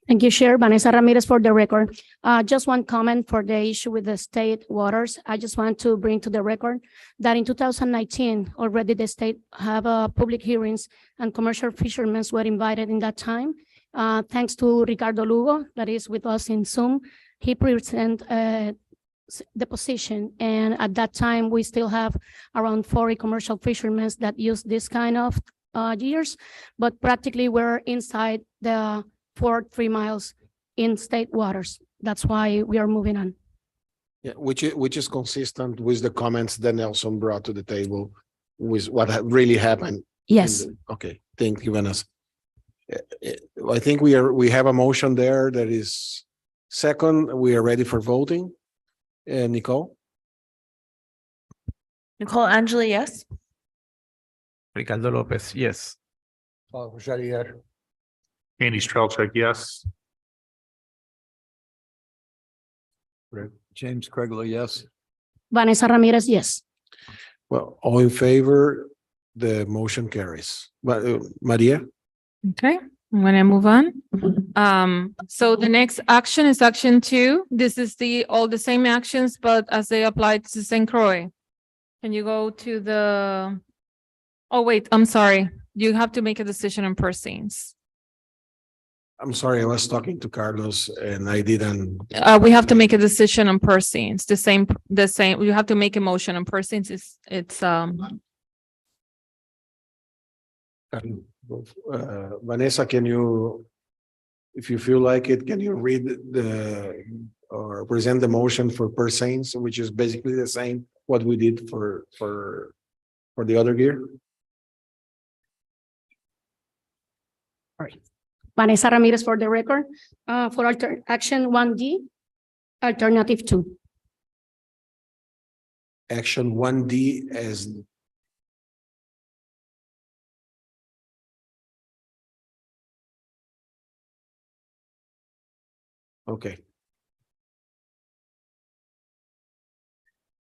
Thank you, Chair. Vanessa Ramirez for the record. Just one comment for the issue with the state waters. I just want to bring to the record that in 2019, already the state have public hearings and commercial fishermen were invited in that time. Thanks to Ricardo Lugo, that is with us in Zoom. He present the position. And at that time, we still have around 40 commercial fishermen that use this kind of gears, but practically we're inside the 3 miles in state waters. That's why we are moving on. Yeah, which is consistent with the comments that Nelson brought to the table with what really happened. Yes. Okay, thank you, Vanessa. I think we have a motion there that is second. We are ready for voting. Nicole? Nicole Angeli, yes. Ricardo Lopez, yes. Andy Strelczyk, yes. James Craigler, yes. Vanessa Ramirez, yes. Well, all in favor, the motion carries. Maria? Okay, I'm gonna move on. So the next action is action 2. This is all the same actions, but as they apply to St. Croix. Can you go to the, oh, wait, I'm sorry. You have to make a decision on persons. I'm sorry, I was talking to Carlos and I didn't. We have to make a decision on persons, the same, you have to make a motion on persons. It's Vanessa, can you, if you feel like it, can you read or present the motion for persons, which is basically the same what we did for the other gear? All right. Vanessa Ramirez for the record, for action 1D, alternative 2. Action 1D as okay.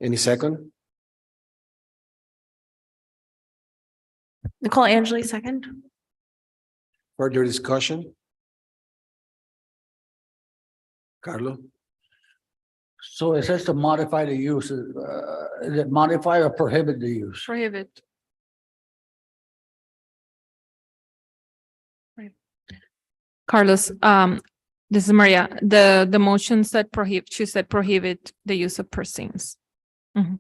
Any second? Nicole Angeli, second. Further discussion? Carlo? So it says to modify the use, is it modify or prohibit the use? prohibit. Carlos, this is Maria. The motion said prohibit, she said prohibit the use of persons. Mhm.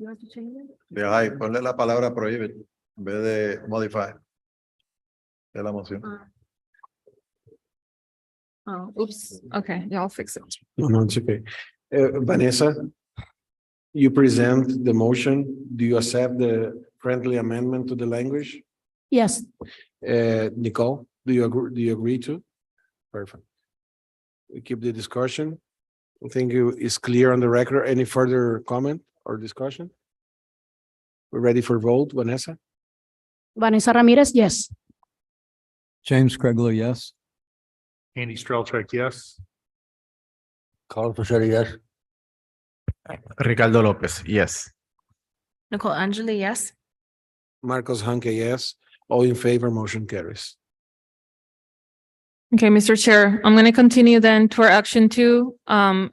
You have to change it? De ahí, ponle la palabra prohibit en vez de modify. De la moción. Oh, oops. Okay, yeah, I'll fix it. No, it's okay. Vanessa, you present the motion. Do you accept the friendly amendment to the language? Yes. Nicole, do you agree to? Perfect. We keep the discussion. I think it's clear on the record. Any further comment or discussion? We're ready for vote, Vanessa? Vanessa Ramirez, yes. James Craigler, yes. Andy Strelczyk, yes. Carlos Pacheco, yes. Ricardo Lopez, yes. Nicole Angeli, yes. Marcos Hanke, yes. All in favor, motion carries. Okay, Mr. Chair, I'm going to continue then to our action 2.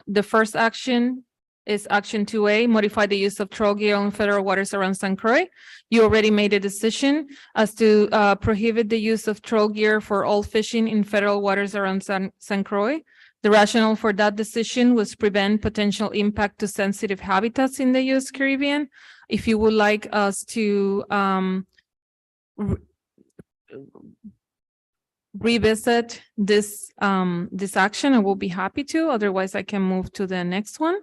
The first action is action 2A, modify the use of troll gear on federal waters around St. Croix. You already made a decision as to prohibit the use of troll gear for all fishing in federal waters around St. Croix. The rationale for that decision was prevent potential impact to sensitive habitats in the U.S. Caribbean. If you would like us to revisit this action, I will be happy to. Otherwise, I can move to the next one.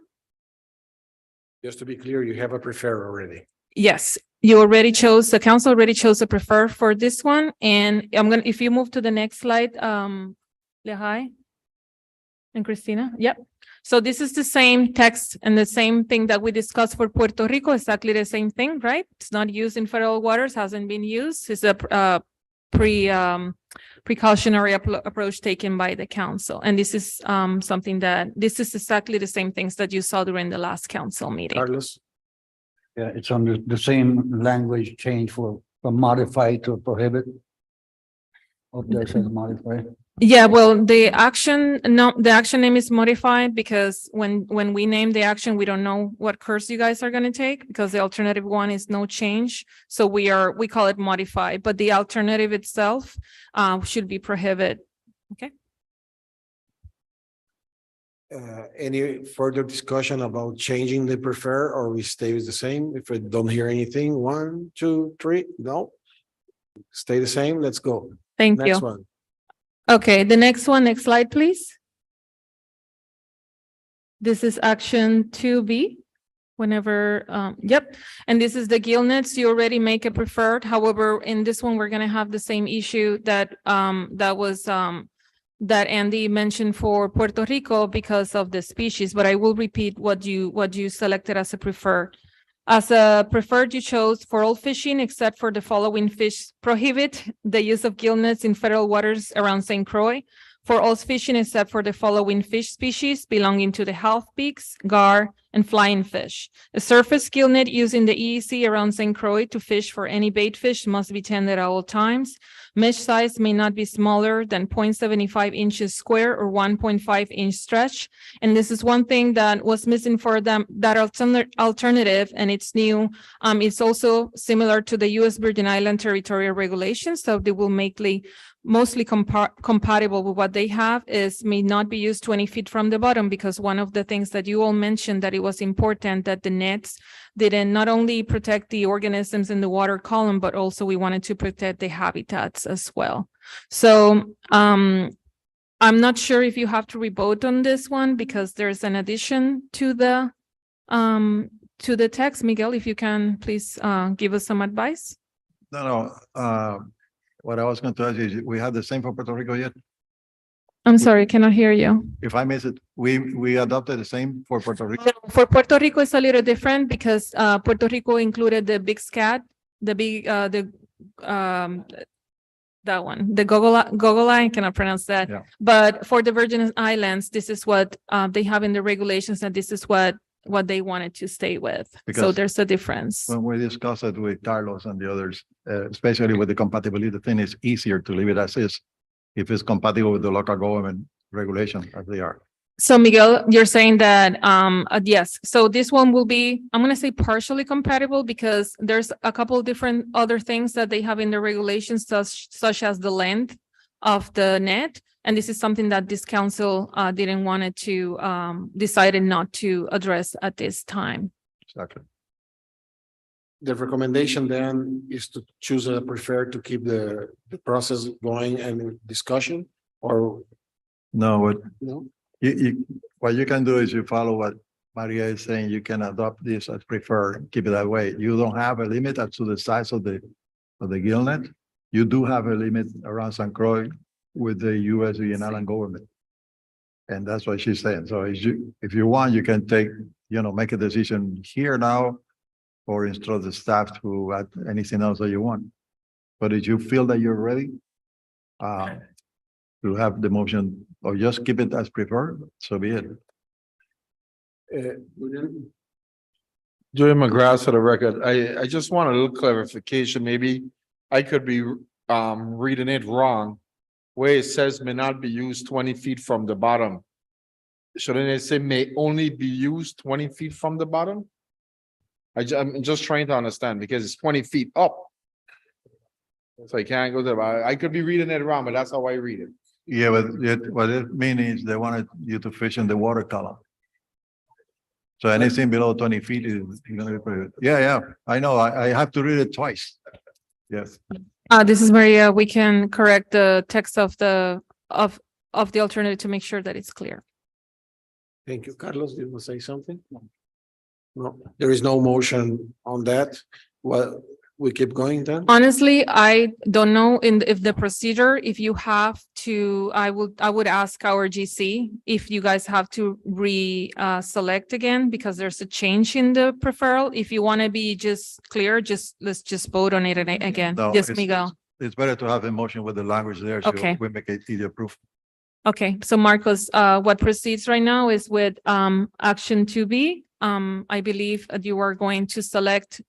Just to be clear, you have a prefer already. Yes, the council already chose a prefer for this one. And if you move to the next slide, Lehigh and Christina. Yep. So this is the same text and the same thing that we discussed for Puerto Rico, exactly the same thing, right? It's not used in federal waters, hasn't been used. It's a precautionary approach taken by the council. And this is this is exactly the same things that you saw during the last council meeting. Carlos? Yeah, it's on the same language change from modify to prohibit. Up there says modify. Yeah, well, the action name is modified because when we name the action, we don't know what course you guys are going to take because the alternative one is no change. So we call it modified, but the alternative itself should be prohibit. Okay. Any further discussion about changing the prefer, or we stay with the same? If we don't hear anything, 1, 2, 3, no? Stay the same, let's go. Thank Next you. one. Okay, the next one, next slide, please. This is action 2B. Whenever, yep, and this is the gill nets. You already make a preferred. However, in this one, we're gonna have the same issue that that Andy mentioned for Puerto Rico because of the species, but I will repeat what you selected as a preferred. As a preferred, you chose for all fishing except for the following fish: prohibit the use of gill nets in federal waters around St. Croix. For all fishing except for the following fish species belonging to the half peaks, gar, and flying fish. A surface gill net used in the EEC around St. Croix to fish for any bait fish must be tended at all times. Mesh size may not be smaller than 0.75 inches square or 1.5 inch stretch. And this is one thing that was missing for them, that alternative, and it's new. It's also similar to the U.S. Virgin Island territorial regulations, so they will mostly compatible with what they have. Is may not be used 20 feet from the bottom, because one of the things that you all mentioned that it was important that the nets didn't not only protect the organisms in the water column, but also we wanted to protect the habitats as well. So I'm not sure if you have to revote on this one because there's an addition to the text. Miguel, if you can please give us some advice. No. What I was going to ask you is, we have the same for Puerto Rico yet? I'm sorry, cannot hear you. If I miss it, we adopted the same for Puerto Rico? For Puerto Rico, it's a little different because Puerto Rico included the big scat, the big that one, the goggle, I cannot pronounce that. Yeah. But for the Virgin Islands, this is what they have in the regulations, and this is what they wanted to stay with. So Because there's a difference. When we discussed it with Carlos and the others, especially with the compatibility thing, it's easier to leave it as is if it's compatible with the local government regulation as they are. So Miguel, you're saying that, yes, so this one will be, I'm gonna say partially compatible because there's a couple different other things that they have in the regulations, such as the length of the net. And this is something that this council didn't want it to, decided not to address at this time. Exactly. The recommendation then is to choose a preferred to keep the process going and discussion, or No, what no? what you can do is you follow what Maria is saying. You can adopt this as preferred, keep it that way. You don't have a limit as to the size of the gill net. You do have a limit around St. Croix with the U.S. Virgin Island government. And that's what she's saying. So if you want, you can make a decision here now, or instruct the staff to add anything else that you want. But if you feel that you're ready to have the motion, or just keep it as preferred, so be it. Joey McGrath for the record. I just want a little clarification. Maybe I could be reading it wrong. Where it says may not be used 20 feet from the bottom. Shouldn't it say may only be used 20 feet from the bottom? I'm just trying to understand because it's 20 feet up. So I can't go there. I could be reading it wrong, but that's how I read it. Yeah, but what it means is they wanted you to fish in the water column. So anything below 20 feet is gonna be prohibited. Yeah, I know. I have to read it twice. Yes. This is Maria. We can correct the text of the alternative to make sure that it's clear. Thank you. Carlos, did you say something? No, there is no motion on that. Well, we keep going then? Honestly, I don't know if the procedure, if you have to, I would ask our GC if you guys have to select again, because there's a change in the preferral. If you want to be just clear, let's just vote on it again. No, Yes, Miguel. It's better to have a motion with the language there, so Okay. we make it easier proof. Okay, so Marcos, what proceeds right now is with action 2B. I believe that you are going to select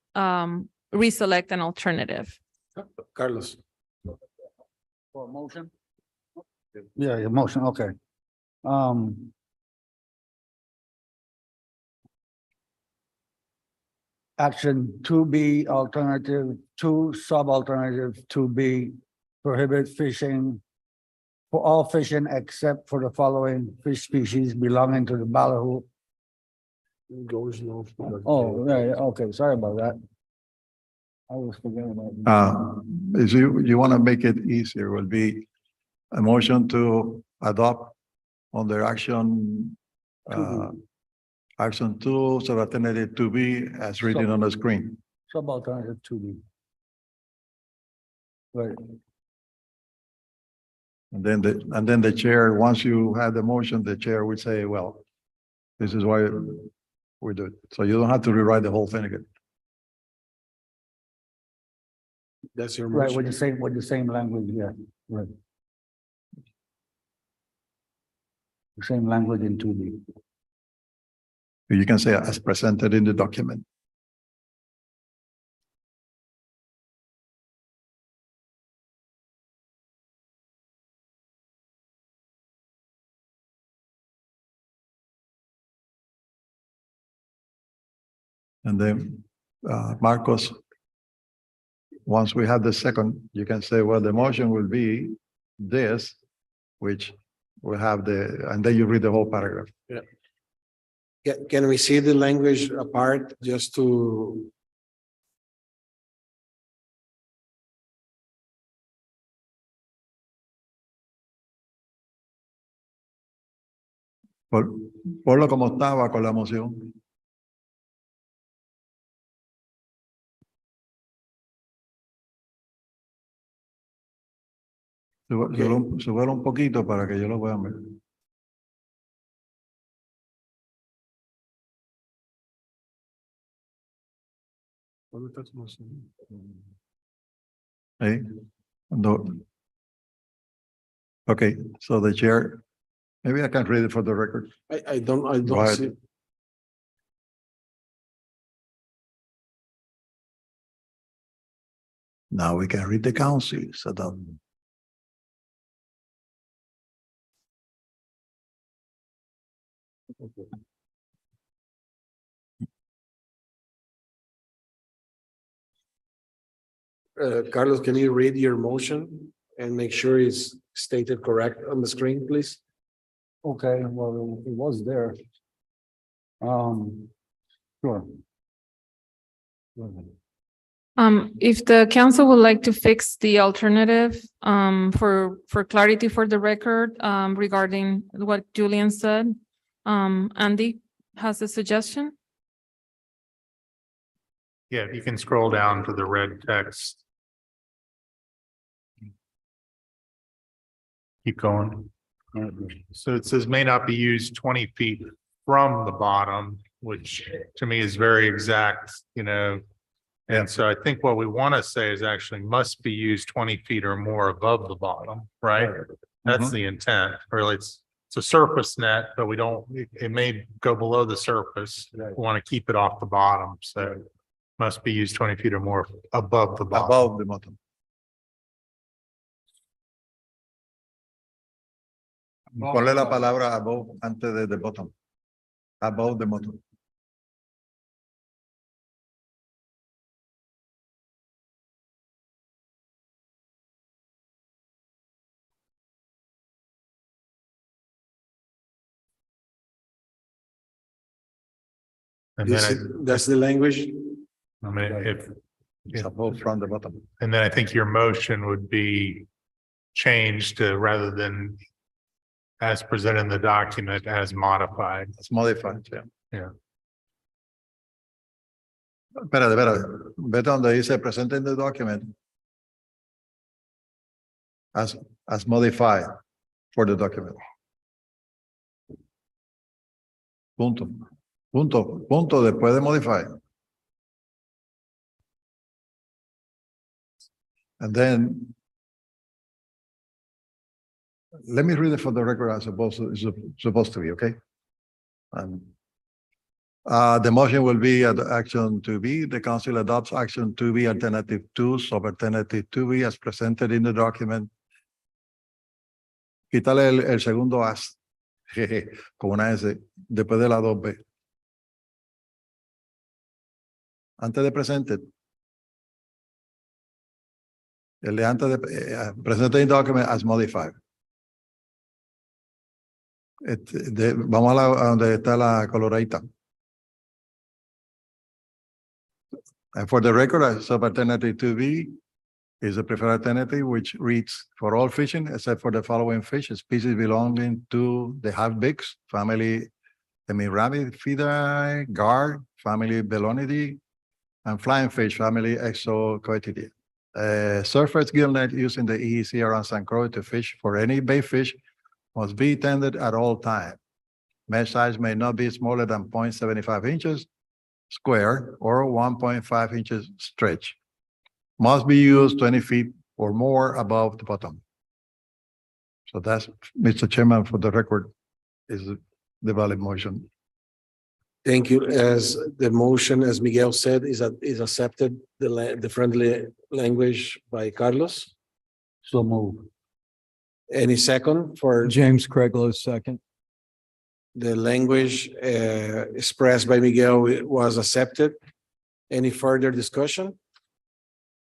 reselect an alternative. Carlos. For a motion? Yeah, motion, okay. Action 2B, alternative 2, sub-alternative 2B, prohibit fishing for all fishing except for the following fish species belonging to the ballyhoo. Oh, yeah, okay, sorry about that. I was forgetting about that. If you want to make it easier, will be a motion to adopt under action, action two, sub alternative 2B as written on the screen. Sub alternative 2B. Right. And then the chair, once you have the motion, the chair would say, well, this is why we do it. So you don't have to rewrite the whole thing again. That's your Right, motion. with the same language, yeah, right. The same language in 2B. You can say as presented in the document. And then, Marcos, once we have the second, you can say, well, the motion will be this, which will have and then you read the whole paragraph. Can we see the language apart just to? Ponlo como estaba con la moción. Súbelo un poquito para que yo lo pueda ver. Hey, no. Okay, so the chair, maybe I can read it for the record. I don't Go ahead. see. Now we can read the council, so that. Carlos, can you read your motion and make sure it's stated correct on the screen, please? Okay, well, it was there. Sure. Go ahead. If the council would like to fix the alternative, for clarity for the record, regarding what Julian said, Andy has a suggestion? Yeah, if you can scroll down to the red text. Keep going. So it says may not be used 20 feet from the bottom, which to me is very exact, you know. And so I think what we want to say is actually must be used 20 feet or more above the bottom, right? That's the intent, really. It's a surface net, but we don't, it may go below the surface. We want to keep it off the bottom, so must be used 20 feet or more above the bottom. Above the bottom. Ponle la palabra above antes de the bottom. Above the bottom. And then That's the language. I mean, It's above from the bottom. and then I think your motion would be changed to rather than as presented in the document as modified. It's modified, yeah. Yeah. Espérate. Vete donde dice present in the document. As modified for the document. Punto después de modify. And then let me read it for the record as supposed to be, okay? The motion will be at action 2B. The council adopts action 2B alternative 2, sub alternative 2B as presented in the document. Quítale el segundo as, con una S, después de la 2B. Antes de presented. El de antes de presented in document as modified. Vamos a donde está la coloradita. And for the record, sub-alternative 2B is the preferred alternative, which reads for all fishing except for the following fish species belonging to the half-bigs, family Hemirabidae, gar, family Belonidae, and flying fish, family Exocoetidae. Surface gill net used in the EEC around St. Croix to fish for any bait fish must be tended at all times. Mesh size may not be smaller than 0.75 inches square or 1.5 inches stretch. Must be used 20 feet or more above the bottom. So that's, Mr. Chairman, for the record, is the valid motion. Thank you. As the motion, as Miguel said, is accepted, the friendly language by Carlos. So move. Any second for James Craiglo, second. the language expressed by Miguel was accepted? Any further discussion?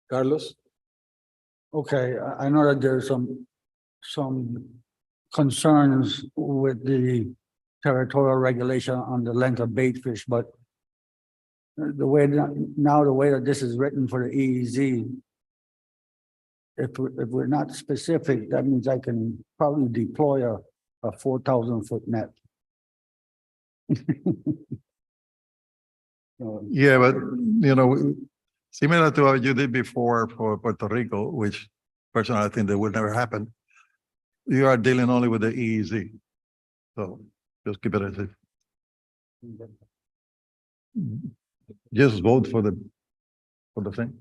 Carlos? Okay, I know that there's some concerns with the territorial regulation on the length of bait fish, but the way that this is written for the EEZ, if we're not specific, that means I can probably deploy a 4,000-foot net. Yeah, but similar to what you did before for Puerto Rico, which personally I think that would never happen. You are dealing only with the EEZ. So just keep it as if. Just vote for the thing.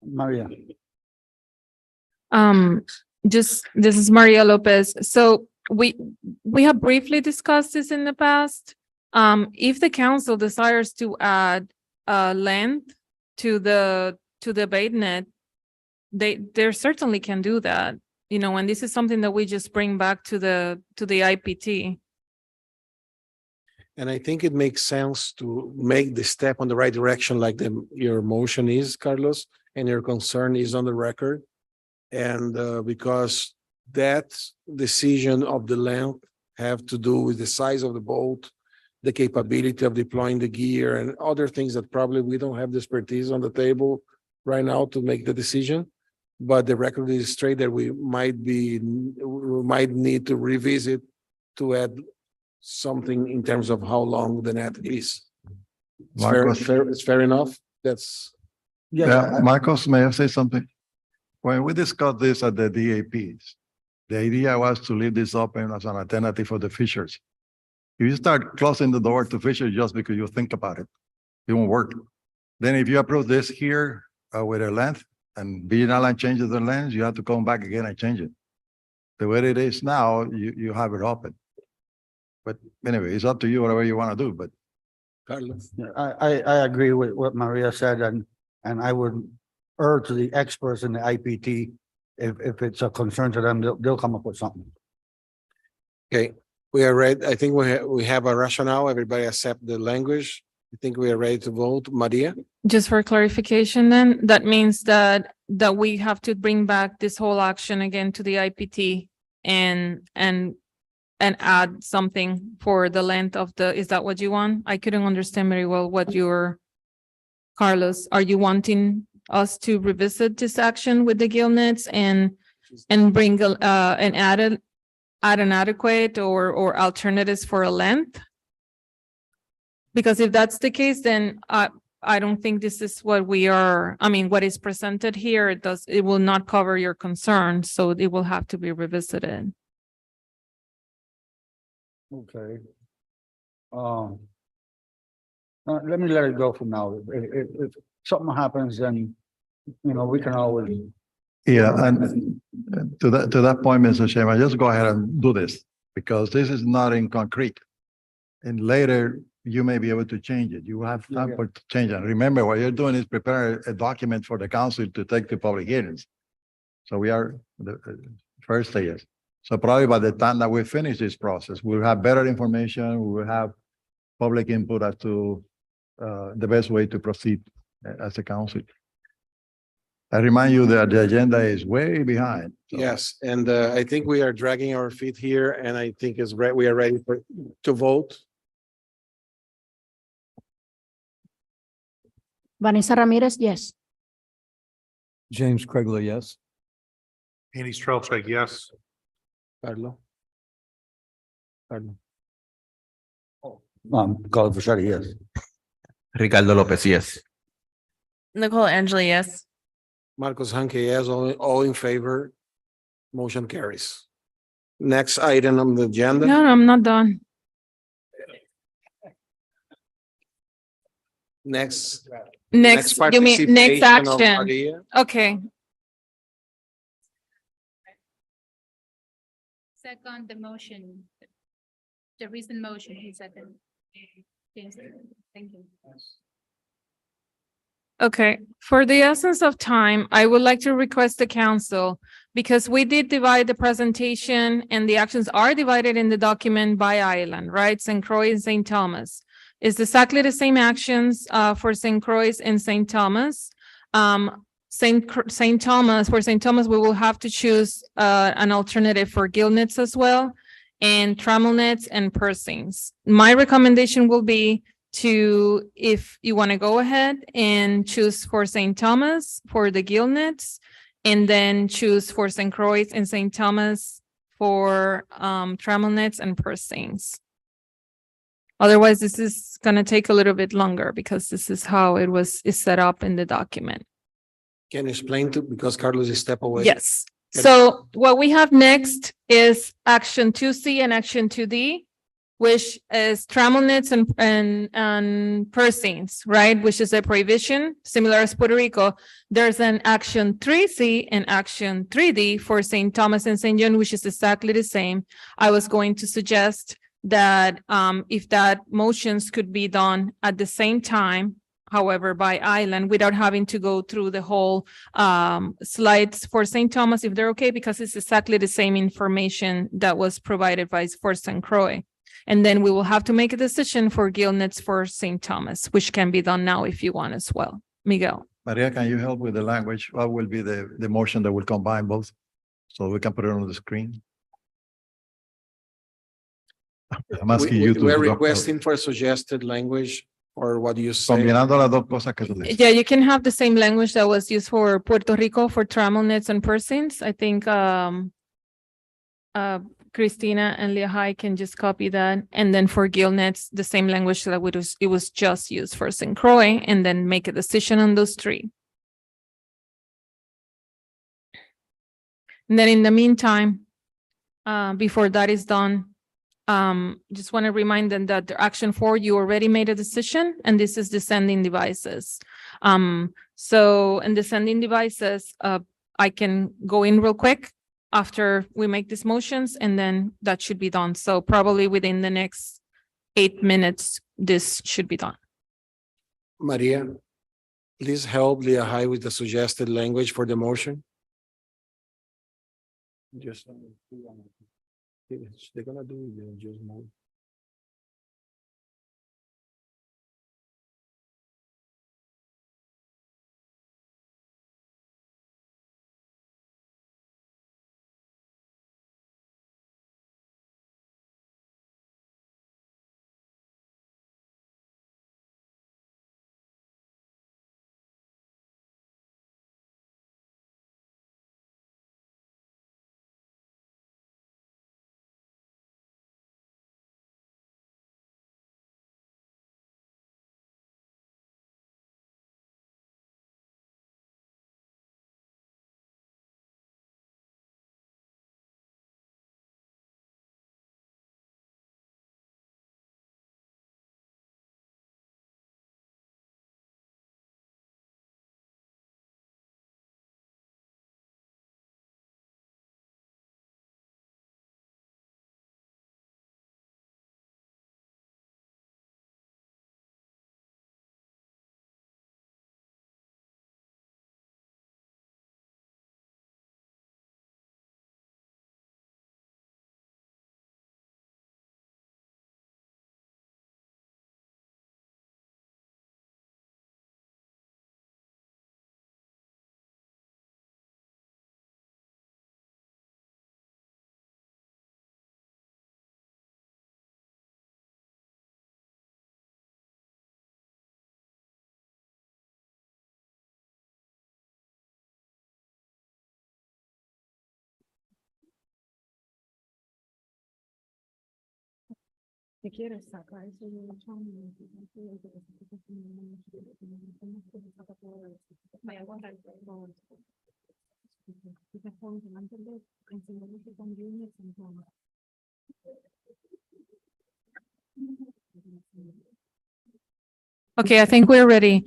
Maria. This is Maria Lopez. So we have briefly discussed this in the past. If the council desires to add length to the bait net, they certainly can do that. And this is something that we just bring back to the IPT. And I think it makes sense to make the step on the right direction like your motion is, Carlos, and your concern is on the record. And because that decision of the length have to do with the size of the boat, the capability of deploying the gear and other things that probably we don't have the expertise on the table right now to make the decision. But the record is straight that we might need to revisit to add something in terms of how long the net is. It's fair enough. That's. Yeah, Marcos, may I say something? When we discussed this at the DAPs, the idea was to leave this open as an alternative for the fishers. If you start closing the door to fishers just because you think about it, it won't work. Then if you approve this here with a length and BNL changes the length, you have to come back again and change it. The way it is now, you have it open. But anyway, it's up to you, whatever you want to do, but. Carlos. I agree with what Maria said, and I would urge the experts in the IPT, if it's a concern to them, they'll come up with something. Okay, we are ready. I think we have a rationale. Everybody accept the language. I think we are ready to vote. Maria? Just for clarification then, that means that we have to bring back this whole action again to the IPT and add something for the length of is that what you want? I couldn't understand very well what Carlos, are you wanting us to revisit this action with the gill nets and bring and add an adequate or alternatives for a length? Because if that's the case, then I don't think this is what what is presented here. It will not cover your concerns, so it will have to be revisited. Okay. Let me let it go for now. If something happens, then, we can always. Yeah, and to that point, Mr. Chairman, just go ahead and do this because this is not in concrete. And later you may be able to change it. You have time to change it. Remember, what you're doing is prepare a document for the council to take to public hearings. So we are the first stage. So probably by the time that we finish this process, we'll have better information. We will have public input as to the best way to proceed as a council. I remind you that the agenda is way behind. so- Yes, and I think we are dragging our feet here, and I think we are ready to vote. Vanessa Ramirez, yes. James Craigler, yes. Andy Strelczyk, yes. Carlo. Carlo. Carlos Verchetti, yes. Ricardo Lopez, yes. Nicole Angeli, yes. Marcos Hanke, yes, all in favor. Motion carries. Next item on the agenda. No, I'm not done. Next. Next, you mean next participation of action? Maria. Okay, Second, the motion, the recent motion, he second. Yes, thank you. okay. For the essence of time, I would like to request the council, because we did divide the presentation and the actions are divided in the document by island, right? St. Croix and St. Thomas. It's exactly the same actions for St. Croix and St. Thomas. St. Thomas, for St. Thomas, we will have to choose an alternative for gillnets as well, and trammel nets and pursings. My recommendation will be to, if you want to go ahead and choose for St. Thomas for the gillnets, and then choose for St. Croix and St. Thomas for trammel nets and pursings. Otherwise, this is gonna take a little bit longer because this is how is set up in the document. Can you explain because Carlos is step away? Yes. So what we have next is action 2C and action 2D, which is trammel nets and pursings, right? Which is a prohibition, similar as Puerto Rico. There's an action 3C and action 3D for St. Thomas and St. John, which is exactly the same. I was going to suggest that if that motions could be done at the same time, however, by island, without having to go through the whole slides for St. Thomas, if they're okay, because it's exactly the same information that was provided by for St. Croix. And then we will have to make a decision for gillnets for St. Thomas, which can be done now if you want as well. Miguel. Maria, can you help with the language? What will be the motion that will combine both? So we can put it on the screen. I'm asking you to. We're requesting for suggested language, or what do you say? Combinando las dos cosas que tú dices. Yeah, you can have the same language that was used for Puerto Rico for trammel nets and pursings. I think Christina and Leahai can just copy that. And then for gill nets, the same language that it was just used for St. Croix, and then make a decision on those three. And then in the meantime, before that is done, just want to remind them that the action 4, you already made a decision, and this is descending devices. So in descending devices, I can go in real quick after we make these motions, and then that should be done. So probably within the next 8 minutes, this should be done. Maria, please help Leahai with the suggested language for the motion. Just they're gonna do it, just move. Okay, I think we're ready.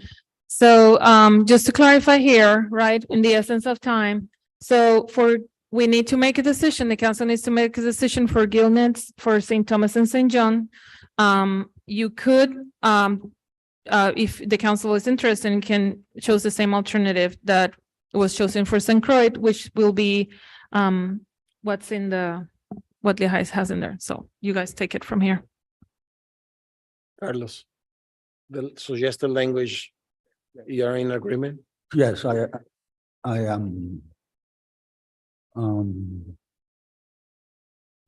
So just to clarify here, right, in the essence of time. So we need to make a decision. The council needs to make a decision for Gilnets, for St. Thomas and St. John. You could, if the council is interested, and can choose the same alternative that was chosen for St. Croix, which will be what's in what Lehigh has in there. So you guys take it from here. Carlos, the suggested language, you are in agreement? Yes, I am.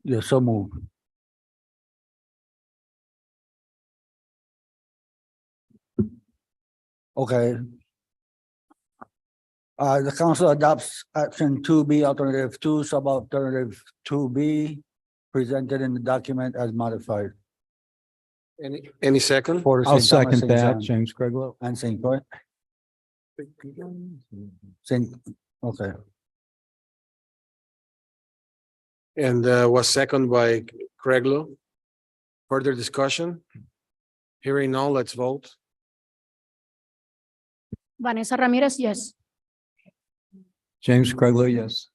Yeah, so move. Okay. The council adopts action 2B, alternative 2, sub alternative 2B, presented in the document as modified. Any second? For I'll St. Thomas, second St. that, John, James Craiglow. and St. Croix. Okay. And was second by Craiglo. Further discussion? Hearing none, let's vote. Vanessa Ramirez, yes. James Craiglow, yes.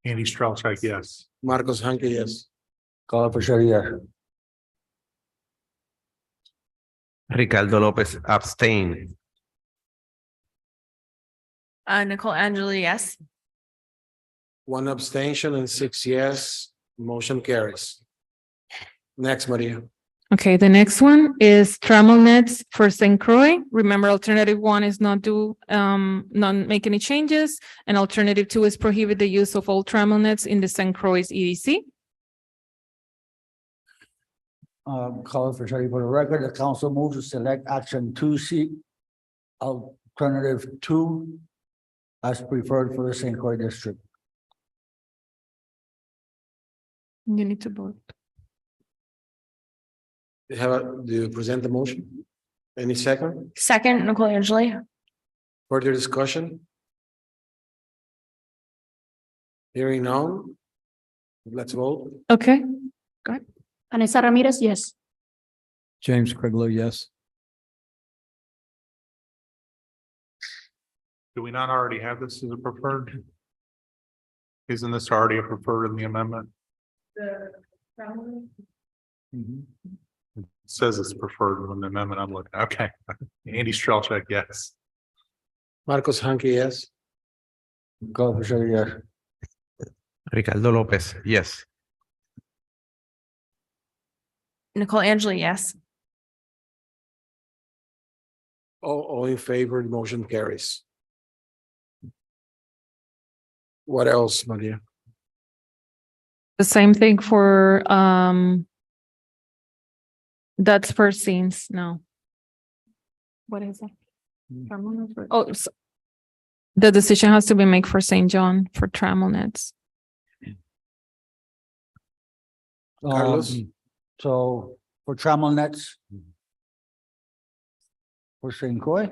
Andy Strelczyk, yes. Marcos Hanke, yes. Call for sure, yeah. Ricardo Lopez abstain. Nicole Angeli, yes. One abstention and 6 yes, motion carries. Next, Maria. Okay, the next one is Trammell Nets for St. Croix. Remember, alternative 1 is not make any changes, and alternative 2 is prohibit the use of all Trammell Nets in the St. Croix EDC. Call for sure, for the record, the council moves to select action 2C, alternative 2, as preferred for the St. Croix district. You need to vote. Do you present the motion? Any second? Second, Nicole Angeli. Further discussion? Hearing none, let's vote. Okay, go ahead. Vanessa Ramirez, yes. James Craiglow, yes. Do we not already have this as a preferred? Isn't this already a preferred in the amendment? It says it's preferred in the amendment I'm looking. Okay. Andy Strelczyk, yes. Marcos Hanke, yes. Call for sure, yeah. Ricardo Lopez, yes. Nicole Angeli, yes. All in favor, the motion carries. What else, Maria? The same thing for that's for scenes, no. What is it? Oh, the decision has to be made for St. John for Trammell Nets. Carlos? So for Trammell Nets. For St. Croix?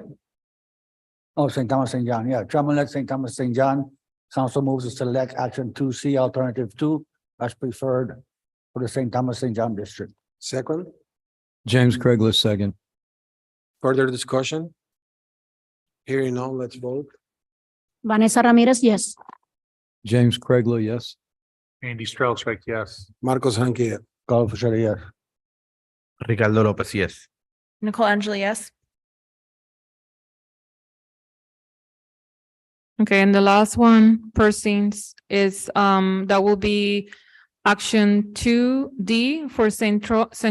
Oh, St. Thomas, St. John, yeah, Trammell Nets, St. Thomas, St. John. Council moves to select action 2C, alternative 2, as preferred for the St. Thomas, St. John district. Second, James Craiglow, second. further discussion? Hearing none, let's vote. Vanessa Ramirez, yes. James Craiglow, yes. Andy Strelczyk, yes. Marcos Hanke, Call for sure, yes. Ricardo Lopez, yes. Nicole Angeli, yes. Okay, and the last one per scenes is that will be action 2D for St.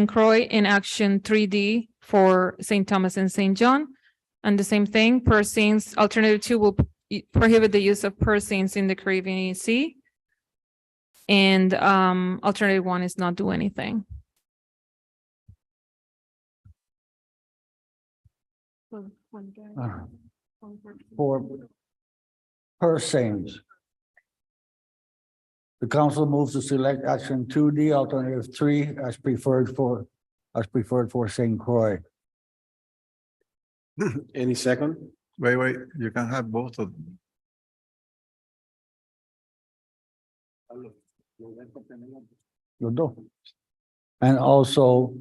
Croix and action 3D for St. Thomas and St. John. And the same thing, per scenes, alternative 2 will prohibit the use of per scenes in the Caribbean Sea. And alternative 1 is not do anything. For per scenes. The council moves to select action 2D, alternative 3 as preferred for St. Croix. Any second? Wait, you can have both of them. Los dos. And also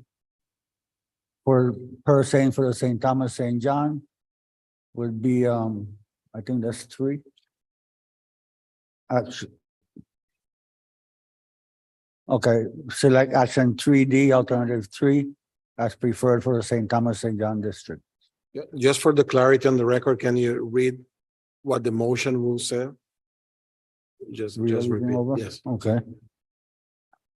for the St. Thomas, St. John would be, I think that's 3. Action. Okay, select action 3D, alternative 3 as preferred for the St. Thomas, St. John district. Just for the clarity on the record, can you read what the motion will say? Just Everything repeat, over? yes. Okay.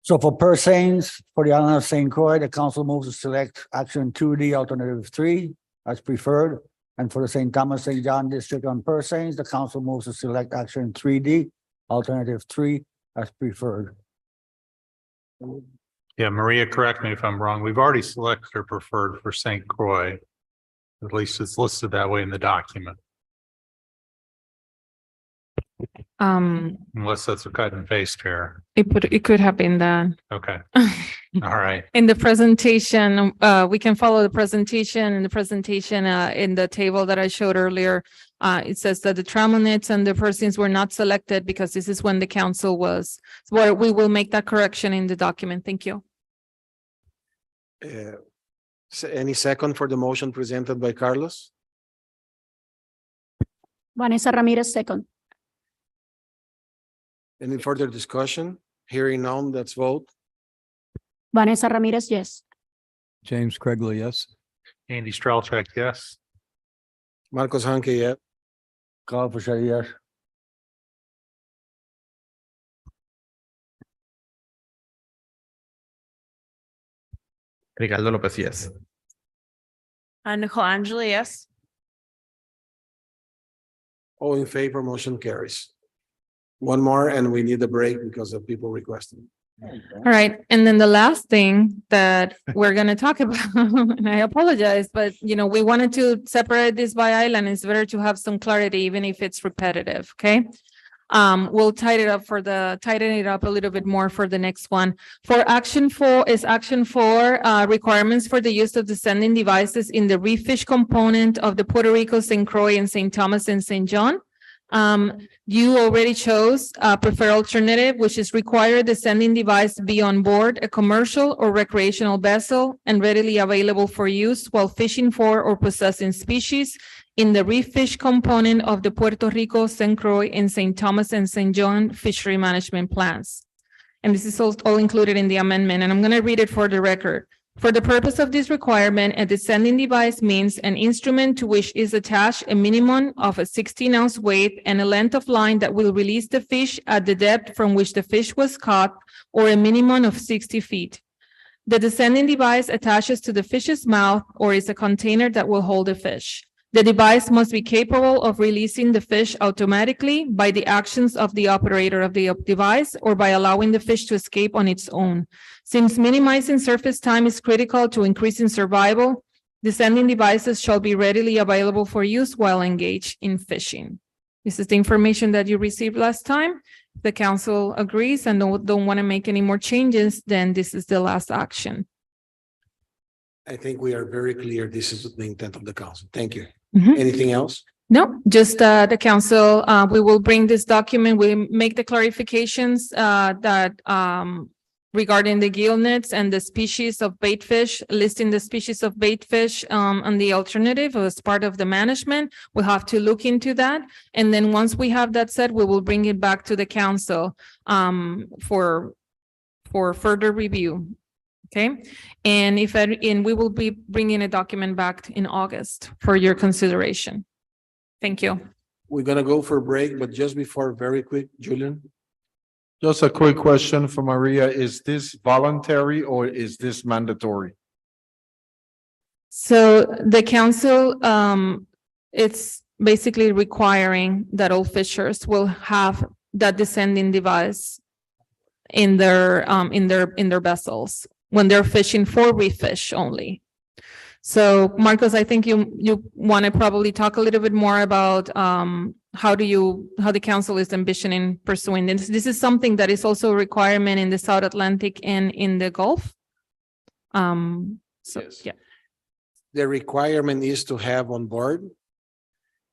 So for Saints, for the island of St. Croix, the council moves to select action 2D, alternative 3 as preferred. And for the St. Thomas, St. John district on Saints, the council moves to select action 3D, alternative 3 as preferred. Yeah, Maria, correct me if I'm wrong. We've already selected or preferred for St. Croix. At least it's listed that way in the document, unless that's a cut and paste here. It could have been that. Okay, all right. In the presentation, we can follow the presentation. In the table that I showed earlier, it says that the Tramonets and the persons were not selected because this is when the council was. Well, we will make that correction in the document. Thank you. Any second for the motion presented by Carlos? Vanessa Ramirez, second. Any further discussion? Hearing none, let's vote. Vanessa Ramirez, yes. James Craigler, yes. Andy Strelcheck, yes. Marcos Hanke, yeah. Carl Fisher, yes. Ricardo Lopez, yes. Nicole Angeli, yes. All in favor, motion carries. One more and we need a break because of people requesting. All right. And then the last thing that we're going to talk about, and I apologize, but we wanted to separate this by island. It's better to have some clarity, even if it's repetitive. Okay. We'll tighten it up a little bit more for the next one. For action 4 requirements for the use of descending devices in the refish component of the Puerto Rico, St. Croix and St. Thomas and St. John. You already chose preferred alternative, which is require the sending device be on board a commercial or recreational vessel and readily available for use while fishing for or possessing species in the refish component of the Puerto Rico, St. Croix, and St. Thomas and St. John fishery management plans. And this is all included in the amendment, and I'm going to read it for the record. For the purpose of this requirement, a descending device means an instrument to which is attached a minimum of a 16-ounce weight and a length of line that will release the fish at the depth from which the fish was caught, or a minimum of 60 feet. The descending device attaches to the fish's mouth or is a container that will hold the fish. The device must be capable of releasing the fish automatically by the actions of the operator of the device or by allowing the fish to escape on its own. Since minimizing surface time is critical to increasing survival, descending devices shall be readily available for use while engaged in fishing. This is the information that you received last time. If the council agrees and don't want to make any more changes, then this is the last action. I think we are very clear. This is the intent of the council. Thank you. Mhm. Anything else? No, just the council, we will bring this document, we make the clarifications that regarding the gill nets and the species of bait fish, listing the species of bait fish and the alternative as part of the management. We'll have to look into that. And then once we have that set, we will bring it back to the council for further review. Okay, and we will be bringing a document back in August for your consideration. Thank you. We're gonna go for a break, but just before, very quick, Julian. Just a quick question for Maria. Is this voluntary or is this mandatory? So the council, it's basically requiring that all fishers will have that descending device in their vessels when they're fishing for reef fish only. So Marcos, I think you want to probably talk a little bit more about how the council is envisioning pursuing this. This is something that is also a requirement in the South Atlantic and in the Gulf. So, Yes. yeah. The requirement is to have on board,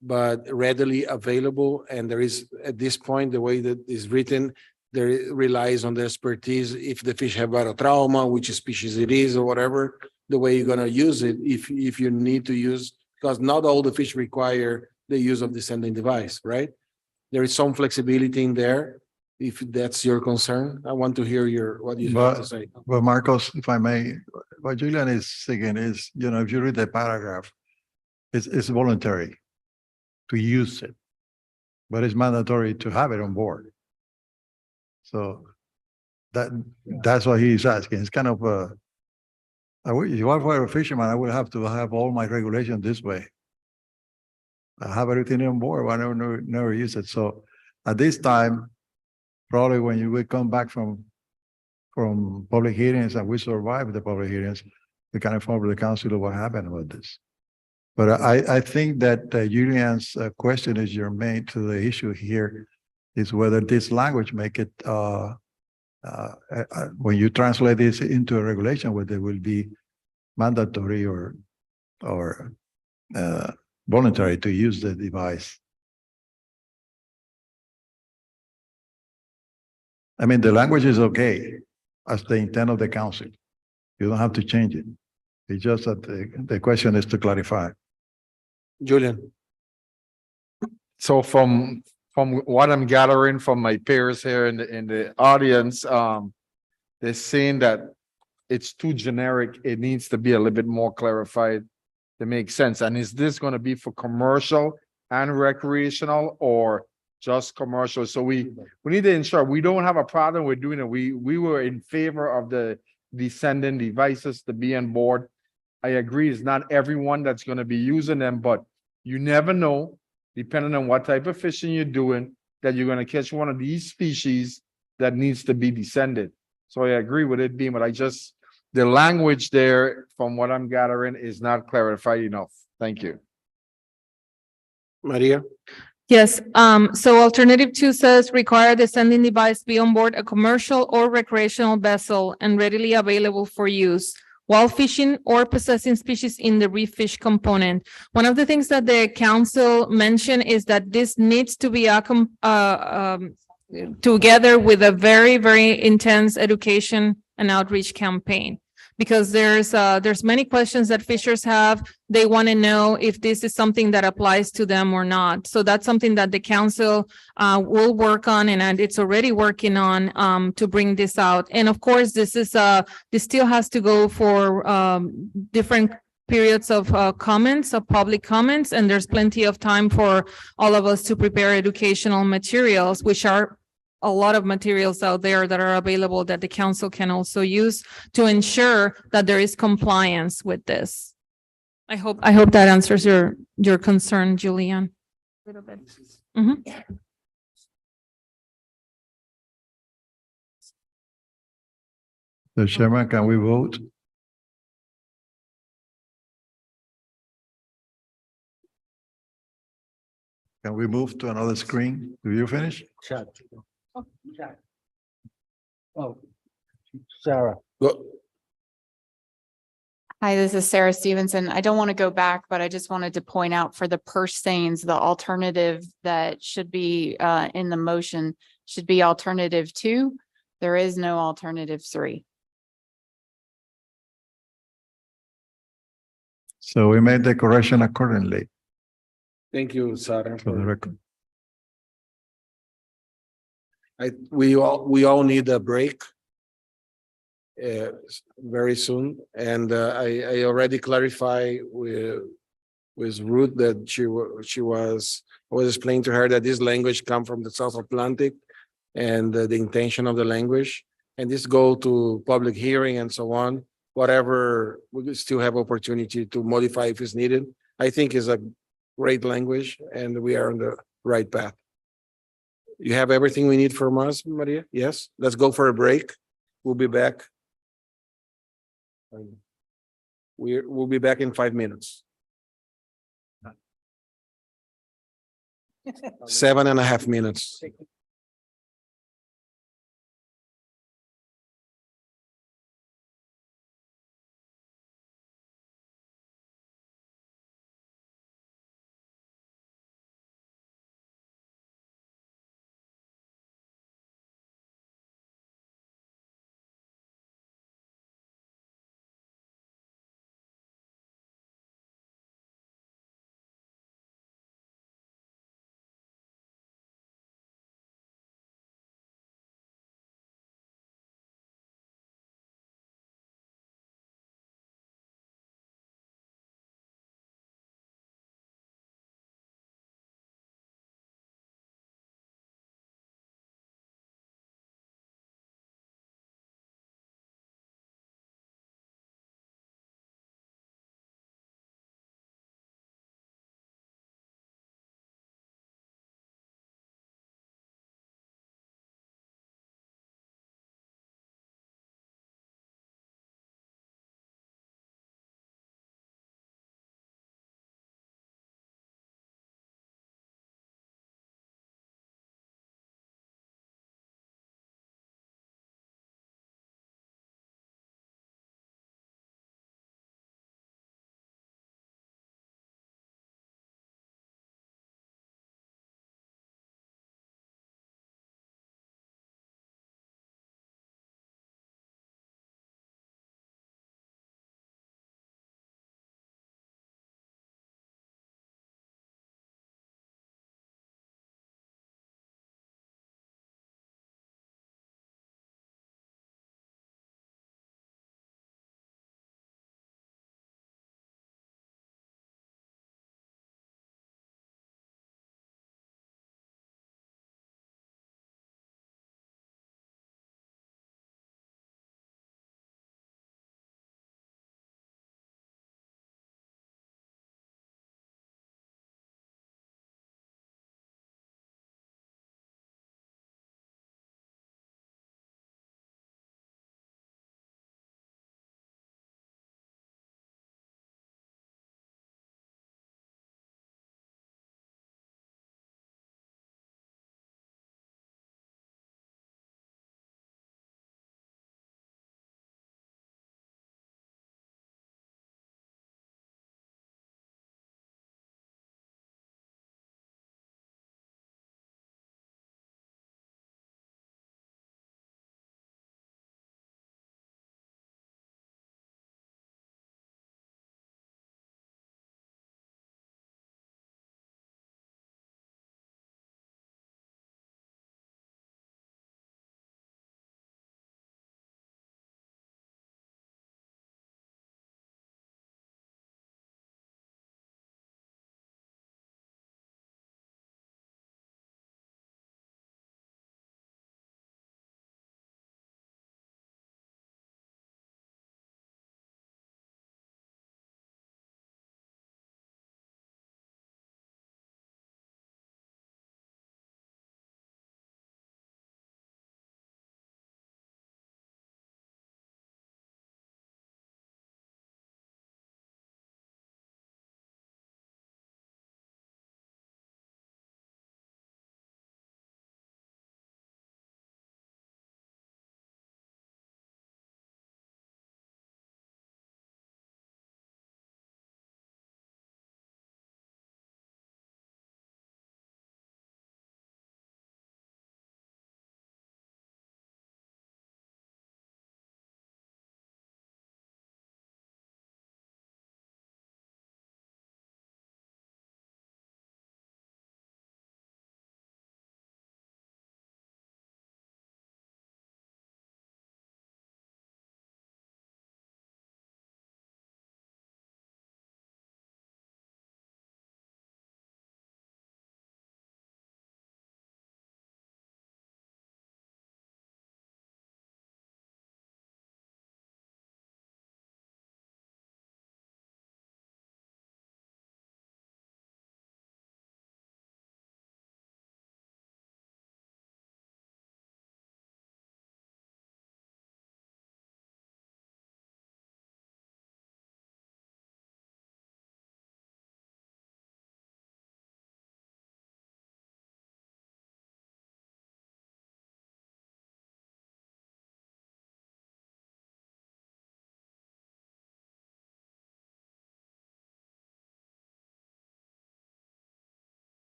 but readily available. And there is, at this point, the way that is written, there relies on the expertise. If the fish have barotrauma, which species it is or whatever, the way you're gonna use it, if you need to use, because not all the fish require the use of the sending device, right? There is some flexibility in there. If that's your concern, I want to hear what you have to say. But Marcos, if I may, what Julian is saying is, if you read the paragraph, it's voluntary to use it, but it's mandatory to have it on board. So that's what he's asking. It's kind of if I were a fisherman, I would have to have all my regulations this way. I have everything on board, but I never use it. So at this time, probably when you will come back from public hearings and we survive the public hearings, we can inform the council of what happened about this. But I think that Julian's question is germane to the issue here, is whether this language make it when you translate this into a regulation, whether it will be mandatory or voluntary to use the device. I mean, the language is okay as the intent of the council. You don't have to change it. It's just that the question is to clarify. Julian. So from what I'm gathering from my peers here in the audience, they're saying that it's too generic. It needs to be a little bit more clarified to make sense. And is this going to be for commercial and recreational or just commercial? So we need to ensure we don't have a problem with doing it. We were in favor of the sending devices to be on board. I agree, it's not everyone that's going to be using them, but you never know, depending on what type of fishing you're doing, that you're going to catch one of these species that needs to be descended. So I agree with it being, but the language there, from what I'm gathering, is not clarified enough. Thank you. Maria? Yes, so alternative 2 says require the sending device be on board a commercial or recreational vessel and readily available for use while fishing or possessing species in the reef fish component. One of the things that the council mentioned is that this needs to be together with a very, very intense education and outreach campaign. Because there's many questions that fishers have. They want to know if this is something that applies to them or not. So that's something that the council will work on, and it's already working on to bring this out. And of course, this still has to go for different periods of comments, of public comments, and there's plenty of time for all of us to prepare educational materials, which are a lot of materials out there that are available that the council can also use to ensure that there is compliance with this. I hope that answers your concern, Julian. A little bit. The chairman, can we vote? Can we move to another screen? Do you finish? Chat. Oh, Sarah. Hi, this is Sarah Stevenson. I don't want to go back, but I just wanted to point out for the purse seines, the alternative that should be in the motion should be alternative 2. There is no alternative 3. So we made the correction accordingly Thank you, Sarah. for the record. We all need a break very soon, and I already clarify with Ruth that I was explaining to her that this language come from the South Atlantic, and the intention of the language, and this go to public hearing and so on. Whatever, we still have opportunity to modify if it's needed. I think is a great language, and we are on the right path. You have everything we need from us, Maria? Yes, let's go for a break. We'll be back. We'll be back in 5 minutes. 7.5 minutes.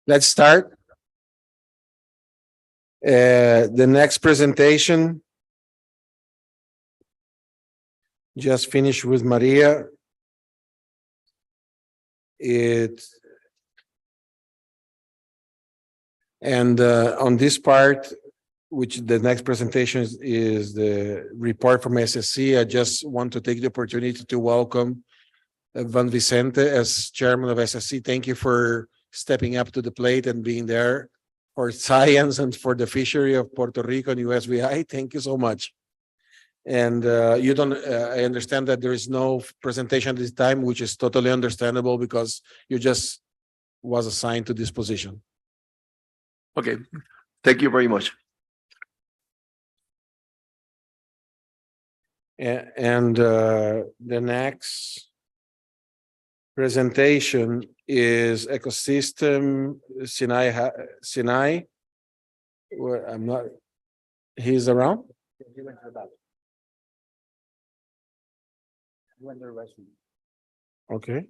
Let's start. The next presentation. Just finished with Maria. On this part, which the next presentation is the report from SSC. I just want to take the opportunity to welcome Van Vicente as chairman of SSC. Thank you for stepping up to the plate and being there for science and for the fishery of Puerto Rico and USVI. Thank you so much. And I understand that there is no presentation at this time, which is totally understandable because you just was assigned to this position. Okay, thank you very much. The next presentation is ecosystem Sinai. Well, I'm not, he's around? Okay.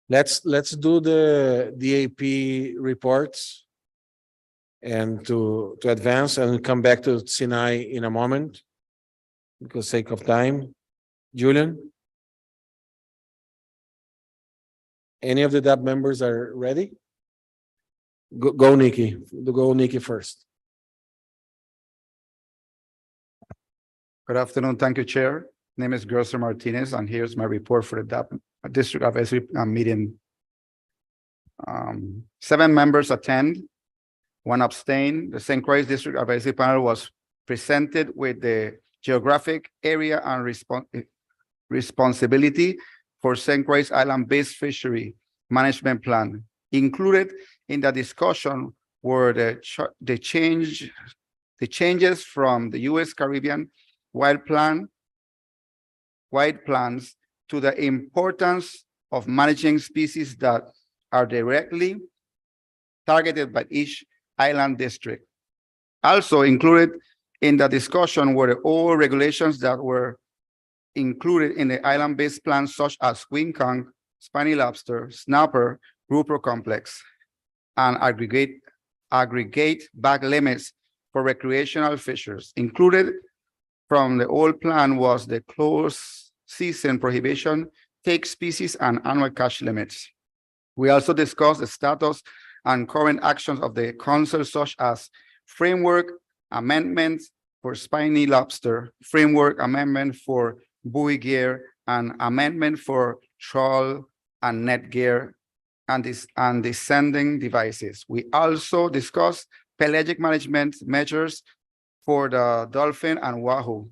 Let's do the DAP reports and to advance and come back to Sinai in a moment because sake of time. Julian? Any of the DAP members are ready? Go Nikki. Go Nikki first. Good afternoon. Thank you, Chair. Name is Grosser Martinez, and here's my report for the DAP District of SB meeting. 7 members attend, 1 abstain. The St. Croix District of SB panel was presented with the geographic area and responsibility for St. Croix Island-based fishery management plan. Included in the discussion were the changes from the U.S. Caribbean wide plans to the importance of managing species that are directly targeted by each island district. Also included in the discussion were all regulations that were included in the island-based plans, such as queen conch, spiny lobster, snapper, grouper complex, and aggregate bag limits for recreational fishers. Included from the old plan was the closed season prohibition, take species, and annual catch limits. We also discussed the status and current actions of the council, such as framework amendments for spiny lobster, framework amendment for buoy gear, and amendment for trawl and net gear and descending devices. We also discussed pelagic management measures for the dolphin and wahoo,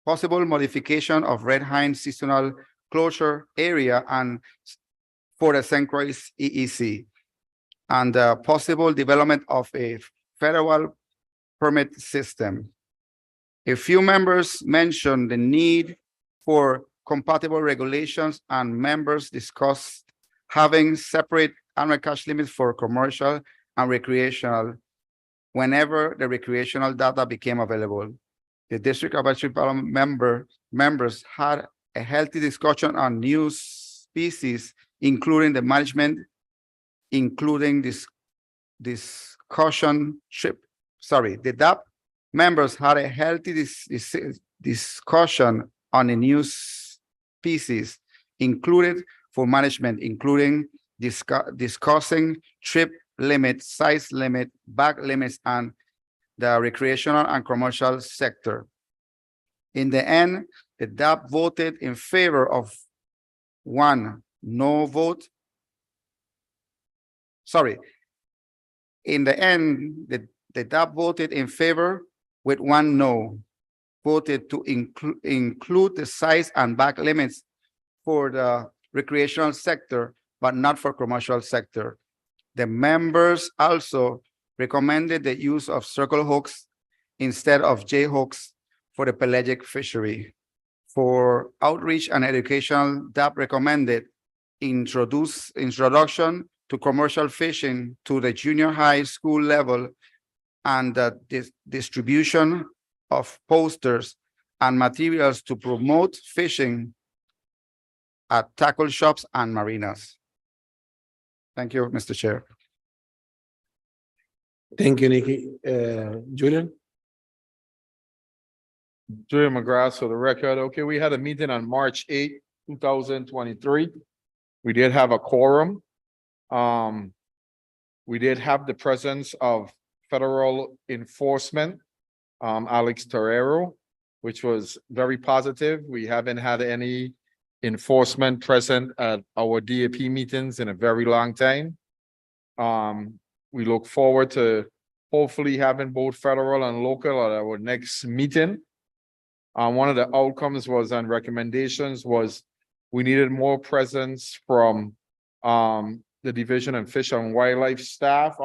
possible modification of red hind seasonal closure area and for the St. Croix EEC, and the possible development of a federal permit system. A few members mentioned the need for compatible regulations, and members discussed having separate annual catch limits for commercial and recreational whenever the recreational data became available. The District of Parliament members had a healthy discussion on new species, including the management, including this discussion trip. Sorry, the DAP members had a healthy discussion on the new species included for management, including discussing trip limit, size limit, bag limits, and the recreational and commercial sector. In the end, the DAP voted in favor of 1 no vote. Sorry. In the end, the DAP voted in favor with 1 no. Voted to include the size and bag limits for the recreational sector, but not for commercial sector. The members also recommended the use of circle hooks instead of J hooks for the pelagic fishery. For outreach and educational, DAP recommended introduction to commercial fishing to the junior high school level and the distribution of posters and materials to promote fishing at tackle shops and marinas. Thank you, Mr. Chair. Thank you, Nikki. Julian? Julian McGrath for the record. Okay, we had a meeting on March 8, 2023. We did have a quorum. We did have the presence of federal enforcement, Alex Torero, which was very positive. We haven't had any enforcement present at our DAP meetings in a very long time. We look forward to hopefully having both federal and local at our next meeting. One of the outcomes was and recommendations was we needed more presence from the Division of Fish and Wildlife staff.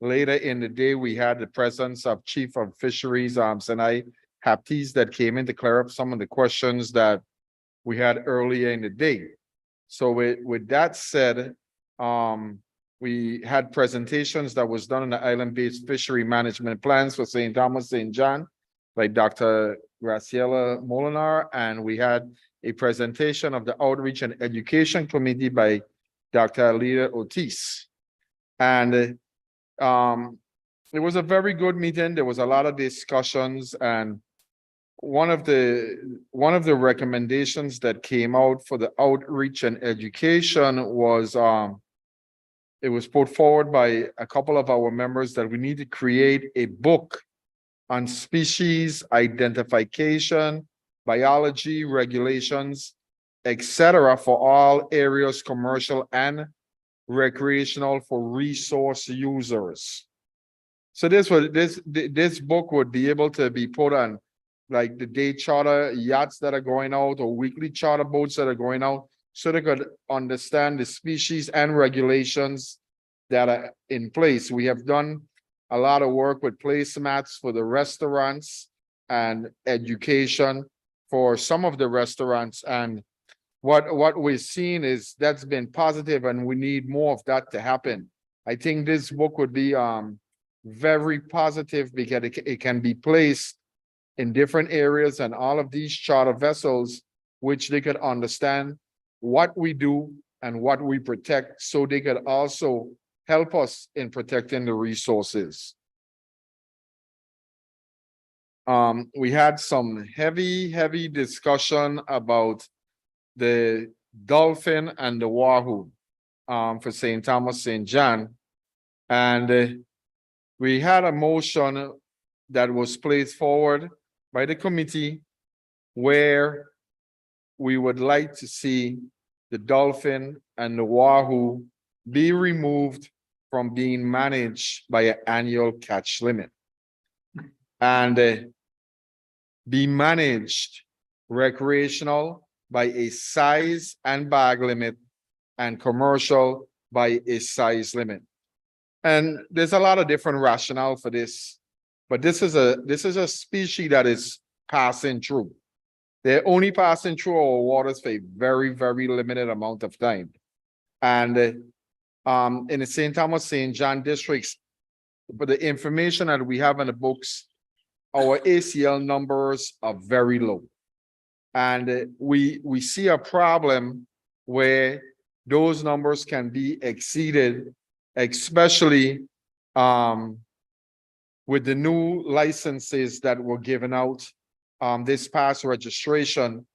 Later in the day, we had the presence of Chief of Fisheries, Sinai Haptis, that came in to clear up some of the questions that we had earlier in the day. So with that said, we had presentations that was done on the island-based fishery management plans for St. Thomas, St. John by Dr. Graciela Molinar, and we had a presentation of the Outreach and Education Committee by Dr. Alida Ortiz. And it was a very good meeting. There was a lot of discussions, and one of the recommendations that came out for the outreach and education was it was put forward by a couple of our members that we need to create a book on species identification, biology, regulations, etc., for all areas, commercial and recreational, for resource users. So this book would be able to be put on like the day charter yachts that are going out or weekly charter boats that are going out, so they could understand the species and regulations that are in place. We have done a lot of work with placemats for the restaurants and education for some of the restaurants. And what we're seeing is that's been positive, and we need more of that to happen. I think this book would be very positive because it can be placed in different areas and all of these charter vessels, which they could understand what we do and what we protect, so they could also help us in protecting the resources. We had some heavy discussion about the dolphin and the wahoo for St. Thomas, St. John. And we had a motion that was placed forward by the committee where we would like to see the dolphin and the wahoo be removed from being managed by an annual catch limit and be managed recreational by a size and bag limit and commercial by a size limit. And there's a lot of different rationale for this, but this is a species that is passing through. They're only passing through our waters for a very limited amount of time. And in the St. Thomas, St. John districts, but the information that we have in the books, our ACL numbers are very low. And we see a problem where those numbers can be exceeded, especially with the new licenses that were given out this past registration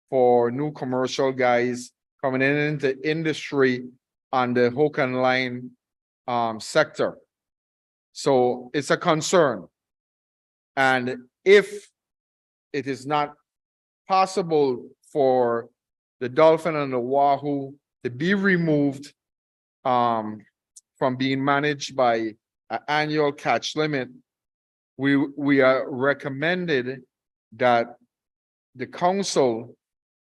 for new commercial guys coming into industry on the hook and line sector. So it's a concern. And if it is not possible for the dolphin and the wahoo to be removed from being managed by an annual catch limit, we are recommended that the council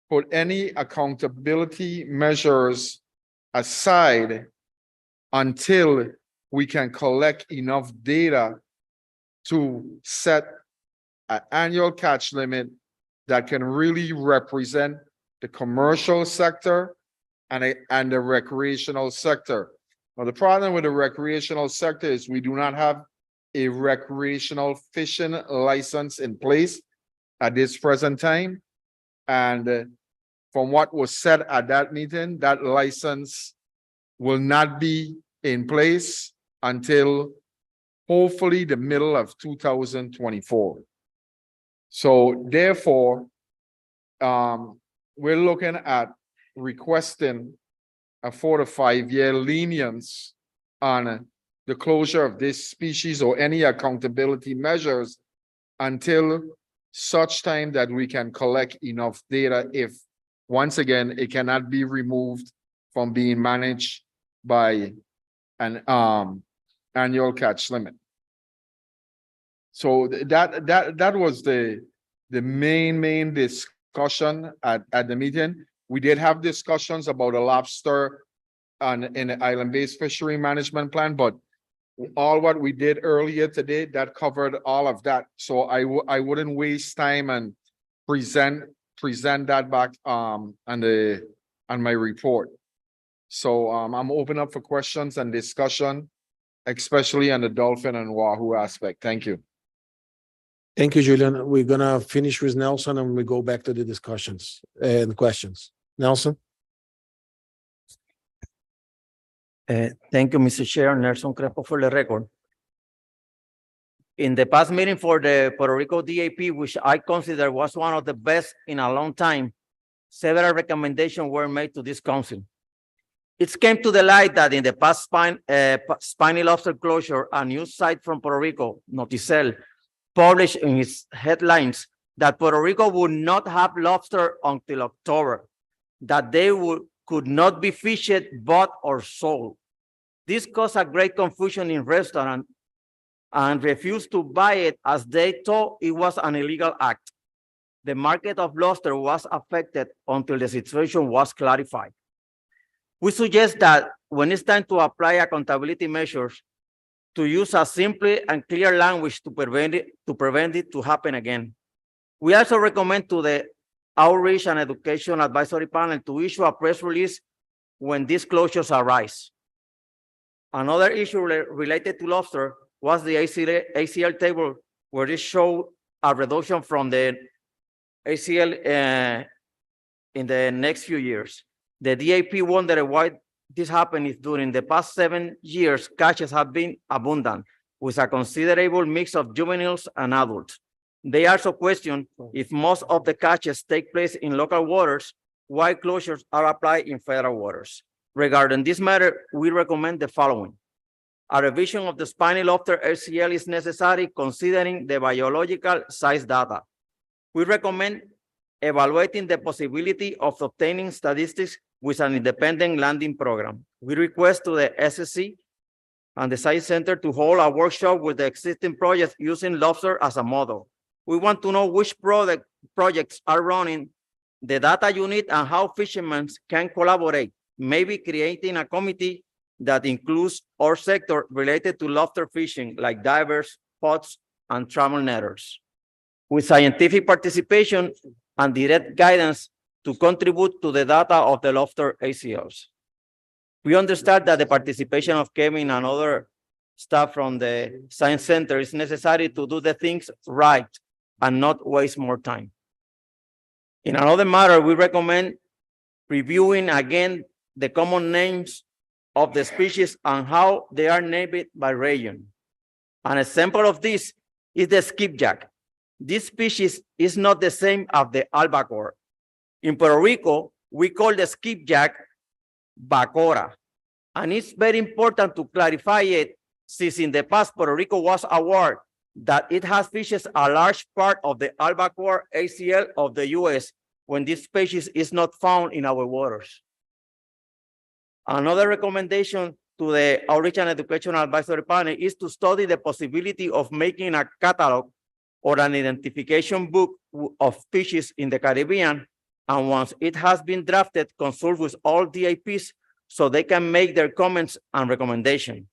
put any accountability measures aside until we can collect enough data to set an annual catch limit that can really represent the commercial sector and the recreational sector. Now, the problem with the recreational sector is we do not have a recreational fishing license in place at this present time. And from what was said at that meeting, that license will not be in place until hopefully the middle of 2024. So therefore, we're looking at requesting a 4 to 5 year lenience on the closure of this species or any accountability measures until such time that we can collect enough data if, once again, it cannot be removed from being managed by an annual catch limit. So that was the main discussion at the meeting. We did have discussions about a lobster in the island-based fishery management plan, but all what we did earlier today, that covered all of that. So I wouldn't waste time and present that back on my report. So I'm open up for questions and discussion, especially on the dolphin and wahoo aspect. Thank you. Thank you, Julian. We're gonna finish with Nelson and we go back to the discussions and questions. Nelson? Thank you, Mr. Chair. Nelson Crespo for the record. In the past meeting for the Puerto Rico DAP, which I consider was one of the best in a long time, several recommendations were made to this council. It came to the light that in the past spiny lobster closure, a news site from Puerto Rico, Noticel, published in its headlines that Puerto Rico would not have lobster until October, that they could not be fished, bought, or sold. This caused a great confusion in restaurants and refused to buy it as they thought it was an illegal act. The market of lobster was affected until the situation was clarified. We suggest that when it's time to apply accountability measures, to use a simple and clear language to prevent it to happen again. We also recommend to the Outreach and Education Advisory Panel to issue a press release when these closures arise. Another issue related to lobster was the ACL table, where it showed a reduction from the ACL in the next few years. The DAP wondered why this happened if during the past 7 years, catches have been abundant, with a considerable mix of juveniles and adults. They also question if most of the catches take place in local waters, why closures are applied in federal waters. Regarding this matter, we recommend the following. A revision of the spiny lobster ACL is necessary considering the biological size data. We recommend evaluating the possibility of obtaining statistics with an independent landing program. We request to the SSC and the Science Center to hold a workshop with the existing projects using lobster as a model. We want to know which projects are running, the data unit, and how fishermen can collaborate, maybe creating a committee that includes our sector related to lobster fishing, like divers, pots, and travel netters, with scientific participation and direct guidance to contribute to the data of the lobster ACLs. We understand that the participation of Kevin and other staff from the Science Center is necessary to do the things right and not waste more time. In another matter, we recommend reviewing again the common names of the species and how they are named by region. An example of this is the skipjack. This species is not the same as the albacore. In Puerto Rico, we call the skipjack bacora. And it's very important to clarify it, since in the past, Puerto Rico was aware that it has fished a large part of the albacore ACL of the US when this species is not found in our waters. Another recommendation to the Outreach and Educational Advisory Panel is to study the possibility of making a catalog or an identification book of species in the Caribbean. And once it has been drafted, consult with all DAPs so they can make their comments and recommendations.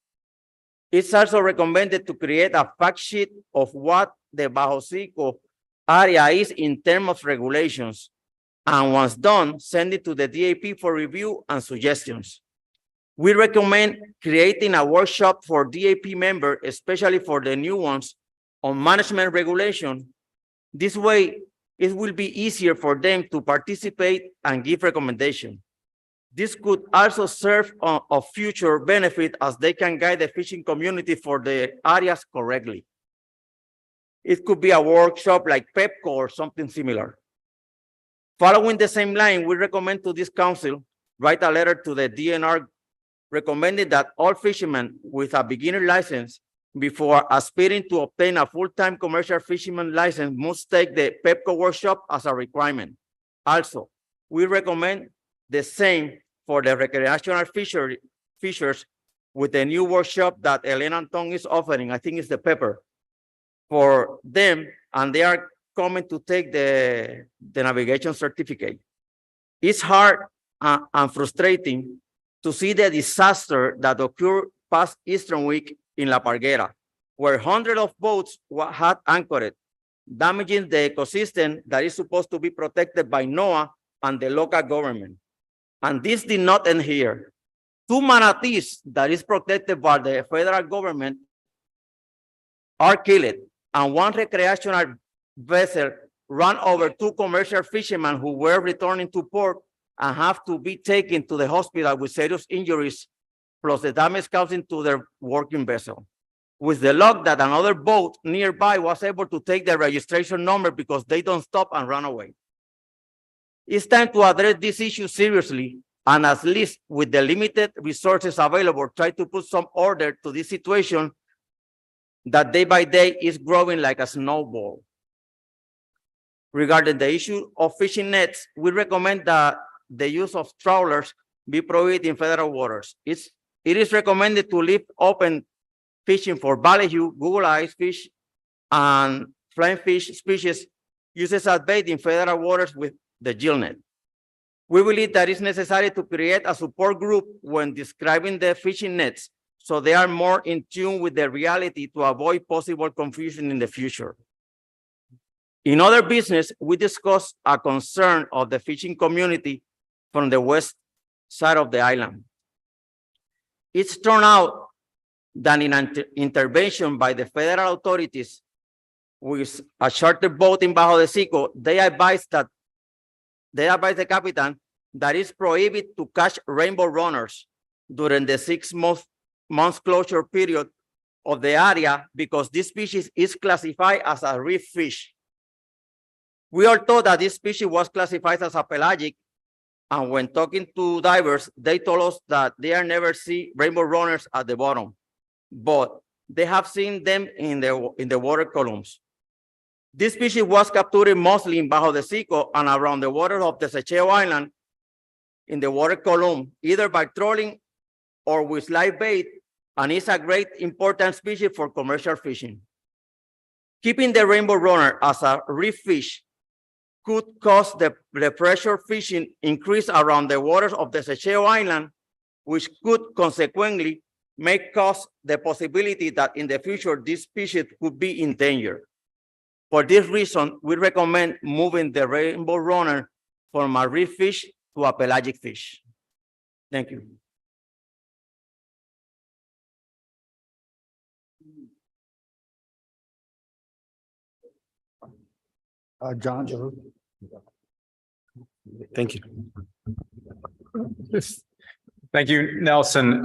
It's also recommended to create a fact sheet of what the Bajo Seco area is in terms of regulations. And once done, send it to the DAP for review and suggestions. We recommend creating a workshop for DAP members, especially for the new ones, on management regulation. This way, it will be easier for them to participate and give recommendations. This could also serve of future benefit as they can guide the fishing community for the areas correctly. It could be a workshop like PEPCO or something similar. Following the same line, we recommend to this council write a letter to the DNR recommending that all fishermen with a beginner license before aspiring to obtain a full-time commercial fisherman license must take the PEPCO workshop as a requirement. Also, we recommend the same for the recreational fishers with the new workshop that Elena Anton is offering. I think it's the Pepper for them, and they are coming to take the navigation certificate. It's hard and frustrating to see the disaster that occurred past Easter week in La Parguera, where hundreds of boats had anchored, damaging the ecosystem that is supposed to be protected by NOAA and the local government. And this did not end here. 2 manatees that is protected by the federal government are killed, and 1 recreational vessel ran over 2 commercial fishermen who were returning to port and have to be taken to the hospital with serious injuries, plus the damage causing to their working vessel. With the luck that another boat nearby was able to take the registration number because they don't stop and run away. It's time to address this issue seriously, and at least with the limited resources available, try to put some order to this situation that day by day is growing like a snowball. Regarding the issue of fishing nets, we recommend that the use of trawlers be prohibited in federal waters. It is recommended to leave open fishing for ballyhoo, Google eyes fish, and flying fish species uses as bait in federal waters with the gill net. We believe that it's necessary to create a support group when describing the fishing nets, so they are more in tune with the reality to avoid possible confusion in the future. In other business, we discussed a concern of the fishing community from the west side of the island. It's turned out that in an intervention by the federal authorities with a charter boat in Bajo de Sico, they advised the captain that it's prohibited to catch rainbow runners during the 6 months closure period of the area because this species is classified as a reef fish. We are told that this species was classified as a pelagic, and when talking to divers, they told us that they are never see rainbow runners at the bottom, but they have seen them in the water columns. This species was captured mostly in Bajo de Sico and around the waters of the Secheo Island in the water column, either by trolling or with live bait, and is a great important species for commercial fishing. Keeping the rainbow runner as a reef fish could cause the pressure fishing increase around the waters of the Secheo Island, which could consequently may cause the possibility that in the future this species could be in danger. For this reason, we recommend moving the rainbow runner from a reef fish to a pelagic fish. Thank you. John. Thank you. Thank you, Nelson.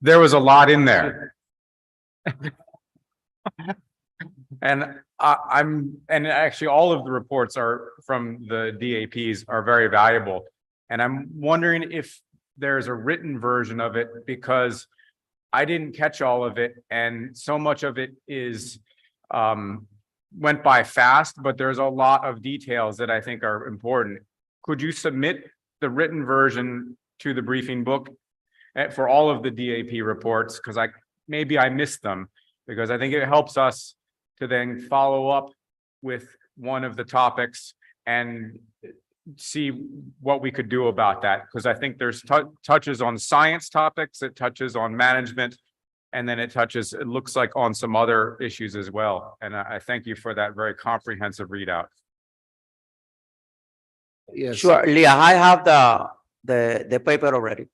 There was a lot in there. And and actually all of the reports are from the DAPs are very valuable. And I'm wondering if there's a written version of it, because I didn't catch all of it. And so much of it is, went by fast, but there's a lot of details that I think are important. Could you submit the written version to the briefing book for all of the DAP reports? Because maybe I missed them, because I think it helps us to then follow up with one of the topics and see what we could do about that. Because I think there's touches on science topics, it touches on management, and then it looks like on some other issues as well. And I thank you for that very comprehensive readout. Yes. Sure, Leah, I have the paper already.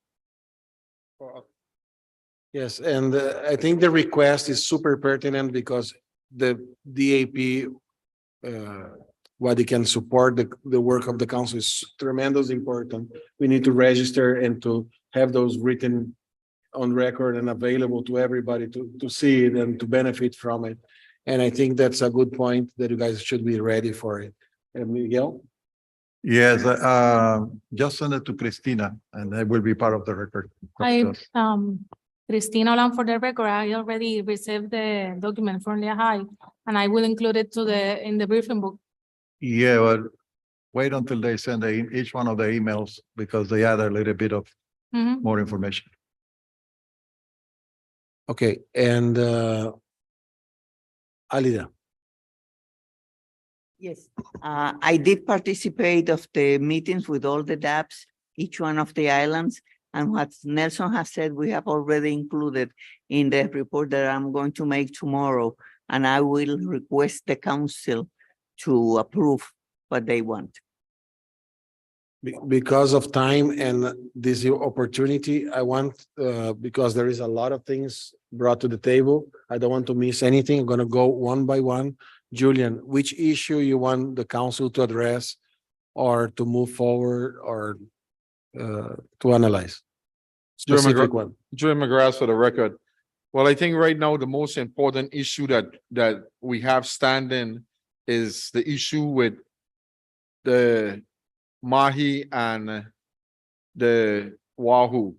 Yes, and I think the request is super pertinent because the DAP, what it can support the work of the council is tremendously important. We need to register and to have those written on record and available to everybody to see it and to benefit from it. And I think that's a good point that you guys should be ready for it. And Miguel? Yes, just send it to Christina and it will be part of the record. Christina Olan, for the record, I already received the document from the high, and I will include it in the briefing book. Yeah, but wait until they send each one of the emails because they add a little bit of Mhm. more information. Okay, and Alida. Yes, I did participate of the meetings with all the DAPs, each one of the islands. And what Nelson has said, we have already included in the report that I'm going to make tomorrow. And I will request the council to approve what they want. Because of time and this opportunity, I want, because there is a lot of things brought to the table. I don't want to miss anything. I'm gonna go one by one. Julian, which issue you want the council to address or to move forward or to analyze? Specific one. Joey McGrath for the record. Well, I think right now the most important issue that we have standing is the issue with the Mahi and the Wahoo.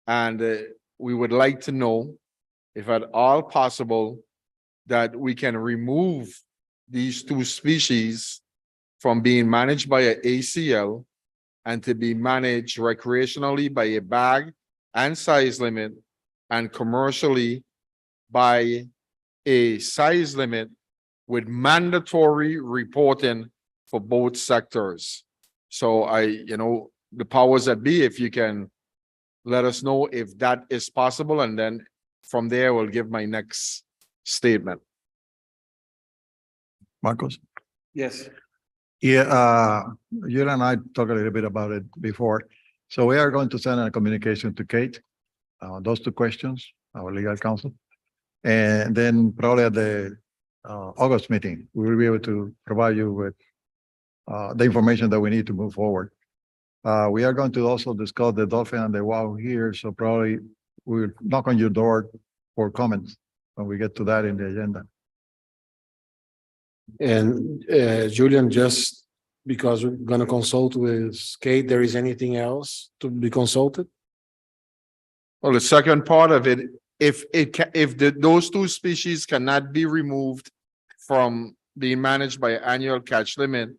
And we would like to know if at all possible that we can remove these two species from being managed by an ACL and to be managed recreationally by a bag and size limit and commercially by a size limit with mandatory reporting for both sectors. So the powers that be, if you can let us know if that is possible, and then from there we'll give my next statement. Marcos? Yes. Yeah, you and I talked a little bit about it before. So we are going to send a communication to Kate, those two questions, our legal counsel. And then probably at the August meeting, we will be able to provide you with the information that we need to move forward. We are going to also discuss the dolphin and the wow here, so probably we'll knock on your door for comments when we get to that in the agenda. And Julian, just because we're gonna consult with Kate, there is anything else to be consulted? Well, the second part of it, if those two species cannot be removed from being managed by annual catch limit,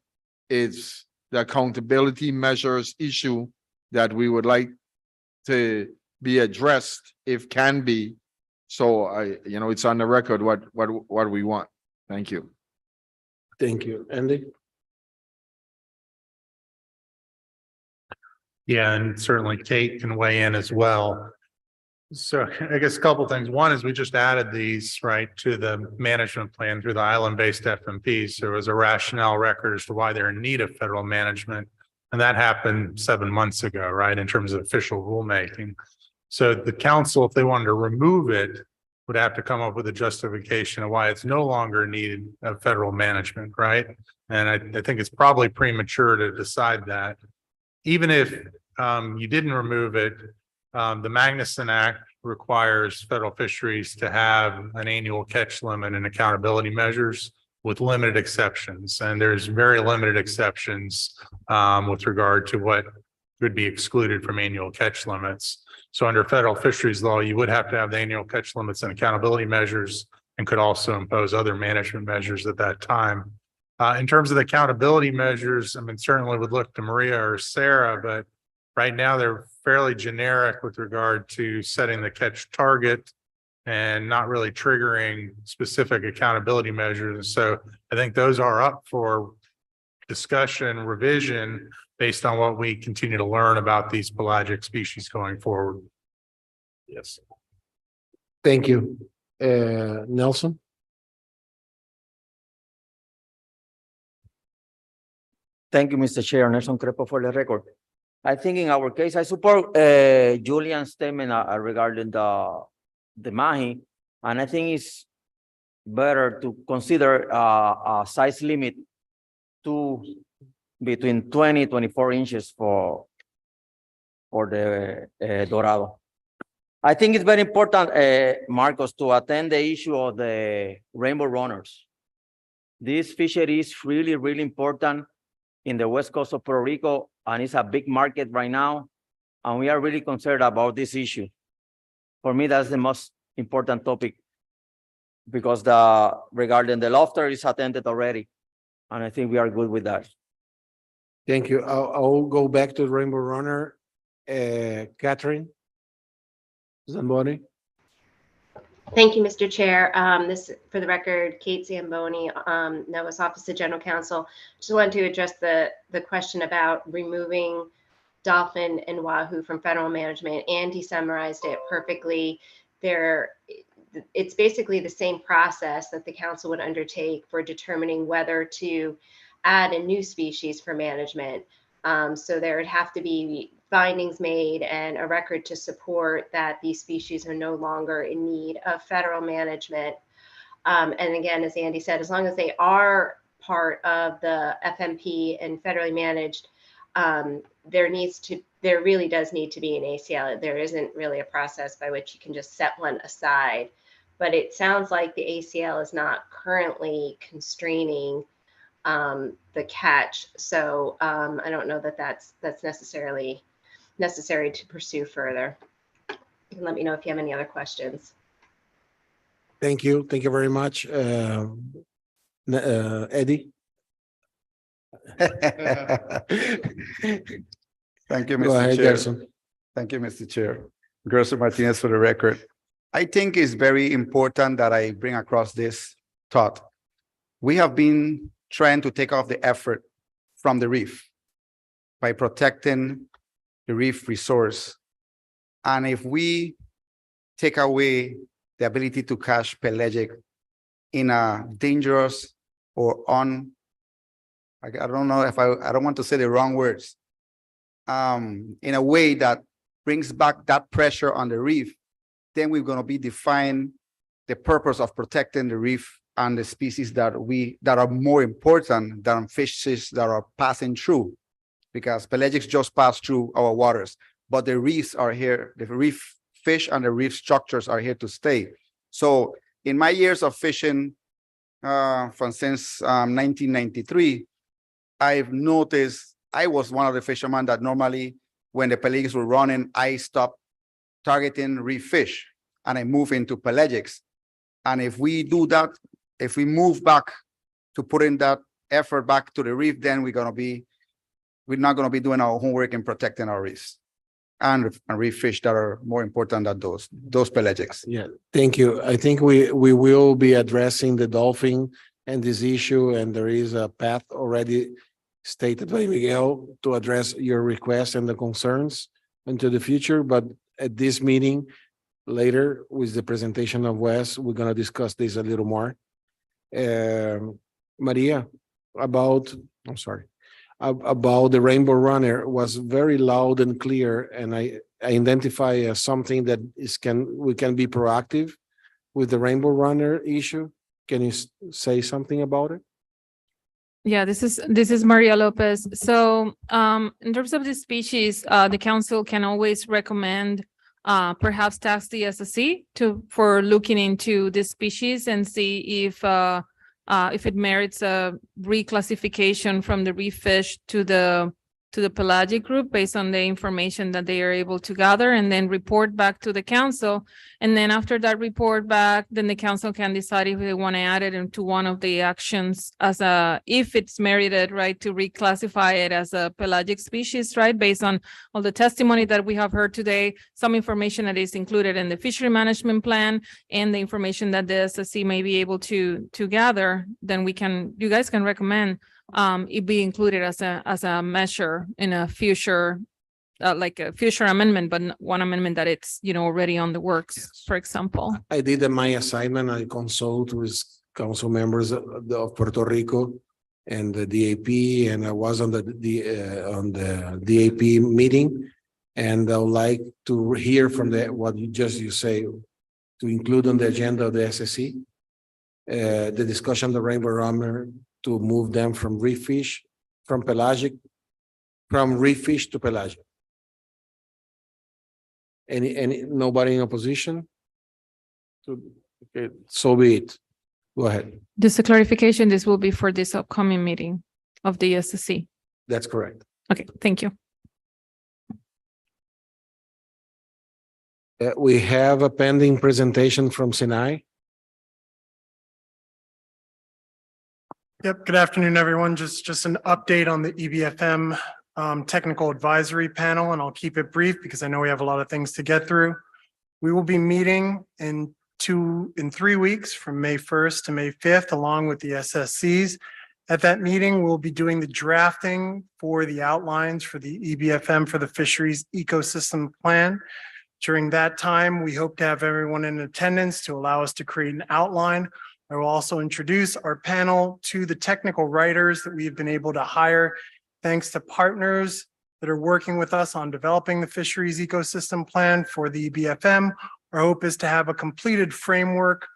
it's the accountability measures issue that we would like to be addressed if can be. So it's on the record what we want. Thank you. Thank you. Andy? Yeah, and certainly Kate can weigh in as well. So I guess a couple of things. One is we just added these right to the management plan through the island-based FMPs. There was a rationale record as to why they're in need of federal management. And that happened 7 months ago, right, in terms of official rulemaking. So the council, if they wanted to remove it, would have to come up with a justification of why it's no longer needed of federal management, right? And I think it's probably premature to decide that. Even if you didn't remove it, the Magnuson Act requires federal fisheries to have an annual catch limit and accountability measures with limited exceptions. And there's very limited exceptions with regard to what could be excluded from annual catch limits. So under federal fisheries law, you would have to have the annual catch limits and accountability measures and could also impose other management measures at that time. In terms of the accountability measures, I mean, certainly would look to Maria or Sarah, but right now they're fairly generic with regard to setting the catch target and not really triggering specific accountability measures. So I think those are up for discussion, revision based on what we continue to learn about these pelagic species going forward. Yes. Thank you. Nelson? Thank you, Mr. Chair. Nelson Crepo for the record. I think in our case, I support Julian's statement regarding the Mahi, and I think it's better to consider a size limit to between 24 inches for the Dorado. I think it's very important, Marcos, to attend the issue of the rainbow runners. This fishery is really, really important in the west coast of Puerto Rico, and it's a big market right now, and we are really concerned about this issue. For me, that's the most important topic, because regarding the lobster is attended already, and I think we are good with that. Thank you. I'll go back to Rainbow Runner. Catherine Zamboni. Thank you, Mr. Chair. This, for the record, Kate Zamboni, NOAA's Office of General Counsel. Just wanted to address the question about removing dolphin and wahoo from federal management. Andy summarized it perfectly. It's basically the same process that the council would undertake for determining whether to add a new species for management. So there would have to be findings made and a record to support that these species are no longer in need of federal management. And again, as Andy said, as long as they are part of the FMP and federally managed, there really does need to be an ACL. There isn't really a process by which you can just set one aside. But it sounds like the ACL is not currently constraining the catch. So I don't know that that's necessarily necessary to pursue further. You can let me know if you have any other questions. Thank you. Thank you very much. Eddie? Thank you, Go Mr. ahead, Chair. Gerson. Thank you, Mr. Chair. Gerson Martinez for the record. I think it's very important that I bring across this thought. We have been trying to take off the effort from the reef by protecting the reef resource. And if we take away the ability to catch pelagic in a dangerous or I don't know if I don't want to say the wrong words, in a way that brings back that pressure on the reef, then we're going to be define the purpose of protecting the reef and the species that are more important than fishes that are passing through, because pelagics just pass through our waters, but the reefs are here. The reef fish and the reef structures are here to stay. So in my years of fishing since 1993, I've noticed I was one of the fishermen that normally when the pelagics were running, I stopped targeting reef fish and I move into pelagics. And if we do that, if we move back to putting that effort back to the reef, then we're not going to be doing our homework in protecting our reefs and reef fish that are more important than those pelagics. Yeah, thank you. I think we will be addressing the dolphin and this issue, and there is a path already stated by Miguel to address your requests and the concerns into the future. But at this meeting later with the presentation of Wes, we're going to discuss this a little more. Maria, about the Rainbow Runner was very loud and clear, and I identify as something that we can be proactive with the Rainbow Runner issue. Can you say something about it? Yeah, this is Maria Lopez. So in terms of the species, the council can always recommend perhaps task the SSC for looking into this species and see if it merits a reclassification from the reef fish to the pelagic group based on the information that they are able to gather, and then report back to the council. And then after that report back, then the council can decide if they want to add it into one of the actions if it's merited, right, to reclassify it as a pelagic species, right, based on all the testimony that we have heard today, some information that is included in the fishery management plan, and the information that the SSC may be able to gather. Then you guys can recommend it be included as a measure in a future, like a future amendment, but one amendment that it's already on the works. Yes. For example, I did my assignment. I consult with council members of Puerto Rico, and the DAP, and I was on the DAP meeting. And I would like to hear from what you say, to include on the agenda of the SSC, the discussion of the rainbow rummer, to move them from reef fish, from reef fish to pelagic. Nobody in opposition? Okay, so be it. Go ahead. Just a clarification, this will be for this upcoming meeting of the SSC. That's correct. Okay, thank you. We have a pending presentation from Sinai. Yep, good afternoon, everyone. Just an update on the EBFM Technical Advisory Panel, and I'll keep it brief because I know we have a lot of things to get through. We will be meeting in 3 weeks from May 1st to May 5th, along with the SSCs. At that meeting, we'll be doing the drafting for the outlines for the EBFM for the Fisheries Ecosystem Plan. During that time, we hope to have everyone in attendance to allow us to create an outline. I will also introduce our panel to the technical writers that we've been able to hire thanks to partners that are working with us on developing the Fisheries Ecosystem Plan for the EBFM. Our hope is to have a completed framework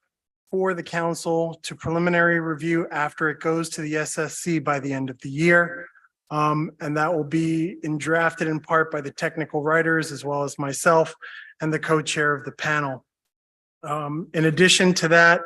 for the council to preliminary review after it goes to the SSC by the end of the year. And that will be drafted in part by the technical writers as well as myself and the co-chair of the panel. In addition to that,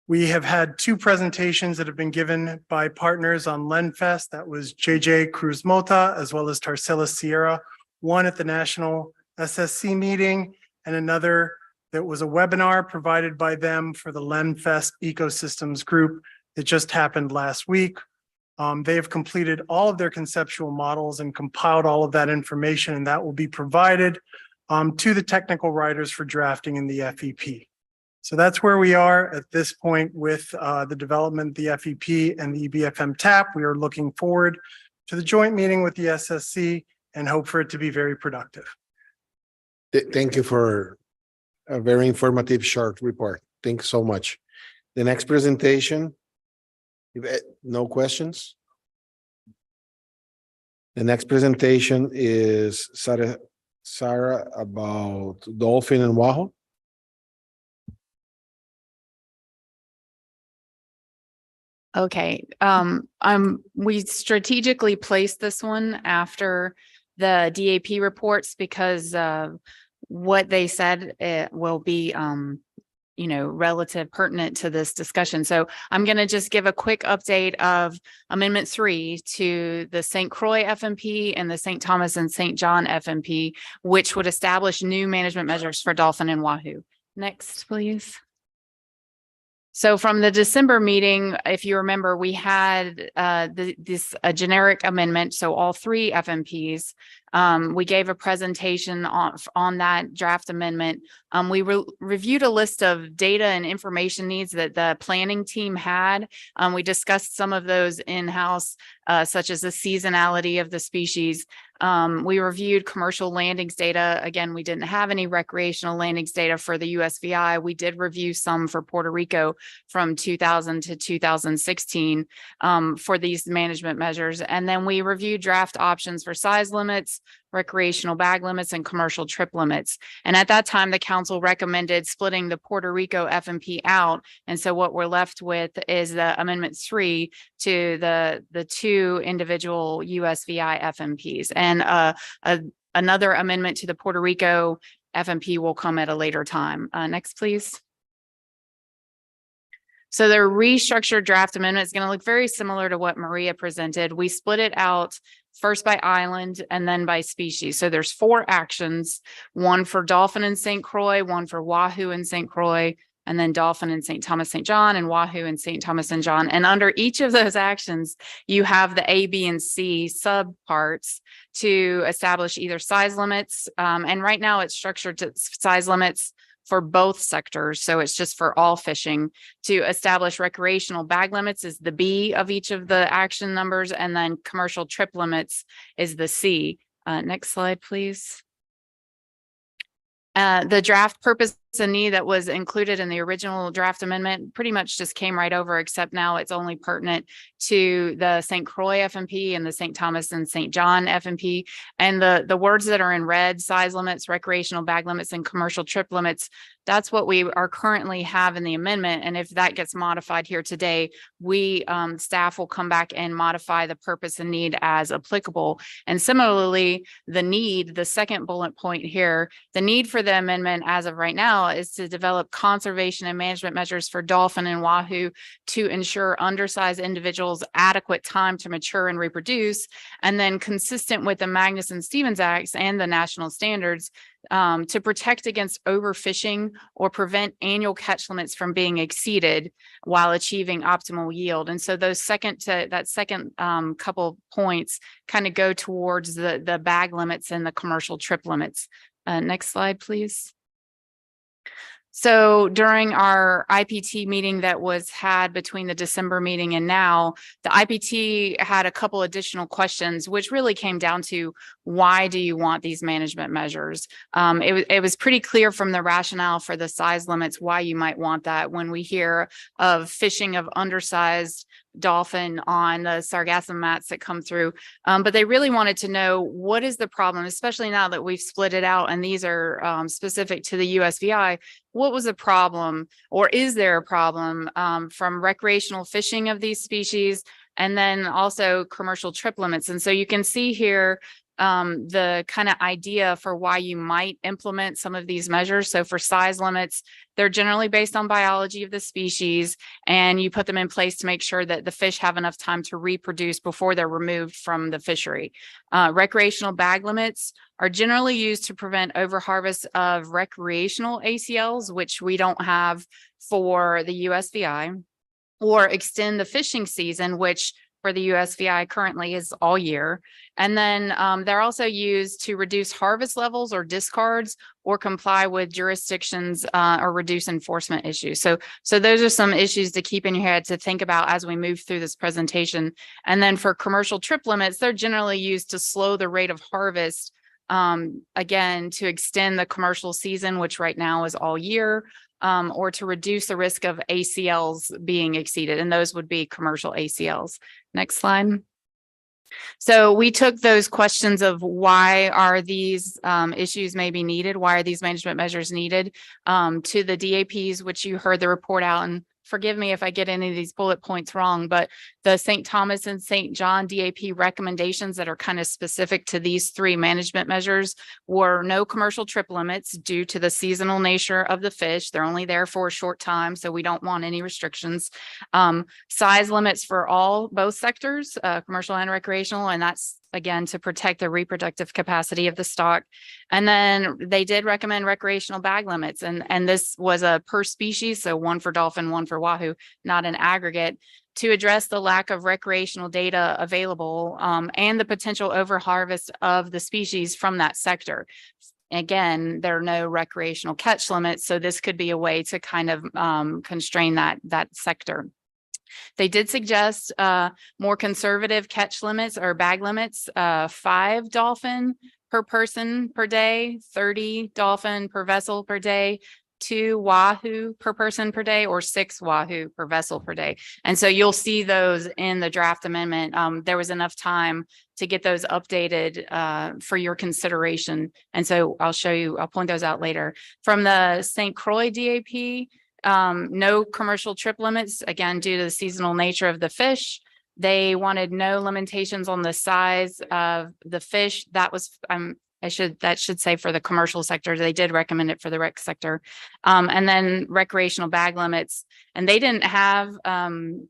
we have had 2 presentations that have been given by partners on LenFest. That was JJ Cruz Mota as well as Tarsila Sierra, one at the National SSC meeting and another that was a webinar provided by them for the LenFest Ecosystems Group that just happened last week. They have completed all of their conceptual models and compiled all of that information, and that will be provided to the technical writers for drafting in the FEP. So that's where we are at this point with the development of the FEP and the EBFM TAP. We are looking forward to the joint meeting with the SSC and hope for it to be very productive. Thank you for a very informative short report. Thanks so much. The next presentation. No questions? The next presentation is Sarah about dolphin and wahoo. Okay, we strategically placed this one after the DAP reports because what they said will be relative pertinent to this discussion. So I'm going to just give a quick update of Amendment 3 to the St. Croix FMP and the St. Thomas and St. John FMP, which would establish new management measures for dolphin and wahoo. Next, please. So from the December meeting, if you remember, we had a generic amendment. So all 3 FMPs, we gave a presentation on that draft amendment. We reviewed a list of data and information needs that the planning team had. We discussed some of those in-house, such as the seasonality of the species. We reviewed commercial landings data. Again, we didn't have any recreational landings data for the USVI. We did review some for Puerto Rico from 2000 to 2016 for these management measures. And then we reviewed draft options for size limits, recreational bag limits, and commercial trip limits. And at that time, the council recommended splitting the Puerto Rico FMP out. And so what we're left with is the Amendment 3 to the 2 individual USVI FMPs. And another amendment to the Puerto Rico FMP will come at a later time. Next, please. So the restructured draft amendment is going to look very similar to what Maria presented. We split it out first by island and then by species. So there's 4 actions, one for dolphin in St. Croix, one for wahoo in St. Croix, and then dolphin in St. Thomas, St. John, and wahoo in St. Thomas and John. And under each of those actions, you have the A, B, and C subparts to establish either size limits. And right now it's structured to size limits for both sectors. So it's just for all fishing. To establish recreational bag limits is the B of each of the action numbers, and then commercial trip limits is the C. Next slide, please. The draft purpose a need that was included in the original draft amendment pretty much just came right over, except now it's only pertinent to the St. Croix FMP and the St. Thomas and St. John FMP. And the words that are in red, size limits, recreational bag limits, and commercial trip limits, that's what we are currently have in the amendment. And if that gets modified here today, we, staff will come back and modify the purpose and need as applicable. And similarly, the second bullet point here, the need for the amendment as of right now is to develop conservation and management measures for dolphin and wahoo to ensure undersized individuals adequate time to mature and reproduce, and then consistent with the Magnuson-Stevens Acts and the national standards, to protect against overfishing or prevent annual catch limits from being exceeded while achieving optimal yield. And so those second couple points kind of go towards the bag limits and the commercial trip limits. Next slide, please. So during our IPT meeting that was had between the December meeting and now, the IPT had a couple additional questions, which really came down to, why do you want these management measures? It was pretty clear from the rationale for the size limits why you might want that. When we hear of fishing of undersized dolphin on the sargassum mats that come through. But they really wanted to know, what is the problem, especially now that we've split it out and these are specific to the USVI. What was the problem, or is there a problem from recreational fishing of these species, and then also commercial trip limits? And so you can see here the kind of idea for why you might implement some of these measures. So for size limits, they're generally based on biology of the species, and you put them in place to make sure that the fish have enough time to reproduce before they're removed from the fishery. Recreational bag limits are generally used to prevent overharvest of recreational ACLs, which we don't have for the USVI, or extend the fishing season, which for the USVI currently is all year. And then they're also used to reduce harvest levels or discards, or comply with jurisdictions or reduce enforcement issues. So those are some issues to keep in your head to think about as we move through this presentation. And then for commercial trip limits, they're generally used to slow the rate of harvest, again, to extend the commercial season, which right now is all year, or to reduce the risk of ACLs being exceeded. And those would be commercial ACLs. Next slide. So we took those questions of why are these issues may be needed, why are these management measures needed, to the DAPs, which you heard the report out. And forgive me if I get any of these bullet points wrong, but the St. Thomas and St. John DAP recommendations that are kind of specific to these three management measures were no commercial trip limits due to the seasonal nature of the fish. They're only there for a short time, so we don't want any restrictions. Size limits for both sectors, commercial and recreational, and that's again to protect the reproductive capacity of the stock. And then they did recommend recreational bag limits, and this was a per species, so one for dolphin, one for wahoo, not an aggregate, to address the lack of recreational data available and the potential overharvest of the species from that sector. Again, there are no recreational catch limits, so this could be a way to kind of constrain that sector. They did suggest more conservative catch limits or bag limits, 5 dolphin per person per day, 30 dolphin per vessel per day, 2 wahoo per person per day, or 6 wahoo per vessel per day. And so you'll see those in the draft amendment. There was enough time to get those updated for your consideration. And so I'll point those out later. From the St. Croix DAP, no commercial trip limits, again, due to the seasonal nature of the fish. They wanted no limitations on the size of the fish. That was, that should say for the commercial sector. They did recommend it for the rec sector. And then recreational bag limits, and they didn't have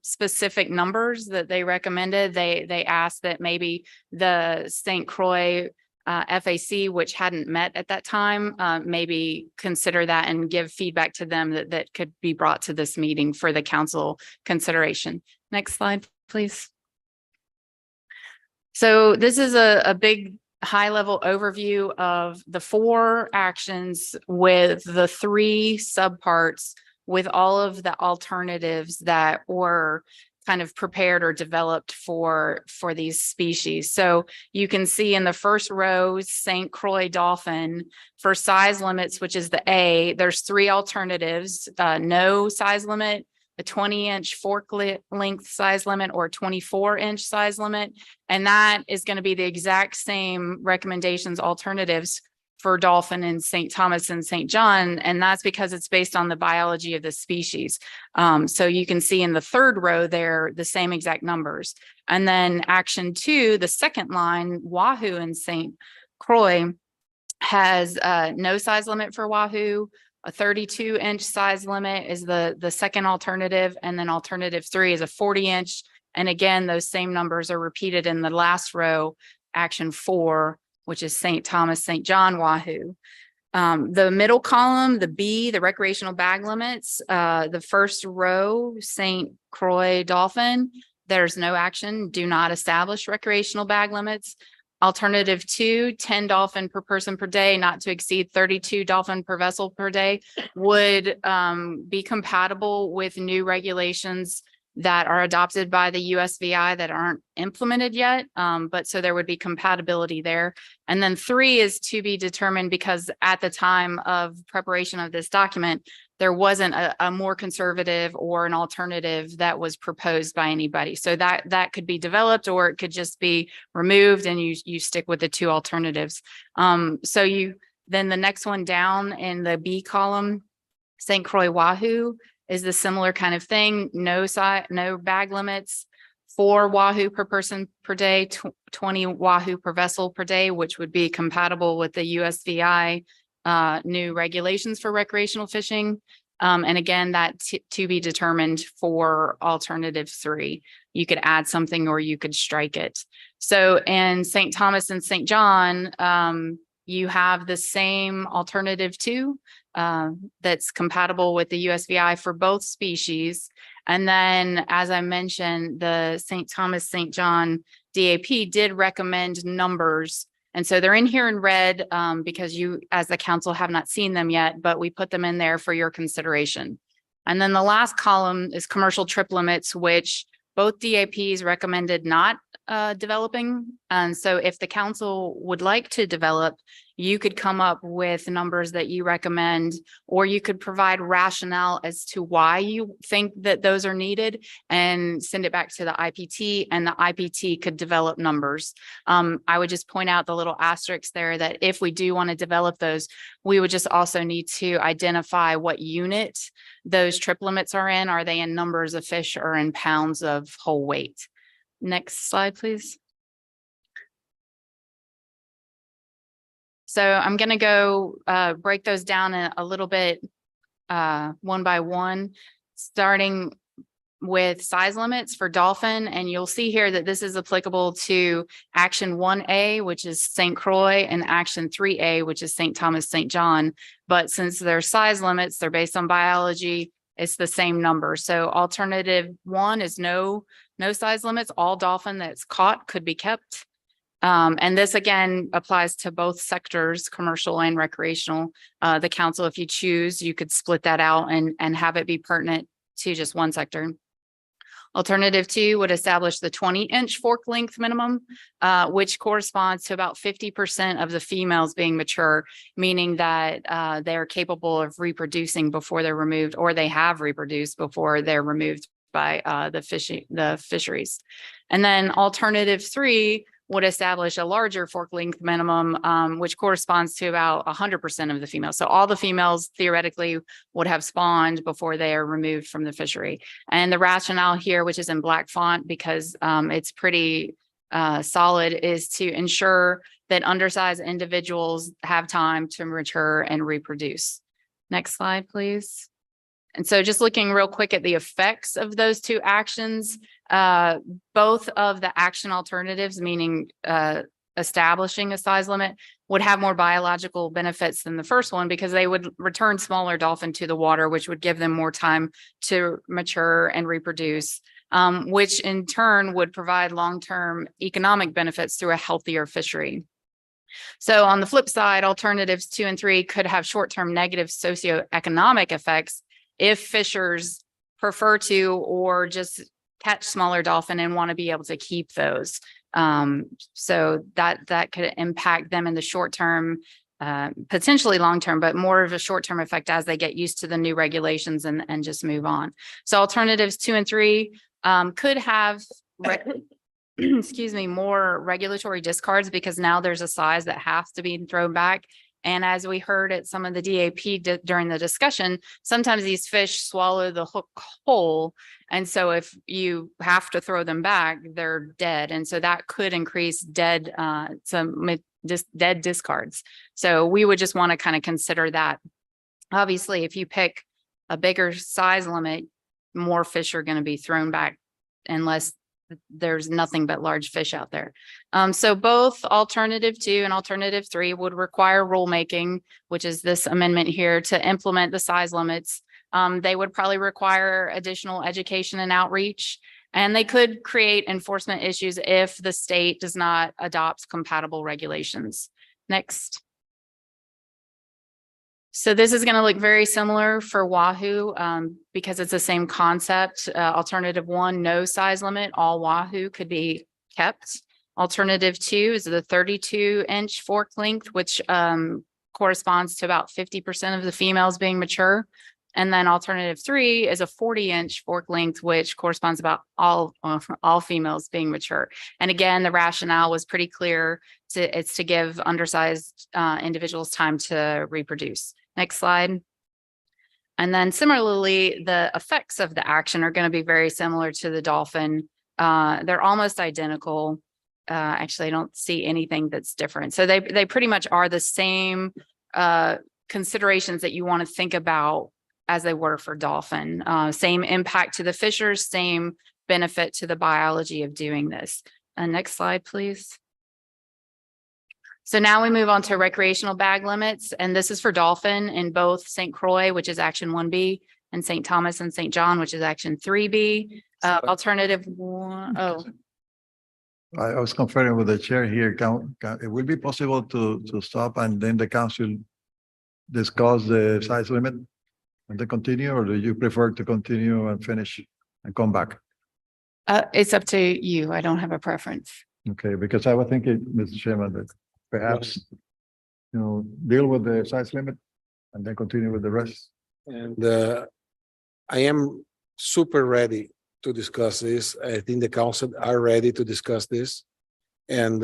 specific numbers that they recommended. They asked that maybe the St. Croix FAC, which hadn't met at that time, maybe consider that and give feedback to them that could be brought to this meeting for the council consideration. Next slide, please. So this is a big high-level overview of the 4 actions with the 3 subparts, with all of the alternatives that were kind of prepared or developed for these species. So you can see in the first row, St. Croix dolphin for size limits, which is the A, there's 3 alternatives, no size limit, a 20-inch fork length size limit, or 24-inch size limit. And that is going to be the exact same recommendations, alternatives for dolphin in St. Thomas and St. John. And that's because it's based on the biology of the species. So you can see in the third row there, the same exact numbers. And then action 2, the second line, Wahoo in St. Croix has no size limit for Wahoo. A 32-inch size limit is the second alternative. And then alternative 3 is a 40-inch. And again, those same numbers are repeated in the last row, action 4, which is St. Thomas, St. John Wahoo. The middle column, the B, the recreational bag limits, the first row, St. Croix dolphin, there's no action, do not establish recreational bag limits. Alternative 2, 10 dolphin per person per day, not to exceed 32 dolphin per vessel per day, would be compatible with new regulations that are adopted by the USVI that aren't implemented yet. But so there would be compatibility there. And then 3 is to be determined, because at the time of preparation of this document, there wasn't a more conservative or an alternative that was proposed by anybody. So that could be developed, or it could just be removed and you stick with the 2 alternatives. Then the next one down in the B column, St. Croix Wahoo, is the similar kind of thing. No bag limits, 4 Wahoo per person per day, 20 Wahoo per vessel per day, which would be compatible with the USVI new regulations for recreational fishing. And again, that to be determined for alternative 3. You could add something or you could strike it. So in St. Thomas and St. John, you have the same alternative 2 that's compatible with the USVI for both species. And then, as I mentioned, the St. Thomas, St. John DAP did recommend numbers. And so they're in here in red because you, as the council, have not seen them yet, but we put them in there for your consideration. And then the last column is commercial trip limits, which both DAPs recommended not developing. And so if the council would like to develop, you could come up with numbers that you recommend, or you could provide rationale as to why you think that those are needed and send it back to the IPT, and the IPT could develop numbers. I would just point out the little asterisks there that if we do want to develop those, we would just also need to identify what unit those trip limits are in. Are they in numbers of fish or in pounds of whole weight? Next slide, please. So I'm going to go break those down a little bit one by one, starting with size limits for dolphin. And you'll see here that this is applicable to action 1A, which is St. Croix, and action 3A, which is St. Thomas, St. John. But since they're size limits, they're based on biology, it's the same number. So alternative 1 is no size limits. All dolphin that's caught could be kept. And this again applies to both sectors, commercial and recreational. The council, if you choose, you could split that out and have it be pertinent to just one sector. Alternative 2 would establish the 20-inch fork length minimum, which corresponds to about 50% of the females being mature, meaning that they're capable of reproducing before they're removed, or they have reproduced before they're removed by the fisheries. And then alternative 3 would establish a larger fork length minimum, which corresponds to about 100% of the females. So all the females theoretically would have spawned before they are removed from the fishery. And the rationale here, which is in black font because it's pretty solid, is to ensure that undersized individuals have time to mature and reproduce. Next slide, please. And so just looking real quick at the effects of those 2 actions, both of the action alternatives, meaning establishing a size limit, would have more biological benefits than the first one, because they would return smaller dolphin to the water, which would give them more time to mature and reproduce, which in turn would provide long-term economic benefits through a healthier fishery. So on the flip side, alternatives 2 and 3 could have short-term negative socioeconomic effects if fishers prefer to, or just catch smaller dolphin and want to be able to keep those. So that could impact them in the short term, potentially long term, but more of a short term effect as they get used to the new regulations and just move on. So alternatives 2 and 3 could have excuse me, more regulatory discards because now there's a size that has to be thrown back. And as we heard at some of the DAP during the discussion, sometimes these fish swallow the hook whole. And so if you have to throw them back, they're dead. And so that could increase dead discards. So we would just want to kind of consider that. Obviously, if you pick a bigger size limit, more fish are going to be thrown back unless there's nothing but large fish out there. So both alternative 2 and alternative 3 would require rulemaking, which is this amendment here, to implement the size limits. They would probably require additional education and outreach, and they could create enforcement issues if the state does not adopt compatible regulations. Next. So this is going to look very similar for Wahoo because it's the same concept. Alternative 1, no size limit, all Wahoo could be kept. Alternative 2 is the 32-inch fork length, which corresponds to about 50% of the females being mature. And then alternative 3 is a 40-inch fork length, which corresponds about all females being mature. And again, the rationale was pretty clear. It's to give undersized individuals time to reproduce. Next slide. And then similarly, the effects of the action are going to be very similar to the dolphin. They're almost identical. Actually, I don't see anything that's different. So they pretty much are the same considerations that you want to think about as they were for dolphin. Same impact to the fishers, same benefit to the biology of doing this. Next slide, please. So now we move on to recreational bag limits, and this is for dolphin in both St. Croix, which is action 1B, and St. Thomas and St. John, which is action 3B. Alternative 1, oh. I was conferring with the chair here. It will be possible to stop and then the council discuss the size limit and then continue, or do you prefer to continue and finish and come back? It's up to you. I don't have a preference. Okay, because I was thinking, Mr. Chairman, that perhaps, deal with the size limit and then continue with the rest. And I am super ready to discuss this. I think the council are ready to discuss this. And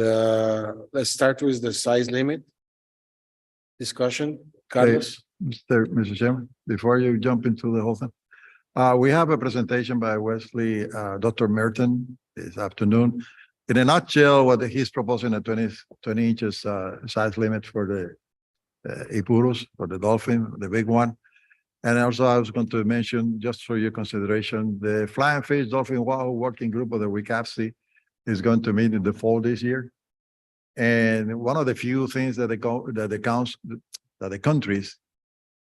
let's start with the size limit discussion. Carlos? Mr. Chairman, before you jump into the whole thing, we have a presentation by Wesley, Dr. Merton this afternoon. In a nutshell, what he's proposing a 20 inches size limit for the Ipurus, for the dolphin, the big one. And also I was going to mention, just for your consideration, the Flying Fish Dolphin Wahoo Working Group of the WCAFC is going to meet in the fall this year. And one of the few things that the countries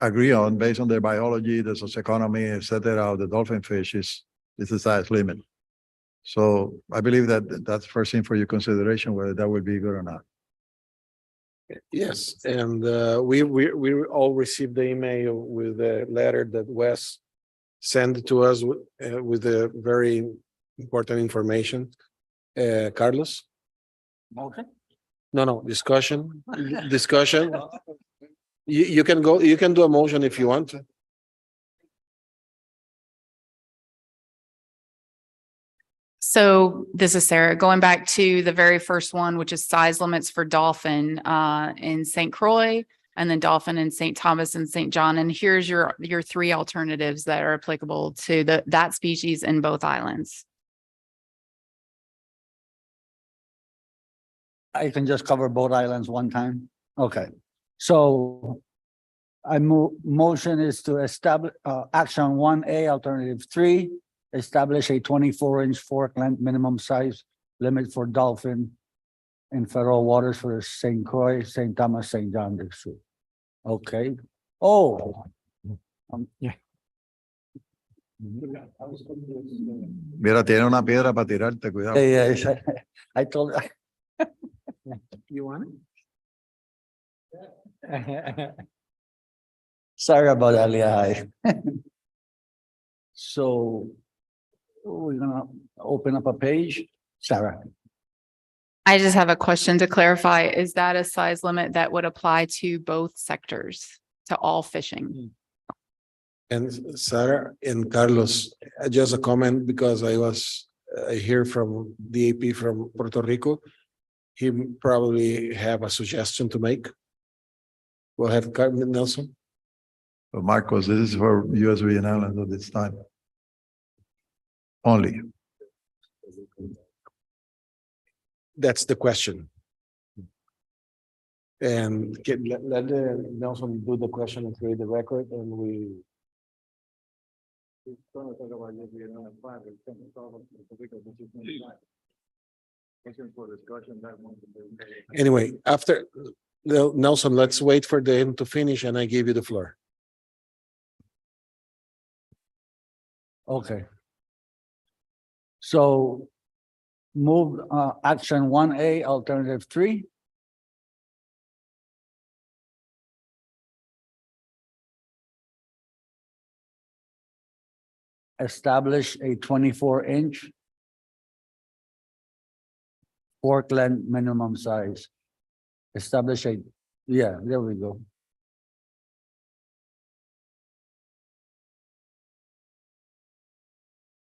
agree on based on their biology, the socioeconomy, etc., of the dolphin fish is the size limit. So I believe that that's first thing for your consideration, whether that would be good or not. Yes, and we all received the email with the letter that Wes sent to us with the very important information. Carlos? Okay. No, discussion. You can go, you can do a motion if you want to. So this is Sarah, going back to the very first one, which is size limits for dolphin in St. Croix, and then dolphin in St. Thomas and St. John. And here's your 3 alternatives that are applicable to that species in both islands. I can just cover both islands one time. Okay. So motion is to establish action 1A, alternative 3, establish a 24-inch fork length minimum size limit for dolphin in federal waters for St. Croix, St. Thomas, St. John district. Okay. Oh. Mira, tiene una piedra para tirarte, cuidado. Yeah, I told You want it? Sorry about that, Leah. So We're gonna open up a page. Sarah. I just have a question to clarify. Is that a size limit that would apply to both sectors, to all fishing? And Sarah and Carlos, just a comment because I hear from DAP from Puerto Rico. He probably have a suggestion to make. Go ahead, Nelson. But Marcos, this is for US Virgin Islands at this time. Only. That's the question. And let Nelson do the question and create the record and we. Anyway, after Nelson, let's wait for him to finish and I give you the floor. Okay. So move action 1A, alternative 3. Establish a 24-inch fork length minimum size. Establish a, yeah, there we go.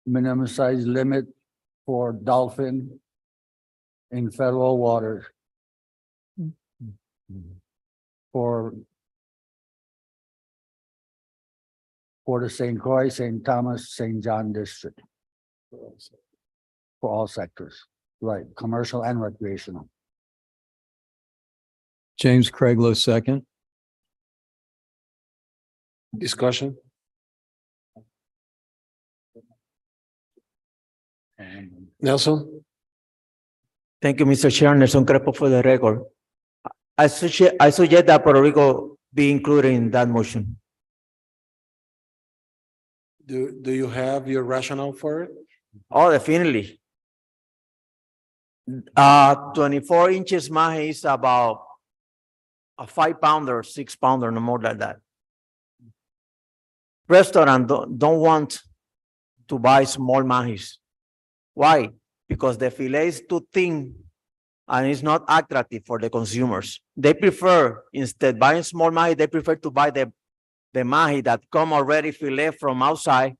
Minimum size limit for dolphin in federal waters. For the St. Croix, St. Thomas, St. John district. For all sectors, right, commercial and recreational. James Craiglo, second. Discussion? Nelson? Thank you, Mr. Chair. Nelson Crespo for the record. I suggest that Puerto Rico be included in that motion. Do you have your rationale for it? Oh, definitely. 24 inches mahi is about a 5-pounder, 6-pounder, no more than that. Restaurant don't want to buy small mahis. Why? Because the fillet is too thin and it's not attractive for the consumers. They prefer, instead buying small mahi, they prefer to buy the mahi that come already fillet from outside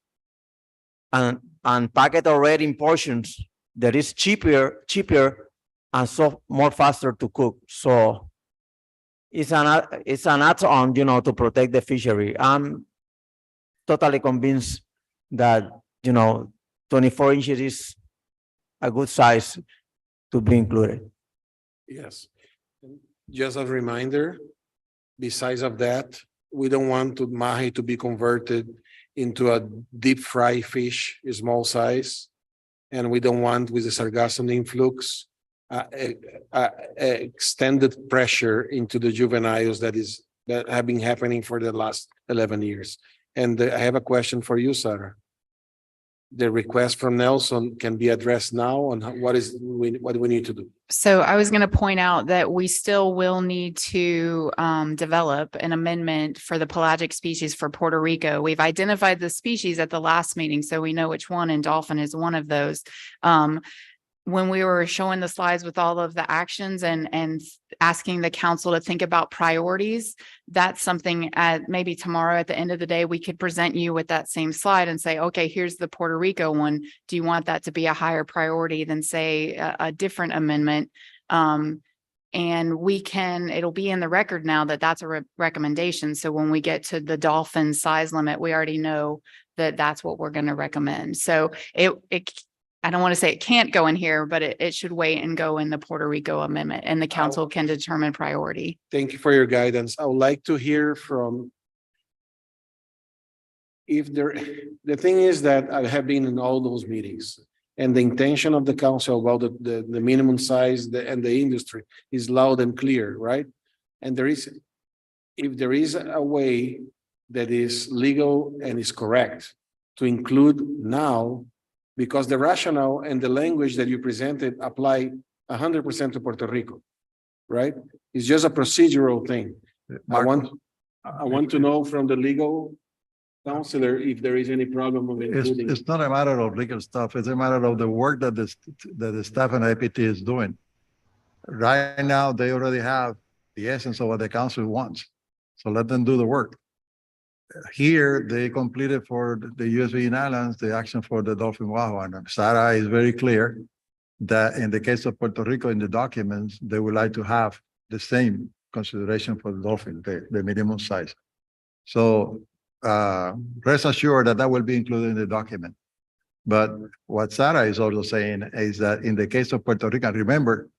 and packet already in portions that is cheaper and so more faster to cook. So it's an add-on, to protect the fishery. I'm totally convinced that 24 inches is a good size to be included. Yes. Just a reminder, besides of that, we don't want mahi to be converted into a deep fry fish, a small size. And we don't want with the sargassum influx, extended pressure into the juveniles that have been happening for the last 11 years. And I have a question for you, Sarah. The request from Nelson can be addressed now on what do we need to do? So I was going to point out that we still will need to develop an amendment for the pelagic species for Puerto Rico. We've identified the species at the last meeting, so we know which one, and dolphin is one of those. When we were showing the slides with all of the actions and asking the council to think about priorities, that's something maybe tomorrow at the end of the day, we could present you with that same slide and say, okay, here's the Puerto Rico one. Do you want that to be a higher priority than say a different amendment? And it'll be in the record now that that's a recommendation. So when we get to the dolphin size limit, we already know that that's what we're going to recommend. So I don't want to say it can't go in here, but it should wait and go in the Puerto Rico amendment, and the council can determine priority. Thank you for your guidance. I would like to hear from the thing is that I have been in all those meetings, and the intention of the council about the minimum size and the industry is loud and clear, right? And if there is a way that is legal and is correct to include now, because the rationale and the language that you presented apply 100% to Puerto Rico, right? It's just a procedural thing. I want to know from the legal Counselor, if there is any problem of including. It's not a matter of legal stuff. It's a matter of the work that the staff and APT is doing. Right now, they already have the essence of what the council wants. So let them do the work. Here, they completed for the US Virgin Islands, the action for the Dolphin Wahoo. And Sarah is very clear that in the case of Puerto Rico, in the documents, they would like to have the same consideration for the Dolphin, the minimum size. So rest assured that will be included in the document. But what Sarah is also saying is that in the case of Puerto Rico, remember,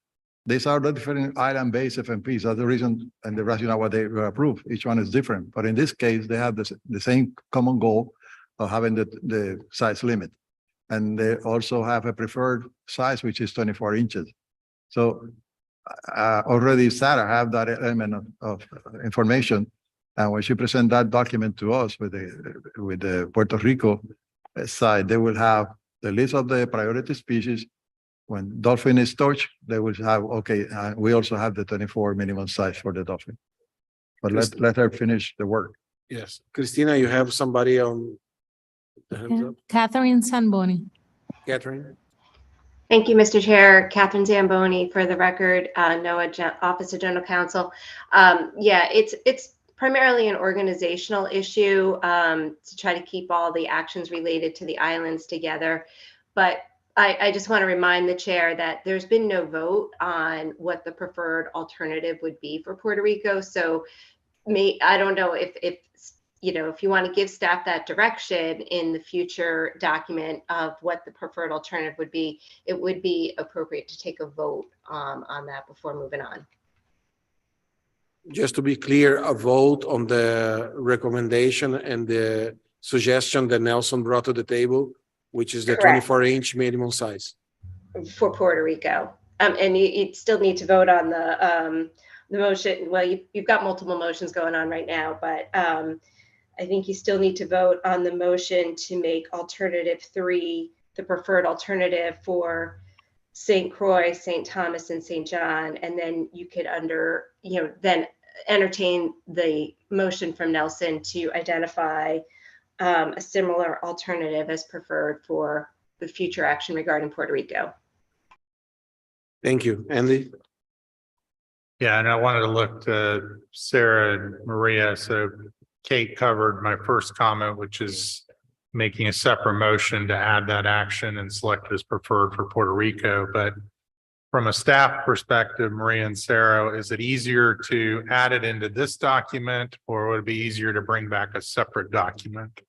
these are the different island-based FMPs. That's the reason and the rationale why they were approved. Each one is different. But in this case, they have the same common goal of having the size limit. And they also have a preferred size, which is 24 inches. So already Sarah have that element of information. And when she present that document to us with the Puerto Rico side, they will have the list of the priority species. When dolphin is touched, they will have, okay, we also have the 24 minimum size for the dolphin. But let her finish the work. Yes, Christina, you have somebody on the hands up? Catherine Sanboni. Catherine? Thank you, Mr. Chair. Catherine Zamboni, for the record, NOAA Office of General Counsel. Yeah, it's primarily an organizational issue to try to keep all the actions related to the islands together. But I just want to remind the chair that there's been no vote on what the preferred alternative would be for Puerto Rico. So I don't know if you want to give staff that direction in the future document of what the preferred alternative would be, it would be appropriate to take a vote on that before moving on. Just to be clear, a vote on the recommendation and the suggestion that Nelson brought to the table, which is the Correct. 24-inch minimum size. For Puerto Rico. And you still need to vote on the motion. Well, you've got multiple motions going on right now, but I think you still need to vote on the motion to make alternative 3 the preferred alternative for St. Croix, St. Thomas, and St. John. And then you could then entertain the motion from Nelson to identify a similar alternative as preferred for the future action regarding Puerto Rico. Thank you. Andy? Yeah, and I wanted to look to Sarah and Maria. So Kate covered my first comment, which is making a separate motion to add that action and select as preferred for Puerto Rico. But from a staff perspective, Maria and Sarah, is it easier to add it into this document, or would it be easier to bring back a separate document?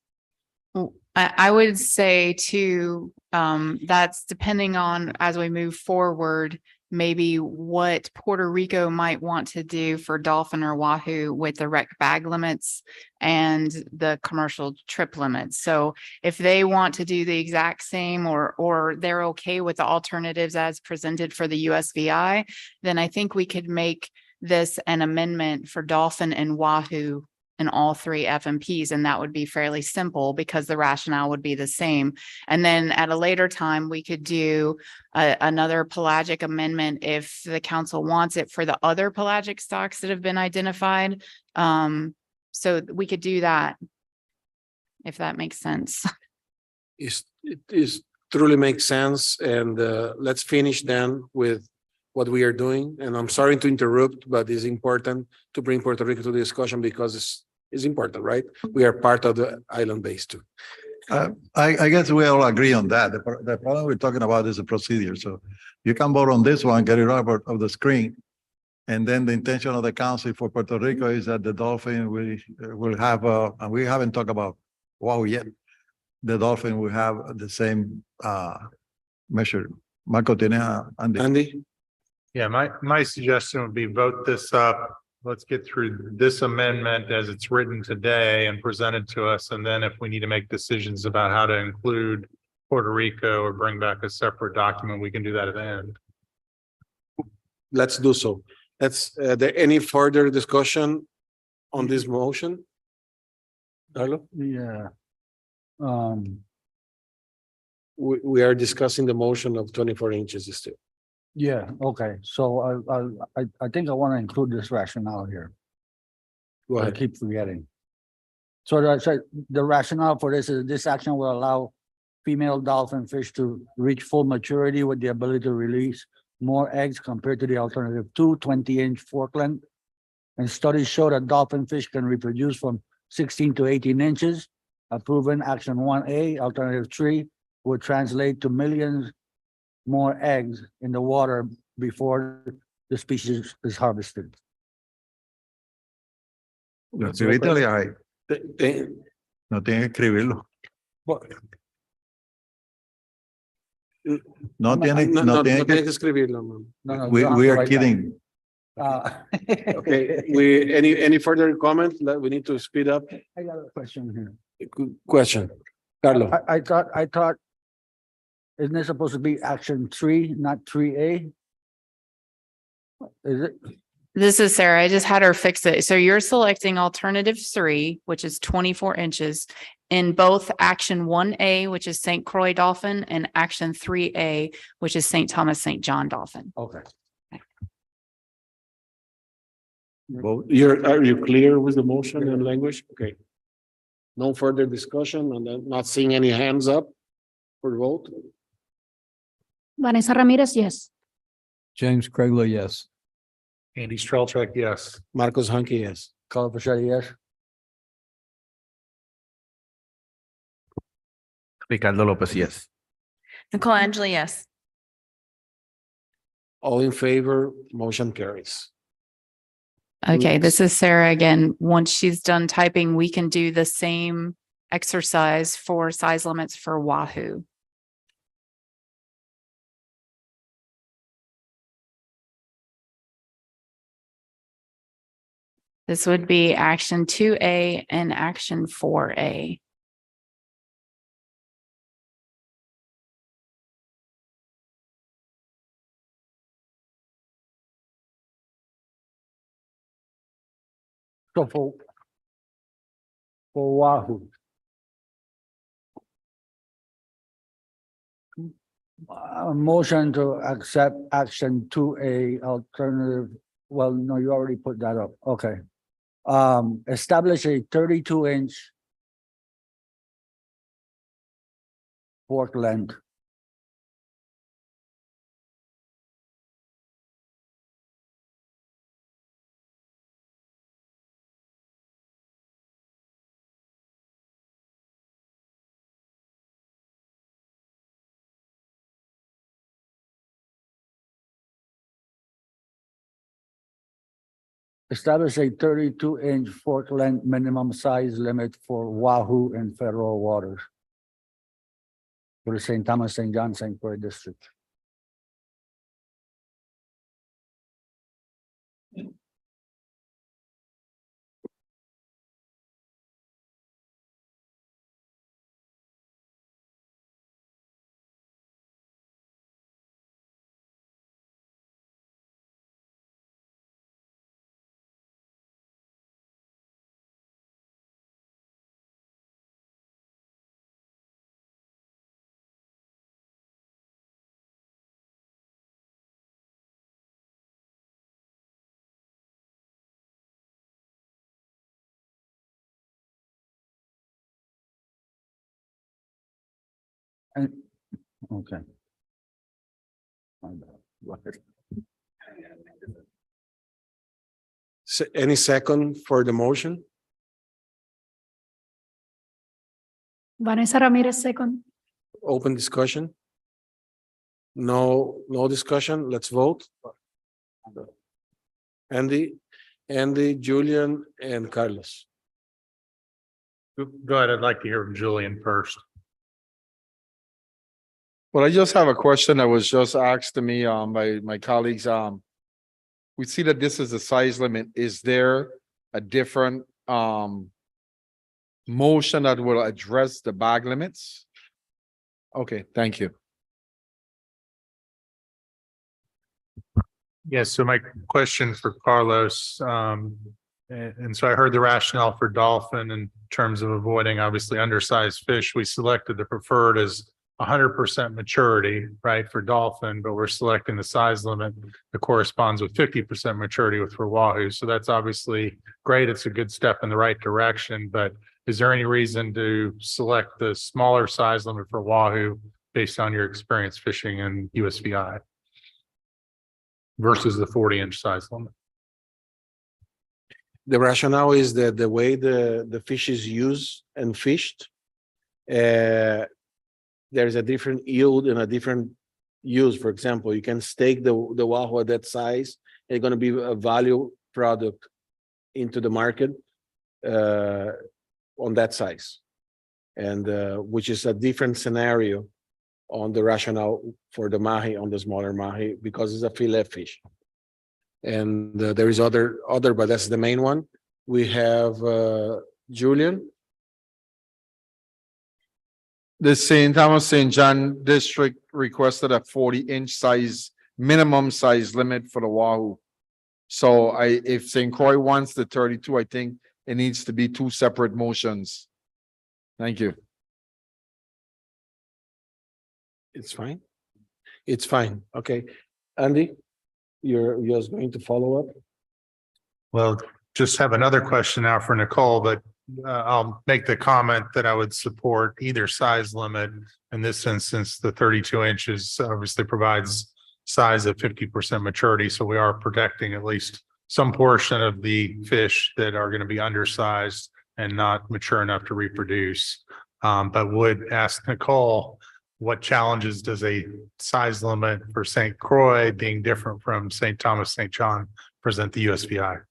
I would say too, that's depending on, as we move forward, maybe what Puerto Rico might want to do for dolphin or wahoo with the rec bag limits and the commercial trip limits. So if they want to do the exact same, or they're okay with the alternatives as presented for the USVI, then I think we could make this an amendment for dolphin and wahoo in all 3 FMPs, and that would be fairly simple because the rationale would be the same. And then at a later time, we could do another pelagic amendment if the council wants it for the other pelagic stocks that have been identified. So we could do that, if that makes sense. It truly makes sense. And let's finish then with what we are doing. And I'm sorry to interrupt, but it's important to bring Puerto Rico to the discussion because it's important, right? We are part of the island base too. I guess we all agree on that. The problem we're talking about is the procedure. So you can vote on this one, get it out of the screen. And then the intention of the council for Puerto Rico is that the dolphin will have, and we haven't talked about wow yet, the dolphin will have the same measure. Marco, Andy? Yeah, my suggestion would be vote this up. Let's get through this amendment as it's written today and presented to us. And then if we need to make decisions about how to include Puerto Rico or bring back a separate document, we can do that at the end. Let's do so. There any further discussion on this motion? Carlo? Yeah. We are discussing the motion of 24 inches still. Yeah, okay. So I think I want to include this rationale here. Go I ahead. keep forgetting. So the rationale for this is this action will allow female dolphin fish to reach full maturity with the ability to release more eggs compared to the alternative 20-inch fork length. And studies show that dolphin fish can reproduce from 16 to 18 inches. A proven action 1A, alternative 3, would translate to millions more eggs in the water before the species is harvested. Lo escribiste, Leaj. No tiene que escribirlo. No tiene, no tiene que. escribirlo. We are kidding. Okay, any further comment that we need to speed up? I got a question here. Question, Carlos. I thought, isn't it supposed to be action 3, not 3A? Is it? This is Sarah. I just had her fix it. So you're selecting alternative 3, which is 24 inches in both action 1A, which is St. Croix dolphin, and action 3A, which is St. Thomas, St. John dolphin. Okay. Are you clear with the motion and language? Okay. No further discussion and then not seeing any hands up for vote? Vanessa Ramirez, yes. James Craigler, yes. Andy Strelcheck, yes. Marcos Hanke, yes. Carl Pachetti, yes. Ricardo Lopez, yes. Nicole Angeli, yes. All in favor, motion carries. Okay, this is Sarah again. Once she's done typing, we can do the same exercise for size limits for Wahoo. This would be action 2A and action 4A. So for Wahoo. A motion to accept action 2A alternative. Well, no, you already put that up. Okay. Establish a 32-inch fork length. Establish a 32-inch fork length minimum size limit for Wahoo in federal waters for the St. Thomas, St. John, St. Croix district. And, okay. Any second for the motion? Vanessa Ramirez, second. Open discussion? No discussion. Let's vote. Andy, Julian, and Carlos. Go ahead. I'd like to hear from Julian first. Well, I just have a question that was just asked to me by my colleagues. We see that this is a size limit. Is there a different motion that will address the bag limits? Okay, thank you. Yes, so my question for Carlos, and so I heard the rationale for dolphin in terms of avoiding obviously undersized fish. We selected the preferred as 100% maturity, right, for dolphin, but we're selecting the size limit that corresponds with 50% maturity for wahoo. So that's obviously great. It's a good step in the right direction, but Is there any reason to select the smaller size limit for Wahoo based on your experience fishing in USVI versus the 40-inch size limit? The rationale is that the way the fish is used and fished, there's a different yield and a different use. For example, you can stake the wahoo at that size. It's going to be a value product into the market on that size, and which is a different scenario on the rationale for the mahi on the smaller mahi because it's a fillet fish. And there is other, but that's the main one. We have Julian. The St. Thomas St. John District requested a 40-inch size, minimum size limit for the Wahoo. So if St. Croix wants the 32, I think it needs to be two separate motions. Thank you. It's fine. It's fine. Okay. Andy, you're just going to follow up? Well, just have another question now for Nicole, but I'll make the comment that I would support either size limit. In this instance, the 32 inches obviously provides size of 50% maturity. So we are protecting at least some portion of the fish that are going to be undersized and not mature enough to reproduce. But would ask Nicole, what challenges does a size limit for St. Croix being different from St. Thomas, St. John present the USVI?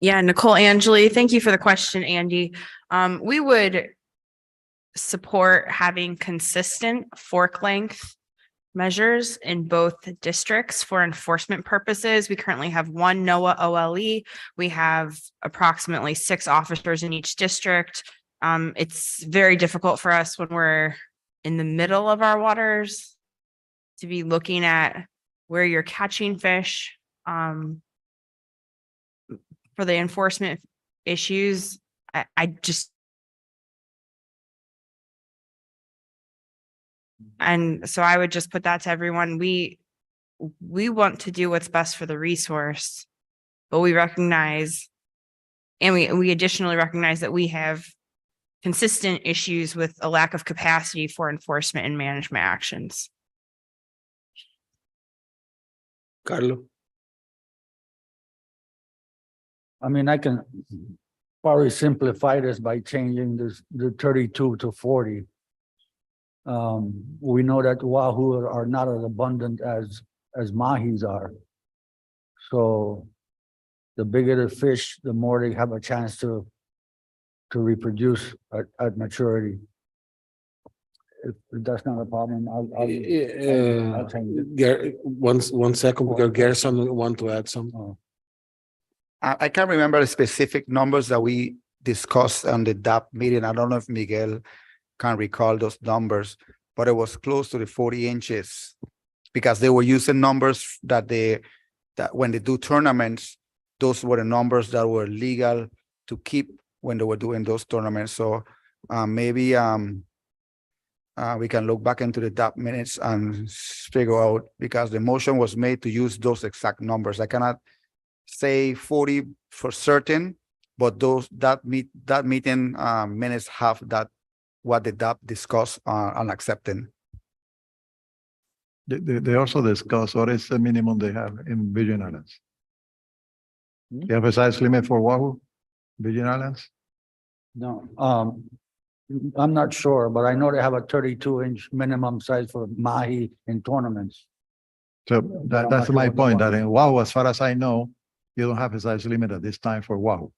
Yeah, Nicole Angeli, thank you for the question, Andy. We would support having consistent fork length measures in both districts for enforcement purposes. We currently have one NOAA OLE. We have approximately 6 officers in each district. It's very difficult for us when we're in the middle of our waters to be looking at where you're catching fish. For the enforcement issues, I just, and so I would just put that to everyone. We want to do what's best for the resource, but we recognize, and we additionally recognize that we have consistent issues with a lack of capacity for enforcement and management actions. Carlo. I mean, I can probably simplify this by changing the 32 to 40. We know that wahoo are not as abundant as mahis are. So the bigger the fish, the more they have a chance to reproduce at maturity. If that's not a problem, I'll change it. One second, because Gerson want to add something. I can't remember the specific numbers that we discussed on the DAP meeting. I don't know if Miguel can recall those numbers, but it was close to the 40 inches because they were using numbers that when they do tournaments, those were the numbers that were legal to keep when they were doing those tournaments. So maybe we can look back into the DAP minutes and figure out, because the motion was made to use those exact numbers. I cannot say 40 for certain, but that meeting minutes have that what the DAP discussed on accepting. They also discuss what is the minimum they have in Virgin Islands. You have a size limit for Wahoo, Virgin Islands? No, I'm not sure, but I know they have a 32-inch minimum size for mahi in tournaments. So that's my point, that in Wahoo, as far as I know, you don't have a size limit at this time for Wahoo.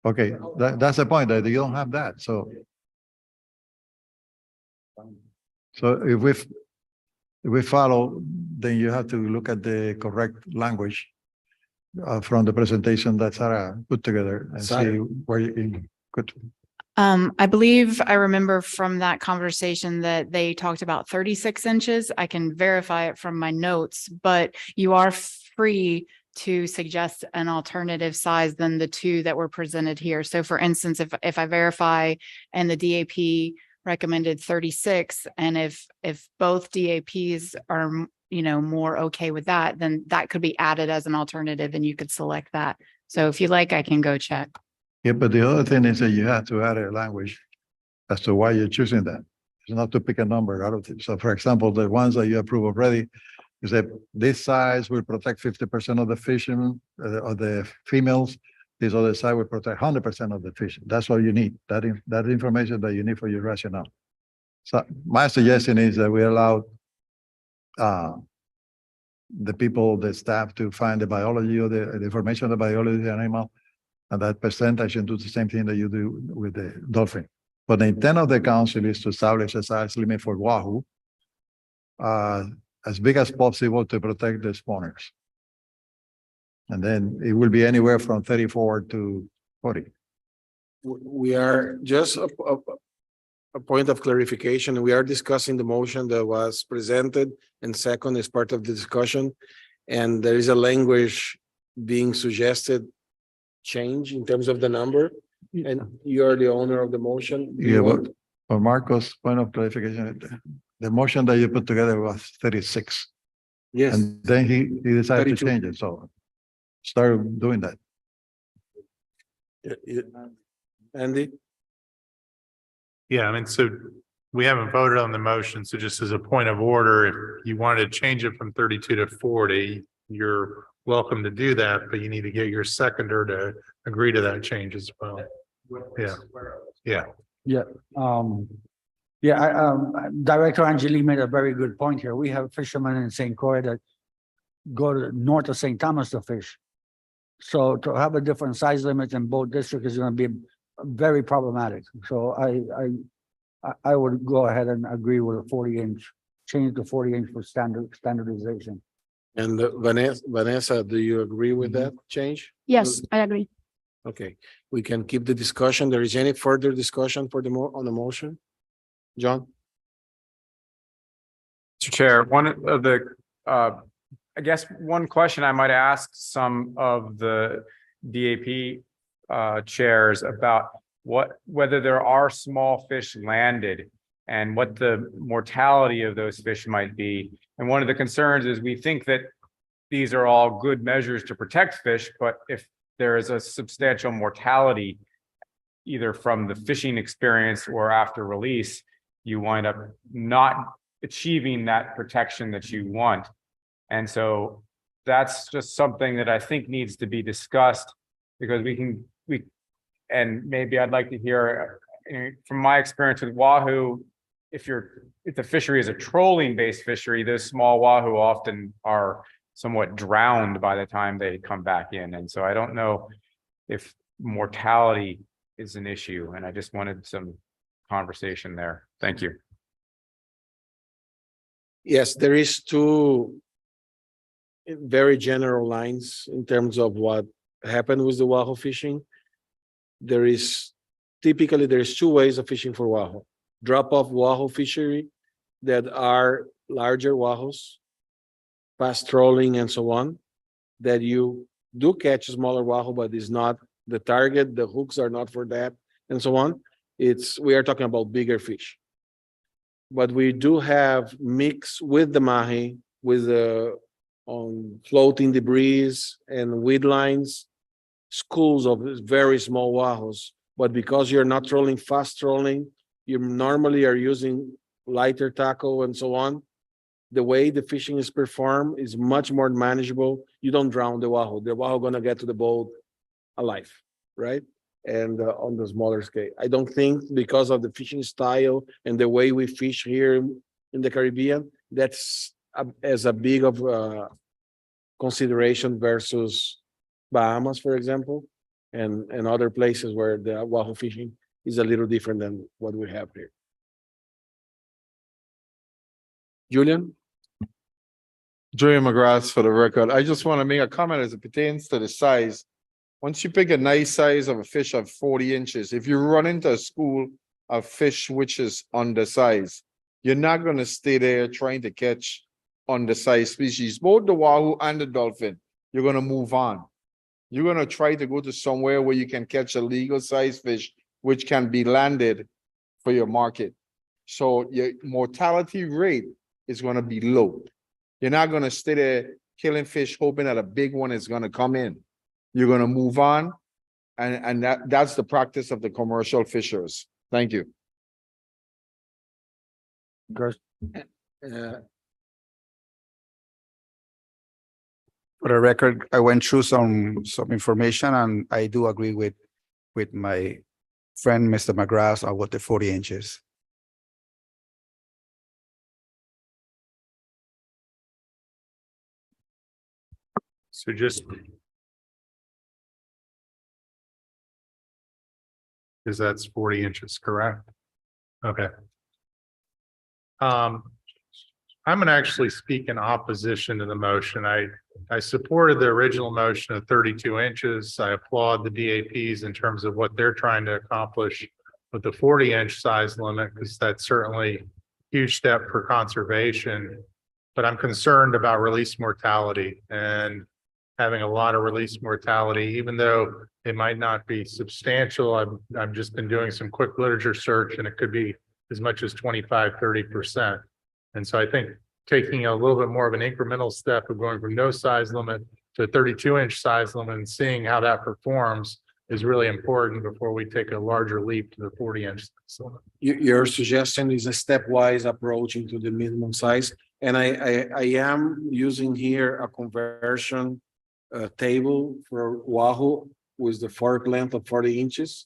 Okay, that's the point, that you don't have that. So if we follow, then you have to look at the correct language from the presentation that Sarah put together and see where you could. I believe I remember from that conversation that they talked about 36 inches. I can verify it from my notes, but you are free to suggest an alternative size than the 2 that were presented here. So for instance, if I verify and the DAP recommended 36, and if both DAPs are more okay with that, then that could be added as an alternative and you could select that. So if you like, I can go check. Yeah, but the other thing is that you have to add a language as to why you're choosing that. It's not to pick a number out of it. So for example, the ones that you approve already, is that this size will protect 50% of the fishermen, of the females. This other side will protect 100% of the fish. That's all you need. That information that you need for your rationale. So my suggestion is that we allow the people, the staff to find the biology of the information of the biology of the animal, and that percentage and do the same thing that you do with the dolphin. But the intent of the council is to establish a size limit for wahoo, as big as possible to protect the spawners. And then it will be anywhere from 34 to 40. We are just a point of clarification. We are discussing the motion that was presented and second is part of the discussion. And there is a language being suggested change in terms of the number. And you are the owner of the motion. Do you Yeah, want- but for Marcos, point of clarification, the motion that you put together was 36. Yes. And then he decided 32. to change it, so start doing that. Andy? Yeah, I mean, so we haven't voted on the motion, so just as a point of order, if you wanted to change it from 32 to 40, you're welcome to do that, but you need to get your seconder to agree to that change as well. Yeah, yeah. Yeah, Director Angeli made a very good point here. We have fishermen in St. Croix that go to north of St. Thomas to fish. So to have a different size limit in both districts is gonna be very problematic. So I would go ahead and agree with a 40-inch, change to 40-inch for standardization. And Vanessa, do you agree with that change? Yes, I agree. Okay, we can keep the discussion. There is any further discussion for on the motion? John? Mr. Chair, one of the, I guess one question I might ask some of the DAP chairs about whether there are small fish landed and what the mortality of those fish might be. And one of the concerns is we think that these are all good measures to protect fish, but if there is a substantial mortality, either from the fishing experience or after release, you wind up not achieving that protection that you want. And so that's just something that I think needs to be discussed, because and maybe I'd like to hear, from my experience with wahoo, if the fishery is a trolling based fishery, those small wahoo often are somewhat drowned by the time they come back in. And so I don't know if mortality is an issue, and I just wanted some conversation there. Thank you. Yes, there is two very general lines in terms of what happened with the wahoo fishing. There's two ways of fishing for wahoo. Drop-off wahoo fishery that are larger wahoos, fast trolling and so on, that you do catch smaller wahoo, but it's not the target. The hooks are not for that and so on. We are talking about bigger fish. But we do have mix with the mahi, with the floating debris and weed lines, schools of very small wahoos. But because you're not trolling fast trolling, you normally are using lighter tackle and so on. The way the fishing is performed is much more manageable. You don't drown the wahoo. The wahoo gonna get to the boat alive, right? And on the smaller scale, I don't think because of the fishing style and the way we fish here in the Caribbean, that's as a big of consideration versus Bahamas, for example, and other places where the wahoo fishing is a little different than what we have here. Julian? Julian McGrath for the record. I just want to make a comment as it pertains to the size. Once you pick a nice size of a fish of 40 inches, if you run into a school of fish which is undersized, you're not going to stay there trying to catch undersized species. Both the wahoo and the dolphin, you're going to move on. You're going to try to go to somewhere where you can catch a legal size fish which can be landed for your market. So your mortality rate is going to be low. You're not gonna stay there killing fish, hoping that a big one is gonna come in. You're gonna move on. And that's the practice of the commercial fishers. Thank you. For the record, I went through some information and I do agree with my friend, Mr. McGrath, about the 40 inches. So just. Because that's 40 inches, correct? Okay. I'm gonna actually speak in opposition to the motion. I supported the original motion of 32 inches. I applaud the DAPs in terms of what they're trying to accomplish with the 40-inch size limit, because that's certainly a huge step for conservation. But I'm concerned about release mortality and having a lot of release mortality, even though it might not be substantial. I've just been doing some quick literature search, and it could be as much as 25–30%. And so I think taking a little bit more of an incremental step of going from no size limit to a 32-inch size limit and seeing how that performs is really important before we take a larger leap to the 40-inch size limit. Your suggestion is a stepwise approach into the minimum size. And I am using here a conversion table for Wahoo with the fork length of 40 inches,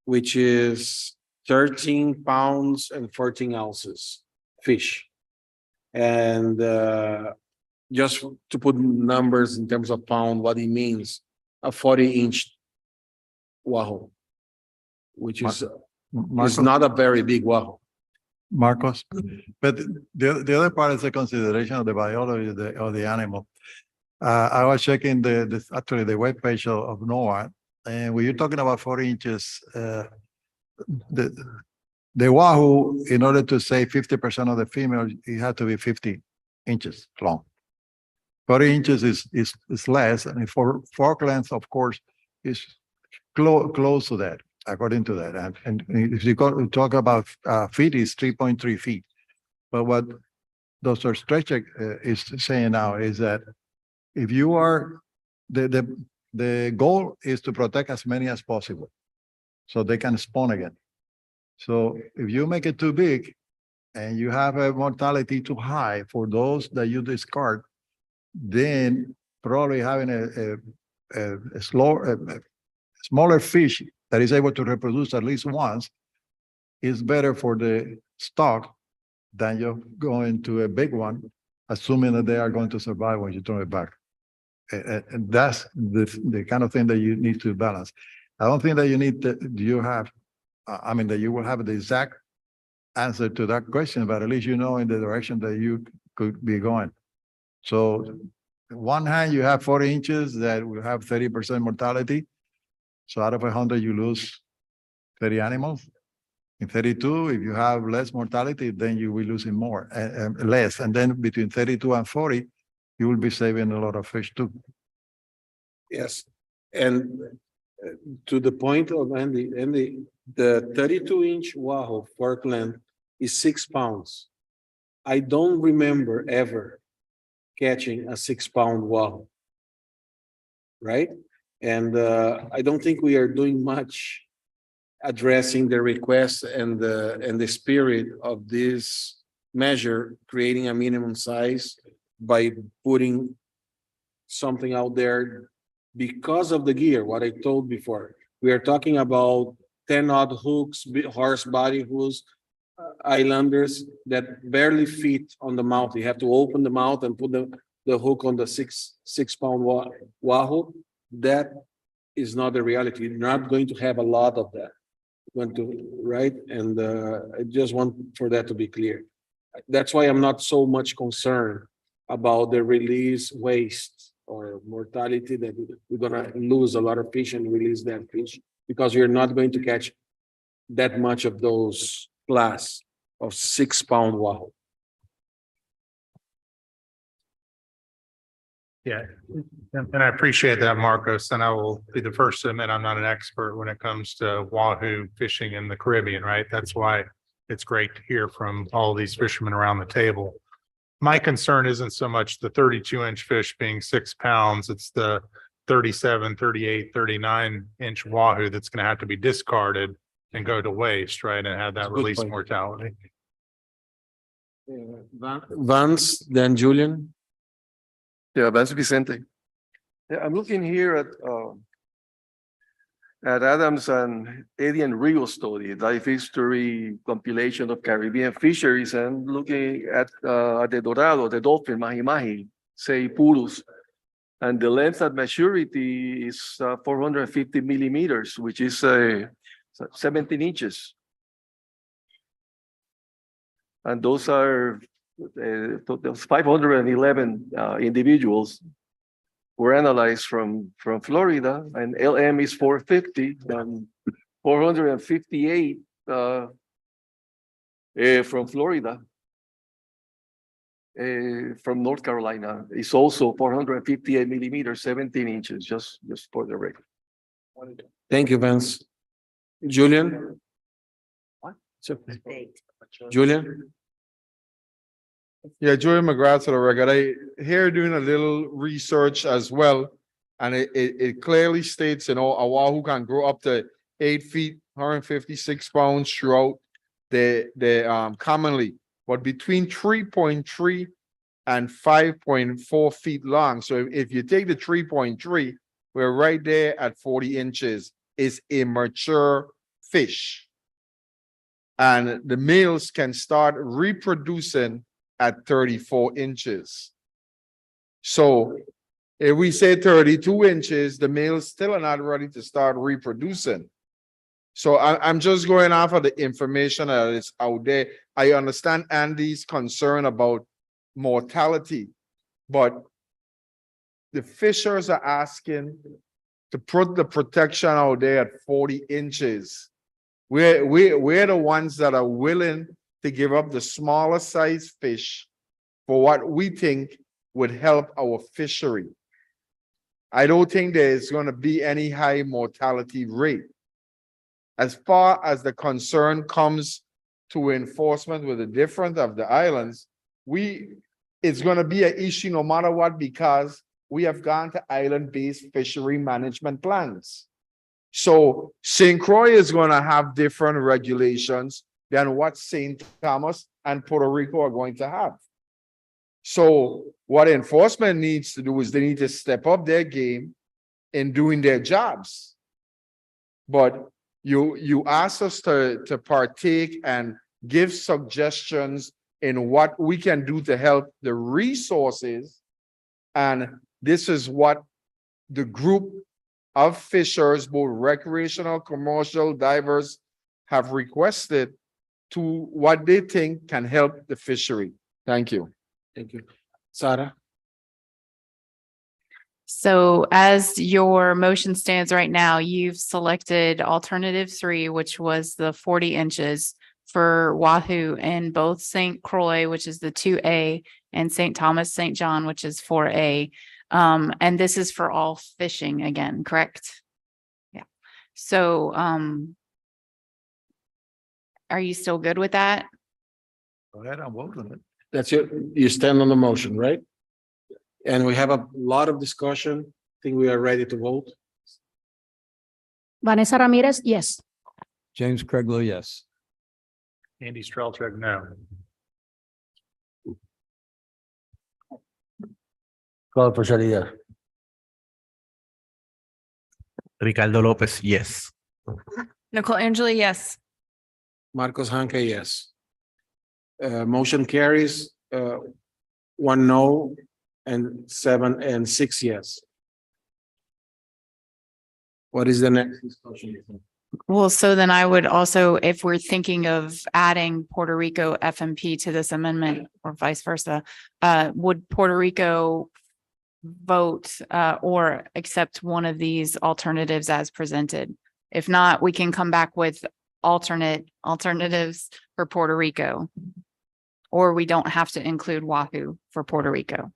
which is 13 pounds and 14 ounces fish. And just to put numbers in terms of pound, what it means, a 40-inch Wahoo, which is not a very big Wahoo. Marcos, but the other part is the consideration of the biology of the animal. I was checking actually the webpage of NOAA, and when you're talking about 40 inches, the Wahoo, in order to say 50% of the female, it had to be 50 inches long. 40 inches is less, and for fork length, of course, is close to that, according to that. And if you talk about feet, it's 3.3 feet. But what Dr. Strechek is saying now is that if you are, the goal is to protect as many as possible so they can spawn again. So if you make it too big and you have a mortality too high for those that you discard, then probably having a smaller fish that is able to reproduce at least once is better for the stock than you going to a big one, assuming that they are going to survive when you throw it back. And that's the kind of thing that you need to balance. I don't think that you need that you will have the exact answer to that question, but at least you know in the direction that you could be going. So on one hand, you have 40 inches that will have 30% mortality. So out of 100, you lose 30 animals. In 32, if you have less mortality, then you will lose more, less. And then between 32 and 40, you will be saving a lot of fish too. Yes, and to the point of Andy, the 32-inch Wahoo fork length is 6 pounds. I don't remember ever catching a 6-pound Wahoo, right? And I don't think we are doing much addressing the request and the spirit of this measure, creating a minimum size by putting something out there because of the gear, what I told before. We are talking about 10-odd hooks, horse body hooks, islanders that barely fit on the mouth. You have to open the mouth and put the hook on the six-pound Wahoo. That is not the reality. You're not going to have a lot of that. Right? And I just want for that to be clear. That's why I'm not so much concerned about the release waste or mortality that we're gonna lose a lot of fish and release that fish because you're not going to catch that much of those class of 6-pound Wahoo. Yeah, and I appreciate that, Marcos, and I will be the first to admit I'm not an expert when it comes to Wahoo fishing in the Caribbean, right? That's why it's great to hear from all these fishermen around the table. My concern isn't so much the 32-inch fish being 6 pounds, it's the 37, 38, 39-inch wahoo that's gonna have to be discarded and go to waste, right, and have That's a that good release point. mortality. Vance, then Julian. Yeah, Vance Vicente. Yeah, I'm looking here at Adams and Eddie and Rio study, life history compilation of Caribbean fisheries, and looking at the Dorado, the dolphin, mahi-mahi, say Purus. And the length at maturity is 450 millimeters, which is 17 inches. And those are those 511 individuals were analyzed from Florida, and LM is 450 and 458 from Florida. From North Carolina is also 458 millimeters, 17 inches, just for the record. Thank you, Vance. Julian? What? Julian? Yeah, Joey McGrath to the record. I here doing a little research as well. And it clearly states, a wahoo can grow up to 8 feet, 156 pounds throughout the commonly, but between 3.3 and 5.4 feet long. So if you take the 3.3, we're right there at 40 inches. Is a mature fish. And the males can start reproducing at 34 inches. So if we say 32 inches, the males still are not ready to start reproducing. So I'm just going off of the information that is out there. I understand Andy's concern about mortality, but the fishers are asking to put the protection out there at 40 inches. We're the ones that are willing to give up the smaller size fish for what we think would help our fishery. I don't think there's going to be any high mortality rate. As far as the concern comes to enforcement with the different of the islands, it's going to be an issue no matter what, because we have gone to island-based fishery management plans. So St. Croix is going to have different regulations than what St. Thomas and Puerto Rico are going to have. So what enforcement needs to do is they need to step up their game in doing their jobs. But you ask us to partake and give suggestions in what we can do to help the resources. And this is what the group of fishers, both recreational, commercial, divers, have requested to what they think can help the fishery. Thank you. Thank you. Sarah? So as your motion stands right now, you've selected alternative 3, which was the 40 inches for wahoo in both St. Croix, which is the 2A, and St. Thomas, St. John, which is 4A. And this is for all fishing again, correct? Yeah. So, are you still good with that? Go ahead, I'm voting it. That's it. You stand on the motion, right? And we have a lot of discussion. I think we are ready to vote. Vanessa Ramirez, yes. James Craiglow, yes. Andy Strelchuk, no. Claude Porcheria. Ricardo Lopez, yes. Nicole Angeli, yes. Marcos Hanke, yes. Motion carries, 1 no, and 7 and 6 yes. What is the next discussion? Well, so then I would also, if we're thinking of adding Puerto Rico FMP to this amendment or vice versa, would Puerto Rico vote or accept one of these alternatives as presented? If not, we can come back with alternatives for Puerto Rico. Or we don't have to include wahoo for Puerto Rico.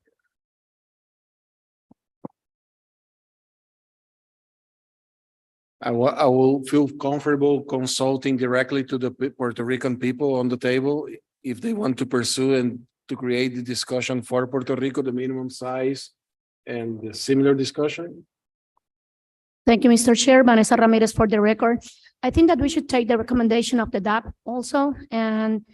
I will feel comfortable consulting directly to the Puerto Rican people on the table if they want to pursue and to create the discussion for Puerto Rico, the minimum size and the similar discussion? Thank you, Mr. Chair. Vanessa Ramirez for the record. I think that we should take the recommendation of the DAP also, and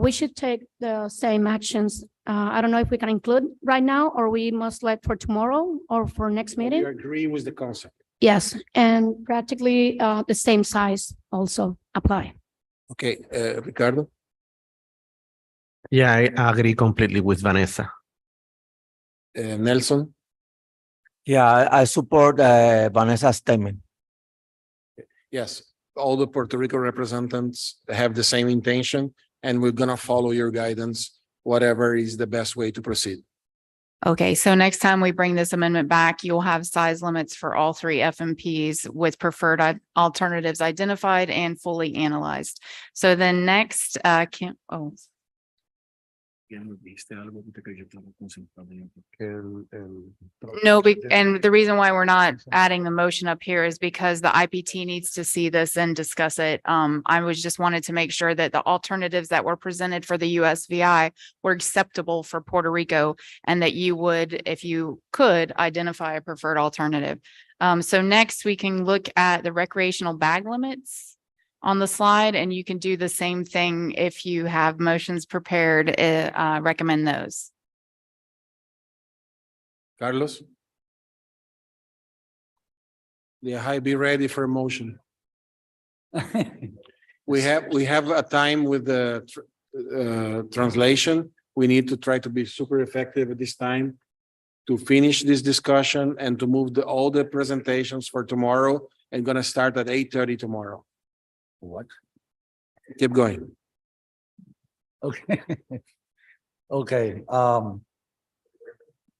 we should take the same actions. I don't know if we can include right now, or we must let for tomorrow or for next We meeting. agree with the concept. Yes, and practically the same size also apply. Okay, Ricardo? Yeah, I agree completely with Vanessa. Nelson? Yeah, I support Vanessa's statement. Yes, all the Puerto Rico representatives have the same intention, and we're gonna follow your guidance, whatever is the best way to proceed. Okay, so next time we bring this amendment back, you'll have size limits for all three FMPs with preferred alternatives identified and fully analyzed. So then next, No, and the reason why we're not adding the motion up here is because the IPT needs to see this and discuss it. I was just wanted to make sure that the alternatives that were presented for the USVI were acceptable for Puerto Rico, and that you would, if you could, identify a preferred alternative. So next we can look at the recreational bag limits on the slide, and you can do the same thing if you have motions prepared, recommend those. Carlos? Yeah, hi, be ready for a motion. We have a time with the translation. We need to try to be super effective at this time to finish this discussion and to move all the presentations for tomorrow, and gonna start at 8:30 tomorrow. What? Keep going. Okay. Okay,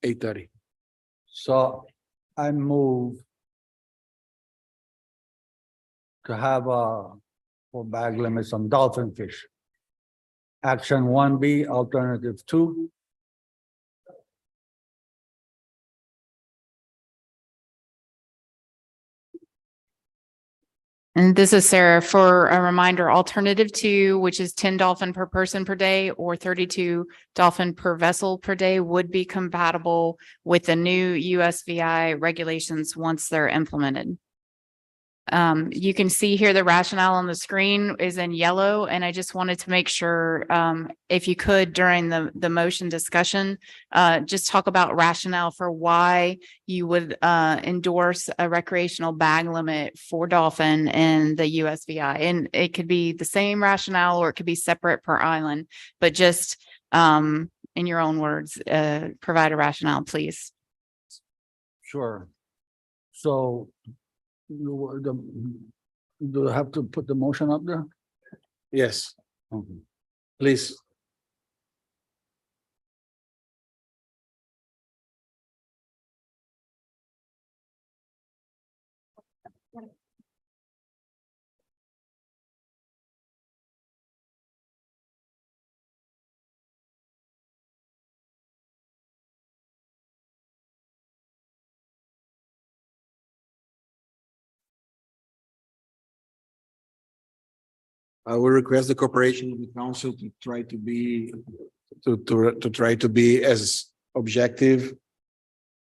8:30. so I move to have for bag limits on dolphin fish. Action 1B, alternative 2. And this is Sarah. For a reminder, alternative 2, which is 10 dolphin per person per day or 32 dolphin per vessel per day, would be compatible with the new USVI regulations once they're implemented. You can see here the rationale on the screen is in yellow, and I just wanted to make sure, if you could, during the motion discussion, just talk about rationale for why you would endorse a recreational bag limit for dolphin in the USVI. And it could be the same rationale or it could be separate per island, but just in your own words, provide a rationale, please. Sure. So do I have to put the motion up there? Yes, Okay. please. I will request the cooperation of the council to try to be, to try to be as objective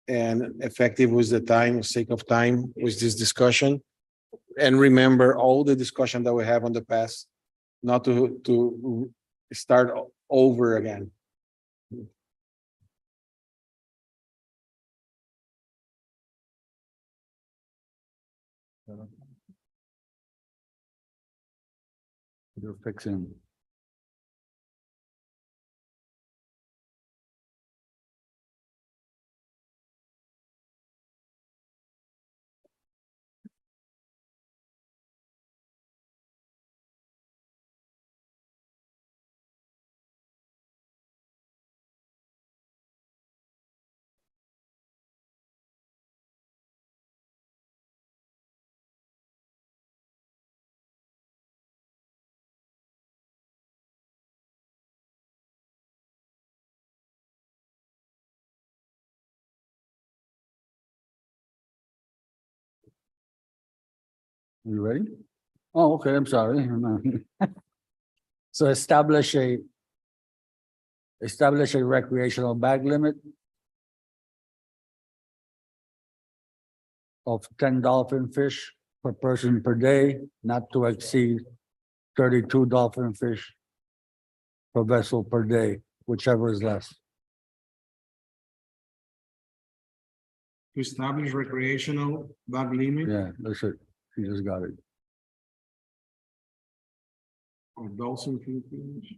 and effective with the time, sake of time with this discussion. And remember all the discussion that we have on the past, not to start over again. You're fixing. You ready? Oh, okay, I'm sorry. So establish a establish a recreational bag limit of 10 dolphin fish per person per day, not to exceed 32 dolphin fish per vessel per day, whichever is less. To establish recreational bag limit Yeah, that's it. You just got it. of dolphin fish.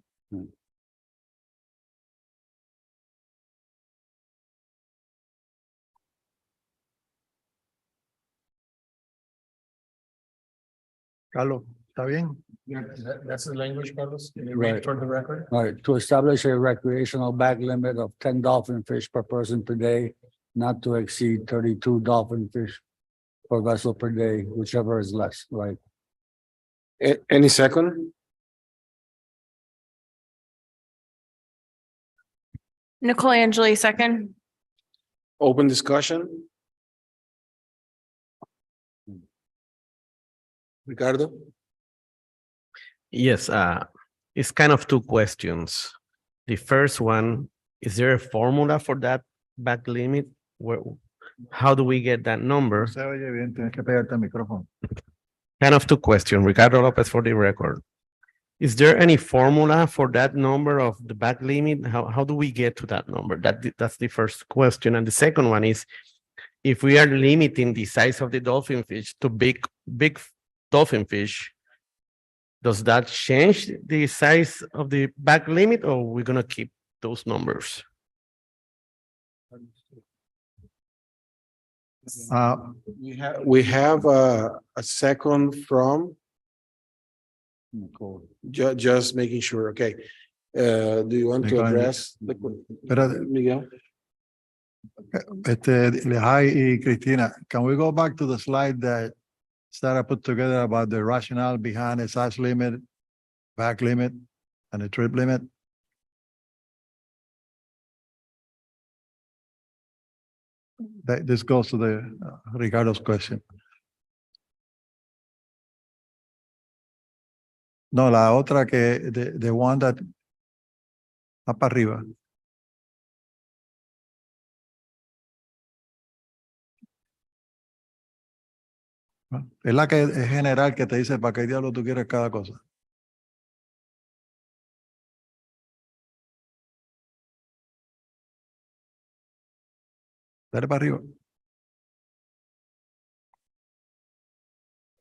Carlos, ¿está bien? That's the language, Carlos. Can you Right. for the record? All right, to establish a recreational bag limit of 10 dolphin fish per person per day, not to exceed 32 dolphin fish per vessel per day, whichever is less, right? Any second? Nicole Angeli, second. Open discussion? Ricardo? Yes, it's kind of two questions. The first one, is there a formula for that back limit? Where, how do we get that number? Se oye bien, tienes que pegarte al micrófono. Kind of two questions. Ricardo Lopez for the record. Is there any formula for that number of the back limit? How do we get to that number? That's the first question. And the second one is, if we are limiting the size of the dolphin fish to big dolphin fish, does that change the size of the back limit, or we're gonna keep those numbers? We have a second from just making sure, okay. Do you want to Nicole, address Espérate. Miguel? Lehigh y Cristina, can we go back to the slide that Sarah put together about the rationale behind a size limit, back limit, and a trip limit? This goes to the Ricardo's question. No, la otra que, the one that, va para arriba. Es la que es general, que te dice para qué diablo tú quieres cada cosa. Dale para arriba.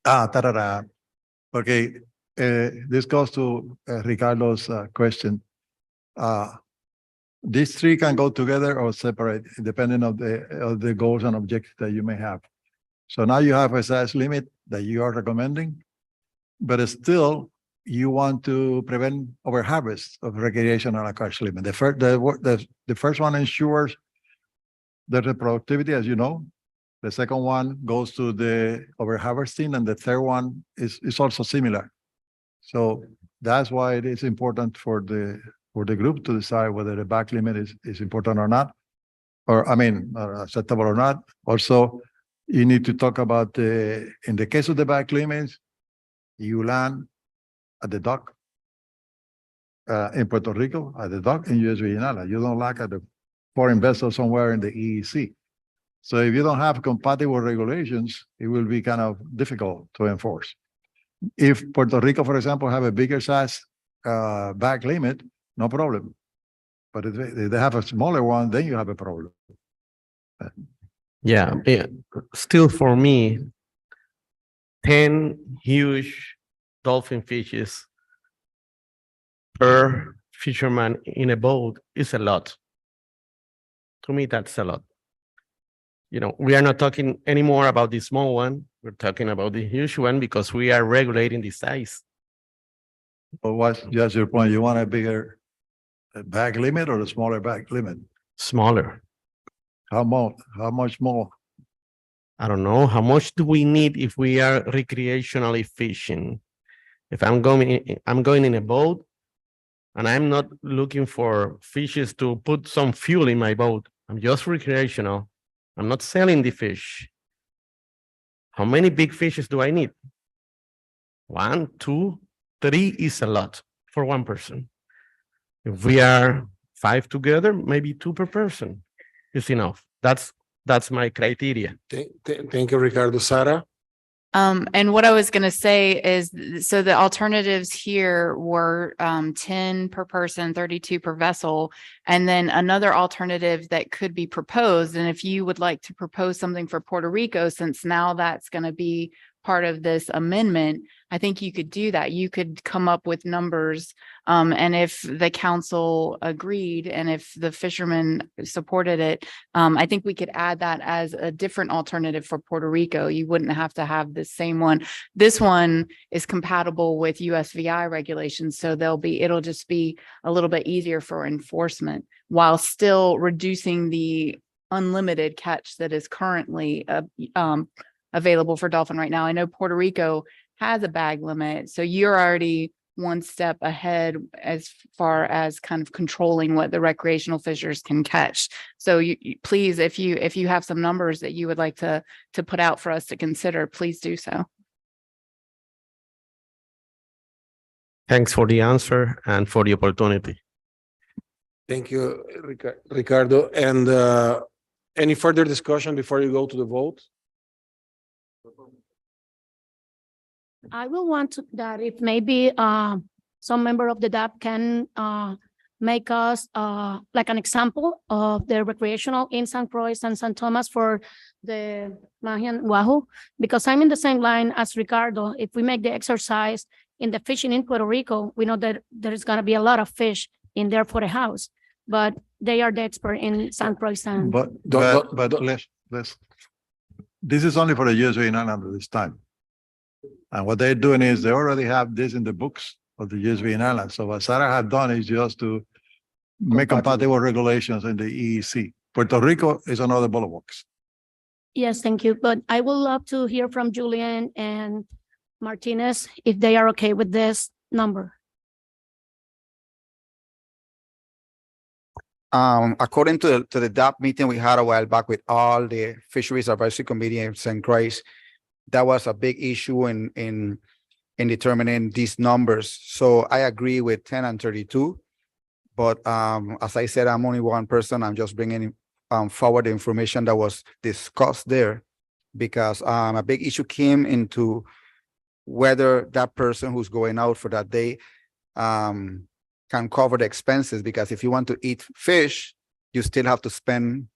Tarara. Okay, this goes to Ricardo's question. These three can go together or separate, depending on the goals and objectives that you may have. So now you have a size limit that you are recommending, but still you want to prevent overharvest of recreational catch limit. The first one ensures the reproductivity, as you know. The second one goes to the overharvesting, and the third one is also similar. So that's why it is important for the group to decide whether the back limit is important or not, or I mean, acceptable or not. Also, you need to talk about in the case of the back limits, you land at the dock in Puerto Rico, at the dock in US Virginia. You don't land at the foreign vessel somewhere in the EEC. So if you don't have compatible regulations, it will be kind of difficult to enforce. If Puerto Rico, for example, have a bigger size back limit, no problem. But if they have a smaller one, then you have a problem. Yeah, still for me, 10 huge dolphin fishes per fisherman in a boat is a lot. To me, that's a lot. You know, we are not talking anymore about the small one. We're talking about the huge one because we are regulating the size. But what's just your point? You want a bigger bag limit or a smaller bag limit? Smaller. How much more? I don't know. How much do we need if we are recreationally fishing? If I'm going in a boat and I'm not looking for fishes to put some fuel in my boat, I'm just recreational. I'm not selling the fish. How many big fishes do I need? 1, 2, 3 is a lot for one person. If we are 5 together, maybe 2 per person is enough. That's my criteria. Thank you, Ricardo. Sara? And what I was gonna say is, so the alternatives here were 10 per person, 32 per vessel. And then another alternative that could be proposed, and if you would like to propose something for Puerto Rico, since now that's gonna be part of this amendment, I think you could do that. You could come up with numbers. And if the council agreed and if the fishermen supported it, I think we could add that as a different alternative for Puerto Rico. You wouldn't have to have the same one. This one is compatible with USVI regulations, so it'll just be a little bit easier for enforcement while still reducing the unlimited catch that is currently available for dolphin right now. I know Puerto Rico has a bag limit, so you're already one step ahead as far as kind of controlling what the recreational fishers can catch. So you please, if you have some numbers that you would like to put out for us to consider, please do so. Thanks for the answer and for the opportunity. Thank you, Ricardo. And any further discussion before you go to the vote? I will want that if maybe some member of the DAP can make us like an example of the recreational in San Croix and San Thomas for the Mahian Wahoo, because I'm in the same line as Ricardo. If we make the exercise in the fishing in Puerto Rico, we know that there's going to be a lot of fish in there for the house, but they are the expert in San Croix. And But let's, this is only for the USV Island at this time. And what they're doing is they already have this in the books of the USV Island. So what Sarah had done is just to make compatible regulations in the EEC. Puerto Rico is another ball of wax. yes, thank you. But I would love to hear from Julian and Martinez if they are okay with this number. According to the DAP meeting we had a while back with all the Fisheries Advisory Committee in St. Croix, that was a big issue in determining these numbers. So I agree with 10 and 32. But as I said, I'm only one person. I'm just bringing forward the information that was discussed there, because a big issue came into whether that person who's going out for that day can cover the expenses. Because if you want to eat fish, you still have to spend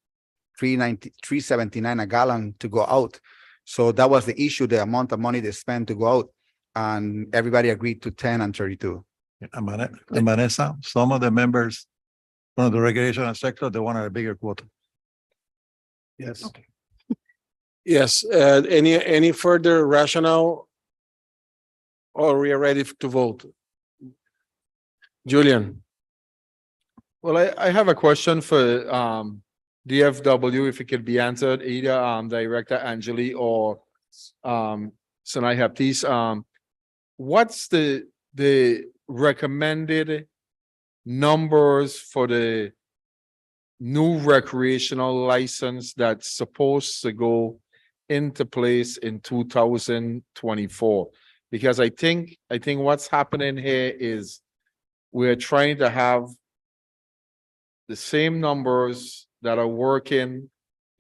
$3.79 a gallon to go out. So that was the issue, the amount of money they spend to go out, and everybody agreed to 10 and 32. And Vanessa, some of the members from the recreational sector, they wanted a bigger quota. Yes. Okay. Yes, any further rationale? Or we are ready to vote? Julian? Well, I have a question for DFW, if it could be answered, either Director Angeli or Sanai Haptis. What's the recommended numbers for the new recreational license that's supposed to go into place in 2024? Because I think what's happening here is we're trying to have the same numbers that are working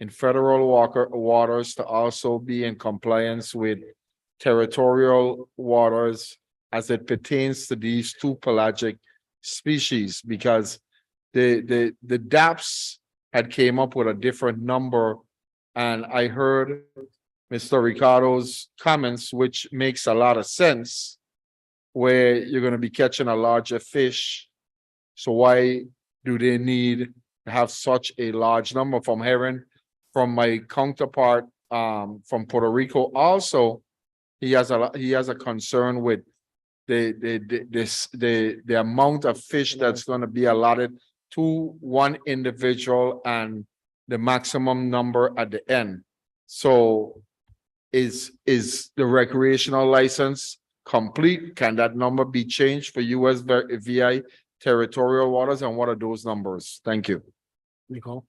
in federal waters to also be in compliance with territorial waters as it pertains to these two pelagic species, because the DAPS had came up with a different number, and I heard Mr. Ricardo's comments, which makes a lot of sense, where you're going to be catching a larger fish. So why do they need to have such a large number? From hearing from my counterpart from Puerto Rico, also he has a concern with the amount of fish that's going to be allotted to one individual and the maximum number at the end. So is the recreational license complete? Can that number be changed for USVI territorial waters, and what are those numbers? Thank you. Nicole?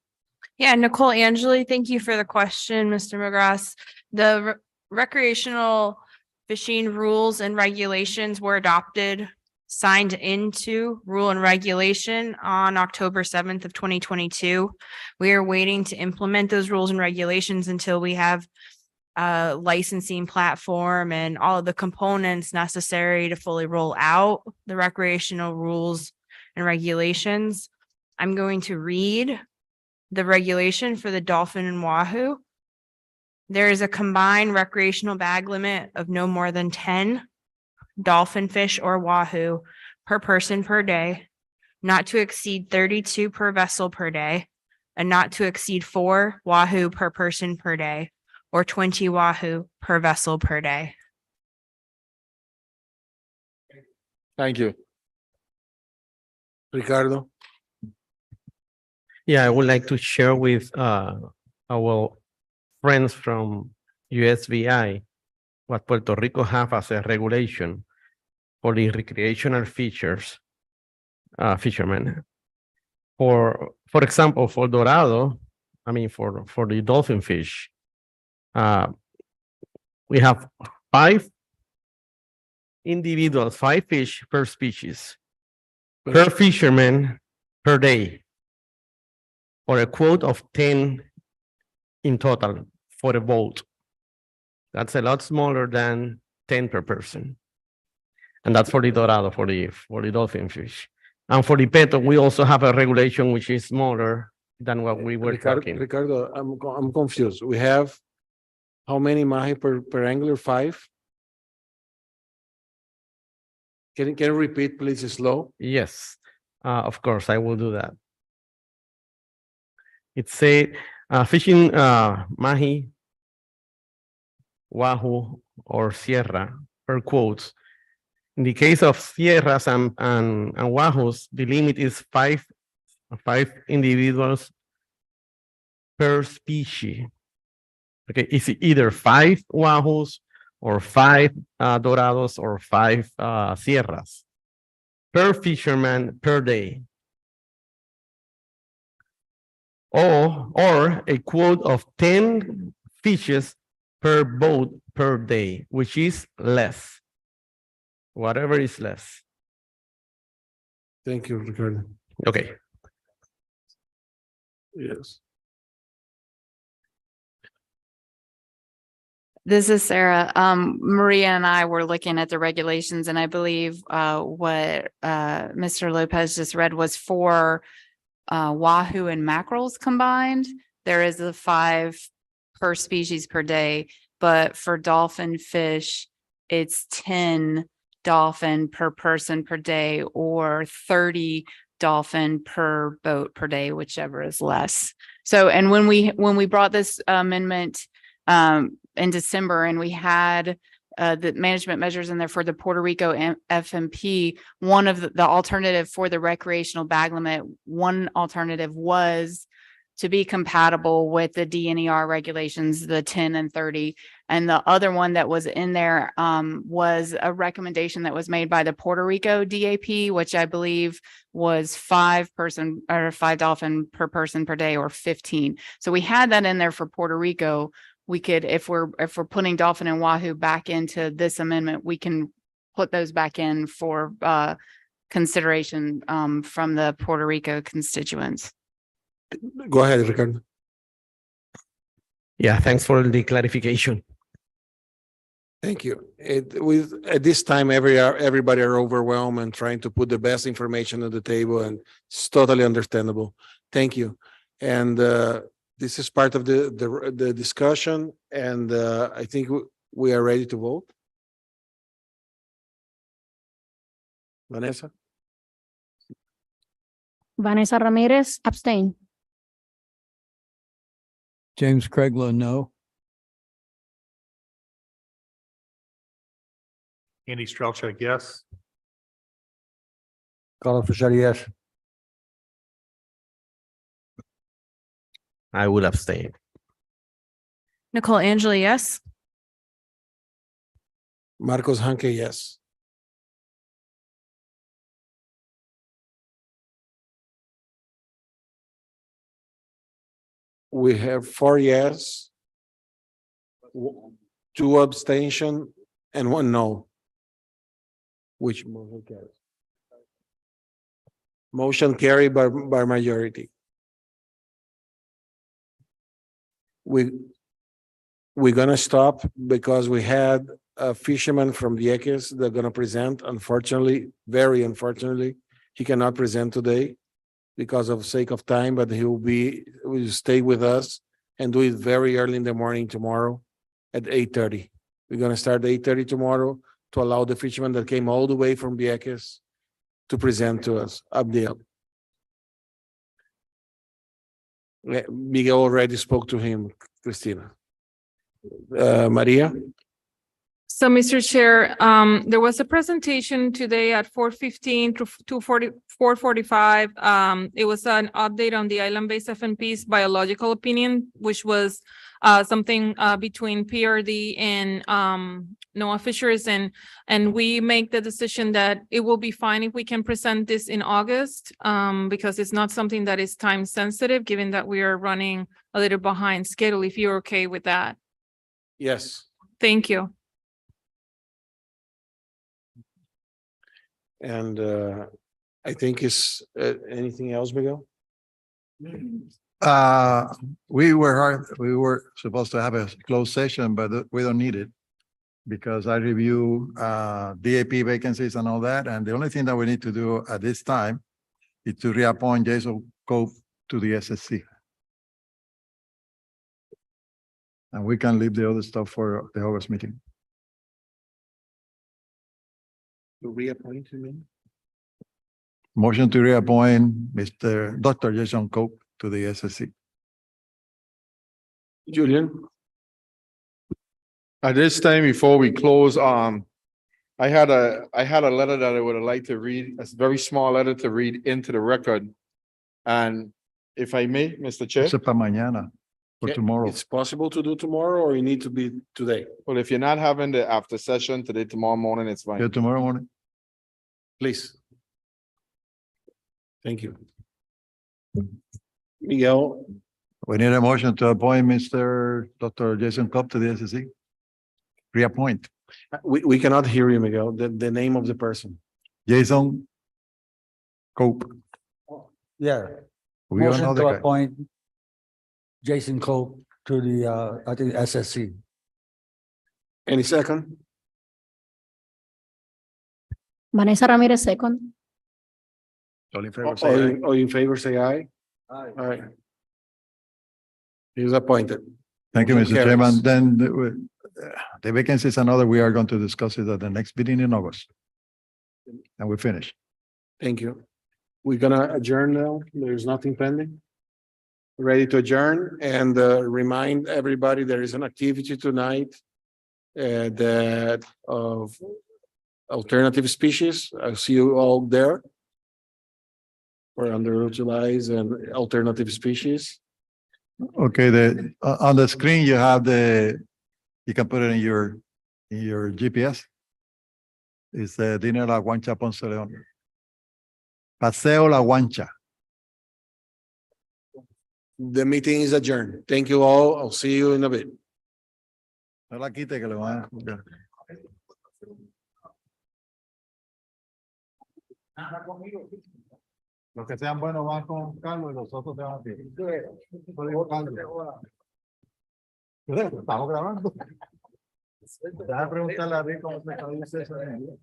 Yeah, Nicole Angeli, thank you for the question, Mr. McGrath. The recreational fishing rules and regulations were adopted signed into rule and regulation on October 7th of 2022. We are waiting to implement those rules and regulations until we have a licensing platform and all of the components necessary to fully roll out the recreational rules and regulations. I'm going to read the regulation for the dolphin and wahoo. There is a combined recreational bag limit of no more than 10 dolphin fish or wahoo per person per day, not to exceed 32 per vessel per day, and not to exceed 4 wahoo per person per day, or 20 wahoo per vessel per day. Thank you. Ricardo? Yeah, I would like to share with our friends from USVI what Puerto Rico have as a regulation for the recreational fishermen. For example, for Dorado, I mean, for the dolphin fish, we have 5 individuals, 5 fish per species, per fisherman per day, or a quote of 10 in total for a boat. That's a lot smaller than 10 per person. And that's for the Dorado, for the dolphin fish. And for the Peto, we also have a regulation which is smaller than what we were talking. Ricardo, I'm confused. We have how many mahi per angler? 5? Can you repeat, please, slow? Yes, of course, I will do that. It say fishing mahi, wahoo, or sierra per quotes. In the case of sierras and wahoos, the limit is 5 individuals per species. Okay, it's either 5 wahoos or 5 dorados or 5 sierras per fisherman per day. Or a quote of 10 fishes per boat per day, which is less. Whatever is less. Thank you, Ricardo. Okay. Yes. This is Sarah. Maria and I were looking at the regulations, and I believe what Mr. Lopez just read was for wahoo and mackerels combined. There is a 5 per species per day, but for dolphin fish, it's 10 dolphin per person per day, or 30 dolphin per boat per day, whichever is less. So, and when we brought this amendment in December, and we had the management measures in there for the Puerto Rico FMP, one of the alternative for the recreational bag limit, one alternative was to be compatible with the DNER regulations, the 10 and 30. And the other one that was in there was a recommendation that was made by the Puerto Rico DAP, which I believe was 5 dolphin per person per day, or 15. So we had that in there for Puerto Rico. We could, if we're putting dolphin and wahoo back into this amendment, we can put those back in for consideration from the Puerto Rico constituents. Go ahead, Ricardo. Yeah, thanks for the clarification. Thank you. At this time, everybody are overwhelmed and trying to put the best information on the table, and it's totally understandable. Thank you. And this is part of the discussion, and I think we are ready to vote. Vanessa? Vanessa Ramirez, abstain. James Craiglow, no. Andy Strelchak, yes. Carlos Fisher, yes. I will abstain. Nicole Angeli, yes. Marcos Hanke, yes. We have 4 yes, 2 abstention, and 1 no. Which motion carries? Motion carried by majority. We're gonna stop because we had a fisherman from Vieques that's gonna present. Unfortunately, very unfortunately, he cannot present today because of sake of time, but will stay with us and do it very early in the morning tomorrow at 8:30. We're gonna start at 8:30 tomorrow to allow the fisherman that came all the way from Vieques to present to us. Abdel. Miguel already spoke to him, Christina. Maria? So, Mr. Chair, there was a presentation today at 4:15 to 4:45. It was an update on the island-based FNP's biological opinion, which was something between PRD and NOAA Fisheries, and we make the decision that it will be fine if we can present this in August, because it's not something that is time sensitive, given that we are running a little behind schedule, if you're okay with that. Yes. Thank you. And I think is anything else, Miguel? We were supposed to have a closed session, but we don't need it because I review DAP vacancies and all that. And the only thing that we need to do at this time is to reappoint Jason Cope to the SSC. And we can leave the other stuff for the August meeting. To reappoint him? Motion to reappoint Dr. Jason Cope to the SSC. Julian? At this time, before we close, I had a letter that I would have liked to read, a very small letter to read into the record. And if I may, Mr. Chair. Eso para mañana, for tomorrow. It's possible to do tomorrow, or you need to be today? Well, if you're not having the after session today, tomorrow morning, it's fine. Yeah, tomorrow morning. Please. Thank you. Miguel? We need a motion to appoint Mr. Dr. Jason Cope to the SSC. Reappoint. We cannot hear you, Miguel, the name of the person. Jason Cope. Yeah. We all know Motion the to guy. appoint Jason Cope to the, I think, SSC. Any second? Vanessa Ramirez, second. All in favor, say aye. All in favor, say aye. Aye. He is appointed. Thank you, Motion Mr. carries. Chairman. Then the vacancies and other, we are going to discuss it at the next meeting in August. And we finish. Thank you. We're gonna adjourn now. There's nothing pending. Ready to adjourn and remind everybody there is an activity tonight that of alternative species. I'll see you all there for underutilized and alternative species. Okay, on the screen, you have you can put it in your GPS. It's the Dinner La Guancha Ponce León. Paseo La Guancha. The meeting is adjourned. Thank you all. I'll see you in a bit. No la quite que le van a juzgar. Los que sean buenos van con Carlos y los otros se van a ti. Lo digo Carlos. Estamos grabando. Déjame preguntarle a Rick cómo se traduce eso en inglés.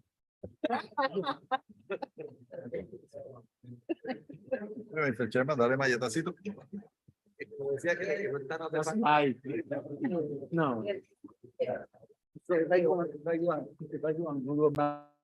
Mr. Chairman, dale malletacito. Como decía que le preguntaron de No. If I go on Google Maps.